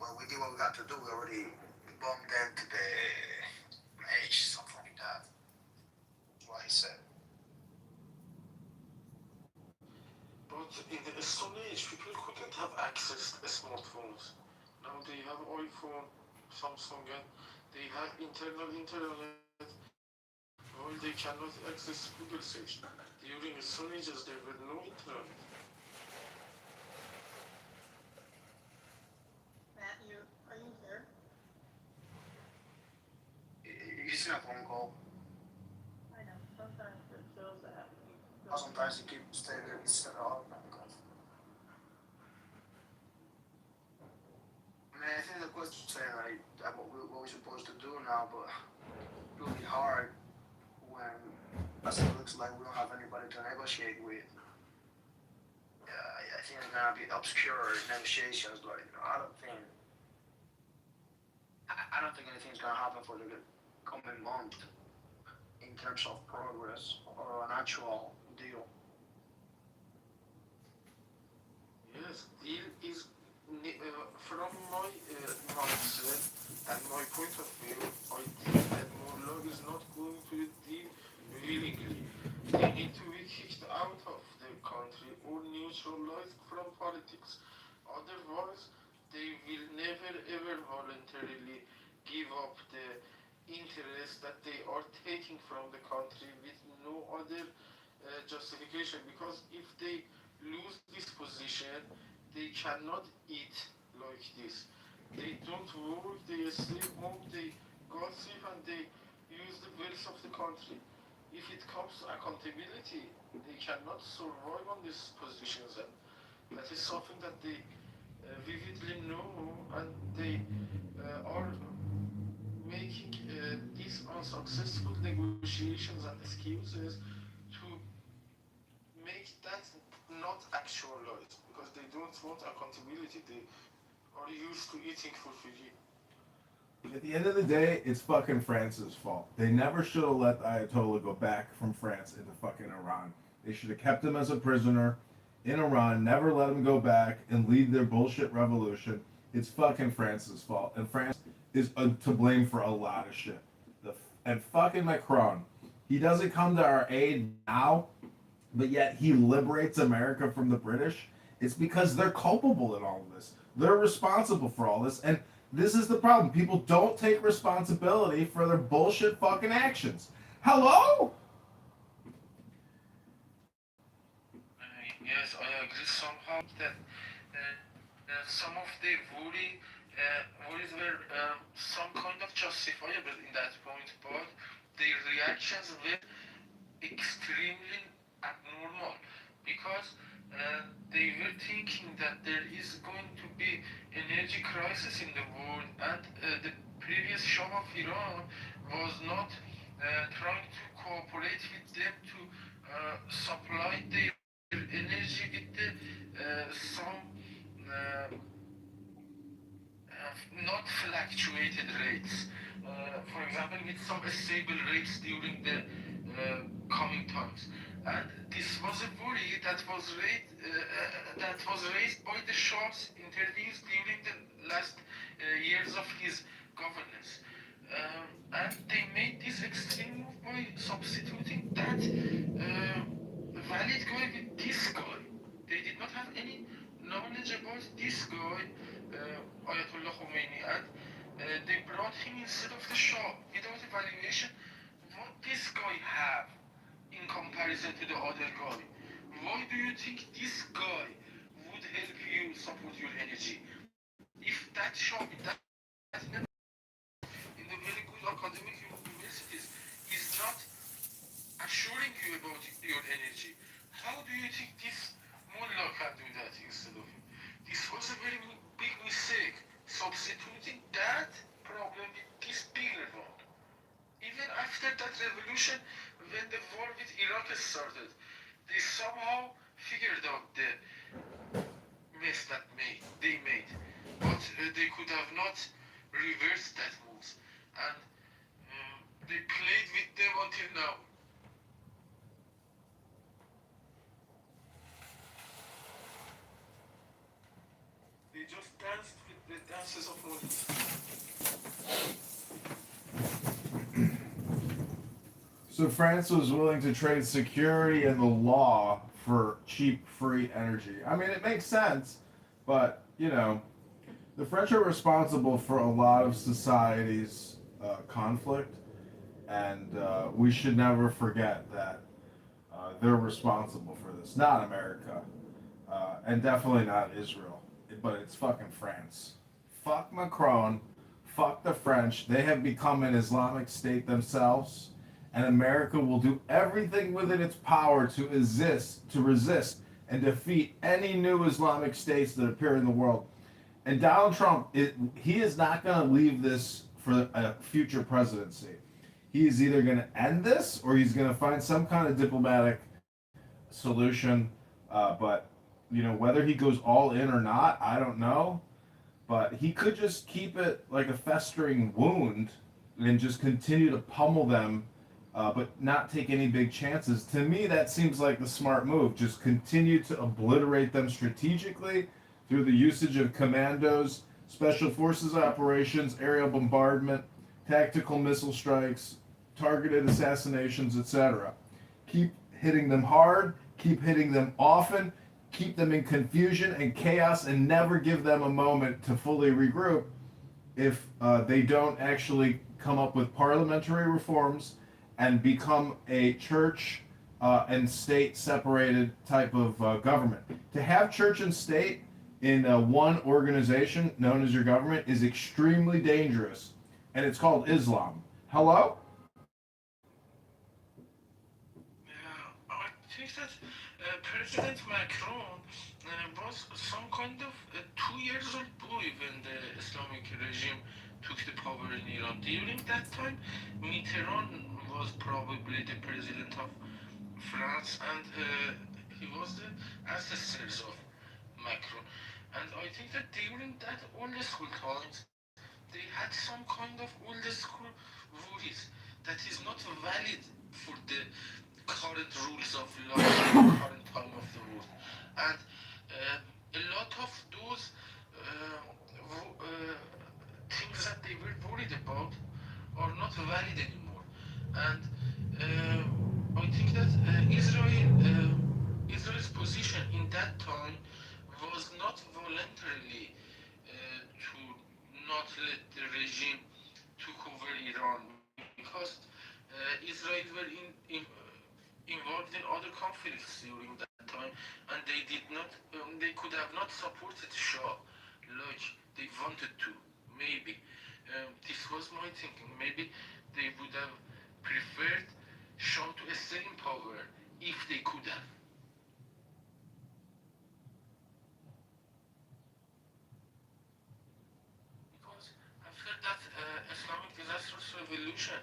D: well, we did what we got to do. We already bumped them to the age, something like that. What he said.
C: But in the Stone Age, people couldn't have access to smartphones. Now they have iPhone, Samsung, and they have internet, while they cannot access Google search. During the Stone Ages, there were no internet.
B: Matt, are you here?
D: He's in a phone call.
B: I know, sometimes it shows that.
D: Sometimes he keeps staying there instead of mean, I think the question is saying like what we're supposed to do now, but it'll be hard when as it looks like we don't have anybody to negotiate with. I think it's gonna be obscure negotiations, but I don't think anything's gonna happen for the coming month in terms of progress or an actual deal.
C: Yes, deal is from my mindset and my point of view. I think that Morlog is not going to deal willingly. They need to be kicked out of the country or neutralized from politics. Otherwise, they will never ever voluntarily give up the interest that they are taking from the country with no other justification. Because if they lose this position, they cannot eat like this. They don't work, they stay home, they gossip and they use the wealth of the country. If it comes to accountability, they cannot survive on these positions, and that is something that they vividly know, and they are making these unsuccessful negotiations and excuses to make that not actualized because they don't want accountability. They are used to eating for free.
K: At the end of the day, it's fucking France's fault. They never should have let the Ayatollah go back from France into fucking Iran. They should have kept him as a prisoner in Iran, never let him go back and lead their bullshit revolution. It's fucking France's fault. And France is to blame for a lot of shit. And fucking Macron, he doesn't come to our aid now, but yet he liberates America from the British. It's because they're culpable in all of this. They're responsible for all this. And this is the problem. People don't take responsibility for their bullshit fucking actions. Hello?
C: Yes, I agree somehow that some of the worries were some kind of justifiable in that point, but their reactions were extremely abnormal because they were thinking that there is going to be energy crisis in the world, and the previous Shah of Iran was not trying to cooperate with them to supply their energy with the some not fluctuated rates. For example, with some stable rates during the coming times. And this was a worry that was raised by the Shah's interviews during the last years of his governance. And they made this extreme move by substituting that valid guy with this guy. They did not have any knowledge about this guy, Ayatollah Khomeini, and they brought him instead of the Shah without evaluation. What this guy have in comparison to the other guy? Why do you think this guy would help you support your energy? If that Shah, that in the very good academic universities is not assuring you about your energy, how do you think this mullah can do that instead of you? This was a very big mistake, substituting that problem with this bigger one. Even after that revolution, when the war with Iraq started, they somehow figured out the mess that they made. But they could have not reversed that moves. And they played with them until now. They just danced with the dances of monkeys.
K: So France was willing to trade security and the law for cheap, free energy. I mean, it makes sense, but, you know, the French are responsible for a lot of society's conflict, and we should never forget that they're responsible for this. Not America, and definitely not Israel, but it's fucking France. Fuck Macron, fuck the French. They have become an Islamic state themselves, and America will do everything within its power to resist, and defeat any new Islamic states that appear in the world. And Donald Trump, he is not going to leave this for a future presidency. He is either going to end this or he's going to find some kind of diplomatic solution. But whether he goes all in or not, I don't know. But he could just keep it like a festering wound and just continue to pummel them, but not take any big chances. To me, that seems like the smart move. Just continue to obliterate them strategically through the usage of commandos, special forces operations, aerial bombardment, tactical missile strikes, targeted assassinations, etc. Keep hitting them hard, keep hitting them often, keep them in confusion and chaos, and never give them a moment to fully regroup if they don't actually come up with parliamentary reforms and become a church and state separated type of government. To have church and state in one organization known as your government is extremely dangerous, and it's called Islam. Hello?
C: I think that President Macron was some kind of 2 years old boy when the Islamic regime took the power in Iran. During that time, Mitterrand was probably the president of France, and he was the ancestors of Macron. And I think that during that old school times, they had some kind of old school worries that is not valid for the current rules of law in the current time of the world. And a lot of those things that they were worried about are not valid anymore. And I think that Israel's position in that time was not voluntarily to not let the regime took over Iran, because Israel were involved in other conflicts during that time, and they could have not supported Shah like they wanted to. Maybe this was my thinking. Maybe they would have preferred Shah to stay in power if they could have. Because after that Islamic disastrous revolution,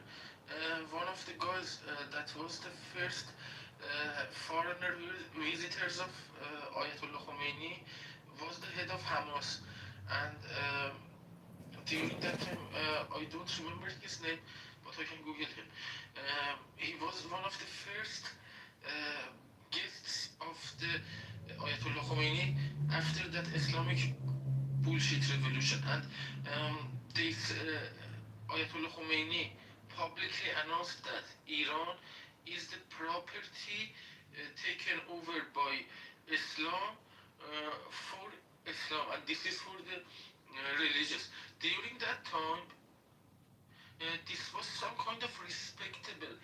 C: one of the guys that was the first foreigner visitors of Ayatollah Khomeini was the head of Hamas. And during that time, I don't remember his name, but I can Google him. He was one of the first guests of the Ayatollah Khomeini after that Islamic bullshit revolution. And this Ayatollah Khomeini publicly announced that Iran is the property taken over by Islam for Islam, and this is for the religious. During that time, this was some kind of respectable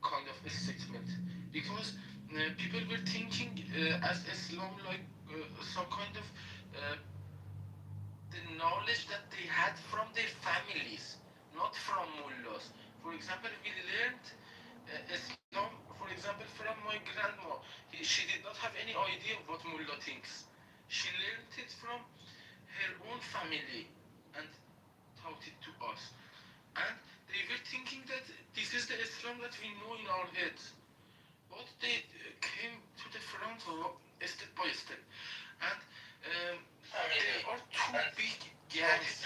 C: kind of statement, because people were thinking as Islam like some kind of the knowledge that they had from their families, not from mullahs. For example, we learned Islam, for example, from my grandma. She did not have any idea of what mullah thinks. She learned it from her own family and taught it to us. And they were thinking that this is the Islam that we know in our heads. But they came to the front step by step. And there are two big gangs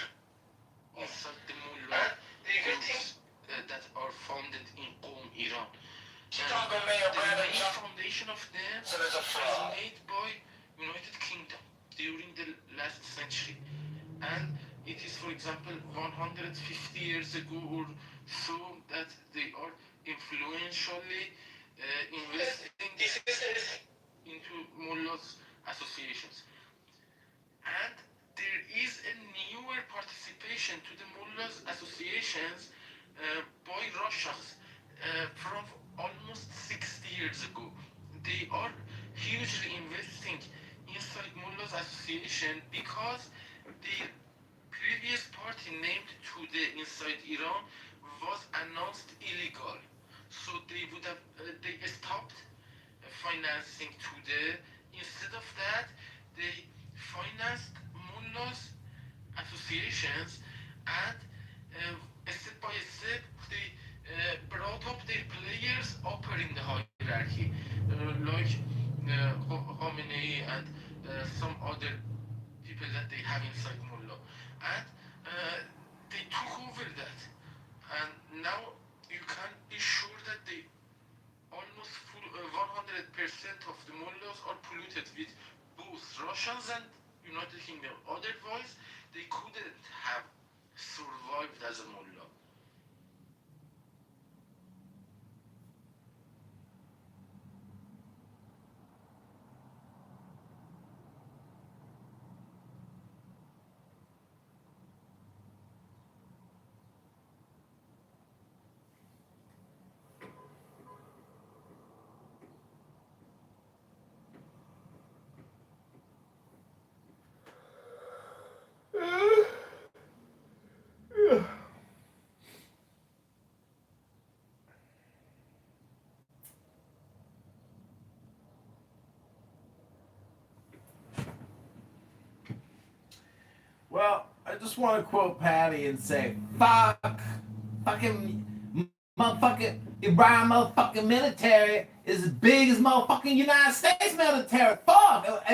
C: inside the mullah groups that are founded in Qom, Iran. The main foundation of them was made by United Kingdom during the last century. And it is, for example, 150 years ago or so that they are influentially investing into mullahs associations. And there is a newer participation to the mullahs associations by Russians from almost 60 years ago. They are hugely investing inside mullahs association because the previous party named today inside Iran was announced illegal. So they would have they stopped financing today. Instead of that, they financed mullahs associations, and step by step they brought up their players upper in the hierarchy, like Khomeini and some other people that they have inside mullah, and they took over that, and now you can be sure that they almost full 100% of the mullahs are polluted with both Russians and United Kingdom. Otherwise, they couldn't have survived as a mullah.
K: Well, I just want to quote Patty and say, fucking motherfucking Iran motherfucking military is as big as motherfucking United States military. Fuck!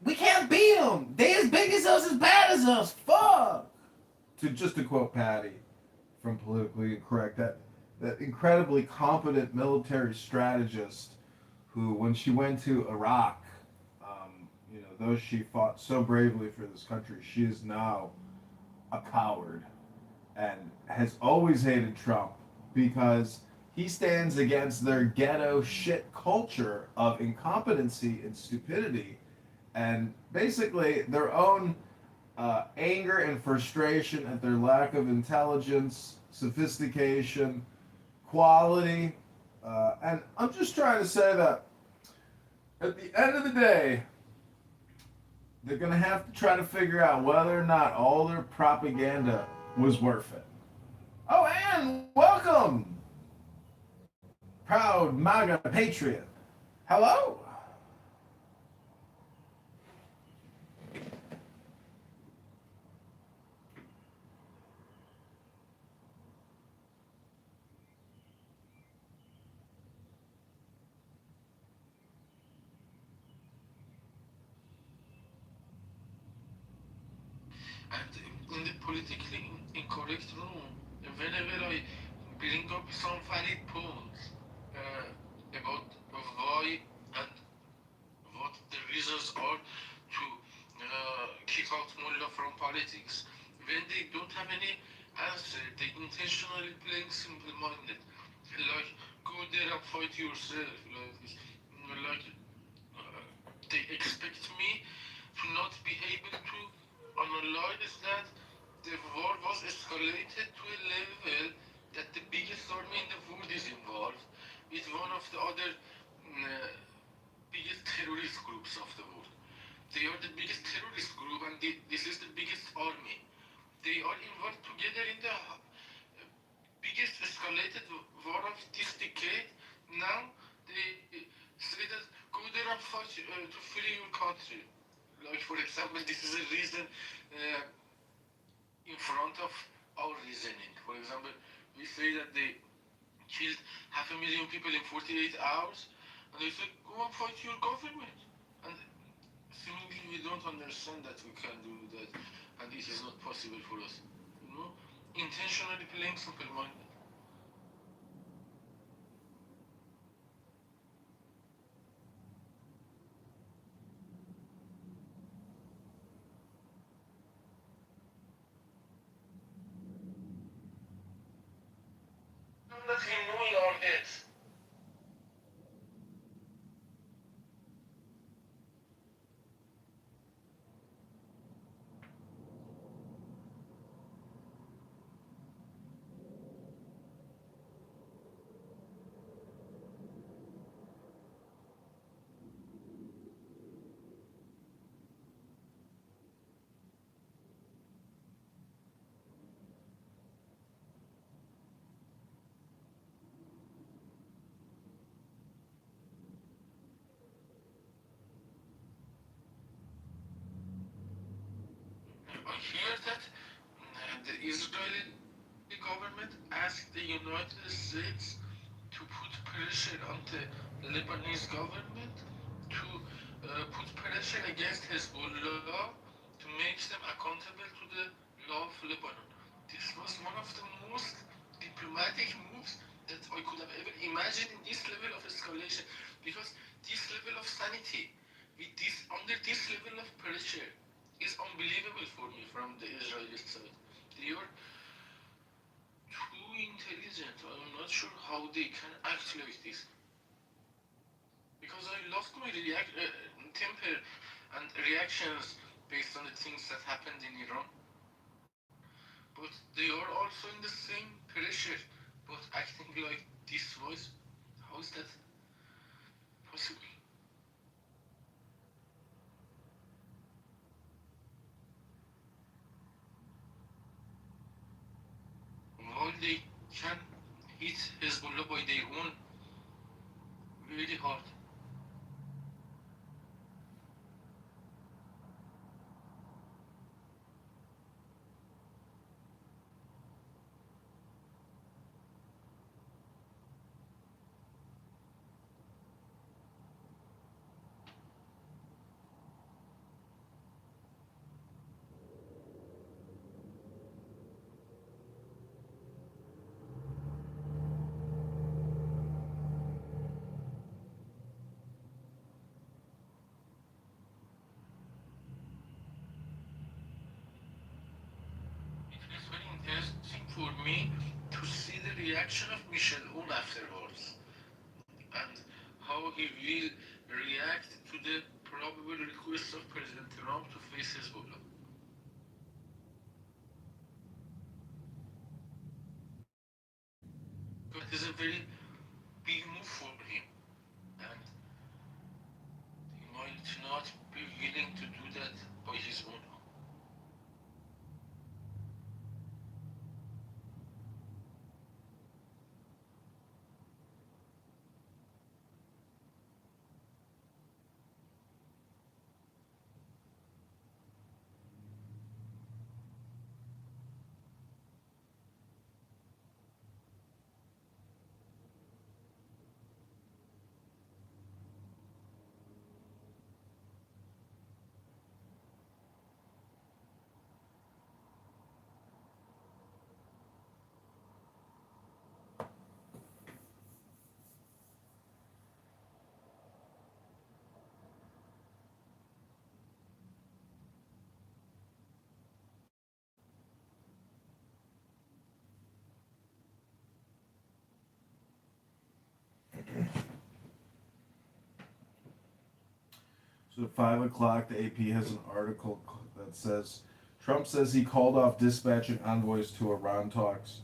K: We can't beat them. They as big as us, as bad as us. Fuck! To quote Patty from Politically Incorrect, that incredibly competent military strategist who, when she went to Iraq, though she fought so bravely for this country, she is now a coward and has always hated Trump because he stands against their ghetto shit culture of incompetency and stupidity and basically their own anger and frustration at their lack of intelligence, sophistication, quality. And I'm just trying to say that at the end of the day, they're going to have to try to figure out whether or not all their propaganda was worth it. Oh, and welcome, proud MAGA patriot. Hello.
C: And in the politically incorrect room, whenever I bring up some valid points about why and what the reasons are to kick out mullah from politics, when they don't have any answer, they intentionally playing simple-minded, like go there and fight yourself, like they expect me to not be able to analyze that the war was escalated to a level that the biggest army in the world is involved with one of the other biggest terrorist groups of the world. They are the biggest terrorist group and this is the biggest army. They are involved together in the biggest escalated war of this decade. Now they say that go there and fight to free your country. Like for example, this is a reason in front of our reasoning. For example, we say that they killed 500,000 people in 48 hours, and they said, go and fight your government. And seemingly we don't understand that we can do that, and it is not possible for us. Intentionally playing simple-minded. Not renewing our heads. I hear that the Israeli government asked the United States to put pressure on the Lebanese government to put pressure against Hezbollah to make them accountable to the law of Lebanon. This was one of the most diplomatic moves that I could have ever imagined in this level of escalation, because this level of sanity, with this under this level of pressure, is unbelievable for me from the Israeli side. They are too intelligent. I'm not sure how they can act like this. Because I lost my temper and reactions based on the things that happened in Iran. But they are also in the same pressure, but acting like this was. How is that possible? While they can hit Hezbollah by their own really hard. It is very interesting for me to see the reaction of Michel Aoun afterwards, and how he will react to the probable request of President Trump to face Hezbollah. But it is a very big move for him, and he might not be willing to do that by his own.
K: So at 5 o'clock, the AP has an article that says, Trump says he called off dispatching envoys to Iran talks.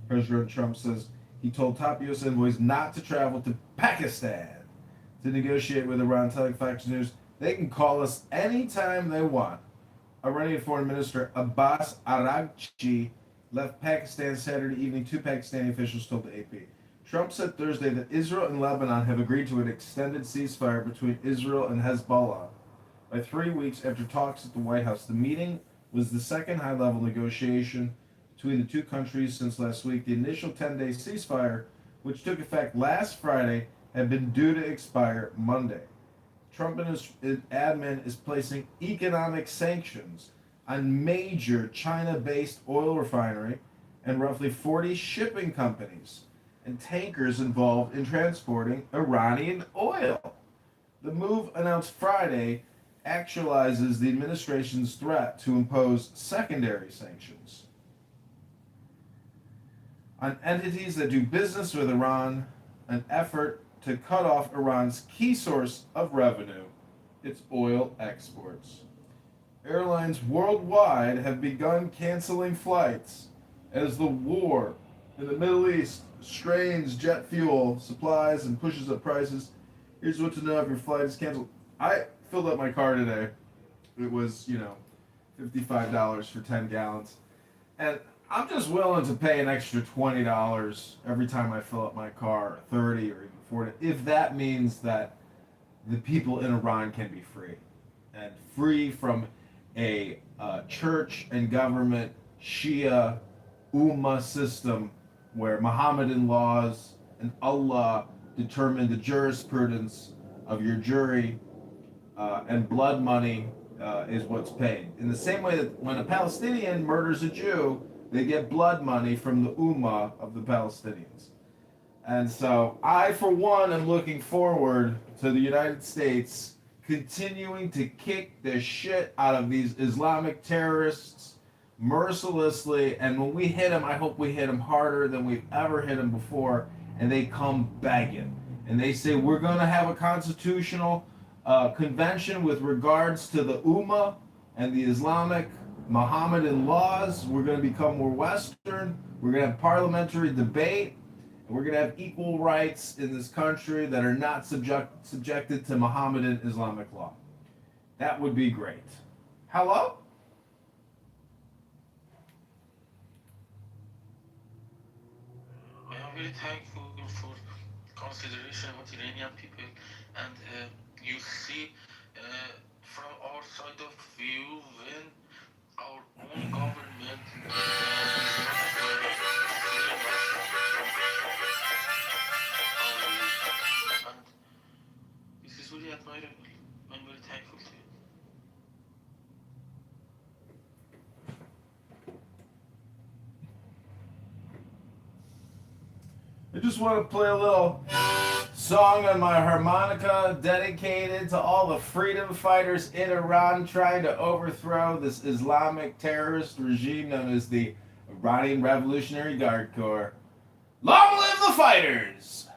K: President Trump says he told top U.S. envoys not to travel to Pakistan to negotiate with Iran, telling Fox News they can call us anytime they want. Iranian Foreign Minister Abbas Araghchi left Pakistan Saturday evening, two Pakistani officials told the AP. Trump said Thursday that Israel and Lebanon have agreed to an extended ceasefire between Israel and Hezbollah by 3 weeks after talks at the White House. The meeting was the second high-level negotiation between the two countries since last week. The initial 10-day ceasefire, which took effect last Friday, had been due to expire Monday. Trump and his admin is placing economic sanctions on major China-based oil refinery and roughly 40 shipping companies and tankers involved in transporting Iranian oil. The move, announced Friday, actualizes the administration's threat to impose secondary sanctions on entities that do business with Iran, an effort to cut off Iran's key source of revenue, its oil exports. Airlines worldwide have begun canceling flights as the war in the Middle East strains jet fuel supplies and pushes up prices. Here's what to know if your flight is canceled. I filled up my car today. It was, $55 for 10 gallons. And I'm just willing to pay an extra $20 every time I fill up my car, 30 or even 40, if that means that the people in Iran can be free and free from a church and government Shia Ummah system where Mohammedan laws and Allah determine the jurisprudence of your jury, and blood money is what's paid. In the same way that when a Palestinian murders a Jew, they get blood money from the Ummah of the Palestinians. And so I, for one, am looking forward to the United States continuing to kick the shit out of these Islamic terrorists mercilessly. And when we hit them, I hope we hit them harder than we've ever hit them before. And they come begging. And they say, we're going to have a constitutional convention with regards to the Ummah and the Islamic Mohammedan laws. We're going to become more Western. We're going to have parliamentary debate. And we're going to have equal rights in this country that are not subjected to Mohammedan Islamic law. That would be great. Hello?
C: I am very thankful for consideration of Iranian people, and you see from our side of view when our own government is not and this is really admirable. I'm very thankful to you.
K: I just want to play a little song on my harmonica dedicated to all the freedom fighters in Iran trying to overthrow this Islamic terrorist regime known as the Iranian Revolutionary Guard Corps. Long live the fighters!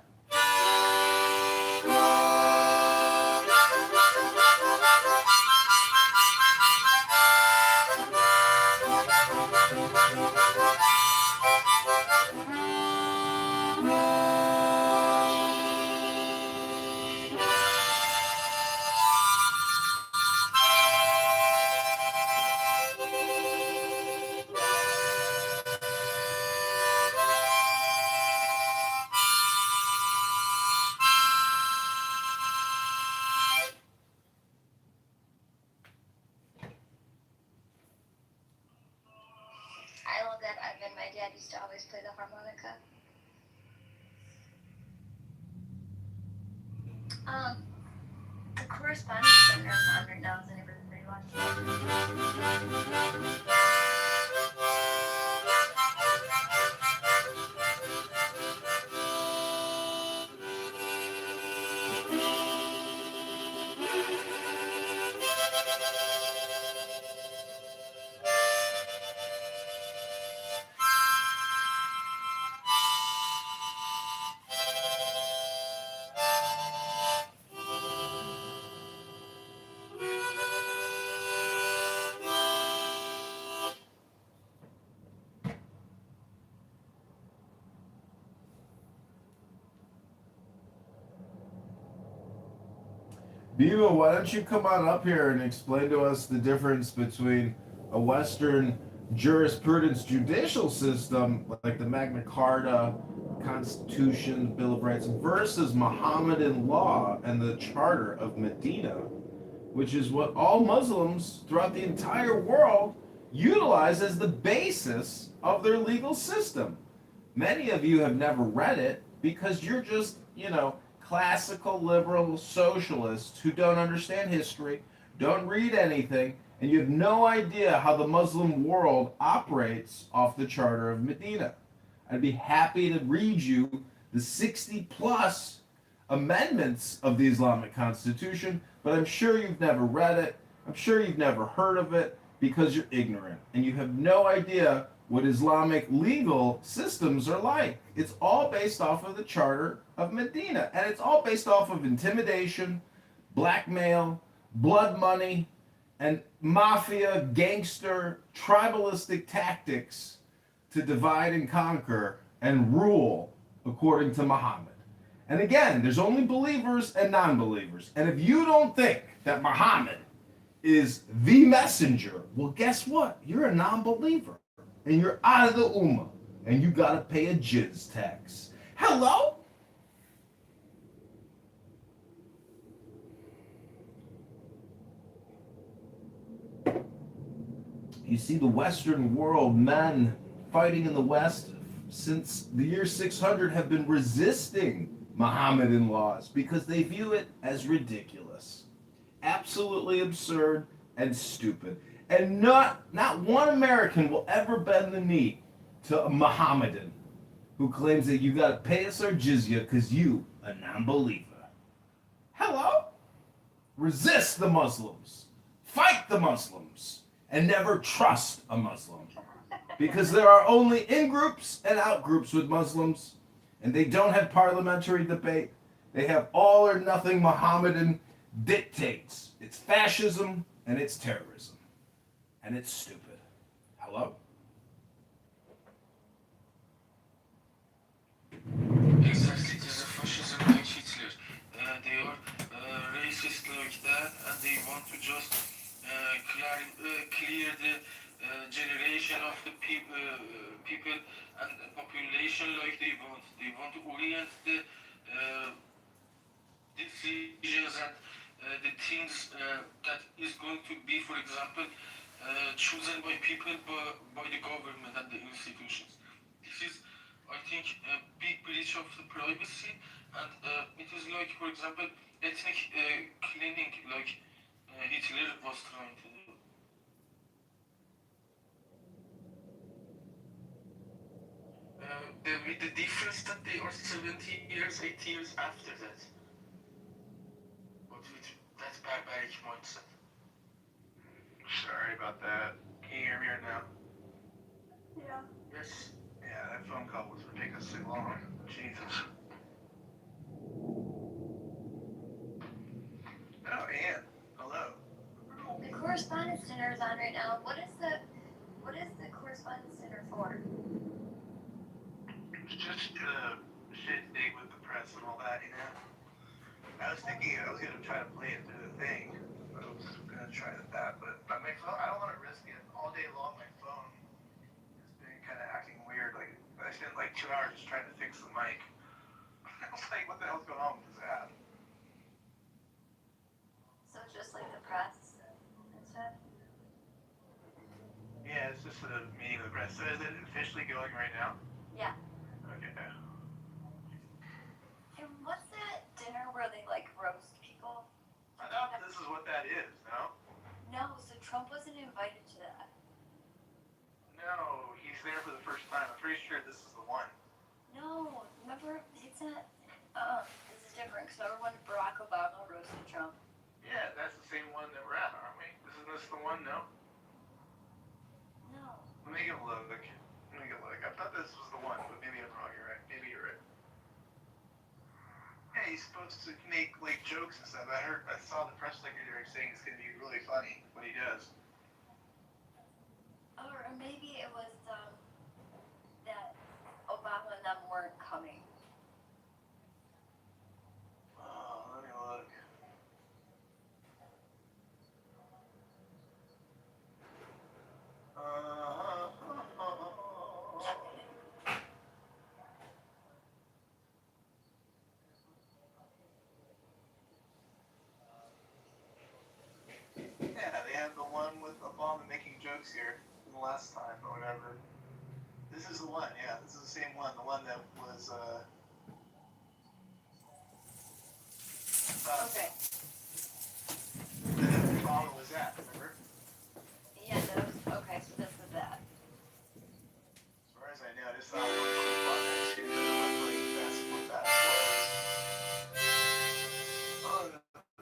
J: I love that Ivan. My dad used to always play the harmonica. The correspondence center on 100,000 everybody
K: Biva, why don't you come on up here and explain to us the difference between a Western jurisprudence judicial system like the Magna Carta, Constitution, Bill of Rights versus Mohammedan law and the Charter of Medina, which is what all Muslims throughout the entire world utilize as the basis of their legal system. Many of you have never read it because you're just, classical liberal socialists who don't understand history, don't read anything, and you have no idea how the Muslim world operates off the Charter of Medina. I'd be happy to read you the 60 plus amendments of the Islamic Constitution, but I'm sure you've never read it. I'm sure you've never heard of it because you're ignorant and you have no idea what Islamic legal systems are like. It's all based off of the Charter of Medina, and it's all based off of intimidation, blackmail, blood money, and mafia, gangster, tribalistic tactics to divide and conquer and rule according to Muhammad. And again, there's only believers and non-believers. And if you don't think that Muhammad is the messenger, well, guess what? You're a non-believer. And you're out of the Ummah. And you gotta pay a jizz tax. Hello? You see the Western world, men fighting in the West since the year 600 have been resisting Mohammedan laws because they view it as ridiculous, absolutely absurd and stupid. And not one American will ever bend the knee to a Mohammedan who claims that you got to pay us our jizya because you a non-believer. Hello? Resist the Muslims. Fight the Muslims. And never trust a Muslim. Because there are only in-groups and out-groups with Muslims. And they don't have parliamentary debate. They have all or nothing Mohammedan dictates. It's fascism and it's terrorism. And it's stupid. Hello?
C: Exactly, it is a fascism like Hitler. They are racist like that, and they want to just clear the generation of the people and the population like they want. They want to orient the decisions and the things that is going to be, for example, chosen by people, by the government and the institutions. This is, I think, a big breach of the privacy, and it is like, for example, ethnic cleaning, like Hitler was trying to do. With the difference that they are 70 years, 80 years after that. But with that barbaric mindset.
A: Sorry about that. Can you hear me right now?
B: Yeah.
C: Yes.
A: Yeah, that phone call was ridiculously long. Jesus. Oh, Ann. Hello.
E: The correspondence dinner is on right now. What is the correspondence dinner for?
A: It's just shit dig with the press and all that, you know? I was thinking I was gonna try to play it through the thing. I was gonna try that, but my phone, I don't want to risk it. All day long, my phone has been kind of acting weird. Like, I spent like 2 hours just trying to fix the mic. I was like, what the hell's going on with this app?
E: So it's just like the press and stuff?
A: Yeah, it's just a meeting with the press. So is it officially going right now?
E: Yeah.
A: Okay.
E: And what's that dinner where they like roast people?
A: I thought this is what that is, no?
E: No, so Trump wasn't invited to that.
A: No, he's there for the first time. I'm pretty sure this is the one.
E: No, remember, it's not, this is different, because remember when Barack Obama roasted Trump?
A: Yeah, that's the same one that we're at, aren't we? Isn't this the one, no?
E: No.
A: Let me get a look. I thought this was the one, but maybe I'm wrong. You're right. Maybe you're right. Yeah, he's supposed to make like jokes and stuff. I saw the press secretary saying it's gonna be really funny when he does.
E: Or maybe it was, that Obama and them weren't coming.
A: Oh, let me look. Yeah, they have the one with Obama making jokes here from the last time or whatever. This is the one, yeah, this is the same one, the one that was,
E: Okay.
A: that Obama was at, remember?
E: Yeah, that was, okay, so this is that.
A: As far as I know, I just saw one clip on there too, but I'm not really fast what that was. Oh, the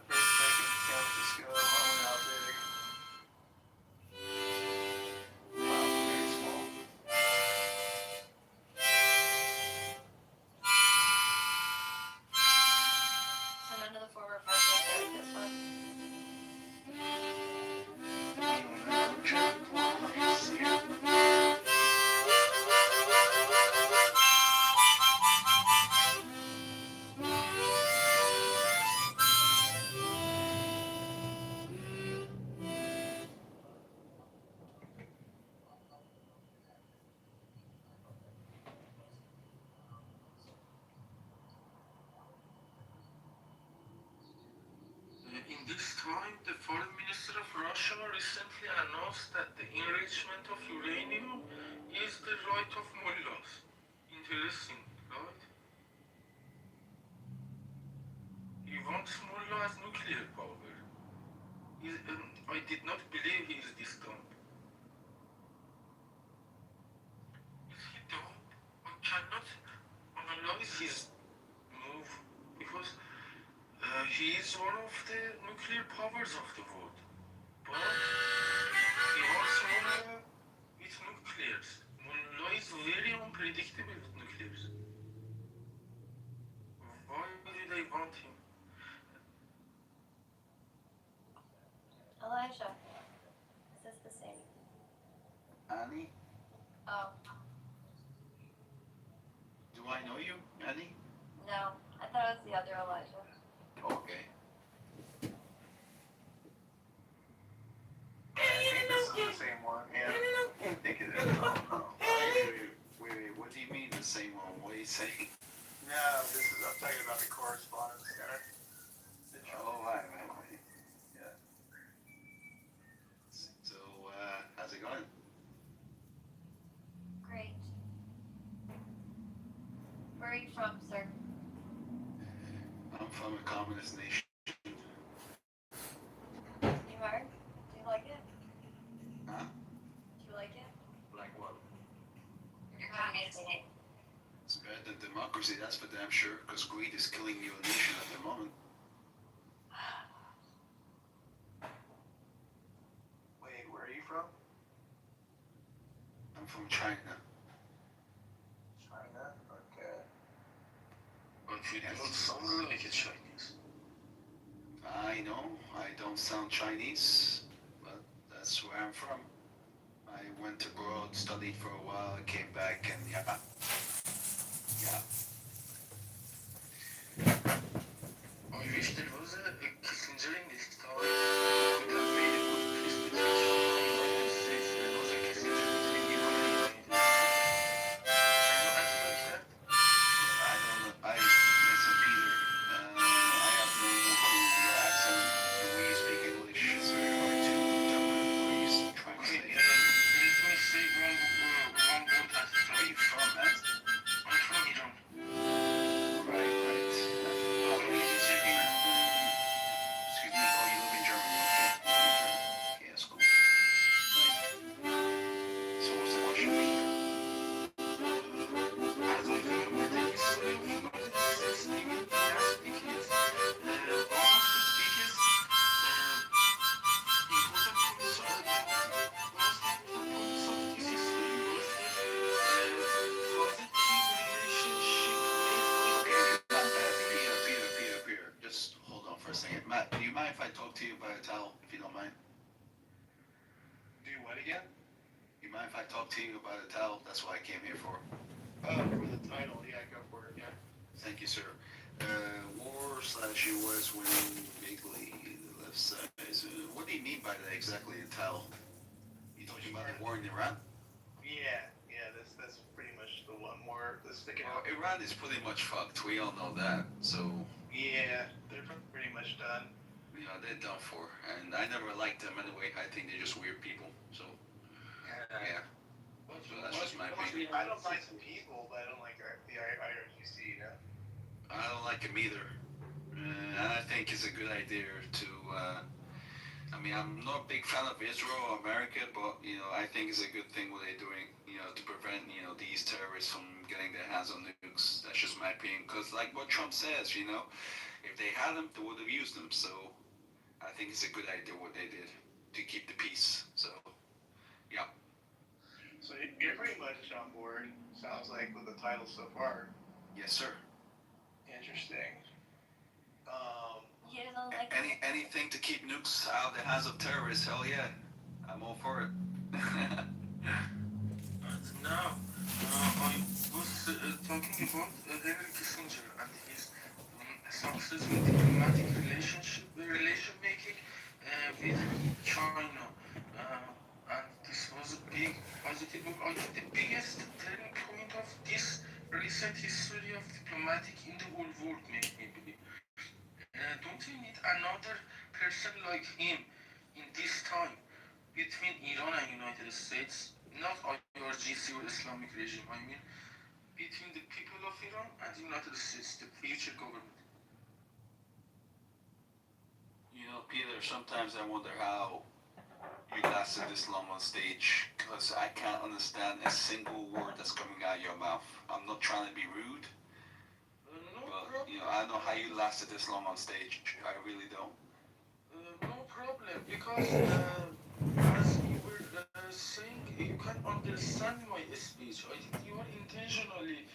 A: first break in San Francisco, how big. Wow, very small.
E: So none of the former presidents are at this one?
C: In this time, the foreign minister of Russia Russia recently announced that the enrichment of uranium is the right of mullahs. Interesting, right? He wants mullah as nuclear power. I did not believe he is this dumb. Is he dumb? I cannot analyze his move because he is one of the nuclear powers of the world. But he wants mullah with nuclears. Mullah is very unpredictable with nuclears. Why do they want him?
E: Elijah, is this the same?
N: Annie?
E: Oh,
N: Do I know you, Annie?
E: no. I thought it was the other Elijah.
N: Okay.
A: This is the same one. Yeah. I think it is.
N: Wait, what do you mean the same one? What are you saying?
A: No, I'm talking about the correspondence center.
N: Oh, right. Yeah. So, how's it going?
E: Great. Where are you from, sir?
N: I'm from a communist nation.
E: You are? Do you like it?
N: Huh?
E: Do you like it?
N: Like what?
E: You're communism.
N: It's better than democracy, that's for damn sure, because greed is killing your nation at the moment.
A: Wait, where are you from?
N: I'm from China.
A: China? Okay.
C: But you don't sound like a Chinese.
N: I know, I don't sound Chinese, but that's where I'm from. I went abroad, studied for a while, came back, and yeah.
C: I wish there was a Kissinger in this town. It would have made a good peace between China and the United States. There was a Kissinger between Iran and the United States. Can you act like that?
N: I don't know. Listen, Peter, I have no clue your accent. The way you speak English is very hard to interpret. Please translate.
C: Let me say one word at a time.
N: Where are you from, man?
C: I'm from Iran.
N: Right. How long have you been living? Excuse me, oh, you live in Germany, okay. Okay, that's cool. Right. So what's the question, Peter?
C: As I remember the history of the United States, maybe that's because one of the biggest important points of this history was the positive relationship
N: Peter, just hold on for a second. Matt, do you mind if I talk to you by a towel, if you don't mind?
A: Do what again?
N: You mind if I talk to you about a towel? That's what I came here for.
A: For the title, yeah, go for it, yeah.
N: Thank you, sir. War/US winning bigly, the left side. What do you mean by that exactly, a towel? You talking about the war in Iran?
A: Yeah, that's pretty much the one more that's sticking
N: Well,
A: out.
N: Iran is pretty much fucked. We all know that. So,
A: Yeah, they're pretty much done.
N: you know, they're done for. And I never liked them anyway. I think they're just weird people. So, yeah. So that's just my opinion.
A: I don't like some people, but I don't like the IRGC, you know?
N: I don't like them either. And I think it's a good idea to, I mean, I'm not a big fan of Israel or America, but, you know, I think it's a good thing what they're doing, you know, to prevent, you know, these terrorists from getting their hands on nukes. That's just my opinion. Because like what Trump says, you know, if they had them, they would have used them. So I think it's a good idea what they did to keep the peace. So, yeah.
A: So you're pretty much on board, sounds like, with the title so far.
N: Yes, sir.
A: Interesting.
E: You don't like
N: Anything to keep nukes out of the hands of terrorists, hell yeah. I'm all for it.
C: But now, I was talking about Henry Kissinger and his success with diplomatic relation making with China. And this was a big positive move. I think the biggest turning point of this recent history of diplomatic in the whole world, maybe. Don't we need another person like him in this time between Iran and United States, not IRGC or Islamic regime, I mean between the people of Iran and the United States, the future government.
N: You know, Peter, sometimes I wonder how you lasted this long on stage, because I can't understand a single word that's coming out of your mouth. I'm not trying to be rude, but, you know, I don't know how you lasted this long on stage. I really don't.
C: No problem, because as you were saying, you can understand my speech. I think you are intentionally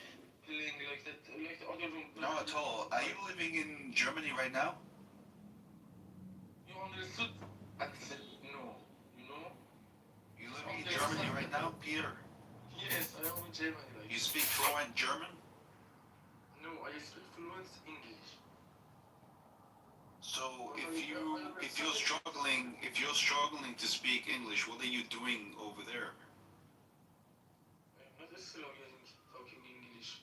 C: playing like that, like the other room.
N: Not at all. Are you living in Germany right now?
C: You understood? I said no. You know?
N: You living in Germany right now, Peter?
C: Yes, I am in Germany. Right?
N: You speak fluent German?
C: No, I speak fluent English.
N: So if you're struggling to speak English, what are you doing over there?
C: I'm not struggling talking English.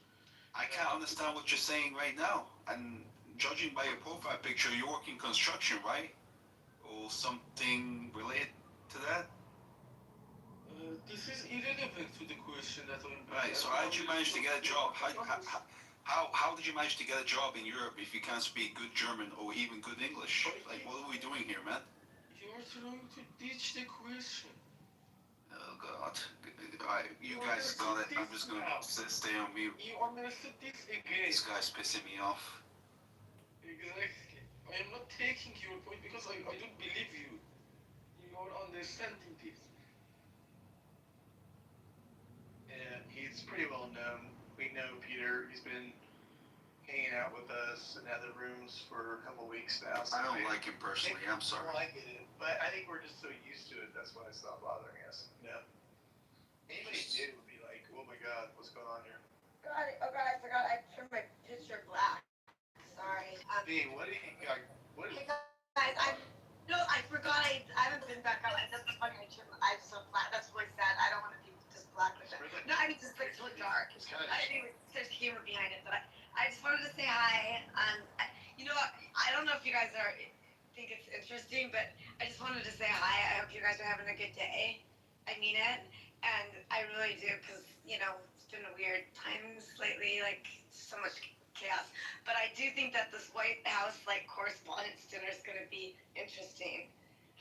N: I can't understand what you're saying right now. And judging by your profile picture, you work in construction, right? Or something related to that?
C: This is irrelevant to the question that I'm.
N: Right. So how did you manage to get a job? How did you manage to get a job in Europe if you can't speak good German or even good English? Like, what are we doing here, man?
C: You're trying to ditch the question.
N: Oh God! You guys got it. I'm just gonna stay on mute.
C: You understood this again.
N: This guy's pissing me off.
C: Exactly. I am not taking your point because I don't believe you. You are understanding this.
A: And he's pretty well known. We know Peter. He's been hanging out with us in other rooms for a couple weeks now. So
N: I don't like him personally. I'm sorry.
A: Well, I get it, but I think we're just so used to it. That's why it's not bothering us. No. Anybody new would be like, "Oh my God, what's going on here?"
E: God, oh God, I forgot I turned my picture black. Sorry.
A: Hey, what do you got? What is?
E: Hey guys, I forgot I haven't been back up. That's funny. I'm so black. That's really sad. I don't want to be just black with it. No, I mean just like so dark.
A: It's kind of.
E: I think there's humor behind it, but I just wanted to say hi. You know, I don't know if you guys think it's interesting, but I just wanted to say hi. I hope you guys are having a good day. I mean it, and I really do, because you know it's been a weird times lately, like so much chaos. But I do think that this White House like correspondence dinner is going to be interesting.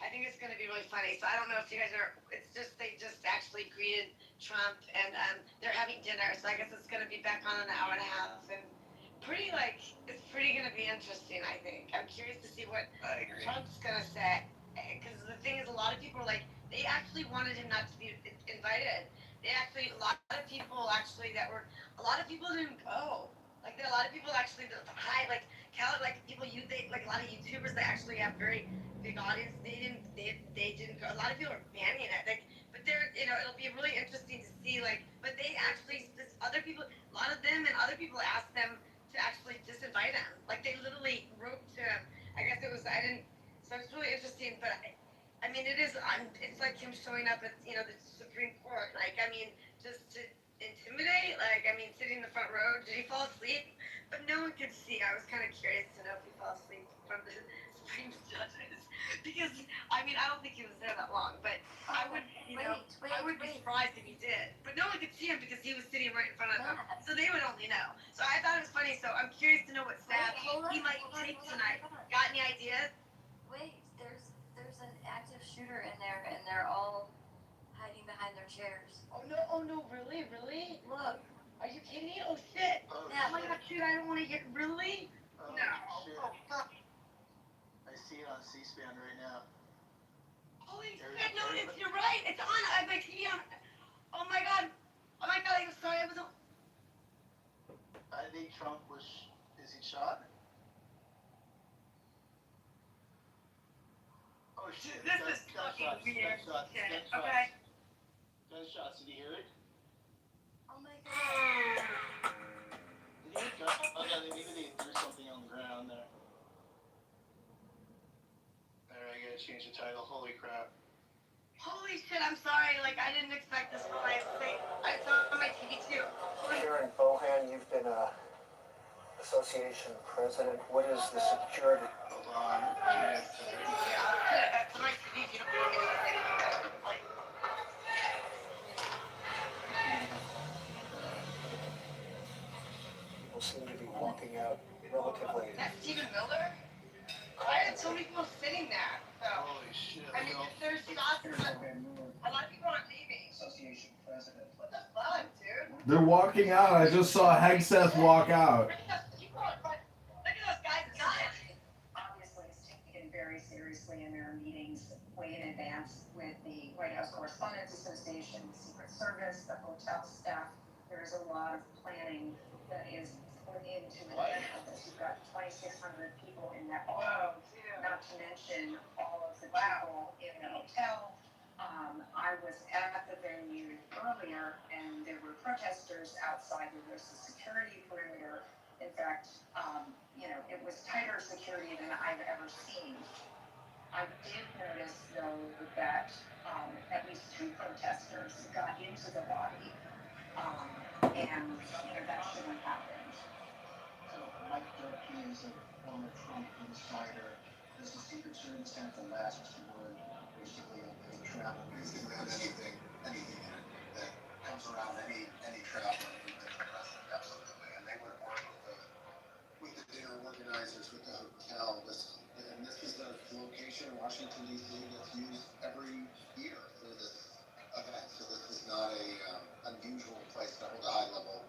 E: I think it's going to be really funny. So I don't know if you guys are. It's just they just actually greeted Trump, and they're having dinner. So I guess it's going to be back on in an hour and a half, and it's pretty going to be interesting. I think I'm curious to see what Trump's going to say, because the thing is, a lot of people are like they actually wanted him not to be invited. A lot of people didn't go. Like there are a lot of people actually that people like a lot of YouTubers that actually have very big audience. They didn't go. A lot of people are banning it. Like, but it'll be really interesting to see. Like, but they actually other people, a lot of them and other people asked them to actually disinvite him. Like they literally wrote to him. I guess it was I didn't. So it's really interesting. But I mean, it's like him showing up at the Supreme Court. Like I mean, just to intimidate. Like I mean, sitting in the front row. Did he fall asleep? But no one could see. I was kind of curious to know if he fell asleep from the Supreme judges, because I mean, I don't think he was there that long. But I would, I would be surprised if he did. But no one could see him because he was sitting right in front of them, so they would only know. So I thought it was funny. So I'm curious to know what stab he might take tonight. Got any ideas? Wait, there's an active shooter in there, and they're all hiding behind their chairs. Oh no, really? Look. Are you kidding me? Oh shit! Yeah. Oh my God, dude, I don't want to get really.
A: Oh,
E: no.
A: shit.
E: Oh fuck.
A: I see it on C-SPAN right now.
E: Holy shit! No, you're right. It's on. I have my TV on. Oh my God. I'm sorry. I was.
A: I think Trump is he shot? Oh shit!
E: This is fucking weird. Shit. Okay.
A: Gunshots. Did you hear it?
E: Oh my God.
A: Did you hear gunshots? Oh yeah, maybe they threw something on the ground there. Alright, I gotta change the title. Holy crap.
E: Holy shit! I'm sorry. Like I didn't expect this from my thing. I saw on my TV too.
M: Sharon Bohan, you've been a association president. What is the security?
A: Hold on.
E: People seem to be walking out relatively. That's Stephen Miller? Why are so many people sitting there? So, holy shit. I mean, if there's shots, a lot of people aren't leaving. Association president. What the fuck, dude?
K: They're walking out. I just saw Hegseth walk out.
E: Look at those guys' guns. Obviously, it's taken very seriously in their meetings way in advance with the White House Correspondents Association, the Secret Service, the hotel staff. There's a lot of planning that is put into it. You've got 2,600 people in that room, not to mention all of the people in the hotel. I was at the venue earlier, and there were protesters outside. There was a security perimeter. In fact, it was tighter security than I've ever seen. I did notice, though, that at least 2 protesters got into the lobby, and that shouldn't happen. So Mike Durkee is a former Trump insider. Does the Secret Service have the last word, basically, on any travel? Basically, on anything that comes around any travel, absolutely. And they would work with the dinner organizers, with the hotel. This is a location in Washington, D.C. that's used every year for this event. So this is not a unusual place to hold a high-level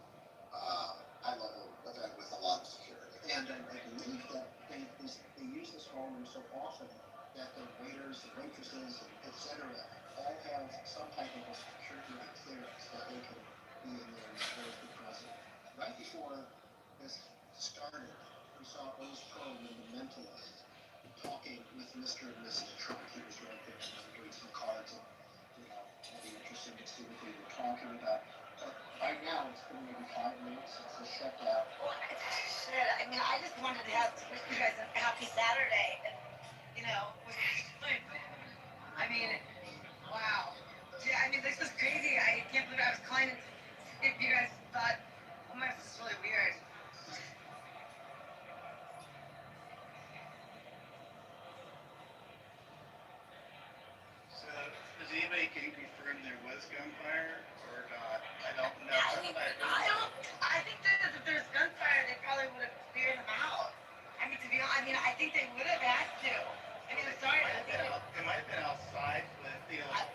E: event with a lot of security. And I believe that they use this ballroom so often that the waiters, the waitresses, etc., all have some type of a security clearance that they can be in there and supposed to be present. Right before this started, we saw Oz Prohm and the Mentalist talking with Mr. and Mrs. Trump. He was right there and doing some cards, and it'd be interesting to see what they were talking about. But right now, it's been maybe 5 minutes since the shutdown. Well, shit, I mean, I just wanted to wish you guys a happy Saturday, and I mean, wow. Yeah, I mean, this was crazy. I can't believe I was calling it. If you guys thought, oh my, this is really weird.
A: So, does anybody can confirm there was gunfire or not? I don't know.
E: I think that if there's gunfire, they probably would have cleared them out. I mean, to be honest, I think they would have had to. I mean, I'm sorry.
A: It might have been outside, but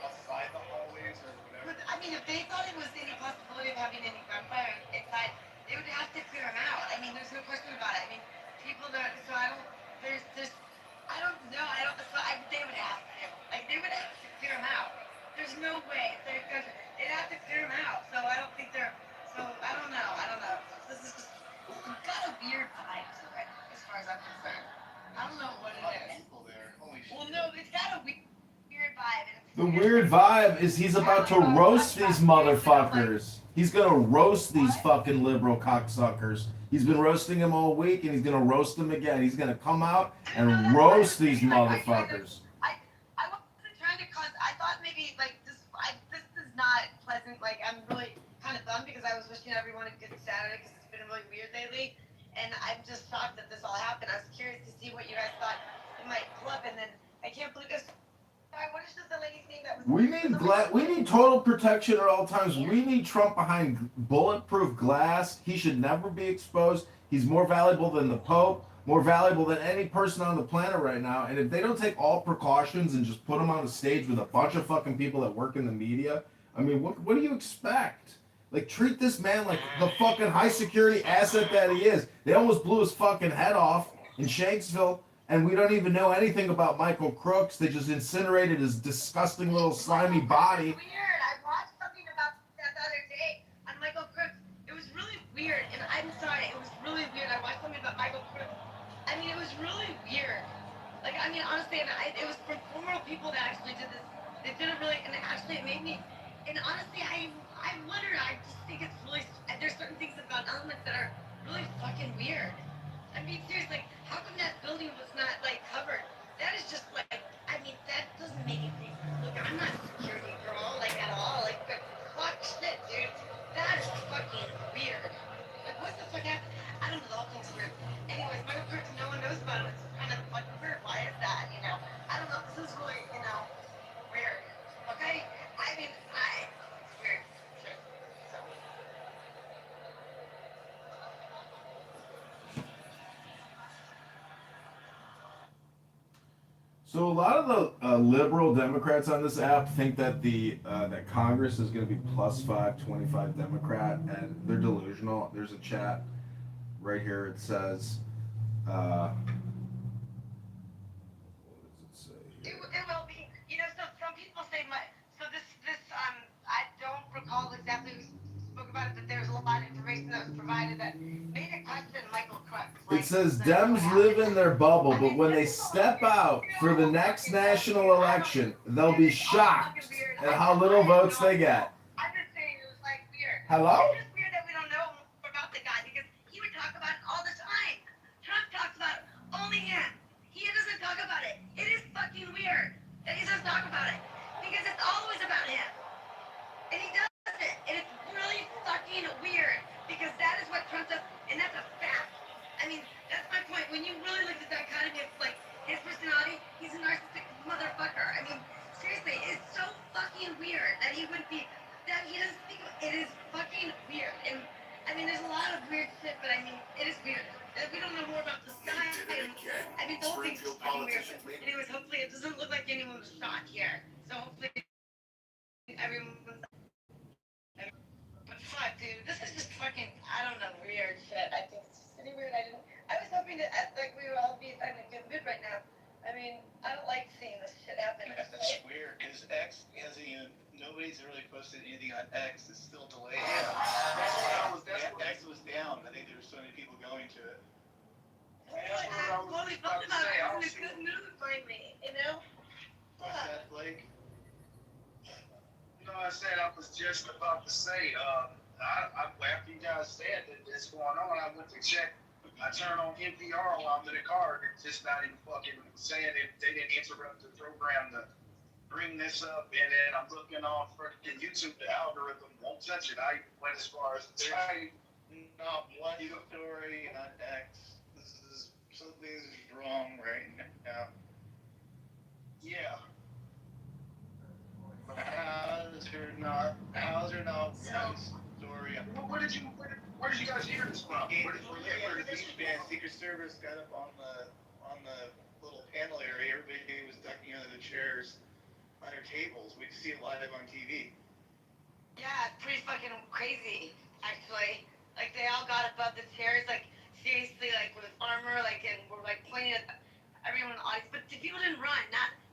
A: outside the hallways or whatever.
E: But, I mean, if they thought it was any possibility of having any gunfire inside, they would have to clear them out. I mean, there's no question about it. I mean, people that, so I don't, I don't know. They would have to. Like, they would have to clear them out. There's no way. They'd have to clear them out. So I don't think I don't know. This is just, it's got a weird vibe to it, as far as I'm concerned. I don't know what it is.
A: People there. Holy shit.
E: Well, no, it's got a weird vibe.
K: The weird vibe is he's about to roast these motherfuckers. He's gonna roast these fucking liberal cocksuckers. He's been roasting them all week, and he's gonna roast them again. He's gonna come out and roast these motherfuckers.
E: I wasn't trying to cause. I thought maybe this is not pleasant. Like, I'm really kind of bummed because I was wishing everyone a good Saturday because it's been really weird lately, and I'm just shocked that this all happened. I was curious to see what you guys thought it might pull up, and then I can't believe this. What is the lady's name that was?
K: We need total protection at all times. We need Trump behind bulletproof glass. He should never be exposed. He's more valuable than the Pope, more valuable than any person on the planet right now. And if they don't take all precautions and just put him on the stage with a bunch of fucking people that work in the media, I mean, what do you expect? Like, treat this man like the fucking high security asset that he is. They almost blew his fucking head off in Shanksville. And we don't even know anything about Michael Crooks. They just incinerated his disgusting little slimy body.
E: Weird. I watched something about that the other day on Michael Crooks. It was really weird, and I'm sorry, it was really weird. I watched something about Michael Crooks. I mean, it was really weird. Like, I mean, honestly, it was from former people that actually did this. They did it really, and actually it made me. And honestly, I wondered. I just think it's really. There's certain things about elements that are really fucking weird. I mean, seriously, how come that building was not, covered? That is just, I mean, that doesn't make anything. Look, I'm not a security girl, at all. But fuck shit, dude. That is fucking weird. What the fuck happened? I don't know, the whole thing's weird. Anyways, Michael Crooks, no one knows about him. It's kind of,
K: So a lot of the liberal Democrats on this app think that that Congress is going to be plus 525 Democrat, and they're delusional. There's a chat right here. It says, what does it say here?
E: It will be. You know, so some people say I don't recall exactly who spoke about it, but there's a lot of information that was provided that made it question Michael Crooks.
K: It says Dems live in their bubble, but when they step out for the next national election, they'll be shocked at how little votes they get.
E: I'm just saying it was like weird.
K: Hello?
E: It's just weird that we don't know more about the guy because he would talk about it all the time. Trump talks about it, only him. He doesn't talk about it. It is fucking weird that he doesn't talk about it because it's always about him. And he does it. And it's really fucking weird because that is what Trump does, and that's a fact. I mean, that's my point. When you really look at the dichotomy of, like, his personality, he's a narcissistic motherfucker. I mean, seriously, it's so fucking weird that he would be, that he doesn't think of it. It is fucking weird. And, I mean, there's a lot of weird shit, but I mean, it is weird. And we don't know more about this guy. And, I mean, the whole thing's just fucking weird. Anyways, hopefully it doesn't look like anyone was shot here. So hopefully everyone was... But fuck, dude, this is just fucking, I don't know, weird shit. I think it's just pretty weird. I was hoping that, like, we would all be in a good mood right now. I mean, I don't like seeing this shit happen.
A: Yeah, that's weird, because X hasn't even, nobody's really posted anything on X. It's still delayed. X was down. I think there were so many people going to it.
E: Well, we talked about it. I was in a good mood finally, you know?
A: What's that, Blake?
D: No, I said I was just about to say, after you guys said that this going on, I went to check. I turned on NPR while I'm in the car. It's just not even fucking saying it. They didn't interrupt the program to bring this up. And then I'm looking on freaking YouTube. The algorithm won't touch it. I went as far as to try.
A: Not one story on X. Something's wrong right now. Yeah. How's there not one story?
D: Where did you guys hear this from?
A: Secret Service got up on the little panel area. Everybody was ducking under the chairs, under tables. We could see it live on TV.
E: Yeah, it's pretty fucking crazy, actually. Like, they all got above the chairs, like, seriously, like, with armor, like, and were, like, pointing at everyone in the audience. But the people didn't run.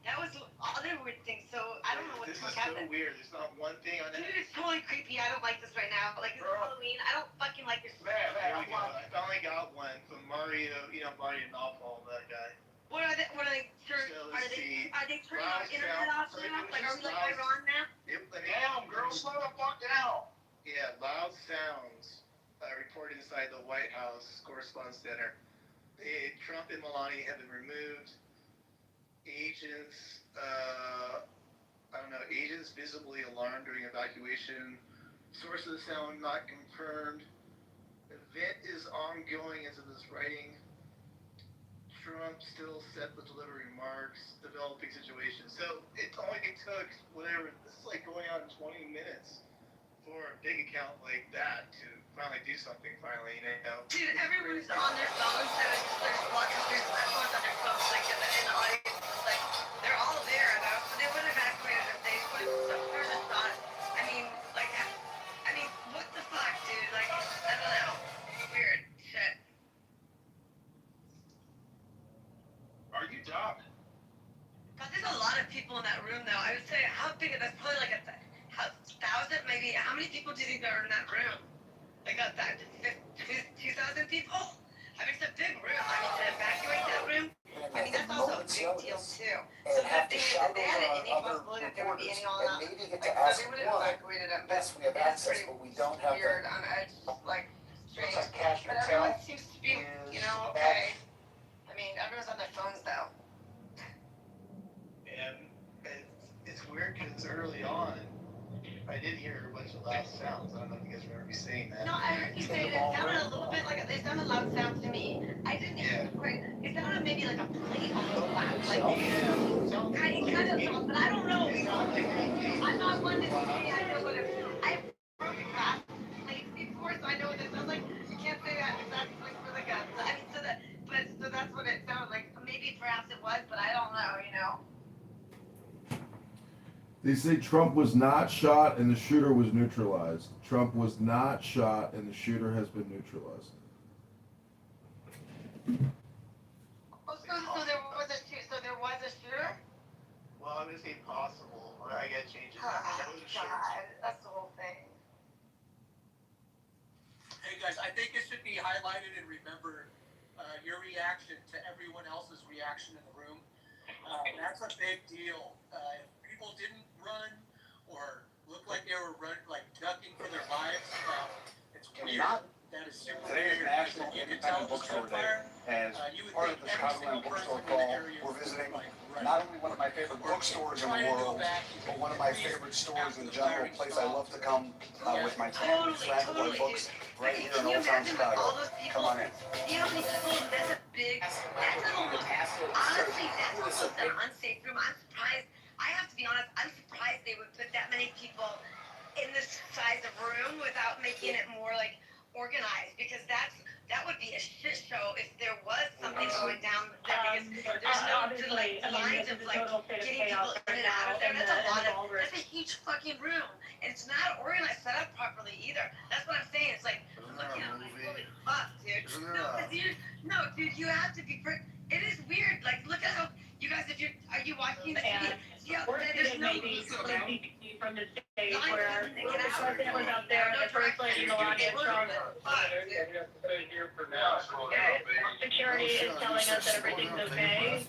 E: That was other weird things. So, I don't know what the fuck happened.
A: This is so weird. There's not one thing on it.
E: Dude, it's totally creepy. I don't like this right now. Like, it's Halloween. I don't fucking like this.
A: I finally got one from Mario, Mario Knopfall, that guy.
E: What are they turning our internet off now? Like, are we like Iran now?
D: Damn, girl, slow the fuck down.
A: Yeah, loud sounds reported inside the White House Correspondence Center. Trump and Melania have been removed. Agents, agents visibly alarmed during evacuation. Source of the sound not confirmed. Event is ongoing as of this writing. Trump still set to deliver remarks, developing situation. So it only took this is like going on 20 minutes for a big account like that to finally do something you know.
E: Dude, everyone's on their phones, so there's lots of there's everyone's on their phones, like in the audience, like they're all there, though. So they would have evacuated if they would have just thought. I mean, what the fuck, dude? Like, I don't know. Weird shit.
D: Are you dumb?
E: God, there's a lot of people in that room, though. I would say, how big is that? Probably like 1,000, maybe. How many people do you think are in that room? Like 2,000 people? I mean, it's a big room. I mean, to evacuate that room, I mean, that's also a big deal, too. So that they had any possibility that there would be any all out. Like, so they would have evacuated them.
H: Yes, we have access, but we don't have
E: weird, like, strange.
H: Looks like cash
E: But
H: patel
E: everyone seems to be, okay. I mean, everyone's on their phones, though.
A: And it's weird because it's early on. I did hear a bunch of loud sounds. I don't know if you guys remember me saying that.
E: No, I heard you say it. It sounded a little bit like they sounded loud sounds to me. I didn't hear it quite. It sounded maybe like a plate on the loud. Like, kind of sound, but I don't know. I'm not one to say I know what it is. I've broken glass plates before, so I know what it sounds like. You can't say that. That's like for the guns. I mean, so that's what it sounded like. Maybe perhaps it was, but I don't know. know.
K: They say Trump was not shot and the shooter was neutralized. Trump was not shot and the shooter has been neutralized.
E: Oh, so there was a shooter?
A: Well, I'm gonna say possible, but I gotta change it.
E: God, that's the whole thing.
M: Hey guys, I think it should be highlighted and remembered your reaction to everyone else's reaction in the room. That's a big deal. If people didn't run or look like they were like ducking for their lives, it's weird. That is super
H: Today is
M: weird.
H: National Independent Bookstore Day. As part of the Chicagoland Bookstore Crawl, we're visiting not only one of my favorite bookstores in the world, but one of my favorite stores in general, a place I love to come with my family, friends, buy books right here in Old Town Chicago. Come on in.
E: You know how many people, that's a big, that's almost, honestly, that's almost an unsafe room. I'm surprised, I have to be honest, I'm surprised they would put that many people in this size of room without making it more like organized, because that would be a shit show if there was something going down there, because there's no like lines of like getting people in and out of there. That's a huge fucking room, and it's not organized, set up properly either. That's what I'm saying. It's like, I'm looking at like, holy fuck, dude. No, dude, you have to be. It is weird. Like, look at how you guys. Are you watching the video? See how there's no
J: from the stage where it was up there and the first lady Melania Trump. Security is telling us that everything's okay.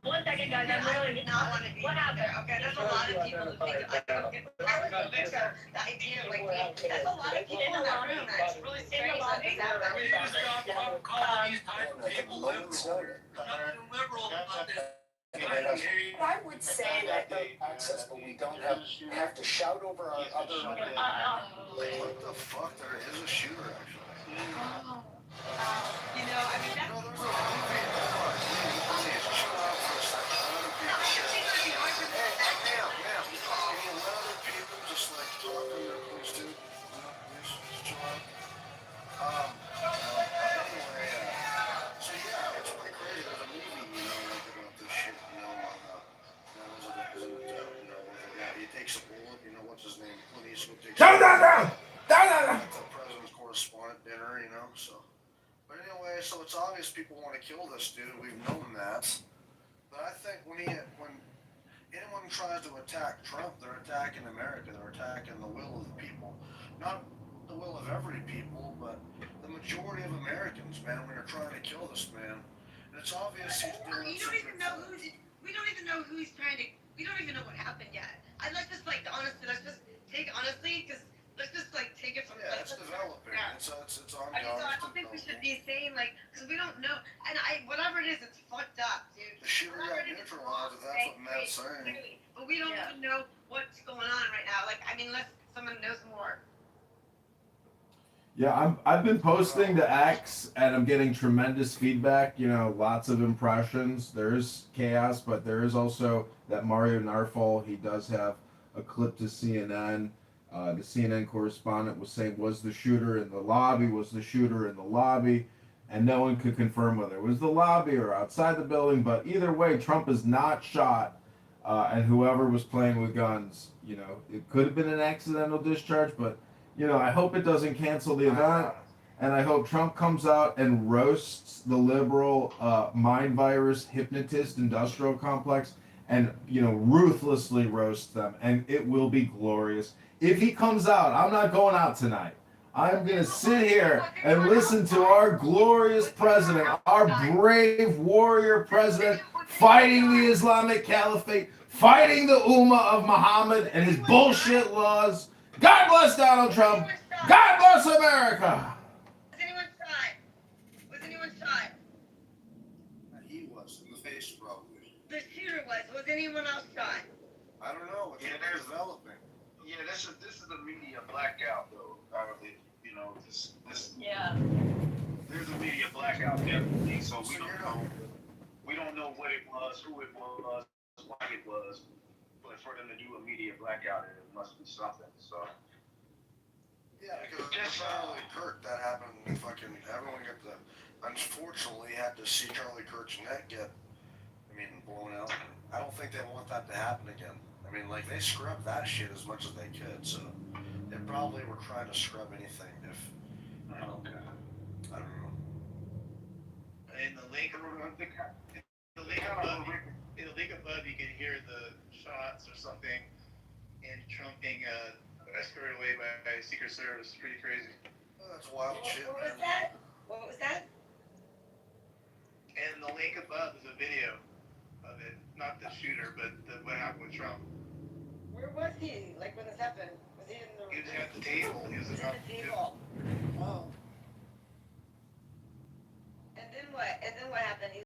J: One second, guys, I'm really
E: not want to be.
J: What happened?
E: Okay, there's a lot of people who think I don't get the idea of like that's a lot of people in that room. It's really strange that this happened.
M: Calling these type of people nothing liberal about this.
H: I would say that they access, but we don't have to shout over our other.
D: What the fuck? There is a shooter actually.
E: You know, I mean, that's.
D: President's correspondent dinner, you know, so. But anyway, so it's obvious people want to kill this dude. We've known that. But I think when anyone tries to attack Trump, they're attacking America. They're attacking the will of the people. Not the will of every people, but the majority of Americans, man, when they're trying to kill this man. And it's obvious he's doing
E: We don't even know who he's trying to. We don't even know what happened yet. Let's just like honestly, because let's just like take it from.
D: Yeah, it's developing.
E: Yeah.
D: It's on
E: I don't think we should be saying like, because we don't know. And whatever it is, it's fucked up, dude.
D: The shooter got neutralized. That's what Matt's saying.
E: But we don't even know what's going on right now. Like, I mean, unless someone knows more.
K: Yeah, I've been posting to X and I'm getting tremendous feedback, you know, lots of impressions. There's chaos, but there is also that Mario Narfol, he does have a clip to CNN. The CNN correspondent was saying, was the shooter in the lobby? Was the shooter in the lobby? And no one could confirm whether it was the lobby or outside the building. But either way, Trump is not shot. And whoever was playing with guns, you know, it could have been an accidental discharge, but you know, I hope it doesn't cancel the event, and I hope Trump comes out and roasts the liberal mind virus hypnotist industrial complex and, you know, ruthlessly roasts them, and it will be glorious. If he comes out, I'm not going out tonight. I'm going to sit here and listen to our glorious president, our brave warrior president, fighting the Islamic Caliphate, fighting the Ummah of Muhammad and his bullshit laws. God bless Donald Trump. God bless America.
E: Was anyone shot? Was anyone shot?
D: He was in the face, probably.
E: The shooter was. Was anyone else shot?
D: I don't know. It's developing.
A: Yeah, this is the media blackout, though. Probably, you know, this.
J: Yeah.
A: There's a media blackout definitely, so we don't know. We don't know what it was, who it was, why it was. But for them to do a media blackout, it must be something. So.
D: Yeah, because apparently Kirk, that happened. Fucking everyone got
O: unfortunately had to see Charlie Kirk's neck get, blown out. I don't think they want that to happen again. Like they scrubbed that shit as much as they could, so they probably were trying to scrub anything if, I don't know.
A: In the lake above, you can hear the shots or something, and Trump being escorted away by Secret Service. Pretty crazy.
O: Oh, that's wild shit.
E: What was that? What was that?
A: And the lake above is a video of it, not the shooter, but what happened with Trump.
E: Where was he? Like when this happened? Was he in the?
A: He was at the table. He was
E: at the table. Oh.